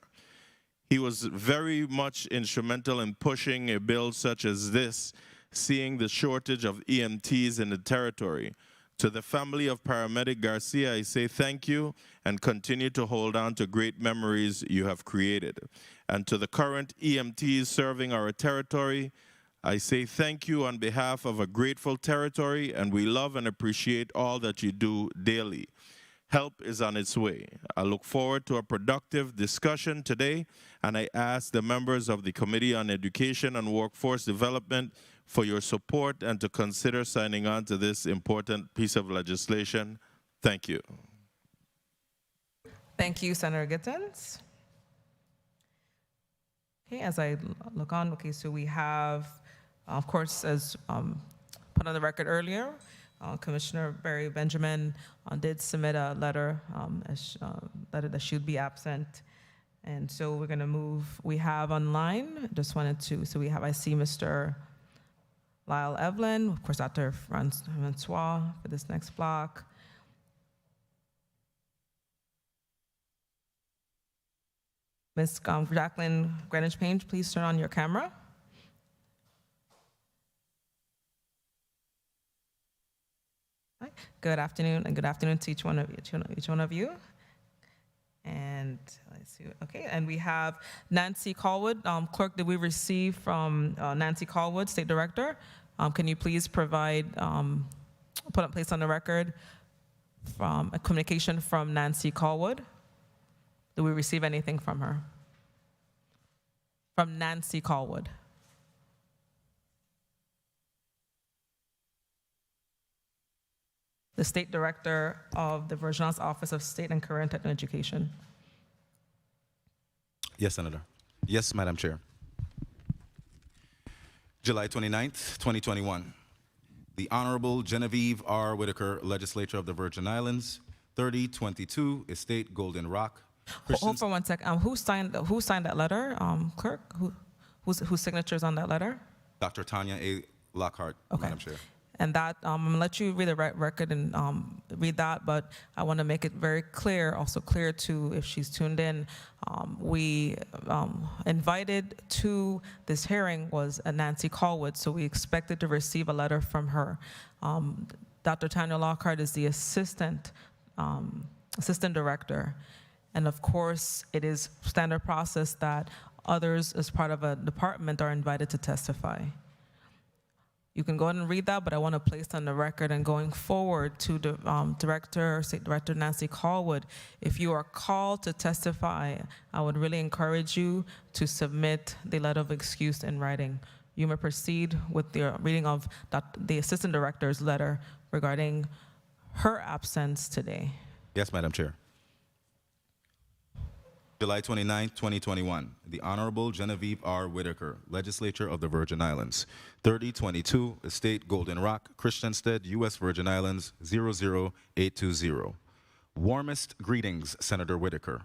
He was very much instrumental in pushing a bill such as this, seeing the shortage of EMTs in the territory. To the family of paramedic Garcia, I say thank you and continue to hold on to great memories you have created. And to the current EMTs serving our territory, I say thank you on behalf of a grateful territory, and we love and appreciate all that you do daily. Help is on its way. I look forward to a productive discussion today, and I ask the members of the Committee on Education and Workforce Development for your support and to consider signing on to this important piece of legislation. Thank you. Thank you, Senator Gittens. Okay, as I look on, okay, so we have, of course, as put on the record earlier, Commissioner Barry Benjamin did submit a letter, letter that should be absent. And so we're going to move, we have online, just wanted to, so we have, I see Mr. Lyle Evelyn, of course, Dr. Francois for this next block. Ms. Jacqueline Greenwich Payne, please turn on your camera. Hi. Good afternoon, and good afternoon to each one of you. And let's see, okay, and we have Nancy Callwood. Clerk, did we receive from Nancy Callwood, State Director? Can you please provide, place on the record from a communication from Nancy Callwood? Did we receive anything from her? From Nancy Callwood. The State Director of the Virgin Islands Office of State and Career and Technical Education. Yes, Senator. Yes, Madam Chair. July 29th, 2021. The Honorable Genevieve R. Whitaker, Legislature of the Virgin Islands, 3022 Estate, Golden Rock. Hold for 1 sec. Who signed that letter, Clerk? Whose signature is on that letter? Dr. Tanya A. Lockhart, Okay. Madam Chair. And that, I'm gonna let you read the record and read that, but I wanna make it very clear, also clear to, if she's tuned in, we invited to this hearing was a Nancy Callwood, so we expected to receive a letter from her. Dr. Tanya Lockhart is the assistant director. And of course, it is standard process that others as part of a department are invited to testify. You can go ahead and read that, but I want to place on the record and going forward to the State Director Nancy Callwood, if you are called to testify, I would really encourage you to submit the letter of excuse in writing. You may proceed with the reading of the Assistant Director's letter regarding her absence today. Yes, Madam Chair. July 29, 2021, the Honorable Genevieve R. Whitaker, Legislature of the Virgin Islands, 3022 Estate, Golden Rock, Christiansted, U.S. Virgin Islands, 00820. Warmest greetings, Senator Whitaker.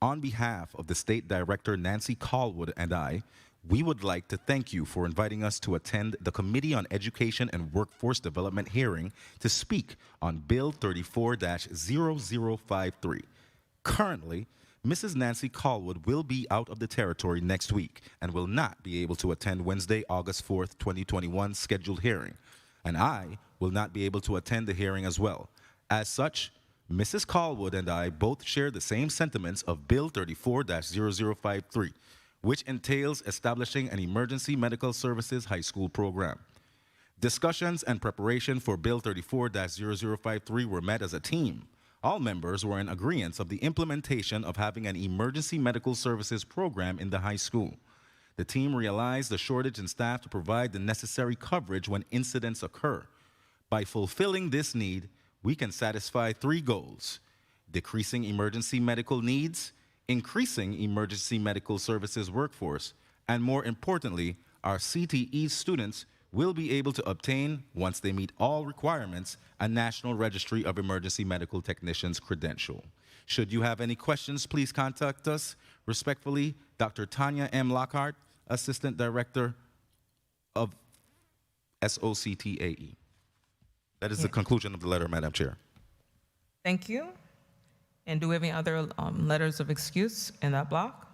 On behalf of the State Director Nancy Callwood and I, we would like to thank you for inviting us to attend the Committee on Education and Workforce Development hearing to speak on Bill 34-0053. Currently, Mrs. Nancy Callwood will be out of the territory next week and will not be able to attend Wednesday, August 4th, 2021 scheduled hearing. And I will not be able to attend the hearing as well. As such, Mrs. Callwood and I both share the same sentiments of Bill 34-0053, which entails establishing an emergency medical services high school program. Discussions and preparation for Bill 34-0053 were met as a team. All members were in agreement of the implementation of having an emergency medical services program in the high school. The team realized the shortage in staff to provide the necessary coverage when incidents occur. By fulfilling this need, we can satisfy three goals: decreasing emergency medical needs, increasing emergency medical services workforce, and more importantly, our CTE students will be able to obtain, once they meet all requirements, a National Registry of Emergency Medical Technicians credential. Should you have any questions, please contact us. Respectfully, Dr. Tanya M. Lockhart, Assistant Director of SOCTAE. That is the conclusion of the letter, Madam Chair. Thank you. And do we have any other letters of excuse in that block?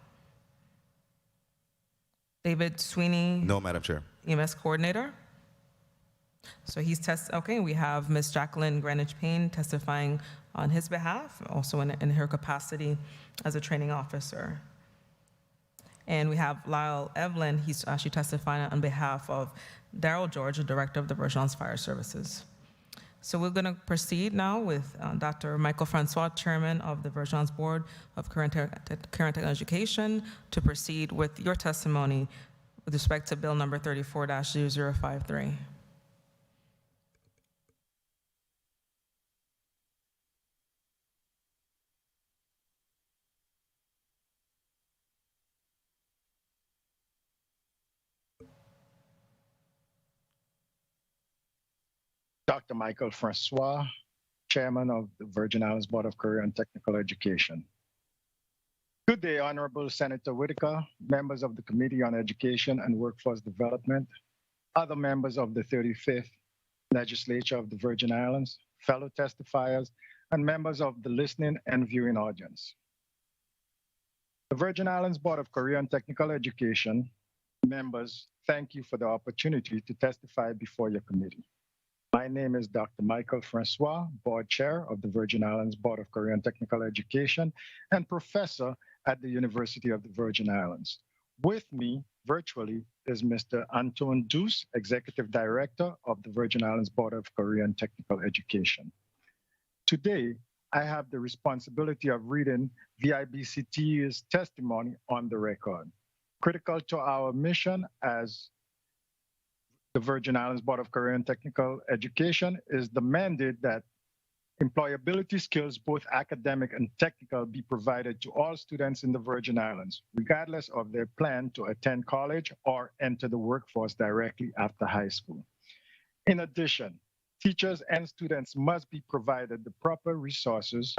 David Sweeney, No, Madam Chair. EMS Coordinator. So he's okay, we have Ms. Jacqueline Greenwich Payne testifying on his behalf, also in her capacity as a training officer. And we have Lyle Evelyn, he's actually testifying on behalf of Daryl George, the Director of the Virgin Islands Fire Services. So we're going to proceed now with Dr. Michael Francois, Chairman of the Virgin Islands Board of Career and Education, to proceed with your testimony with respect to Bill number 34-0053. Dr. Michael Francois, Chairman of the Virgin Islands Board of Career and Technical Education. Good day, Honorable Senator Whitaker, members of the Committee on Education and Workforce Development, other members of the 35th Legislature of the Virgin Islands, fellow testifiers, and members of the listening and viewing audience. The Virgin Islands Board of Career and Technical Education members, thank you for the opportunity to testify before your committee. My name is Dr. Michael Francois, Board Chair of the Virgin Islands Board of Career and Technical Education and Professor at the University of the Virgin Islands. With me, virtually, is Mr. Anton Deuce, Executive Director of the Virgin Islands Board of Career and Technical Education. Today, I have the responsibility of reading VIBCTE's testimony on the record. Critical to our mission as the Virgin Islands Board of Career and Technical Education is the mandate that employability skills, both academic and technical, be provided to all students in the Virgin Islands, regardless of their plan to attend college or enter the workforce directly after high school. In addition, teachers and students must be provided the proper resources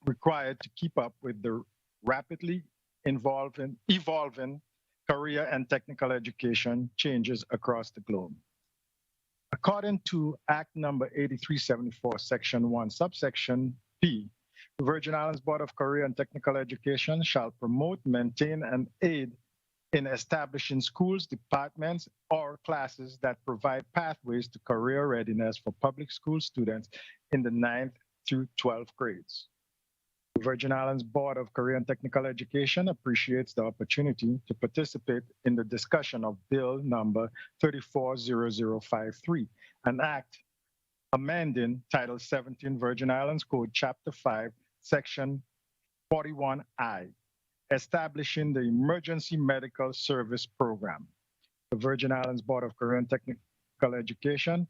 required to keep up with the rapidly evolving career and technical education changes across the globe. According to Act number 8374, Section 1, subsection P, the Virgin Islands Board of Career and Technical Education shall promote, maintain, and aid in establishing schools, departments, or classes that provide pathways to career readiness for public school students in the 9th through 12th grades. The Virgin Islands Board of Career and Technical Education appreciates the opportunity to participate in the discussion of Bill number 340053, an act amending Title 17 Virgin Islands Code Chapter 5, Section 41I, establishing the Emergency Medical Service Program. The Virgin Islands Board of Career and Technical Education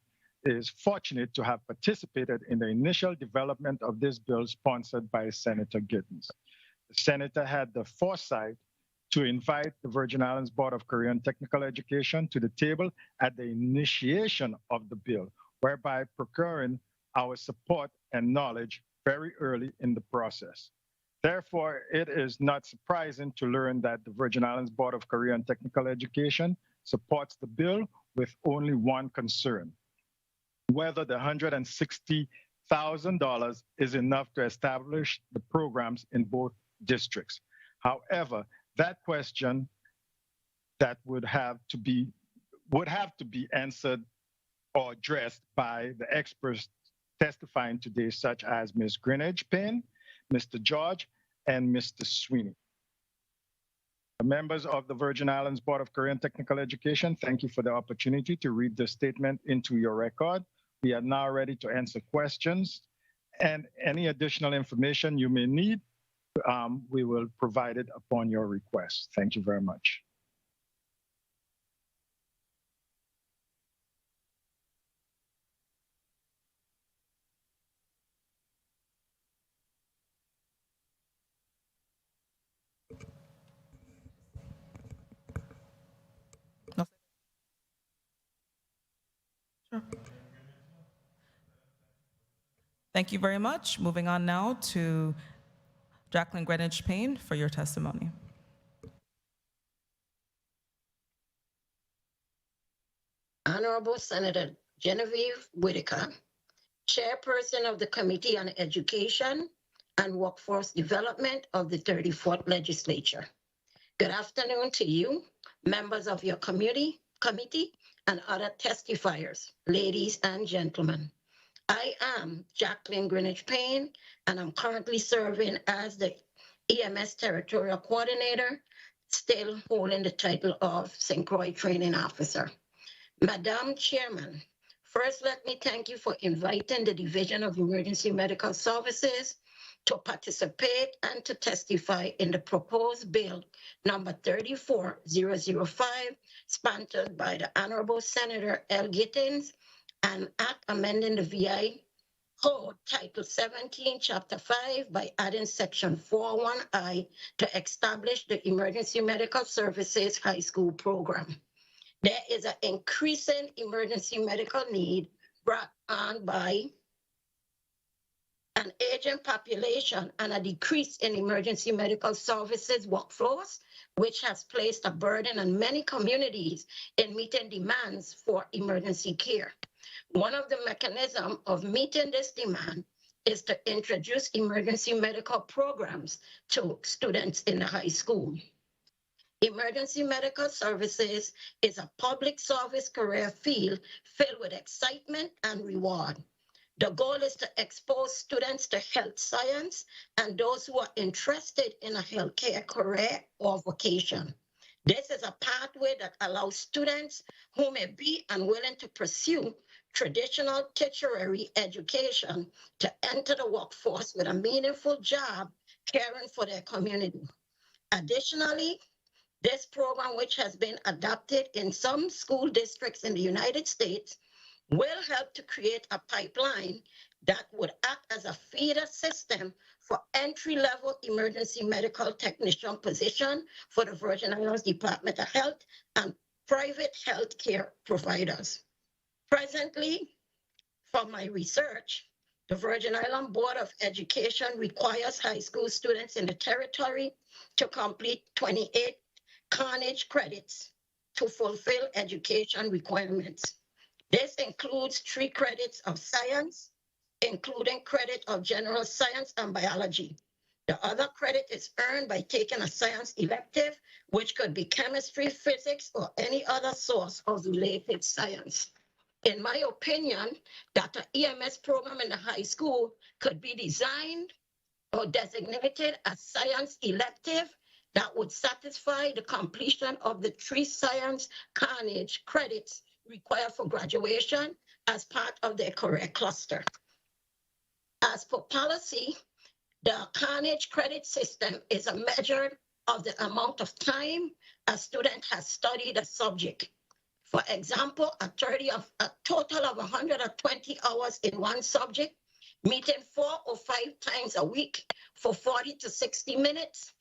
is fortunate to have participated in the initial development of this bill sponsored by Senator Gittens. The senator had the foresight to invite the Virgin Islands Board of Career and Technical Education to the table at the initiation of the bill, whereby procuring our support and knowledge very early in the process. Therefore, it is not surprising to learn that the Virgin Islands Board of Career and Technical Education supports the bill with only one concern: whether the $160,000 is enough to establish the programs in both districts. However, that question that would have to be answered or addressed by the experts testifying today, such as Ms. Greenwich Payne, Mr. George, and Mr. Sweeney. The members of the Virgin Islands Board of Career and Technical Education, thank you for the opportunity to read the statement into your record. We are now ready to answer questions, and any additional information you may need, we will provide it upon your request. Thank you very much. Thank you very much. Moving on now to Jacqueline Greenwich Payne for your testimony. Honorable Senator Genevieve Whitaker, Chairperson of the Committee on Education and Workforce Development of the 34th Legislature. Good afternoon to you, members of your committee, and other testifiers, ladies and gentlemen. I am Jacqueline Greenwich Payne, and I'm currently serving as the EMS Territorial Coordinator, still holding the title of St. Croix Training Officer. Madam Chairman, first let me thank you for inviting the Division of Emergency Medical Services to participate and to testify in the proposed bill number 34005, sponsored by the Honorable Senator L. Gittins, an act amending the VI Code Title 17, Chapter 5 by adding Section 401I to establish the Emergency Medical Services High School Program. There is an increasing emergency medical need brought on by an aging population and a decrease in emergency medical services workflows, which has placed a burden on many communities in meeting demands for emergency care. One of the mechanisms of meeting this demand is to introduce emergency medical programs to students in the high school. Emergency medical services is a public service career field filled with excitement and reward. The goal is to expose students to health science and those who are interested in a healthcare career or vocation. This is a pathway that allows students who may be unwilling to pursue traditional tertiary education to enter the workforce with a meaningful job caring for their community. Additionally, this program, which has been adopted in some school districts in the United States, will help to create a pipeline that would act as a feeder system for entry-level emergency medical technician position for the Virgin Islands Department of Health and private health care providers. Presently, from my research, the Virgin Islands Board of Education requires high school students in the territory to complete 28 Carnegie credits to fulfill education requirements. This includes 3 credits of science, including credit of general science and biology. The other credit is earned by taking a science elective, which could be chemistry, physics, or any other source of related science. In my opinion, that an EMS program in the high school could be designed or designated as science elective that would satisfy the completion of the 3 science Carnegie credits required for graduation as part of their career cluster. As for policy, the Carnegie credit system is a measure of the amount of time a student has studied a subject. For example, a total of 120 hours in one subject, meeting 4 or 5 times a week for 40 to 60 minutes,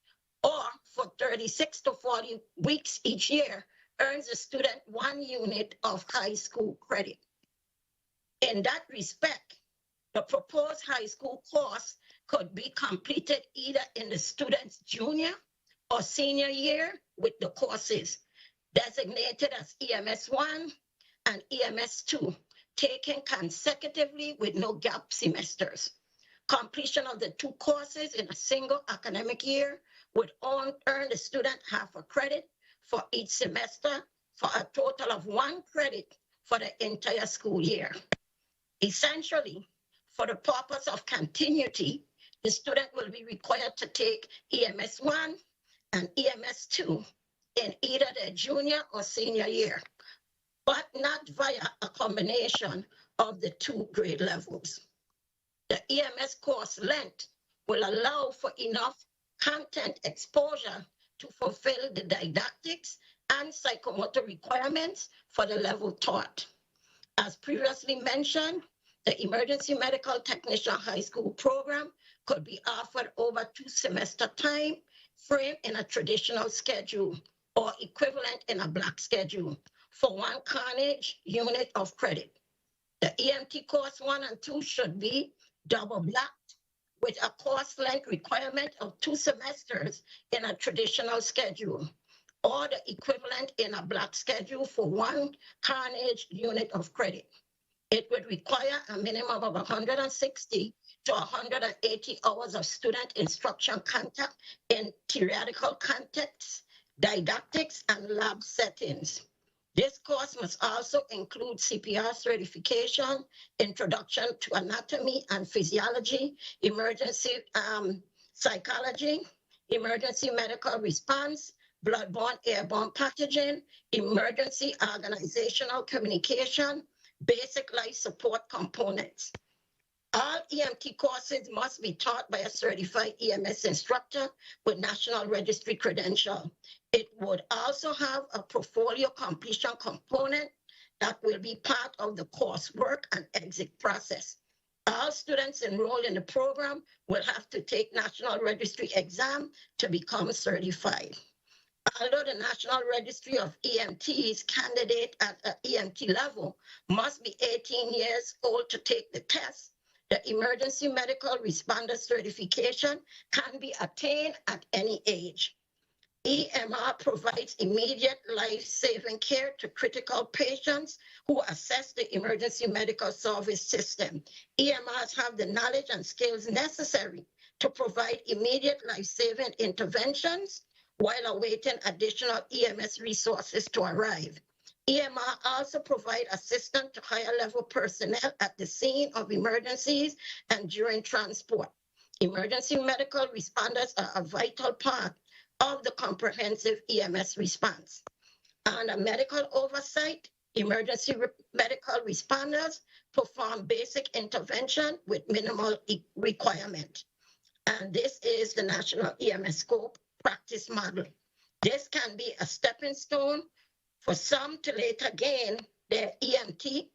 or for 36 to 40 weeks each year, earns a student 1 unit of high school credit. In that respect, the proposed high school course could be completed either in the student's junior or senior year with the courses designated as EMS 1 and EMS 2, taken consecutively with no gap semesters. Completion of the 2 courses in a single academic year would earn the student half a credit for each semester for a total of 1 credit for the entire school year. Essentially, for the purpose of continuity, the student will be required to take EMS 1 and EMS 2 in either their junior or senior year, but not via a combination of the 2 grade levels. The EMS course length will allow for enough content exposure to fulfill the didactics and psychomotor requirements for the level taught. As previously mentioned, the Emergency Medical Technician High School program could be offered over 2 semester time frame in a traditional schedule or equivalent in a block schedule for 1 Carnegie unit of credit. The EMT course 1 and 2 should be double blocked with a course length requirement of 2 semesters in a traditional schedule, or the equivalent in a block schedule for 1 Carnegie unit of credit. It would require a minimum of 160 to 180 hours of student instruction content in theoretical contexts, didactics, and lab settings. This course must also include CPR certification, introduction to anatomy and physiology, emergency psychology, emergency medical response, bloodborne airborne pathogen, emergency organizational communication, basic life support components. All EMT courses must be taught by a certified EMS instructor with National Registry credential. It would also have a portfolio completion component that will be part of the coursework and exit process. All students enrolled in the program will have to take National Registry exam to become certified. Although the National Registry of EMTs candidate at an EMT level must be 18 years old to take the test, the Emergency Medical Responder Certification can be attained at any age. EMR provides immediate life-saving care to critical patients who access the emergency medical service system. EMRs have the knowledge and skills necessary to provide immediate life-saving interventions while awaiting additional EMS resources to arrive. EMR also provide assistance to higher level personnel at the scene of emergencies and during transport. Emergency medical responders are a vital part of the comprehensive EMS response. Under medical oversight, emergency medical responders perform basic intervention with minimal requirement. And this is the National EMS Scope practice model. This can be a stepping stone for some to later gain their EMT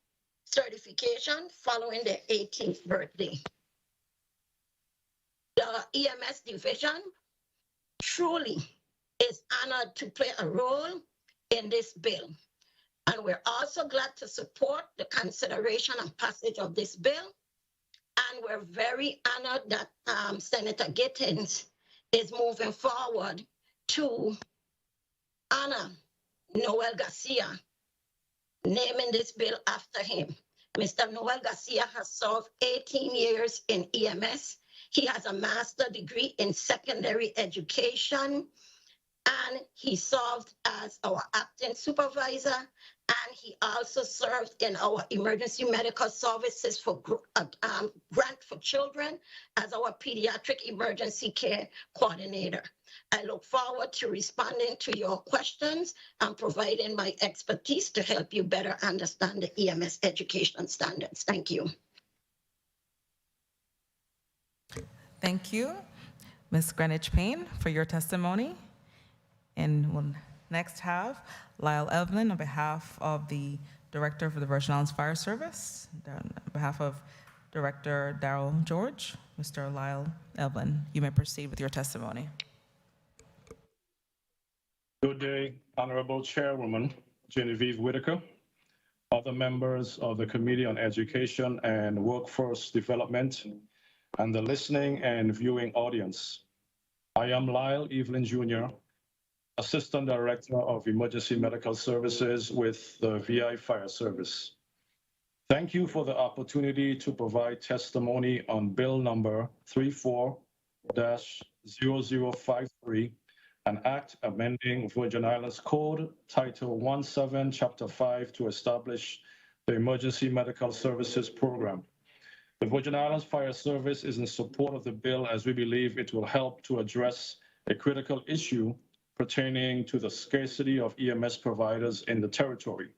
certification following their 18th birthday. The EMS division truly is honored to play a role in this bill. And we're also glad to support the consideration and passage of this bill. And we're very honored that Senator Gittins is moving forward to honor Noel Garcia, naming this bill after him. Mr. Noel Garcia has served 18 years in EMS. He has a master's degree in secondary education, and he served as our acting supervisor, and he also served in our emergency medical services for grant for children as our pediatric emergency care coordinator. I look forward to responding to your questions and providing my expertise to help you better understand the EMS education standards. Thank you. Thank you, Ms. Greenwich Payne, for your testimony. And we'll next have Lyle Evelyn on behalf of the Director for the Virgin Islands Fire Service. On behalf of Director Darrell George, Mr. Lyle Evelyn, you may proceed with your testimony. Good day, Honorable Chairwoman Genevieve Whitaker, other members of the Committee on Education and Workforce Development, and the listening and viewing audience. I am Lyle Evelyn Jr., Assistant Director of Emergency Medical Services with the VI Fire Service. Thank you for the opportunity to provide testimony on Bill number 34-0053, an act amending Virgin Islands Code, Title 17, Chapter 5, to establish the Emergency Medical Services Program. The Virgin Islands Fire Service is in support of the bill as we believe it will help to address a critical issue pertaining to the scarcity of EMS providers in the territory.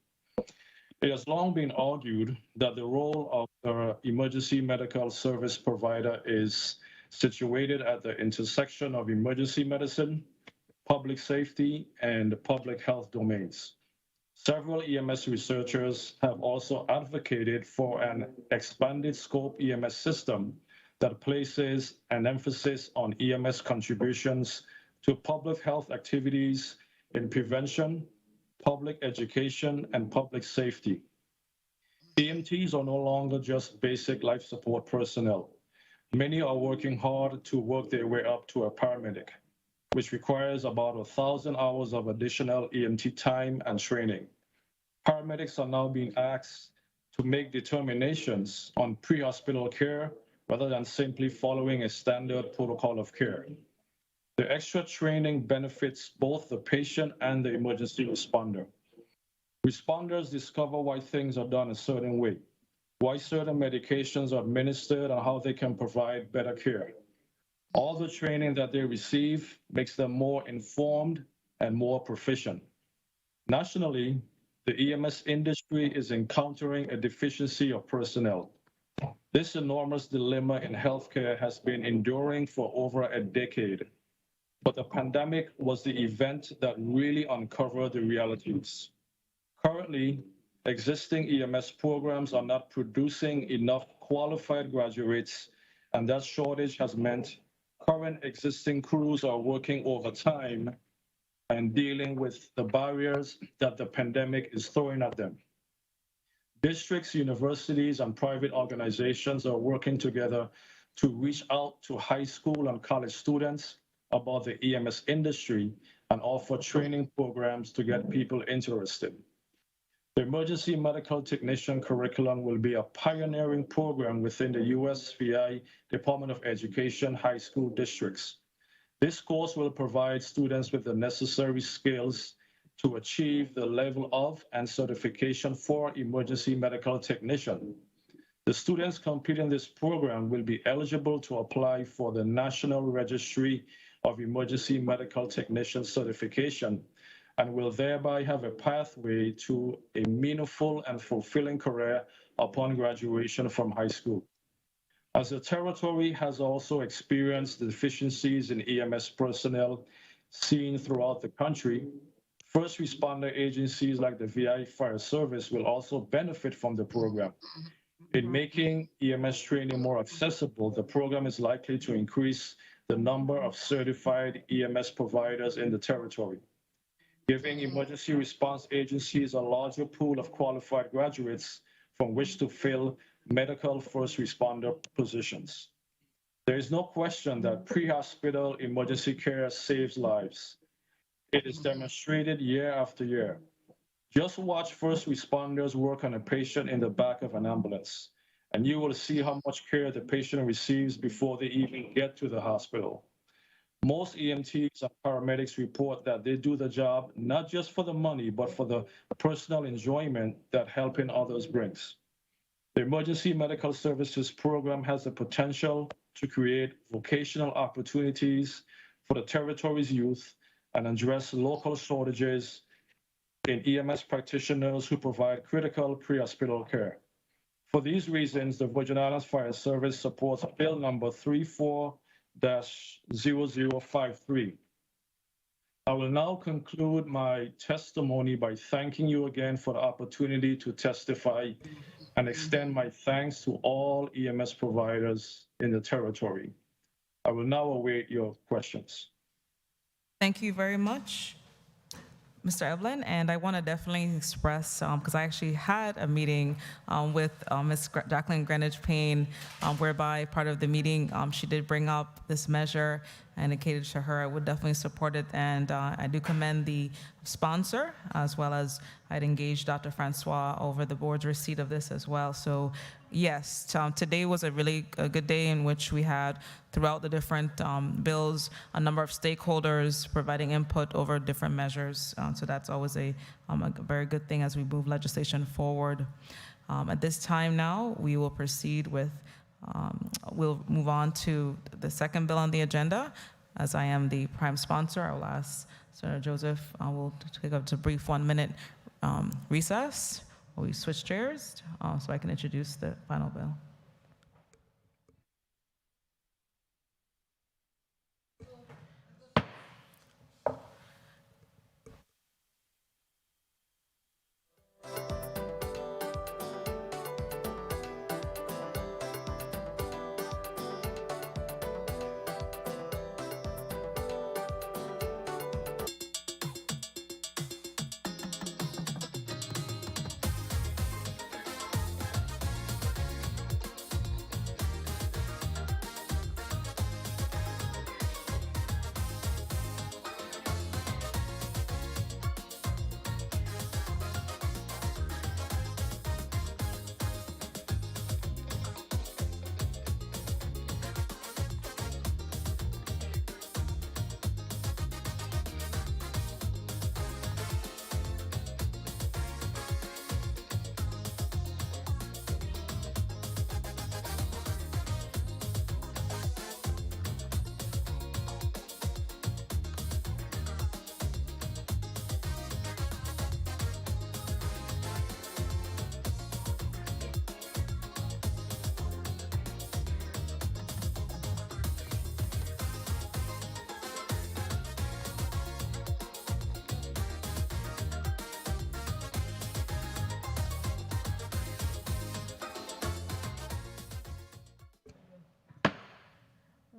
It has long been argued that the role of the emergency medical service provider is situated at the intersection of emergency medicine, public safety, and public health domains. Several EMS researchers have also advocated for an expanded scope EMS system that places an emphasis on EMS contributions to public health activities in prevention, public education, and public safety. EMTs are no longer just basic life support personnel. Many are working hard to work their way up to a paramedic, which requires about 1,000 hours of additional EMT time and training. Paramedics are now being asked to make determinations on pre-hospital care rather than simply following a standard protocol of care. The extra training benefits both the patient and the emergency responder. Responders discover why things are done a certain way, why certain medications are administered, and how they can provide better care. All the training that they receive makes them more informed and more proficient. Nationally, the EMS industry is encountering a deficiency of personnel. This enormous dilemma in healthcare has been enduring for over a decade, but the pandemic was the event that really uncovered the realities. Currently, existing EMS programs are not producing enough qualified graduates, and that shortage has meant current existing crews are working overtime and dealing with the barriers that the pandemic is throwing at them. Districts, universities, and private organizations are working together to reach out to high school and college students about the EMS industry and offer training programs to get people interested. The Emergency Medical Technician Curriculum will be a pioneering program within the USVI Department of Education high school districts. This course will provide students with the necessary skills to achieve the level of and certification for emergency medical technician. The students completing this program will be eligible to apply for the National Registry of Emergency Medical Technician certification and will thereby have a pathway to a meaningful and fulfilling career upon graduation from high school. As the territory has also experienced the deficiencies in EMS personnel seen throughout the country, first responder agencies like the VI Fire Service will also benefit from the program. In making EMS training more accessible, the program is likely to increase the number of certified EMS providers in the territory, giving emergency response agencies a larger pool of qualified graduates from which to fill medical first responder positions. There is no question that pre-hospital emergency care saves lives. It is demonstrated year after year. Just watch first responders work on a patient in the back of an ambulance, and you will see how much care the patient receives before they even get to the hospital. Most EMTs and paramedics report that they do the job not just for the money, but for the personal enjoyment that helping others brings. The Emergency Medical Services Program has the potential to create vocational opportunities for the territory's youth and address local shortages in EMS practitioners who provide critical pre-hospital care. For these reasons, the Virgin Islands Fire Service supports Bill number 34-0053. I will now conclude my testimony by thanking you again for the opportunity to testify and extend my thanks to all EMS providers in the territory. I will now await your questions. Thank you very much, Mr. Evelyn, and I want to definitely express, because I actually had a meeting with Ms. Jacqueline Greenwich Payne, whereby part of the meeting, she did bring up this measure, and indicated to her I would definitely support it, and I do commend the sponsor, as well as I'd engaged Dr. Francois over the board's receipt of this as well. So yes, today was a really good day in which we had throughout the different bills, a number of stakeholders providing input over different measures. So that's always a very good thing as we move legislation forward. At this time now, we will proceed with, we'll move on to the second bill on the agenda. As I am the prime sponsor, I will ask Senator Joseph, we'll take up to brief 1 minute recess. We switch chairs so I can introduce the final bill.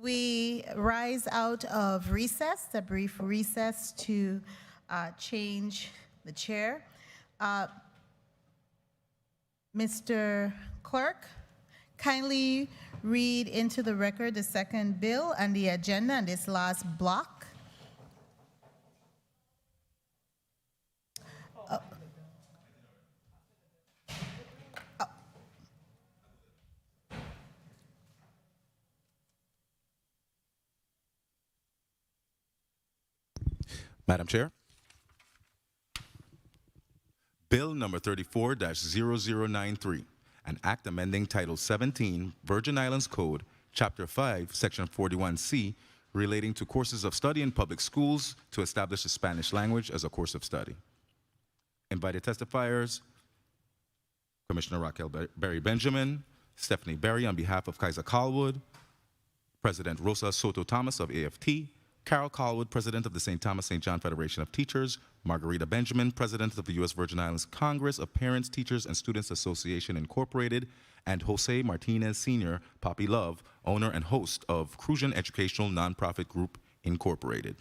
We rise out of recess, a brief recess to change the chair. Mr. Clerk, kindly read into the record the second bill and the agenda and this last block. Madam Chair. Bill number 34-0093, an act amending Title 17, Virgin Islands Code, Chapter 5, Section 41C, relating to courses of study in public schools to establish the Spanish language as a course of study. Invited testifiers, Commissioner Raquel Berry Benjamin, Stephanie Berry on behalf of Kaiser Colwood, President Rosa Soto Thomas of AFT, Carol Colwood, President of the St. Thomas St. John Federation of Teachers, Margarita Benjamin, President of the U.S. Virgin Islands Congress of Parents, Teachers, and Students Association, Incorporated, and Jose Martinez Sr., Poppy Love, owner and host of Crucian Educational Nonprofit Group, Incorporated.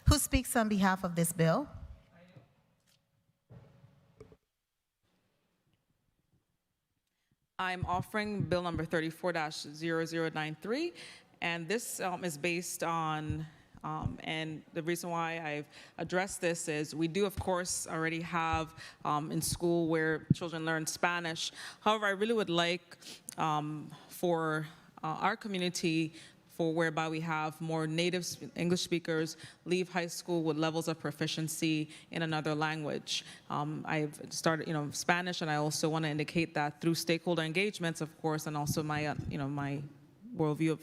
Who speaks on behalf of this bill? I'm offering bill number 34-0093, and this is based on, and the reason why I've addressed this is we do, of course, already have in school where children learn Spanish. However, I really would like for our community whereby we have more native English speakers leave high school with levels of proficiency in another language. I've started, Spanish, and I also want to indicate that through stakeholder engagements, of course, and also my, my worldview of,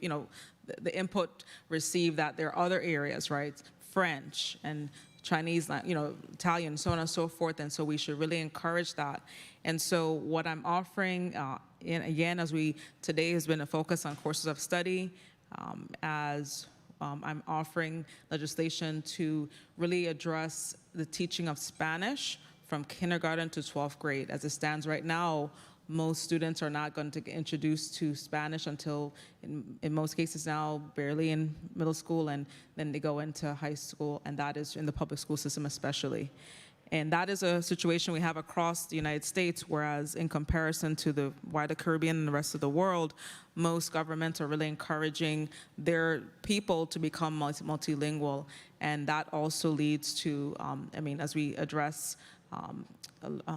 the input received that there are other areas, right? French and Chinese, Italian, so on and so forth, and so we should really encourage that. And so what I'm offering, and again, today has been a focus on courses of study, I'm offering legislation to really address the teaching of Spanish from kindergarten to 12th grade. As it stands right now, most students are not going to get introduced to Spanish until, in most cases now, barely in middle school, and then they go into high school, and that is in the public school system especially. And that is a situation we have across the United States, whereas in comparison to the wider Caribbean and the rest of the world, most governments are really encouraging their people to become multilingual. And that also leads to, as we address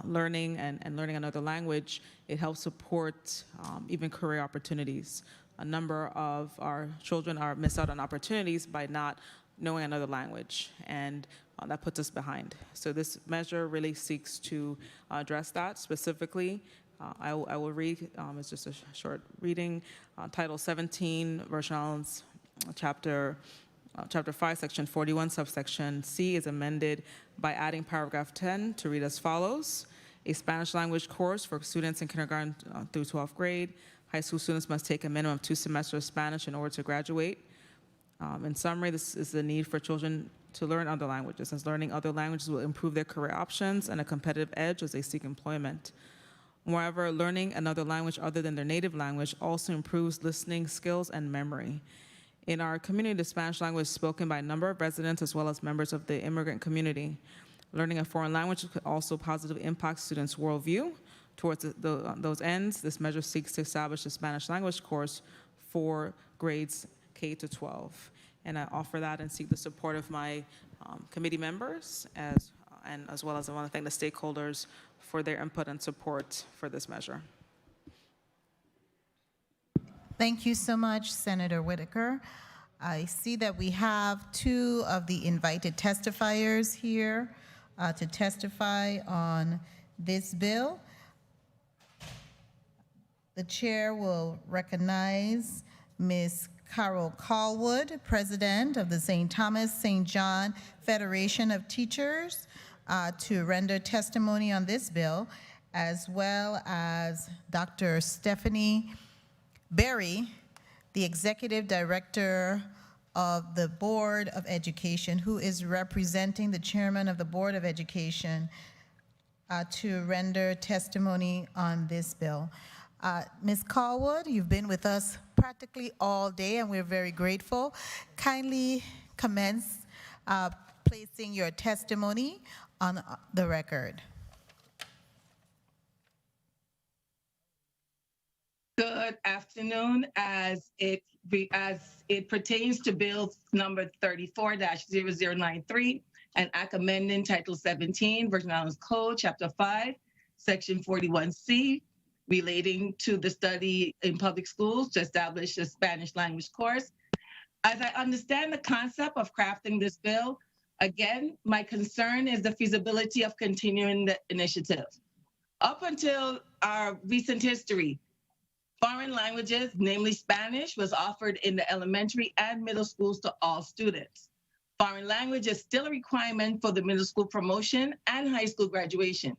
learning and learning another language, it helps support even career opportunities. A number of our children are miss out on opportunities by not knowing another language, and that puts us behind. So this measure really seeks to address that specifically. I will read, it's just a short reading. Title 17, Virgin Islands, Chapter 5, Section 41, subsection C is amended by adding paragraph 10 to read as follows. A Spanish language course for students in kindergarten through 12th grade. High school students must take a minimum of 2 semesters of Spanish in order to graduate. In summary, this is the need for children to learn other languages, as learning other languages will improve their career options and a competitive edge as they seek employment. Moreover, learning another language other than their native language also improves listening skills and memory. In our community, the Spanish language is spoken by a number of residents as well as members of the immigrant community. Learning a foreign language could also positively impact students' worldview. Towards those ends, this measure seeks to establish a Spanish language course for grades K to 12. And I offer that and seek the support of my committee members, as well as I want to thank the stakeholders for their input and support for this measure. Thank you so much, Senator Whitaker. I see that we have 2 of the invited testifiers here to testify on this bill. The chair will recognize Ms. Carol Colwood, President of the St. Thomas St. John Federation of Teachers, to render testimony on this bill, as well as Dr. Stephanie Berry, the Executive Director of the Board of Education, who is representing the Chairman of the Board of Education, to render testimony on this bill. Ms. Callwood, you've been with us practically all day, and we're very grateful. Kindly commence placing your testimony on the record. Good afternoon. As it pertains to Bill number 34-0093 and Act amending Title 17, Virgin Islands Code, Chapter 5, Section 41C, relating to the study in public schools to establish a Spanish language course. As I understand the concept of crafting this bill, again, my concern is the feasibility of continuing the initiative. Up until our recent history, foreign languages, namely Spanish, was offered in the elementary and middle schools to all students. Foreign language is still a requirement for the middle school promotion and high school graduation.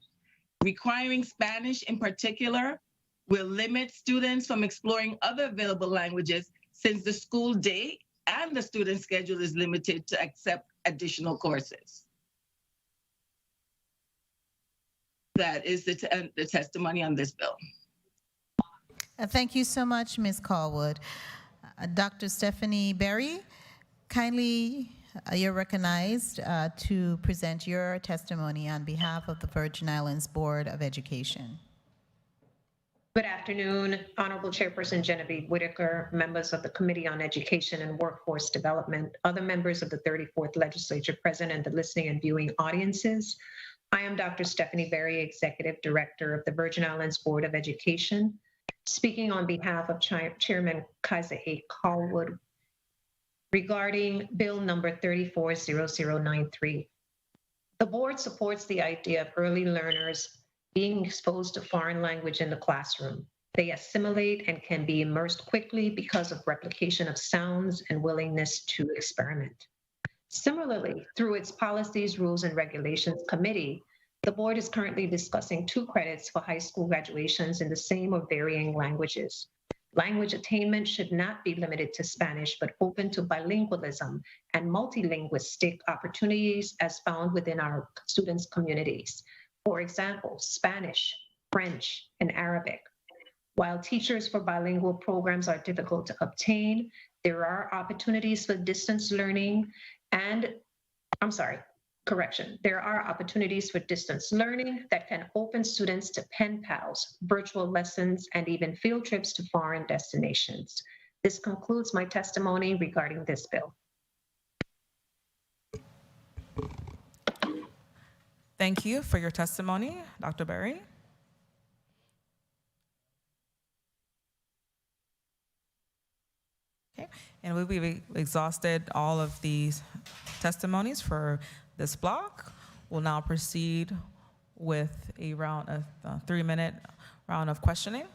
Requiring Spanish in particular will limit students from exploring other available languages since the school day and the student schedule is limited to accept additional courses. That is the testimony on this bill. Thank you so much, Ms. Callwood. Dr. Stephanie Berry, kindly, you're recognized to present your testimony on behalf of the Virgin Islands Board of Education. Good afternoon, Honorable Chairperson Genevieve Whitaker, members of the Committee on Education and Workforce Development, other members of the 34th Legislature present, and the listening and viewing audiences. I am Dr. Stephanie Berry, Executive Director of the Virgin Islands Board of Education, speaking on behalf of Chairman Kaiser A. Callwood regarding Bill number 340093. The board supports the idea of early learners being exposed to foreign language in the classroom. They assimilate and can be immersed quickly because of replication of sounds and willingness to experiment. Similarly, through its Policies, Rules, and Regulations Committee, the board is currently discussing 2 credits for high school graduations in the same or varying languages. Language attainment should not be limited to Spanish, but open to bilingualism and multilinguistic opportunities as found within our students' communities. For example, Spanish, French, and Arabic. While teachers for bilingual programs are difficult to obtain, there are opportunities for distance learning there are opportunities for distance learning that can open students to pen pals, virtual lessons, and even field trips to foreign destinations. This concludes my testimony regarding this bill. Thank you for your testimony, Dr. Berry. Okay, and we've exhausted all of these testimonies for this block. We'll now proceed with a 3-minute round of questioning,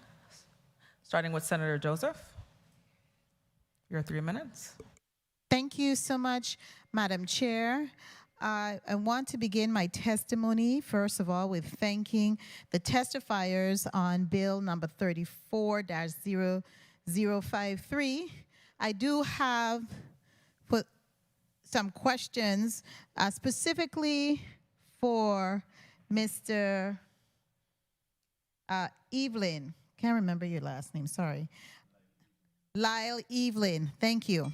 starting with Senator Joseph. Your 3 minutes. Thank you so much, Madam Chair. I want to begin my testimony, first of all, with thanking the testifiers on Bill number 34-0053. I do have put some questions specifically for Mr. Evelyn. Can't remember your last name, sorry. Lyle Evelyn, thank you.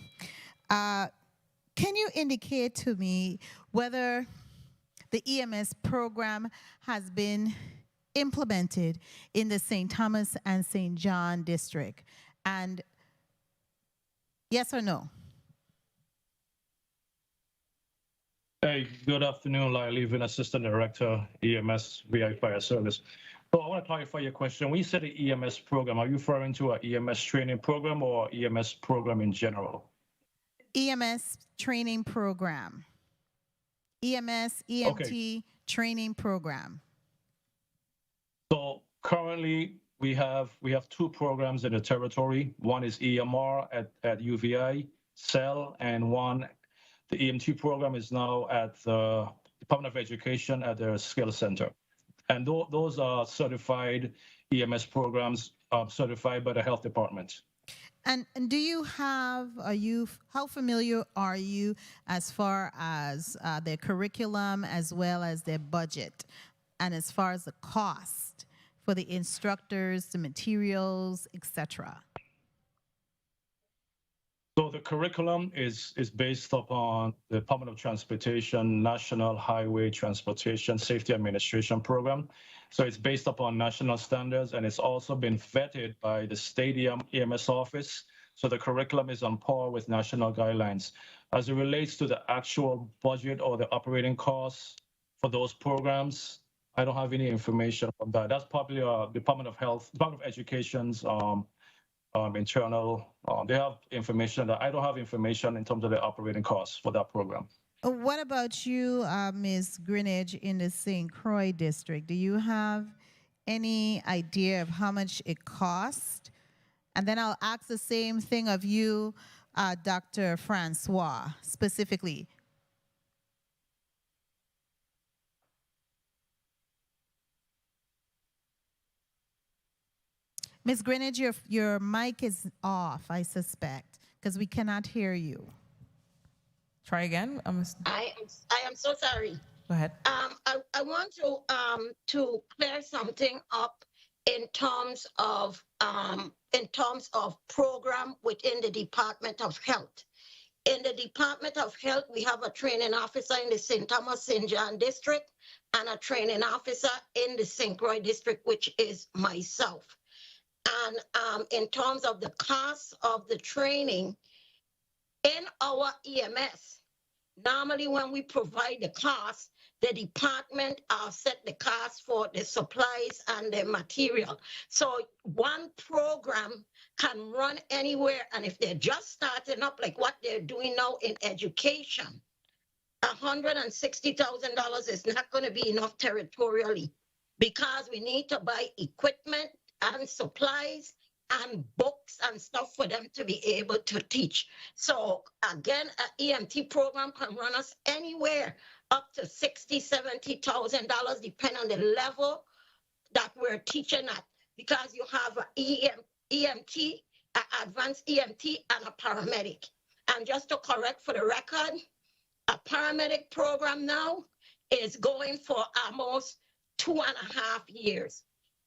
Can you indicate to me whether the EMS program has been implemented in the St. Thomas and St. John district? And yes or no? Hey, good afternoon, Lyle Evelyn, Assistant Director, EMS VI Fire Service. So I want to clarify your question. When you said the EMS program, are you referring to an EMS training program or EMS program in general? EMS training program. EMS, EMT training program. So currently we have 2 programs in the territory. One is EMR at UVI, CEL, and the EMT program is now at the Department of Education at their skill center. And those are certified EMS programs, certified by the health department. And do you have, how familiar are you as far as their curriculum as well as their budget and as far as the cost for the instructors, the materials, etc.? So the curriculum is based upon the Department of Transportation National Highway Transportation Safety Administration Program. So it's based upon national standards, and it's also been vetted by the Stadium EMS office. So the curriculum is on par with national guidelines. As it relates to the actual budget or the operating costs for those programs, I don't have any information on that. That's probably Department of Education's internal. They have information that I don't have information in terms of the operating costs for that program. What about you, Ms. Greenidge, in the St. Croix district? Do you have any idea of how much it costs? And then I'll ask the same thing of you, Dr. Francois, specifically. Ms. Greenidge, your mic is off, I suspect, because we cannot hear you. Try again. I am so sorry. Go ahead. I want to clear something up in terms of program within the Department of Health. In the Department of Health, we have a training officer in the St. Thomas St. John district and a training officer in the St. Croix district, which is myself. And in terms of the cost of the training in our EMS, normally when we provide the cost, the department set the cost for the supplies and the material. So one program can run anywhere, and if they're just starting up, like what they're doing now in education, $160,000 is not going to be enough territorially, because we need to buy equipment and supplies and books and stuff for them to be able to teach. So again, an EMT program can run us anywhere up to $60,000, $70,000, depending on the level that we're teaching at, because you have an EMT, an advanced EMT, and a paramedic. And just to correct for the record, a paramedic program now is going for almost 2.5 years.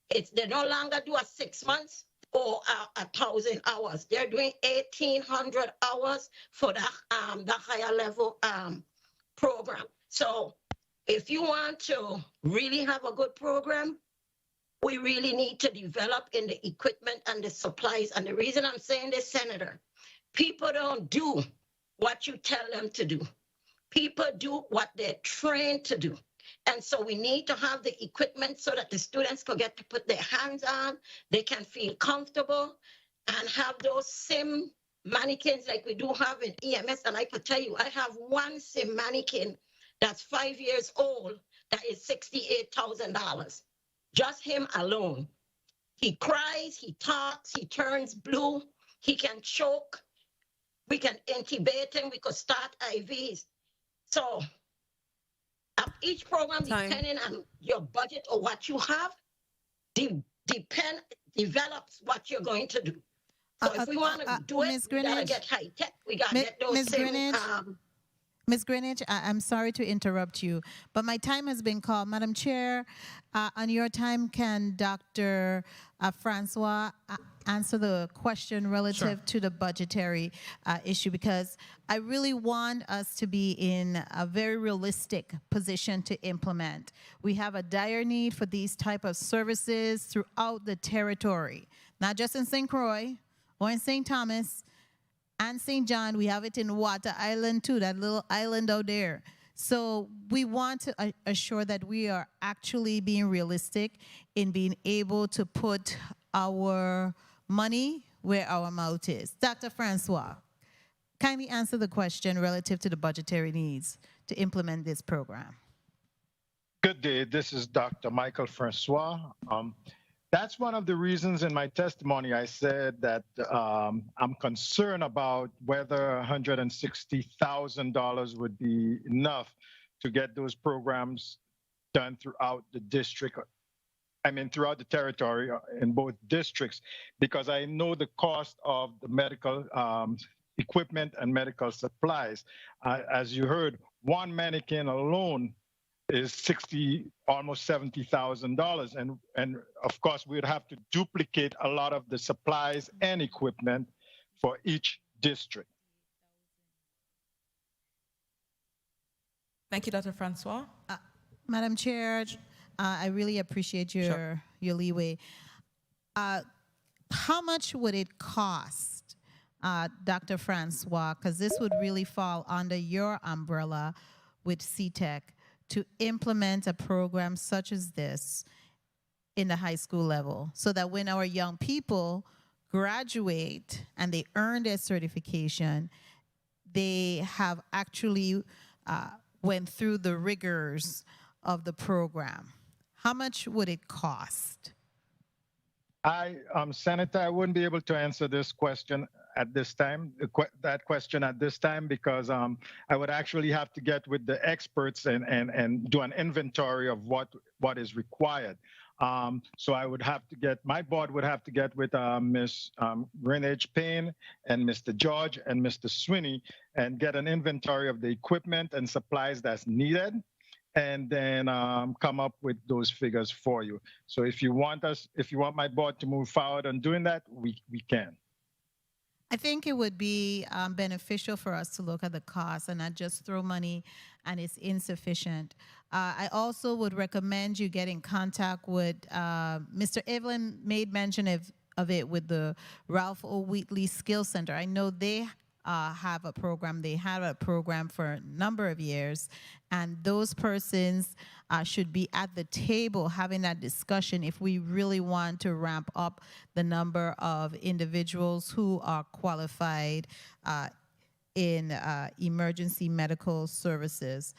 They no longer do a 6 months or 1,000 hours. They're doing 1,800 hours for the higher level program. So if you want to really have a good program, we really need to develop in the equipment and the supplies. And the reason I'm saying this, Senator, people don't do what you tell them to do. People do what they're trained to do. And so we need to have the equipment so that the students can get to put their hands on, they can feel comfortable, and have those sim mannequins like we do have in EMS. And I could tell you, I have one sim mannequin that's 5 years old that is $68,000. Just him alone. He cries, he talks, he turns blue, he can choke. We can intubate him, we could start IVs. So each program, depending on your budget or what you have, develops what you're going to do. So if we want to do it, we got to get high tech. We got to get those things. Ms. Greenidge, I'm sorry to interrupt you, but my time has been called. Madam Chair, on your time, can Dr. Francois answer the question relative to the budgetary issue? Because I really want us to be in a very realistic position to implement. We have a dire need for these type of services throughout the territory, not just in St. Croix or in St. Thomas and St. John. We have it in Water Island too, that little island out there. So we want to assure that we are actually being realistic in being able to put our money where our mouth is. Dr. Francois, kindly answer the question relative to the budgetary needs to implement this program. Good day. This is Dr. Michael Francois. That's one of the reasons in my testimony I said that I'm concerned about whether $160,000 would be enough to get those programs done throughout the district. I mean, throughout the territory in both districts, because I know the cost of the medical equipment and medical supplies. As you heard, one mannequin alone is almost $70,000, and of course we'd have to duplicate a lot of the supplies and equipment for each district. Thank you, Dr. Francois. Madam Chair, I really appreciate your leeway. How much would it cost, Dr. Francois, because this would really fall under your umbrella with CTEC, to implement a program such as this in the high school level, so that when our young people graduate and they earn their certification, they have actually went through the rigors of the program? How much would it cost? Senator, I wouldn't be able to answer this question at this time, that question at this time, because I would actually have to get with the experts and do an inventory of what is required. So I would have to my board would have to get with Ms. Greenidge Payne and Mr. George and Mr. Swinney and get an inventory of the equipment and supplies that's needed, and then come up with those figures for you. So if you want my board to move forward on doing that, we can. I think it would be beneficial for us to look at the cost and not just throw money and it's insufficient. I also would recommend you get in contact with, Mr. Evelyn made mention of it with the Ralph O. Wheatley Skill Center. I know they have a program. They had a program for a number of years, and those persons should be at the table having that discussion if we really want to ramp up the number of individuals who are qualified in emergency medical services.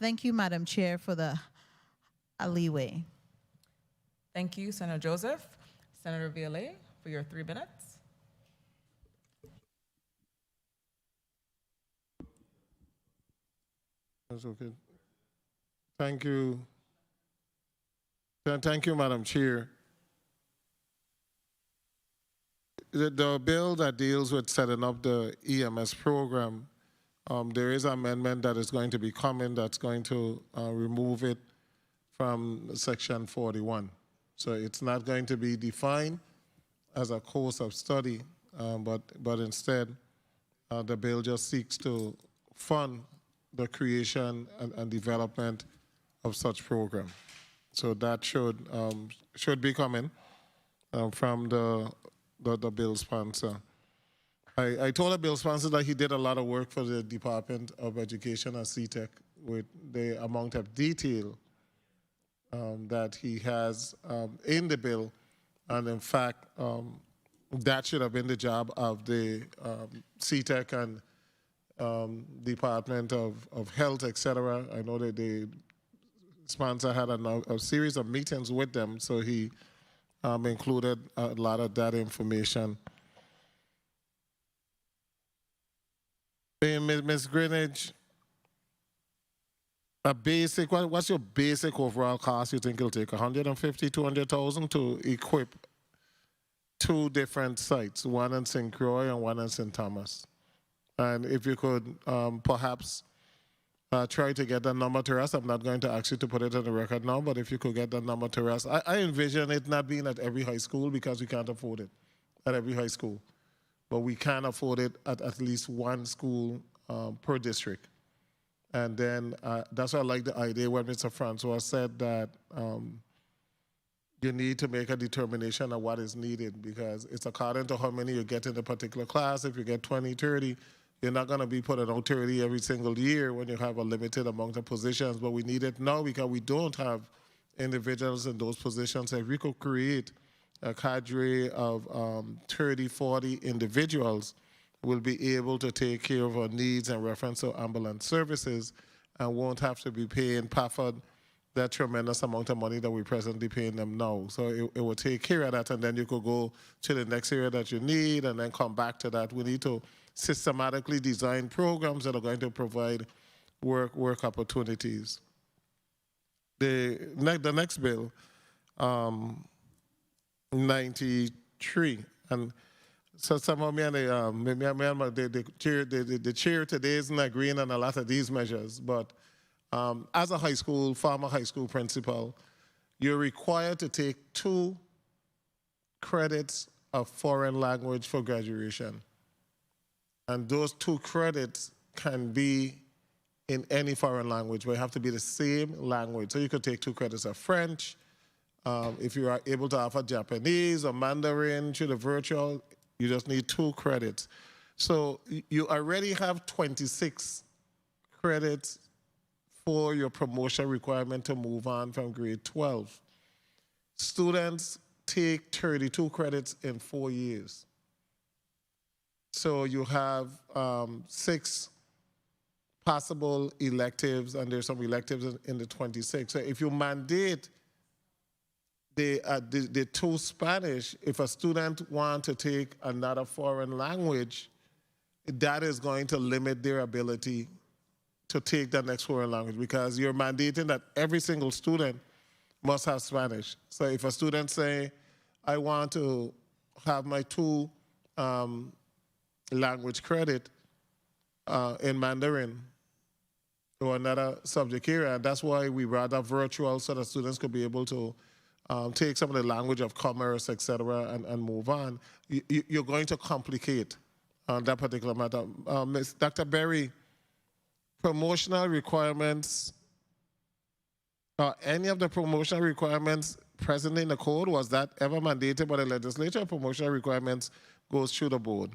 Thank you, Madam Chair, for the leeway. Thank you, Senator Joseph. Senator Violet, for your 3 minutes. That's okay. Thank you. Thank you, Madam Chair. The bill that deals with setting up the EMS program, there is an amendment that is going to be coming that's going to remove it from Section 41. So it's not going to be defined as a course of study, but instead the bill just seeks to fund the creation and development of such program. So that should be coming from the bill sponsor. I told the bill sponsor that he did a lot of work for the Department of Education and CTEC with the amount of detail that he has in the bill. And in fact, that should have been the job of the CTEC and Department of Health, etc. I know that the sponsor had a series of meetings with them, so he included a lot of that information. Ms. Greenidge, what's your basic overall cost you think it'll take? 150, 200,000 to equip 2 different sites, one in St. Croix and one in St. Thomas? And if you could perhaps try to get that number to us. I'm not going to ask you to put it on the record now, but if you could get that number to us. I envision it not being at every high school because we can't afford it at every high school. But we can afford it at least 1 school per district. And then that's why I like the idea when Mr. Francois said that you need to make a determination of what is needed, because it's according to how many you get in a particular class. If you get 20, 30, you're not going to be putting out 30 every single year when you have a limited amount of positions. But we need it now because we don't have individuals in those positions. If we could create a cadre of 30, 40 individuals, we'll be able to take care of our needs in reference to ambulance services and won't have to be paying PAFA that tremendous amount of money that we're presently paying them now. So it will take care of that, and then you could go to the next area that you need and then come back to that. We need to systematically design programs that are going to provide work opportunities. The next bill, 93, and so some of me and the chair today isn't agreeing on a lot of these measures, but As a former high school principal, you're required to take 2 credits of foreign language for graduation. And those 2 credits can be in any foreign language, but it have to be the same language. So you could take 2 credits of French. If you are able to offer Japanese or Mandarin through the virtual, you just need 2 credits. So you already have 26 credits for your promotion requirement to move on from grade 12. Students take 32 credits in 4 years. So you have 6 possible electives, and there's some electives in the 26. So if you mandate the 2 Spanish, if a student wants to take another foreign language, that is going to limit their ability to take the next foreign language, because you're mandating that every single student must have Spanish. So if a student say, I want to have my 2 language credit in Mandarin or another subject area, and that's why we brought up virtual, so that students could be able to take some of the language of commerce, etc., and move on. You're going to complicate that particular matter. Ms. Dr. Berry, promotional requirements, any of the promotional requirements present in the code, was that ever mandated by the legislature? Promotional requirements goes through the board?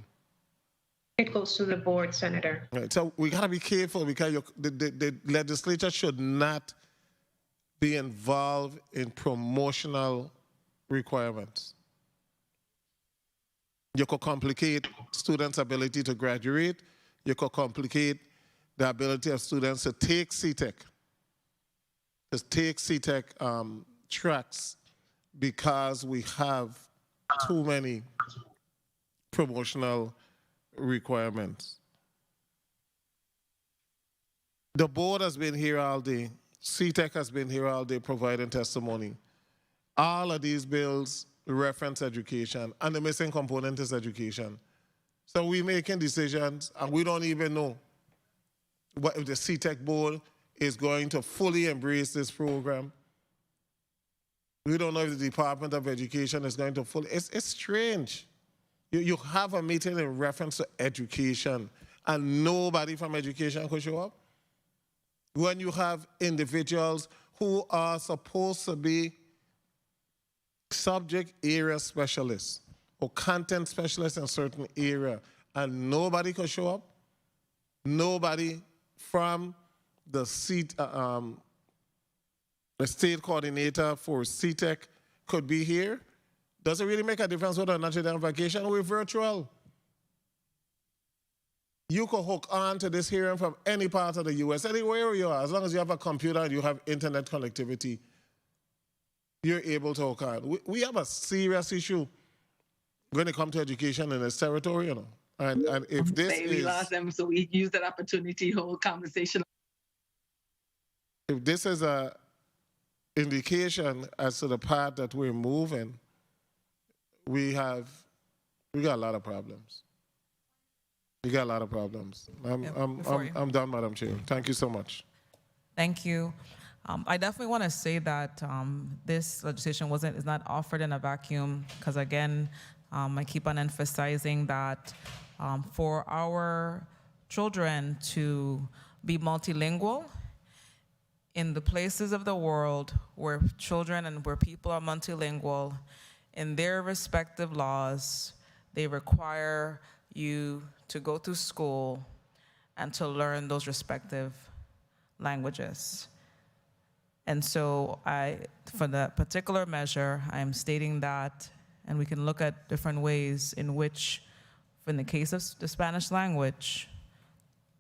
It goes through the board, Senator. Right, so we got to be careful, because the legislature should not be involved in promotional requirements. You could complicate students' ability to graduate. You could complicate the ability of students to take CTEC, tracks, because we have too many promotional requirements. The board has been here all day. CTEC has been here all day providing testimony. All of these bills reference education, and the missing component is education. So we're making decisions, and we don't even know what if the CTEC board is going to fully embrace this program. We don't know if the Department of Education is going to fully. It's strange. You have a meeting in reference to education, and nobody from education could show up. When you have individuals who are supposed to be subject area specialists or content specialists in a certain area, and nobody could show up, nobody from the state coordinator for CTEC could be here, does it really make a difference whether or not you're on vacation or we're virtual? You could hook on to this hearing from any part of the U.S., anywhere you are, as long as you have a computer and you have internet connectivity, you're able to hook on. We have a serious issue when it comes to education in this territory, you know. And if this we lost them, so we used that opportunity to hold conversation. If this is a indication as to the path that we're moving, we got a lot of problems. We got a lot of problems. I'm done, Madam Chair. Thank you so much. Thank you. I definitely want to say that this legislation is not offered in a vacuum, because again, I keep on emphasizing that for our children to be multilingual in the places of the world where children and where people are multilingual, in their respective laws, they require you to go to school and to learn those respective languages. And so for that particular measure, I am stating that, and we can look at different ways in which, in the case of the Spanish language,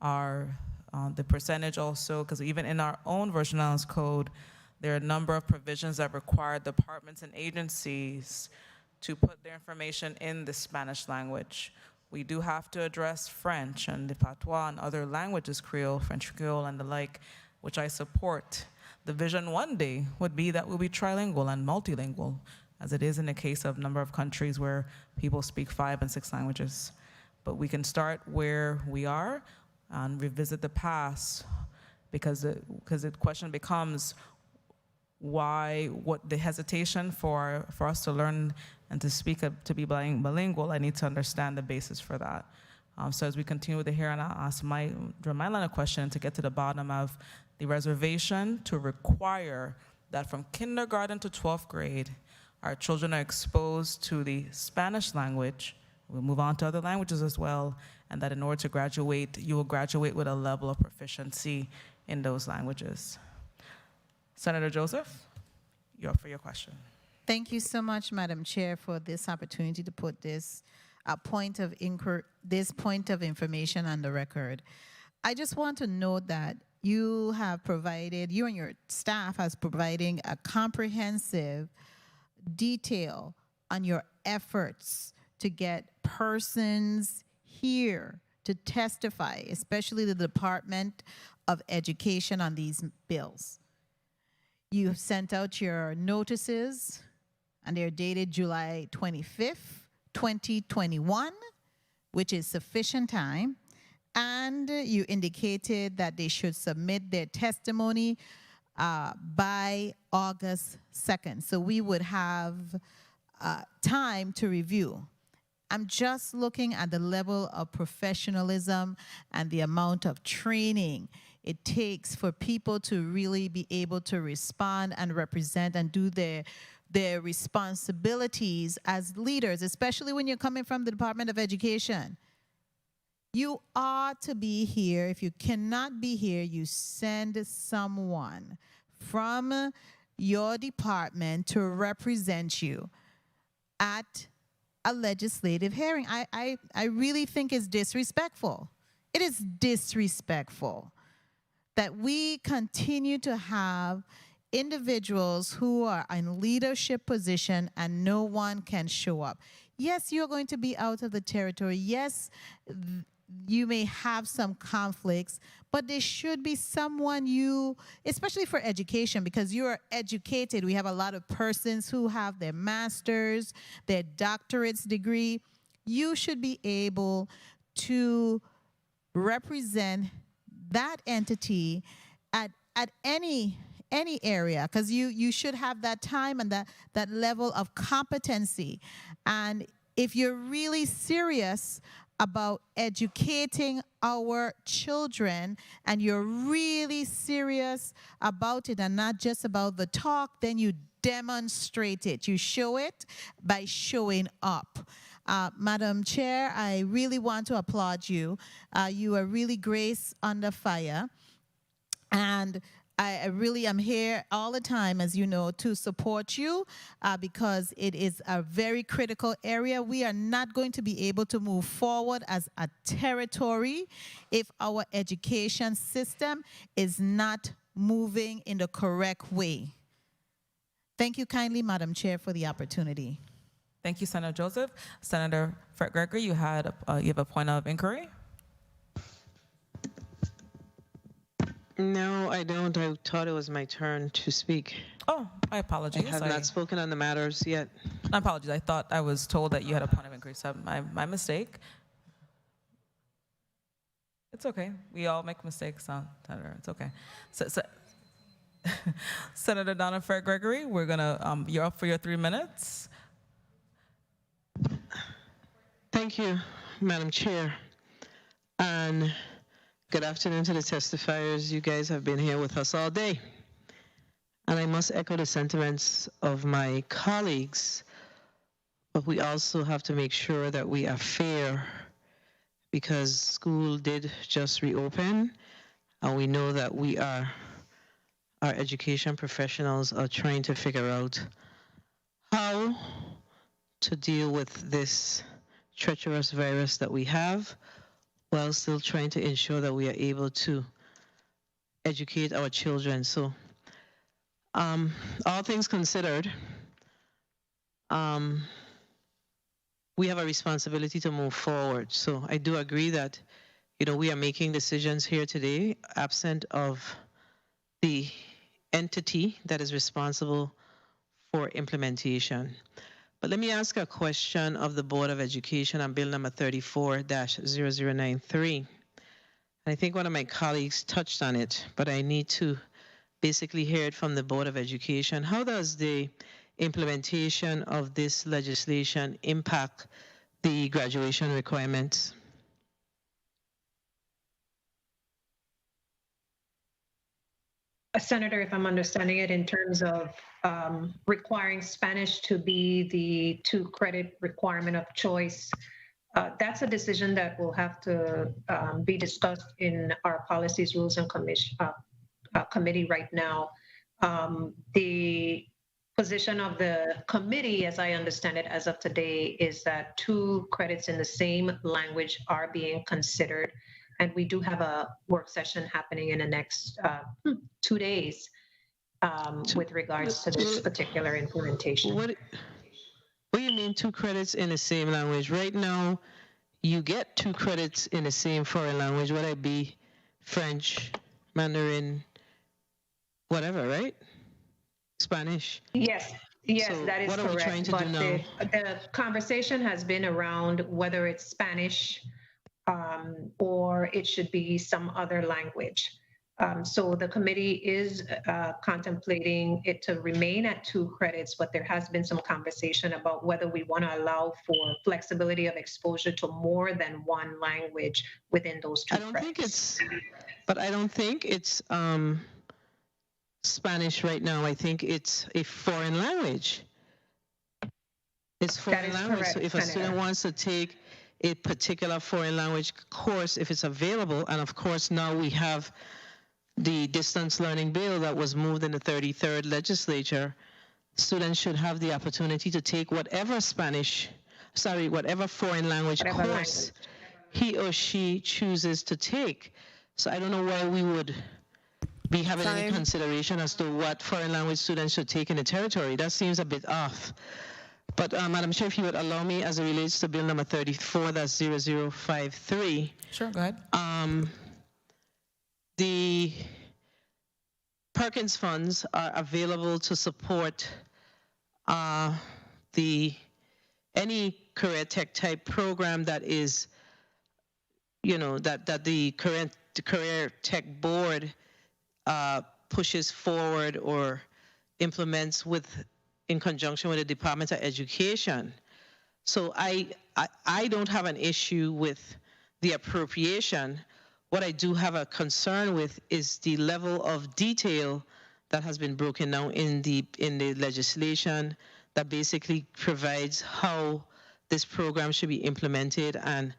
the percentage also, because even in our own Virgin Islands Code, there are a number of provisions that require departments and agencies to put their information in the Spanish language. We do have to address French and the Patois and other languages, Creole, French Creole, and the like, which I support. The vision one day would be that we'll be trilingual and multilingual, as it is in the case of a number of countries where people speak 5 and 6 languages. But we can start where we are and revisit the past because the question becomes what the hesitation for us to learn and to speak, to be bilingual. I need to understand the basis for that. So as we continue with the hearing, I'll ask my line of question to get to the bottom of the reservation to require that from kindergarten to 12th grade, our children are exposed to the Spanish language. We'll move on to other languages as well, and that in order to graduate, you will graduate with a level of proficiency in those languages. Senator Joseph, you're up for your question. Thank you so much, Madam Chair, for this opportunity to put this point of information on the record. I just want to note that you and your staff has providing a comprehensive detail on your efforts to get persons here to testify, especially the Department of Education, on these bills. You have sent out your notices, and they're dated July 25th, 2021, which is sufficient time. And you indicated that they should submit their testimony by August 2nd. So we would have time to review. I'm just looking at the level of professionalism and the amount of training it takes for people to really be able to respond and represent and do their responsibilities as leaders, especially when you're coming from the Department of Education. You ought to be here. If you cannot be here, you send someone from your department to represent you at a legislative hearing. I really think it's disrespectful. It is disrespectful that we continue to have individuals who are in leadership position and no one can show up. Yes, you're going to be out of the territory. Yes, you may have some conflicts, but there should be someone especially for education, because you are educated. We have a lot of persons who have their master's, their doctorate's degree. You should be able to represent that entity at any area, because you should have that time and that level of competency. And if you're really serious about educating our children and you're really serious about it and not just about the talk, then you demonstrate it. You show it by showing up. Madam Chair, I really want to applaud you. You are really grace under fire. And I really am here all the time, as you know, to support you because it is a very critical area. We are not going to be able to move forward as a territory if our education system is not moving in the correct way. Thank you kindly, Madam Chair, for the opportunity. Thank you, Senator Joseph. Senator Fred Gregory, you have a point of inquiry? No, I don't. I thought it was my turn to speak. Oh, I apologize. I have not spoken on the matters yet. I apologize. I thought I was told that you had a point of inquiry, so my mistake. It's okay. We all make mistakes, Senator. It's okay. Senator Donna Fred Gregory, we're gonna. You're up for your 3 minutes. Thank you, Madam Chair, and good afternoon to the testifiers. You guys have been here with us all day. And I must echo the sentiments of my colleagues, but we also have to make sure that we are fair because school did just reopen, and we know that our education professionals are trying to figure out how to deal with this treacherous virus that we have, while still trying to ensure that we are able to educate our children. So, all things considered, we have a responsibility to move forward. So I do agree that, we are making decisions here today, absent of the entity that is responsible for implementation. But let me ask a question of the Board of Education on Bill number 34-0093. I think one of my colleagues touched on it, but I need to basically hear it from the Board of Education. How does the implementation of this legislation impact the graduation requirements? Senator, if I'm understanding it in terms of requiring Spanish to be the 2-credit requirement of choice, that's a decision that will have to be discussed in our policies, rules, and committee right now. The position of the committee, as I understand it as of today, is that 2 credits in the same language are being considered. And we do have a work session happening in the next 2 days with regards to this particular implementation. What do you mean 2 credits in the same language? Right now, you get 2 credits in the same foreign language, whether it be French, Mandarin, whatever, right? Spanish. Yes, So that is what are we correct. trying to But do now? the conversation has been around whether it's Spanish or it should be some other language. So the committee is contemplating it to remain at 2 credits, but there has been some conversation about whether we want to allow for flexibility of exposure to more than 1 language within those 2 credits. I don't think it's Spanish right now. I think it's a foreign language. It's foreign language. correct, So if a Senator. student wants to take a particular foreign language course, if it's available, and of course now we have the distance learning bill that was moved in the 33rd legislature, students should have the opportunity to take whatever foreign language course he or she chooses to take. So I don't know why we would be having any consideration as to what foreign language students should take in the territory. That seems a bit off. But Madam Chair, if you would allow me, as it relates to Bill number 34, that's 0053. Sure, go ahead. The Perkins funds are available to support any career tech type program that is, that the career tech board pushes forward or implements in conjunction with the Department of Education. So I don't have an issue with the appropriation. What I do have a concern with is the level of detail that has been broken down in the legislation that basically provides how this program should be implemented and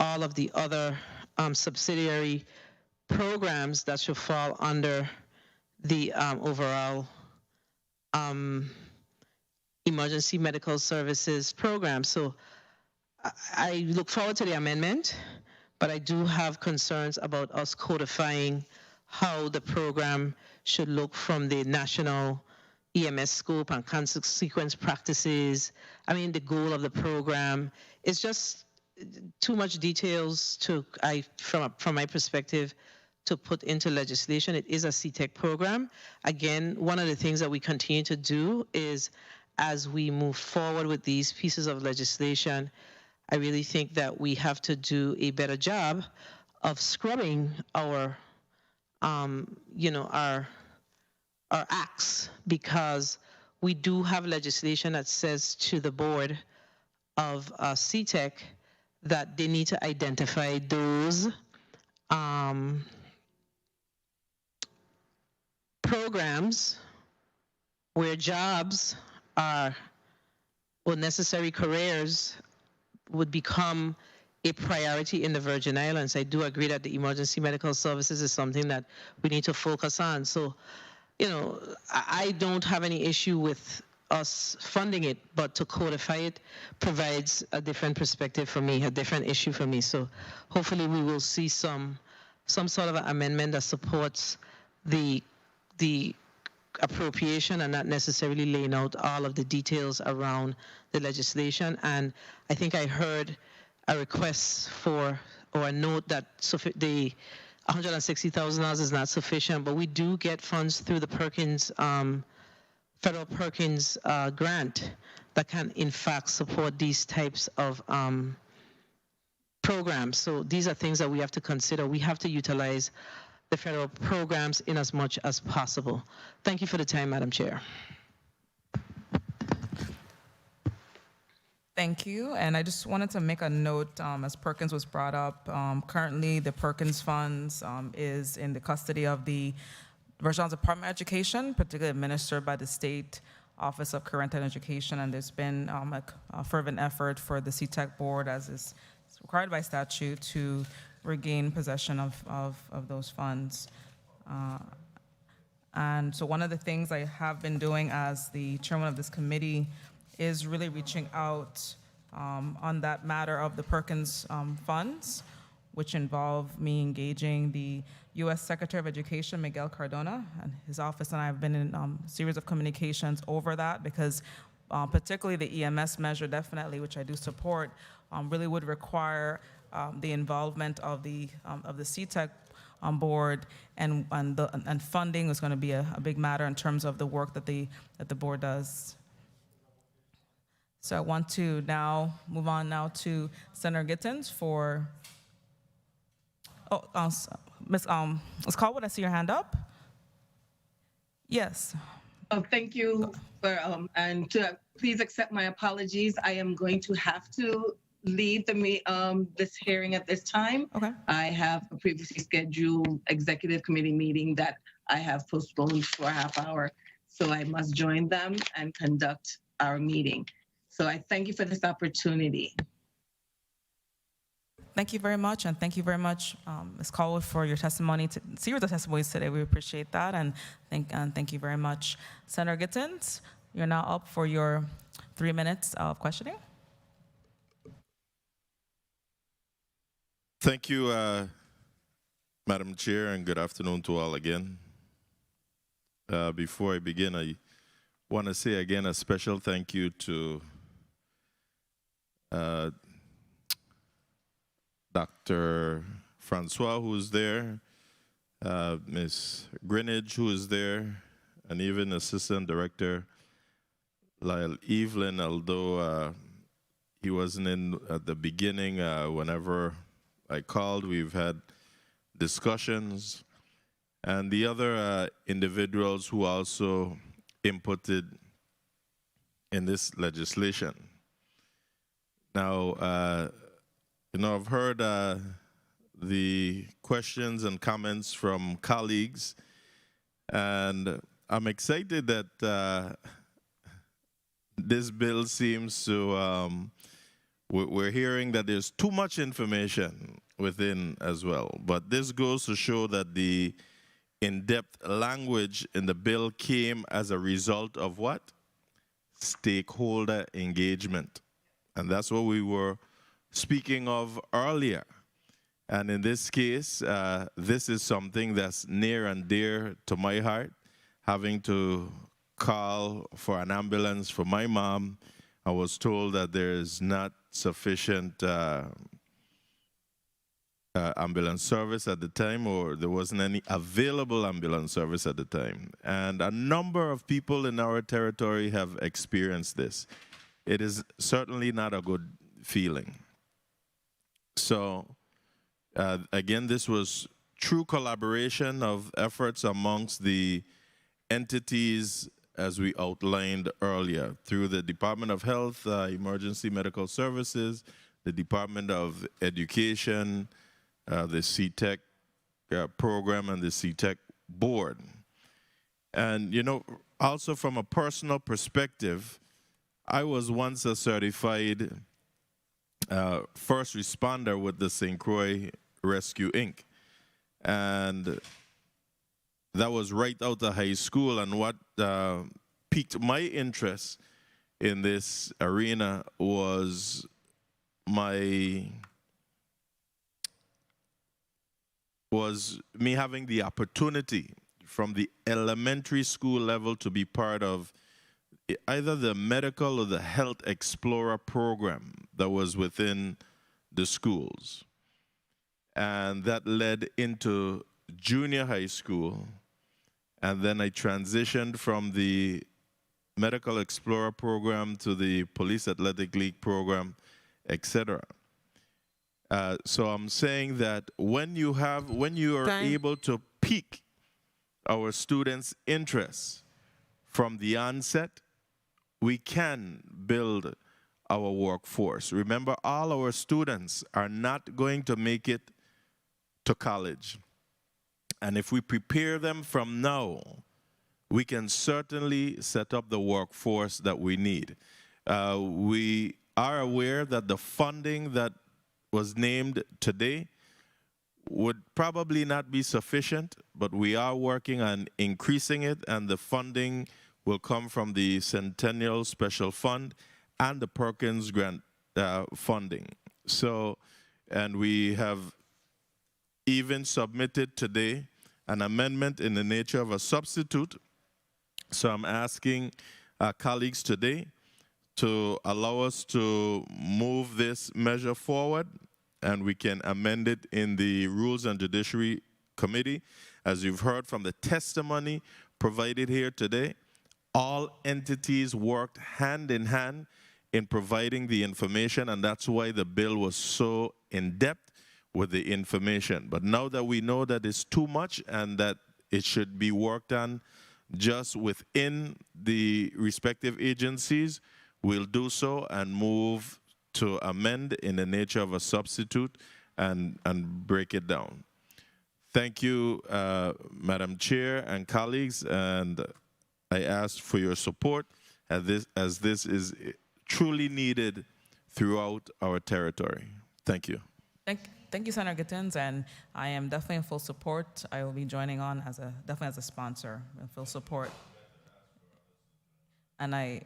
all of the other subsidiary programs that should fall under the overall emergency medical services program. So I look forward to the amendment, but I do have concerns about us codifying how the program should look from the national EMS scope and consequence practices. I mean, the goal of the program. It's just too much details from my perspective, to put into legislation. It is a CTEC program. Again, one of the things that we continue to do is, as we move forward with these pieces of legislation, I really think that we have to do a better job of scrubbing our acts, because we do have legislation that says to the board of CTEC that they need to identify those programs where jobs are, or necessary careers would become a priority in the Virgin Islands. I do agree that the emergency medical services is something that we need to focus on. So, I don't have any issue with us funding it, but to codify it provides a different perspective for me, a different issue for me. So hopefully we will see some sort of an amendment that supports the appropriation and not necessarily laying out all of the details around the legislation. And I think I heard a request for, or a note that the $160,000 is not sufficient, but we do get funds through the Perkins, federal Perkins grant that can in fact support these types of programs. So these are things that we have to consider. We have to utilize the federal programs in as much as possible. Thank you for the time, Madam Chair. Thank you. And I just wanted to make a note, as Perkins was brought up, currently the Perkins Funds is in the custody of the Virgin Islands Department of Education, particularly administered by the State Office of Career and Education. And there's been a fervent effort for the CTEC board, as is required by statute, to regain possession of those funds. And so one of the things I have been doing as the chairman of this committee is really reaching out on that matter of the Perkins funds, which involve me engaging the U.S. Secretary of Education, Miguel Cardona, and his office and I have been in a series of communications over that, because particularly the EMS measure, definitely, which I do support, really would require the involvement of the CTEC board, and funding is going to be a big matter in terms of the work that the board does. So I want to now move on now to Senator Gittens for, Ms. Caldwell, I see your hand up. Yes. Oh, thank you for, please accept my apologies. I am going to have to lead this hearing at this time. Okay. I have a previously scheduled executive committee meeting that I have postponed for a half hour, so I must join them and conduct our meeting. So I thank you for this opportunity. Thank you very much, and thank you very much, Ms. Caldwell, for your testimony, series of testimonies today. We appreciate that, and thank you very much. Senator Gittens, you're now up for your 3 minutes of questioning. Thank you, Madam Chair, and good afternoon to all again. Before I begin, I want to say again a special thank you to Dr. Francois, who's there, Ms. Greenidge, who is there, and even Assistant Director Lyle Evelyn, although he wasn't in at the beginning. Whenever I called, we've had discussions, and the other individuals who also inputted in this legislation. Now, I've heard the questions and comments from colleagues, and I'm excited that this bill seems to, we're hearing that there's too much information within as well. But this goes to show that the in-depth language in the bill came as a result of what? Stakeholder engagement. And that's what we were speaking of earlier. And in this case, this is something that's near and dear to my heart. Having to call for an ambulance for my mom, I was told that there is not sufficient ambulance service at the time, or there wasn't any available ambulance service at the time. And a number of people in our territory have experienced this. It is certainly not a good feeling. So, again, this was true collaboration of efforts amongst the entities, as we outlined earlier, through the Department of Health, Emergency Medical Services, the Department of Education, the CTEC program, and the CTEC board. And, also from a personal perspective, I was once a certified first responder with the St. Croix Rescue, Inc. And that was right out of high school. And what piqued my interest in this arena was me having the opportunity from the elementary school level to be part of either the medical or the health explorer program that was within the schools. And that led into junior high school. And then I transitioned from the medical explorer program to the police athletic league program, etc. So I'm saying that when you are able to pique our students' interest from the onset, we can build our workforce. Remember, all our students are not going to make it to college. And if we prepare them from now, we can certainly set up the workforce that we need. We are aware that the funding that was named today would probably not be sufficient, but we are working on increasing it, and the funding will come from the Centennial Special Fund and the Perkins Grant funding. So, and we have even submitted today an amendment in the nature of a substitute. So I'm asking colleagues today to allow us to move this measure forward, and we can amend it in the Rules and Judiciary Committee. As you've heard from the testimony provided here today, all entities worked hand in hand in providing the information, and that's why the bill was so in-depth with the information. But now that we know that it's too much and that it should be worked on just within the respective agencies, we'll do so and move to amend in the nature of a substitute and break it down. Thank you, Madam Chair and colleagues, and I ask for your support as this is truly needed throughout our territory. Thank you. Thank you, Senator Gittins, and I am definitely in full support. I will be joining on definitely as a sponsor in full support. And I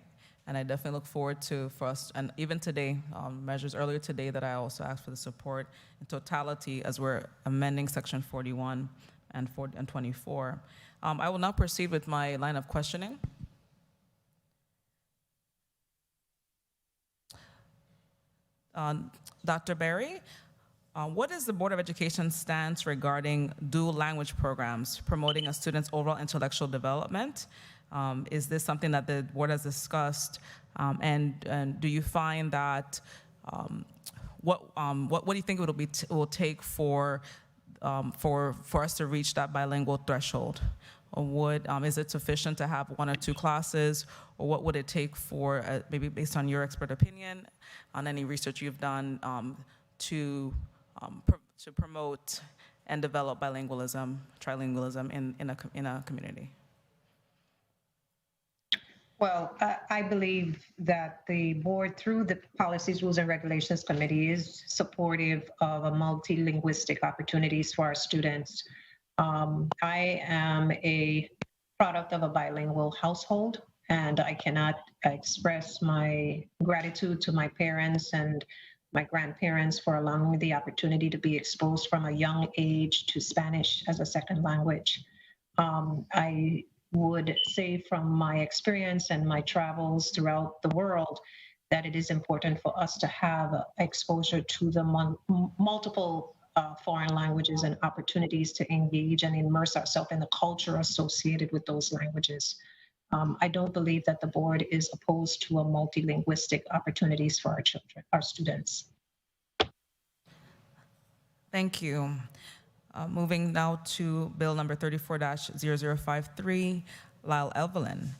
definitely look forward to, for us, and even today, measures earlier today that I also asked for the support in totality as we're amending Section 41 and 24. I will now proceed with my line of questioning. Dr. Berry, what is the Board of Education stance regarding dual language programs promoting a student's overall intellectual development? Is this something that the board has discussed? And do you find that, what do you think it will take for us to reach that bilingual threshold? Or is it sufficient to have 1 or 2 classes? Or what would it take for, maybe based on your expert opinion, on any research you've done, to promote and develop bilingualism, trilingualism in a community? Well, I believe that the board, through the Policies, Rules, and Regulations Committee, is supportive of a multilinguistic opportunities for our students. I am a product of a bilingual household, and I cannot express my gratitude to my parents and my grandparents for allowing me the opportunity to be exposed from a young age to Spanish as a second language. I would say from my experience and my travels throughout the world that it is important for us to have exposure to the multiple foreign languages and opportunities to engage and immerse ourselves in the culture associated with those languages. I don't believe that the board is opposed to a multilinguistic opportunities for our children, our students. Thank you. Moving now to Bill number 34-0053, Lyle Evelyn.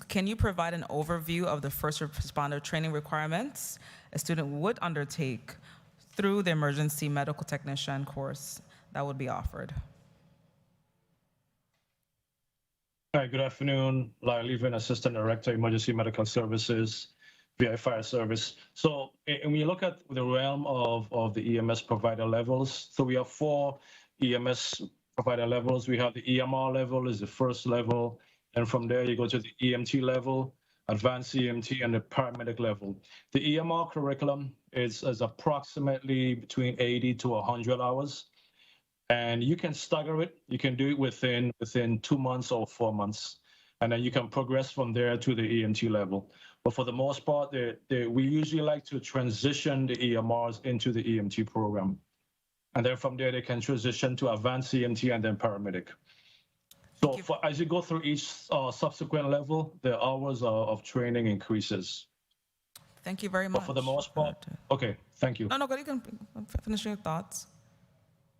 Can you provide an overview of the first responder training requirements a student would undertake through the emergency medical technician course that would be offered? Hi, good afternoon. Lyle Levin, Assistant Director, Emergency Medical Services, VI Fire Service. So when you look at the realm of the EMS provider levels, so we have 4 EMS provider levels. We have the EMR level is the first level, and from there you go to the EMT level, advanced EMT, and the paramedic level. The EMR curriculum is approximately between 80 to 100 hours, and you can stagger it. You can do it within 2 months or 4 months, and then you can progress from there to the EMT level. But for the most part, we usually like to transition the EMRs into the EMT program. And then from there, they can transition to advanced EMT and then paramedic. So as you go through each subsequent level, the hours of training increases. Thank you very much. But for the most part, okay, thank you. No, you can finish your thoughts.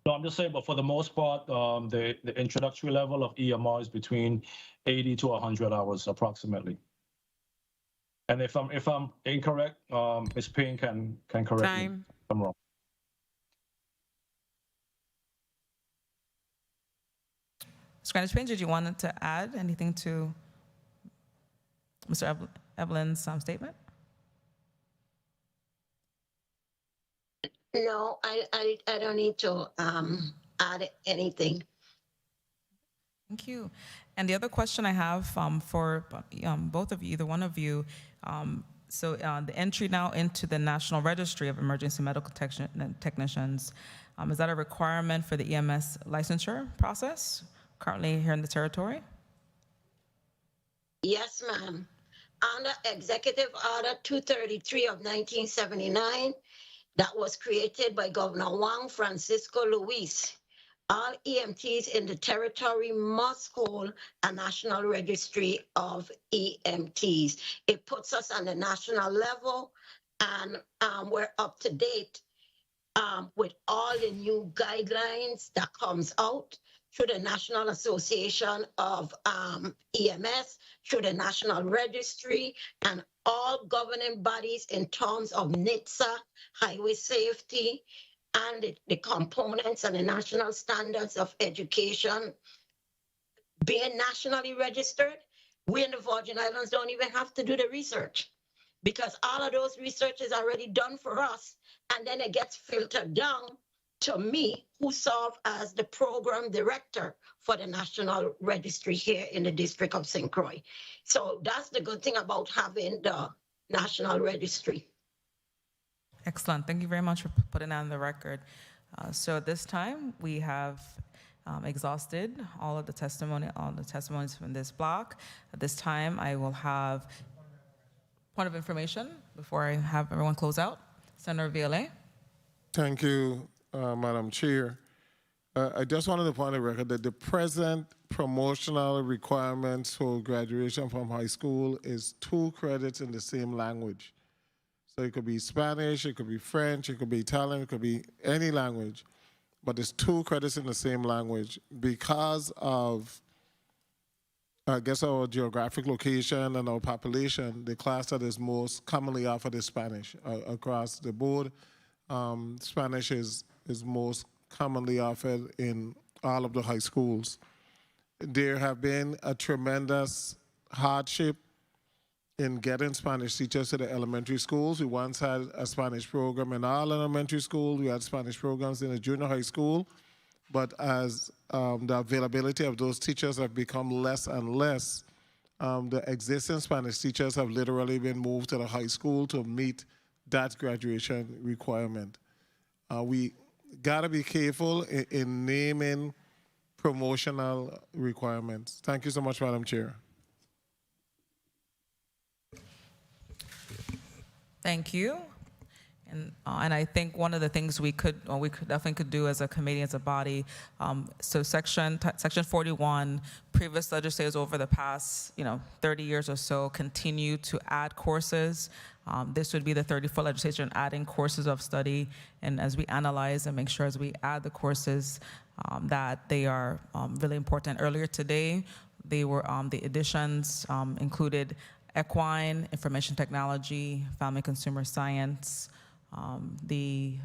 No, I'm just saying, but for the most part, the introductory level of EMR is between 80 to 100 hours approximately. And if I'm incorrect, Ms. Payne can correct me if I'm wrong. Spanish Payne, did you want to add anything to Mr. Evelyn's statement? No, I don't need to add anything. Thank you. And the other question I have for both of you, either one of you, so the entry now into the National Registry of Emergency Medical Technicians, is that a requirement for the EMS licensure process currently here in the territory? Yes, ma'am. Under Executive Order 233 of 1979, that was created by Governor Juan Francisco Luis, all EMTs in the territory must hold a national registry of EMTs. It puts us on the national level, and we're up to date with all the new guidelines that comes out through the National Association of EMS, through the National Registry, and all governing bodies in terms of NHTSA, highway safety, and the components and the national standards of education being nationally registered. We in the Virgin Islands don't even have to do the research, because all of those research is already done for us, and then it gets filtered down to me, who serve as the program director for the National Registry here in the District of St. Croix. So that's the good thing about having the National Registry. Excellent. Thank you very much for putting that on the record. So at this time, we have exhausted all the testimonies from this block. At this time, I will have point of information before I have everyone close out. Senator Violet. Thank you, Madam Chair. I just wanted to point on the record that the present promotional requirements for graduation from high school is 2 credits in the same language. So it could be Spanish, it could be French, it could be Italian, it could be any language, but it's 2 credits in the same language. Because of, I guess, our geographic location and our population, the class that is most commonly offered is Spanish across the board. Spanish is most commonly offered in all of the high schools. There have been a tremendous hardship in getting Spanish teachers to the elementary schools. We once had a Spanish program in all elementary schools. We had Spanish programs in the junior high school. But as the availability of those teachers have become less and less, the existing Spanish teachers have literally been moved to the high school to meet that graduation requirement. We gotta be careful in naming promotional requirements. Thank you so much, Madam Chair. Thank you. And I think one of the things we definitely could do as a committee, as a body, so section 41, previous legislators over the past 30 years or so continue to add courses. This would be the 34th legislature in adding courses of study, and as we analyze and make sure as we add the courses that they are really important. Earlier today, they were the additions included equine, information technology, family consumer science, the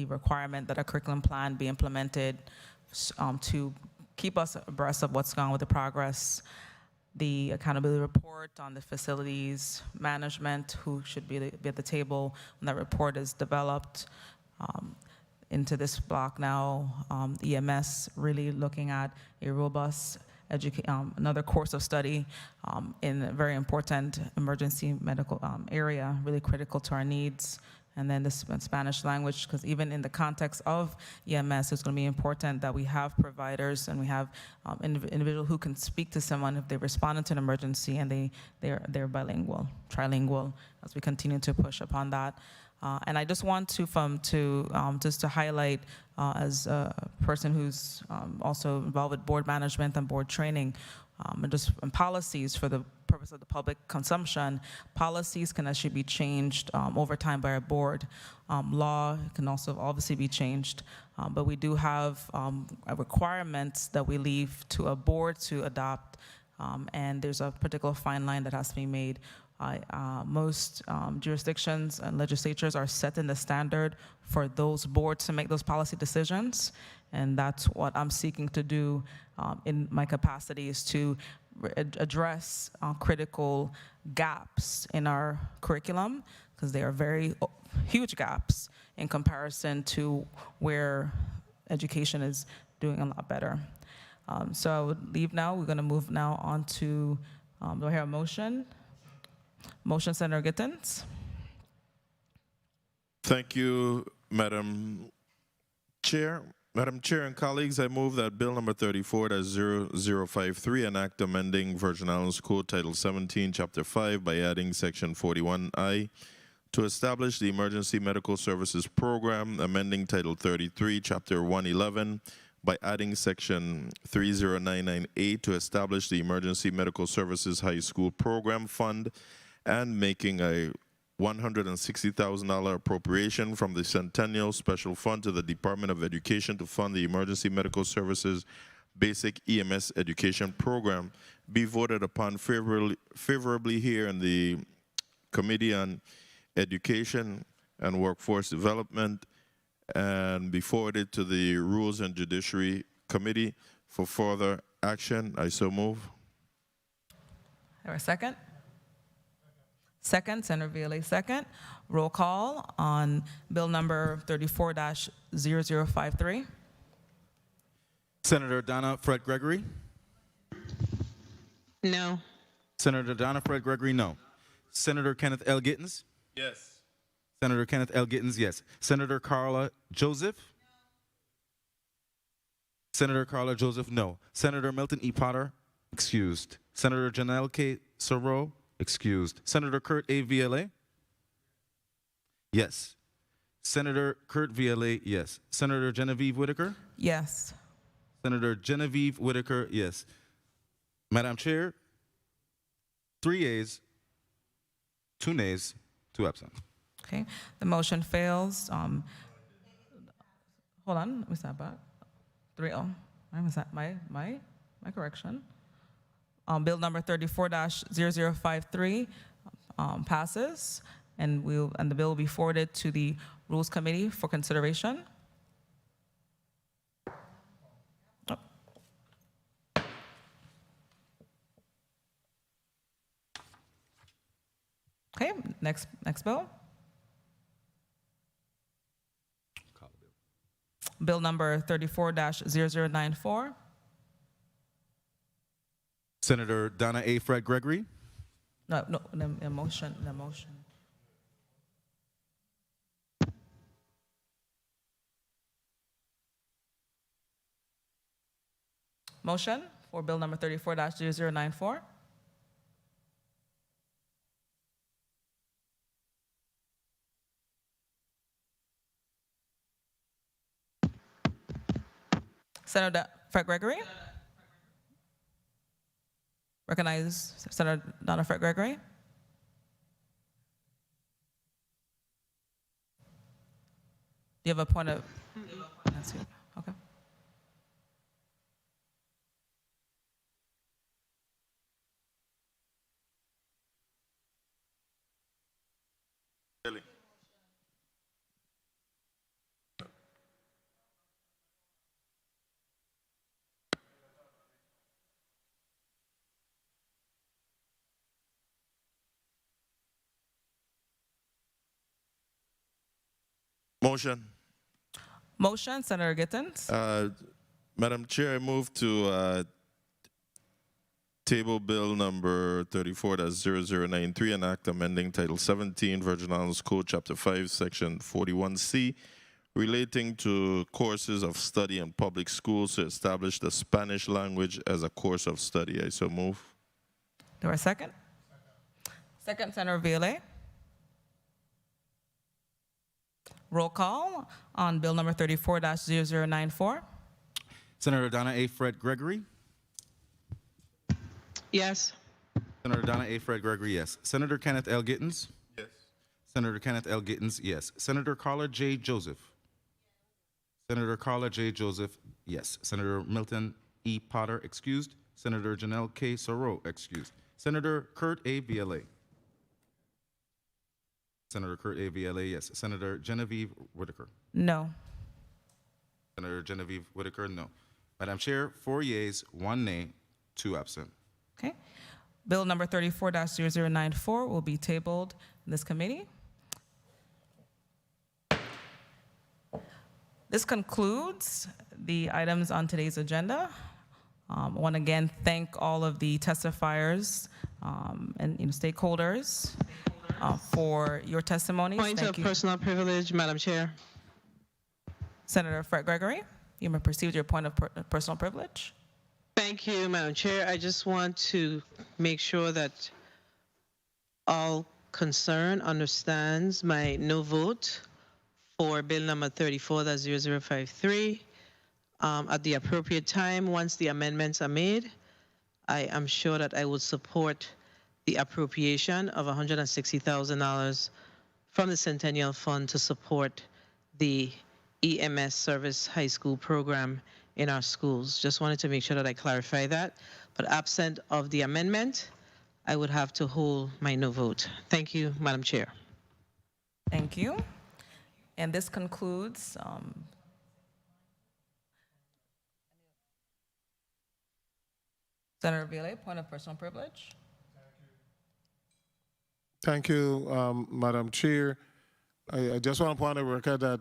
requirement that a curriculum plan be implemented to keep us abreast of what's going on with the progress, the accountability report on the facilities management, who should be at the table when that report is developed. Into this block now, EMS really looking at a robust another course of study in a very important emergency medical area, really critical to our needs. And then the Spanish language, because even in the context of EMS, it's going to be important that we have providers and we have individuals who can speak to someone if they respond to an emergency and they're bilingual, trilingual, as we continue to push upon that. And I just want to just to highlight as a person who's also involved with board management and board training and policies for the purpose of the public consumption, policies can actually be changed over time by a board. Law can also obviously be changed, but we do have a requirement that we leave to a board to adopt, and there's a particular fine line that has to be made. Most jurisdictions and legislatures are setting the standard for those boards to make those policy decisions, and that's what I'm seeking to do in my capacity, is to address critical gaps in our curriculum, because they are very huge gaps in comparison to where education is doing a lot better. So I would leave now. We're going to move now on to, do I hear a motion? Motion, Senator Gittens. Thank you, Madam Chair. Madam Chair and colleagues, I move that Bill number 34-0053, an act amending Virgin Islands Code Title 17, Chapter 5 by adding Section 41I to establish the Emergency Medical Services Program, amending Title 33, Chapter 111 by adding Section 30998 to establish the Emergency Medical Services High School Program Fund, and making a $160,000 appropriation from the Centennial Special Fund to the Department of Education to fund the Emergency Medical Services Basic EMS Education Program, be voted upon favorably here in the Committee on Education and Workforce Development, and be forwarded to the Rules and Judiciary Committee for further action. I so move. There a second? Second, Senator Violet, second. Roll call on Bill number 34-0053. Senator Donna Fred Gregory. No. Senator Donna Fred Gregory, no. Senator Kenneth L. Gittens. Yes. Senator Kenneth L. Gittens, yes. Senator Carla Joseph. Senator Carla Joseph, no. Senator Milton E. Potter, excused. Senator Janelle K. Soro, excused. Senator Kurt A. Viale? Yes. Senator Kurt Viale, yes. Senator Genevieve Whitaker? Yes. Senator Genevieve Whitaker, yes. Madam Chair, 3 yeas, 2 nays, 2 absent. Okay, the motion fails. Hold on, let me step back. 3-0. My correction. Bill number 34-0053 passes, and the bill will be forwarded to the Rules Committee for consideration. Oh. Okay, next bill. Bill number 34-0094. Senator Donna A. Fred Gregory? No, the motion. Motion for Bill number 34-0094. Senator Fred Gregory? Recognize Senator Donna Fred Gregory. Do you have a point of? That's it. Okay. Really? Motion. Motion, Senator Gittens. Madam Chair, I move to table Bill number 34-0093, an act amending Title 17, Virgin Islands Code, Chapter 5, Section 41C, relating to courses of study in public schools to establish the Spanish language as a course of study. I so move. Do I second? Second, Senator Viale. Roll call on Bill number 34-0094. Senator Donna A. Fred Gregory? Yes. Senator Donna A. Fred Gregory, yes. Senator Kenneth L. Gittens? Yes. Senator Kenneth L. Gittens, yes. Senator Carla J. Joseph? Senator Carla J. Joseph, yes. Senator Milton E. Potter, excused. Senator Janelle K. Soro, excused. Senator Kurt A. VLA? Senator Kurt A. VLA, yes. Senator Genevieve Whitaker? No. Senator Genevieve Whitaker, no. Madam Chair, 4 yeas, 1 nay, 2 absent. Okay. Bill number 34-0094 will be tabled in this committee. This concludes the items on today's agenda. I want to again thank all of the testifiers and stakeholders for your testimonies. Point Thank of you. personal privilege, Madam Chair. Senator Fred Gregory, you may proceed with your point of personal privilege. Thank you, Madam Chair. I just want to make sure that all concerned understands my no vote for Bill number 34-0053. At the appropriate time, once the amendments are made, I am sure that I would support the appropriation of $160,000 from the Centennial Fund to support the EMS Service High School program in our schools. Just wanted to make sure that I clarify that. But absent of the amendment, I would have to hold my no vote. Thank you, Madam Chair. Thank you. And this concludes Senator Ville, point of personal privilege. Thank you, Madam Chair. I just want to point on the record that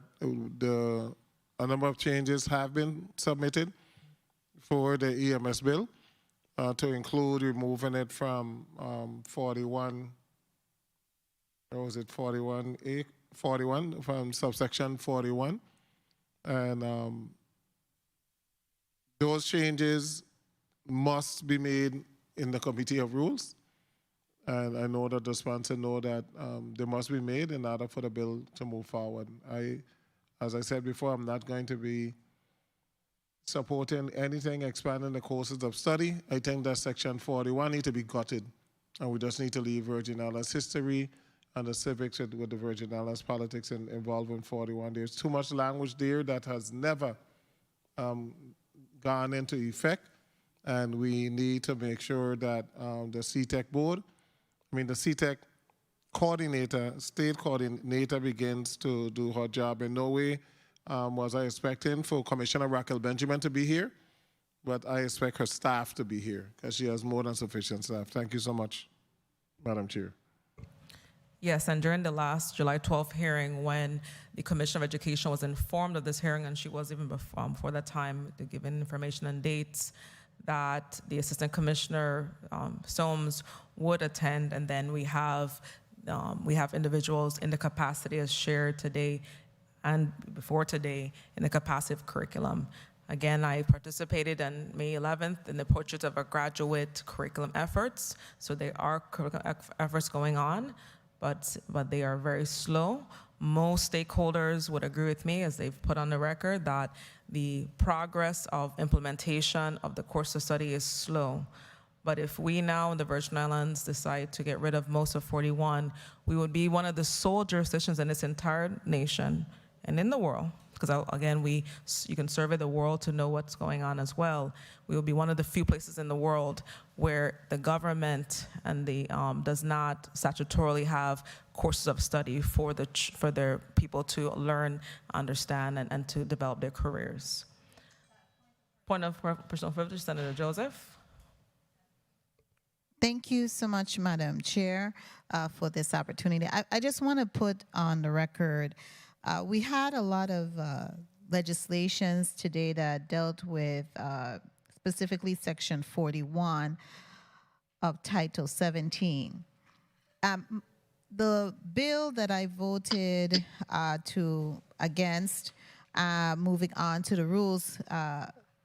a number of changes have been submitted for the EMS bill to include removing it from 41, or was it 41A, 41, from subsection 41. And those changes must be made in the Committee of Rules. And I know that the sponsor know that they must be made in order for the bill to move forward. As I said before, I'm not going to be supporting anything expanding the courses of study. I think that section 41 needs to be gutted. And we just need to leave Virgin Islands history and the civics with the Virgin Islands politics involved in 41. There's too much language there that has never gone into effect. And we need to make sure that the CTEC board, the CTEC coordinator, state coordinator begins to do her job. In no way was I expecting for Commissioner Raquel Benjamin to be here, but I expect her staff to be here because she has more than sufficient staff. Thank you so much, Madam Chair. Yes, and during the last July 12th hearing, when the Commissioner of Education was informed of this hearing, and she was even before that time to give information and dates, that the Assistant Commissioner Soames would attend, and then we have individuals in the capacity as shared today and before today in the capacity of curriculum. Again, I participated on May 11th in the Portrait of a Graduate curriculum efforts. So there are curriculum efforts going on, but they are very slow. Most stakeholders would agree with me, as they've put on the record, that the progress of implementation of the course of study is slow. But if we now in the Virgin Islands decide to get rid of most of 41, we would be one of the sole jurisdictions in this entire nation and in the world, because again, you can survey the world to know what's going on as well. We will be one of the few places in the world where the government and the does not statutorily have courses of study for their people to learn, understand, and to develop their careers. Point of personal privilege, Senator Joseph. Thank you so much, Madam Chair, for this opportunity. I just want to put on the record, we had a lot of legislations today that dealt with specifically Section 41 of Title 17. The bill that I voted against, moving on to the rules,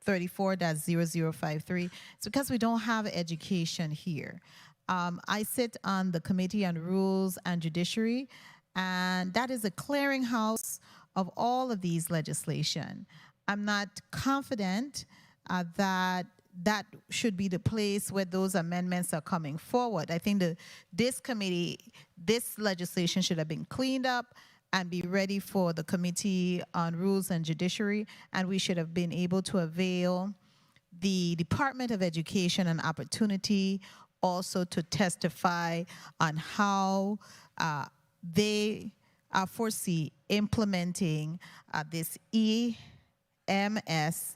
34-0053, it's because we don't have education here. I sit on the Committee on Rules and Judiciary, and that is a clearinghouse of all of these legislation. I'm not confident that that should be the place where those amendments are coming forward. I think this committee, this legislation should have been cleaned up and be ready for the Committee on Rules and Judiciary, and we should have been able to avail the Department of Education an opportunity also to testify on how they foresee implementing this EMS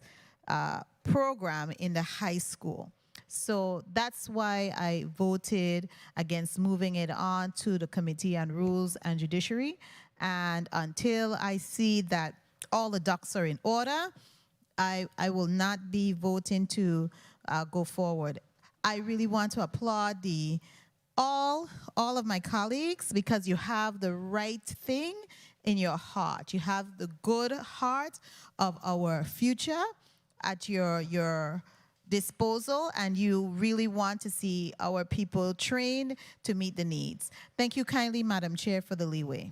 program in the high school. So that's why I voted against moving it on to the Committee on Rules and Judiciary. And until I see that all the ducks are in order, I will not be voting to go forward. I really want to applaud all of my colleagues, because you have the right thing in your heart. You have the good heart of our future at your disposal, and you really want to see our people trained to meet the needs. Thank you kindly, Madam Chair, for the leeway.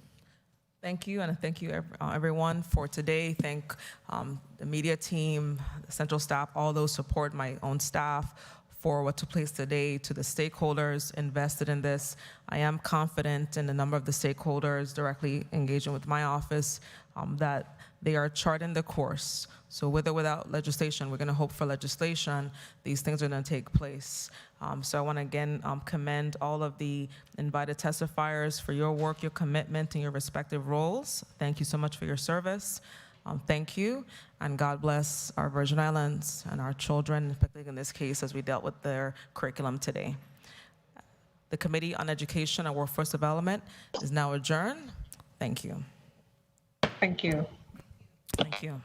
Thank you, and thank you everyone for today. Thank the media team, the central staff, all those support, my own staff, for what took place today, to the stakeholders invested in this. I am confident in the number of the stakeholders directly engaging with my office that they are charting the course. So with or without legislation, we're going to hope for legislation. These things are going to take place. So I want to again commend all of the invited testifiers for your work, your commitment, and your respective roles. Thank you so much for your service. Thank you, and God bless our Virgin Islands and our children, particularly in this case, as we dealt with their curriculum today. The Committee on Education and Workforce Development is now adjourned. Thank you. Thank you. Thank you.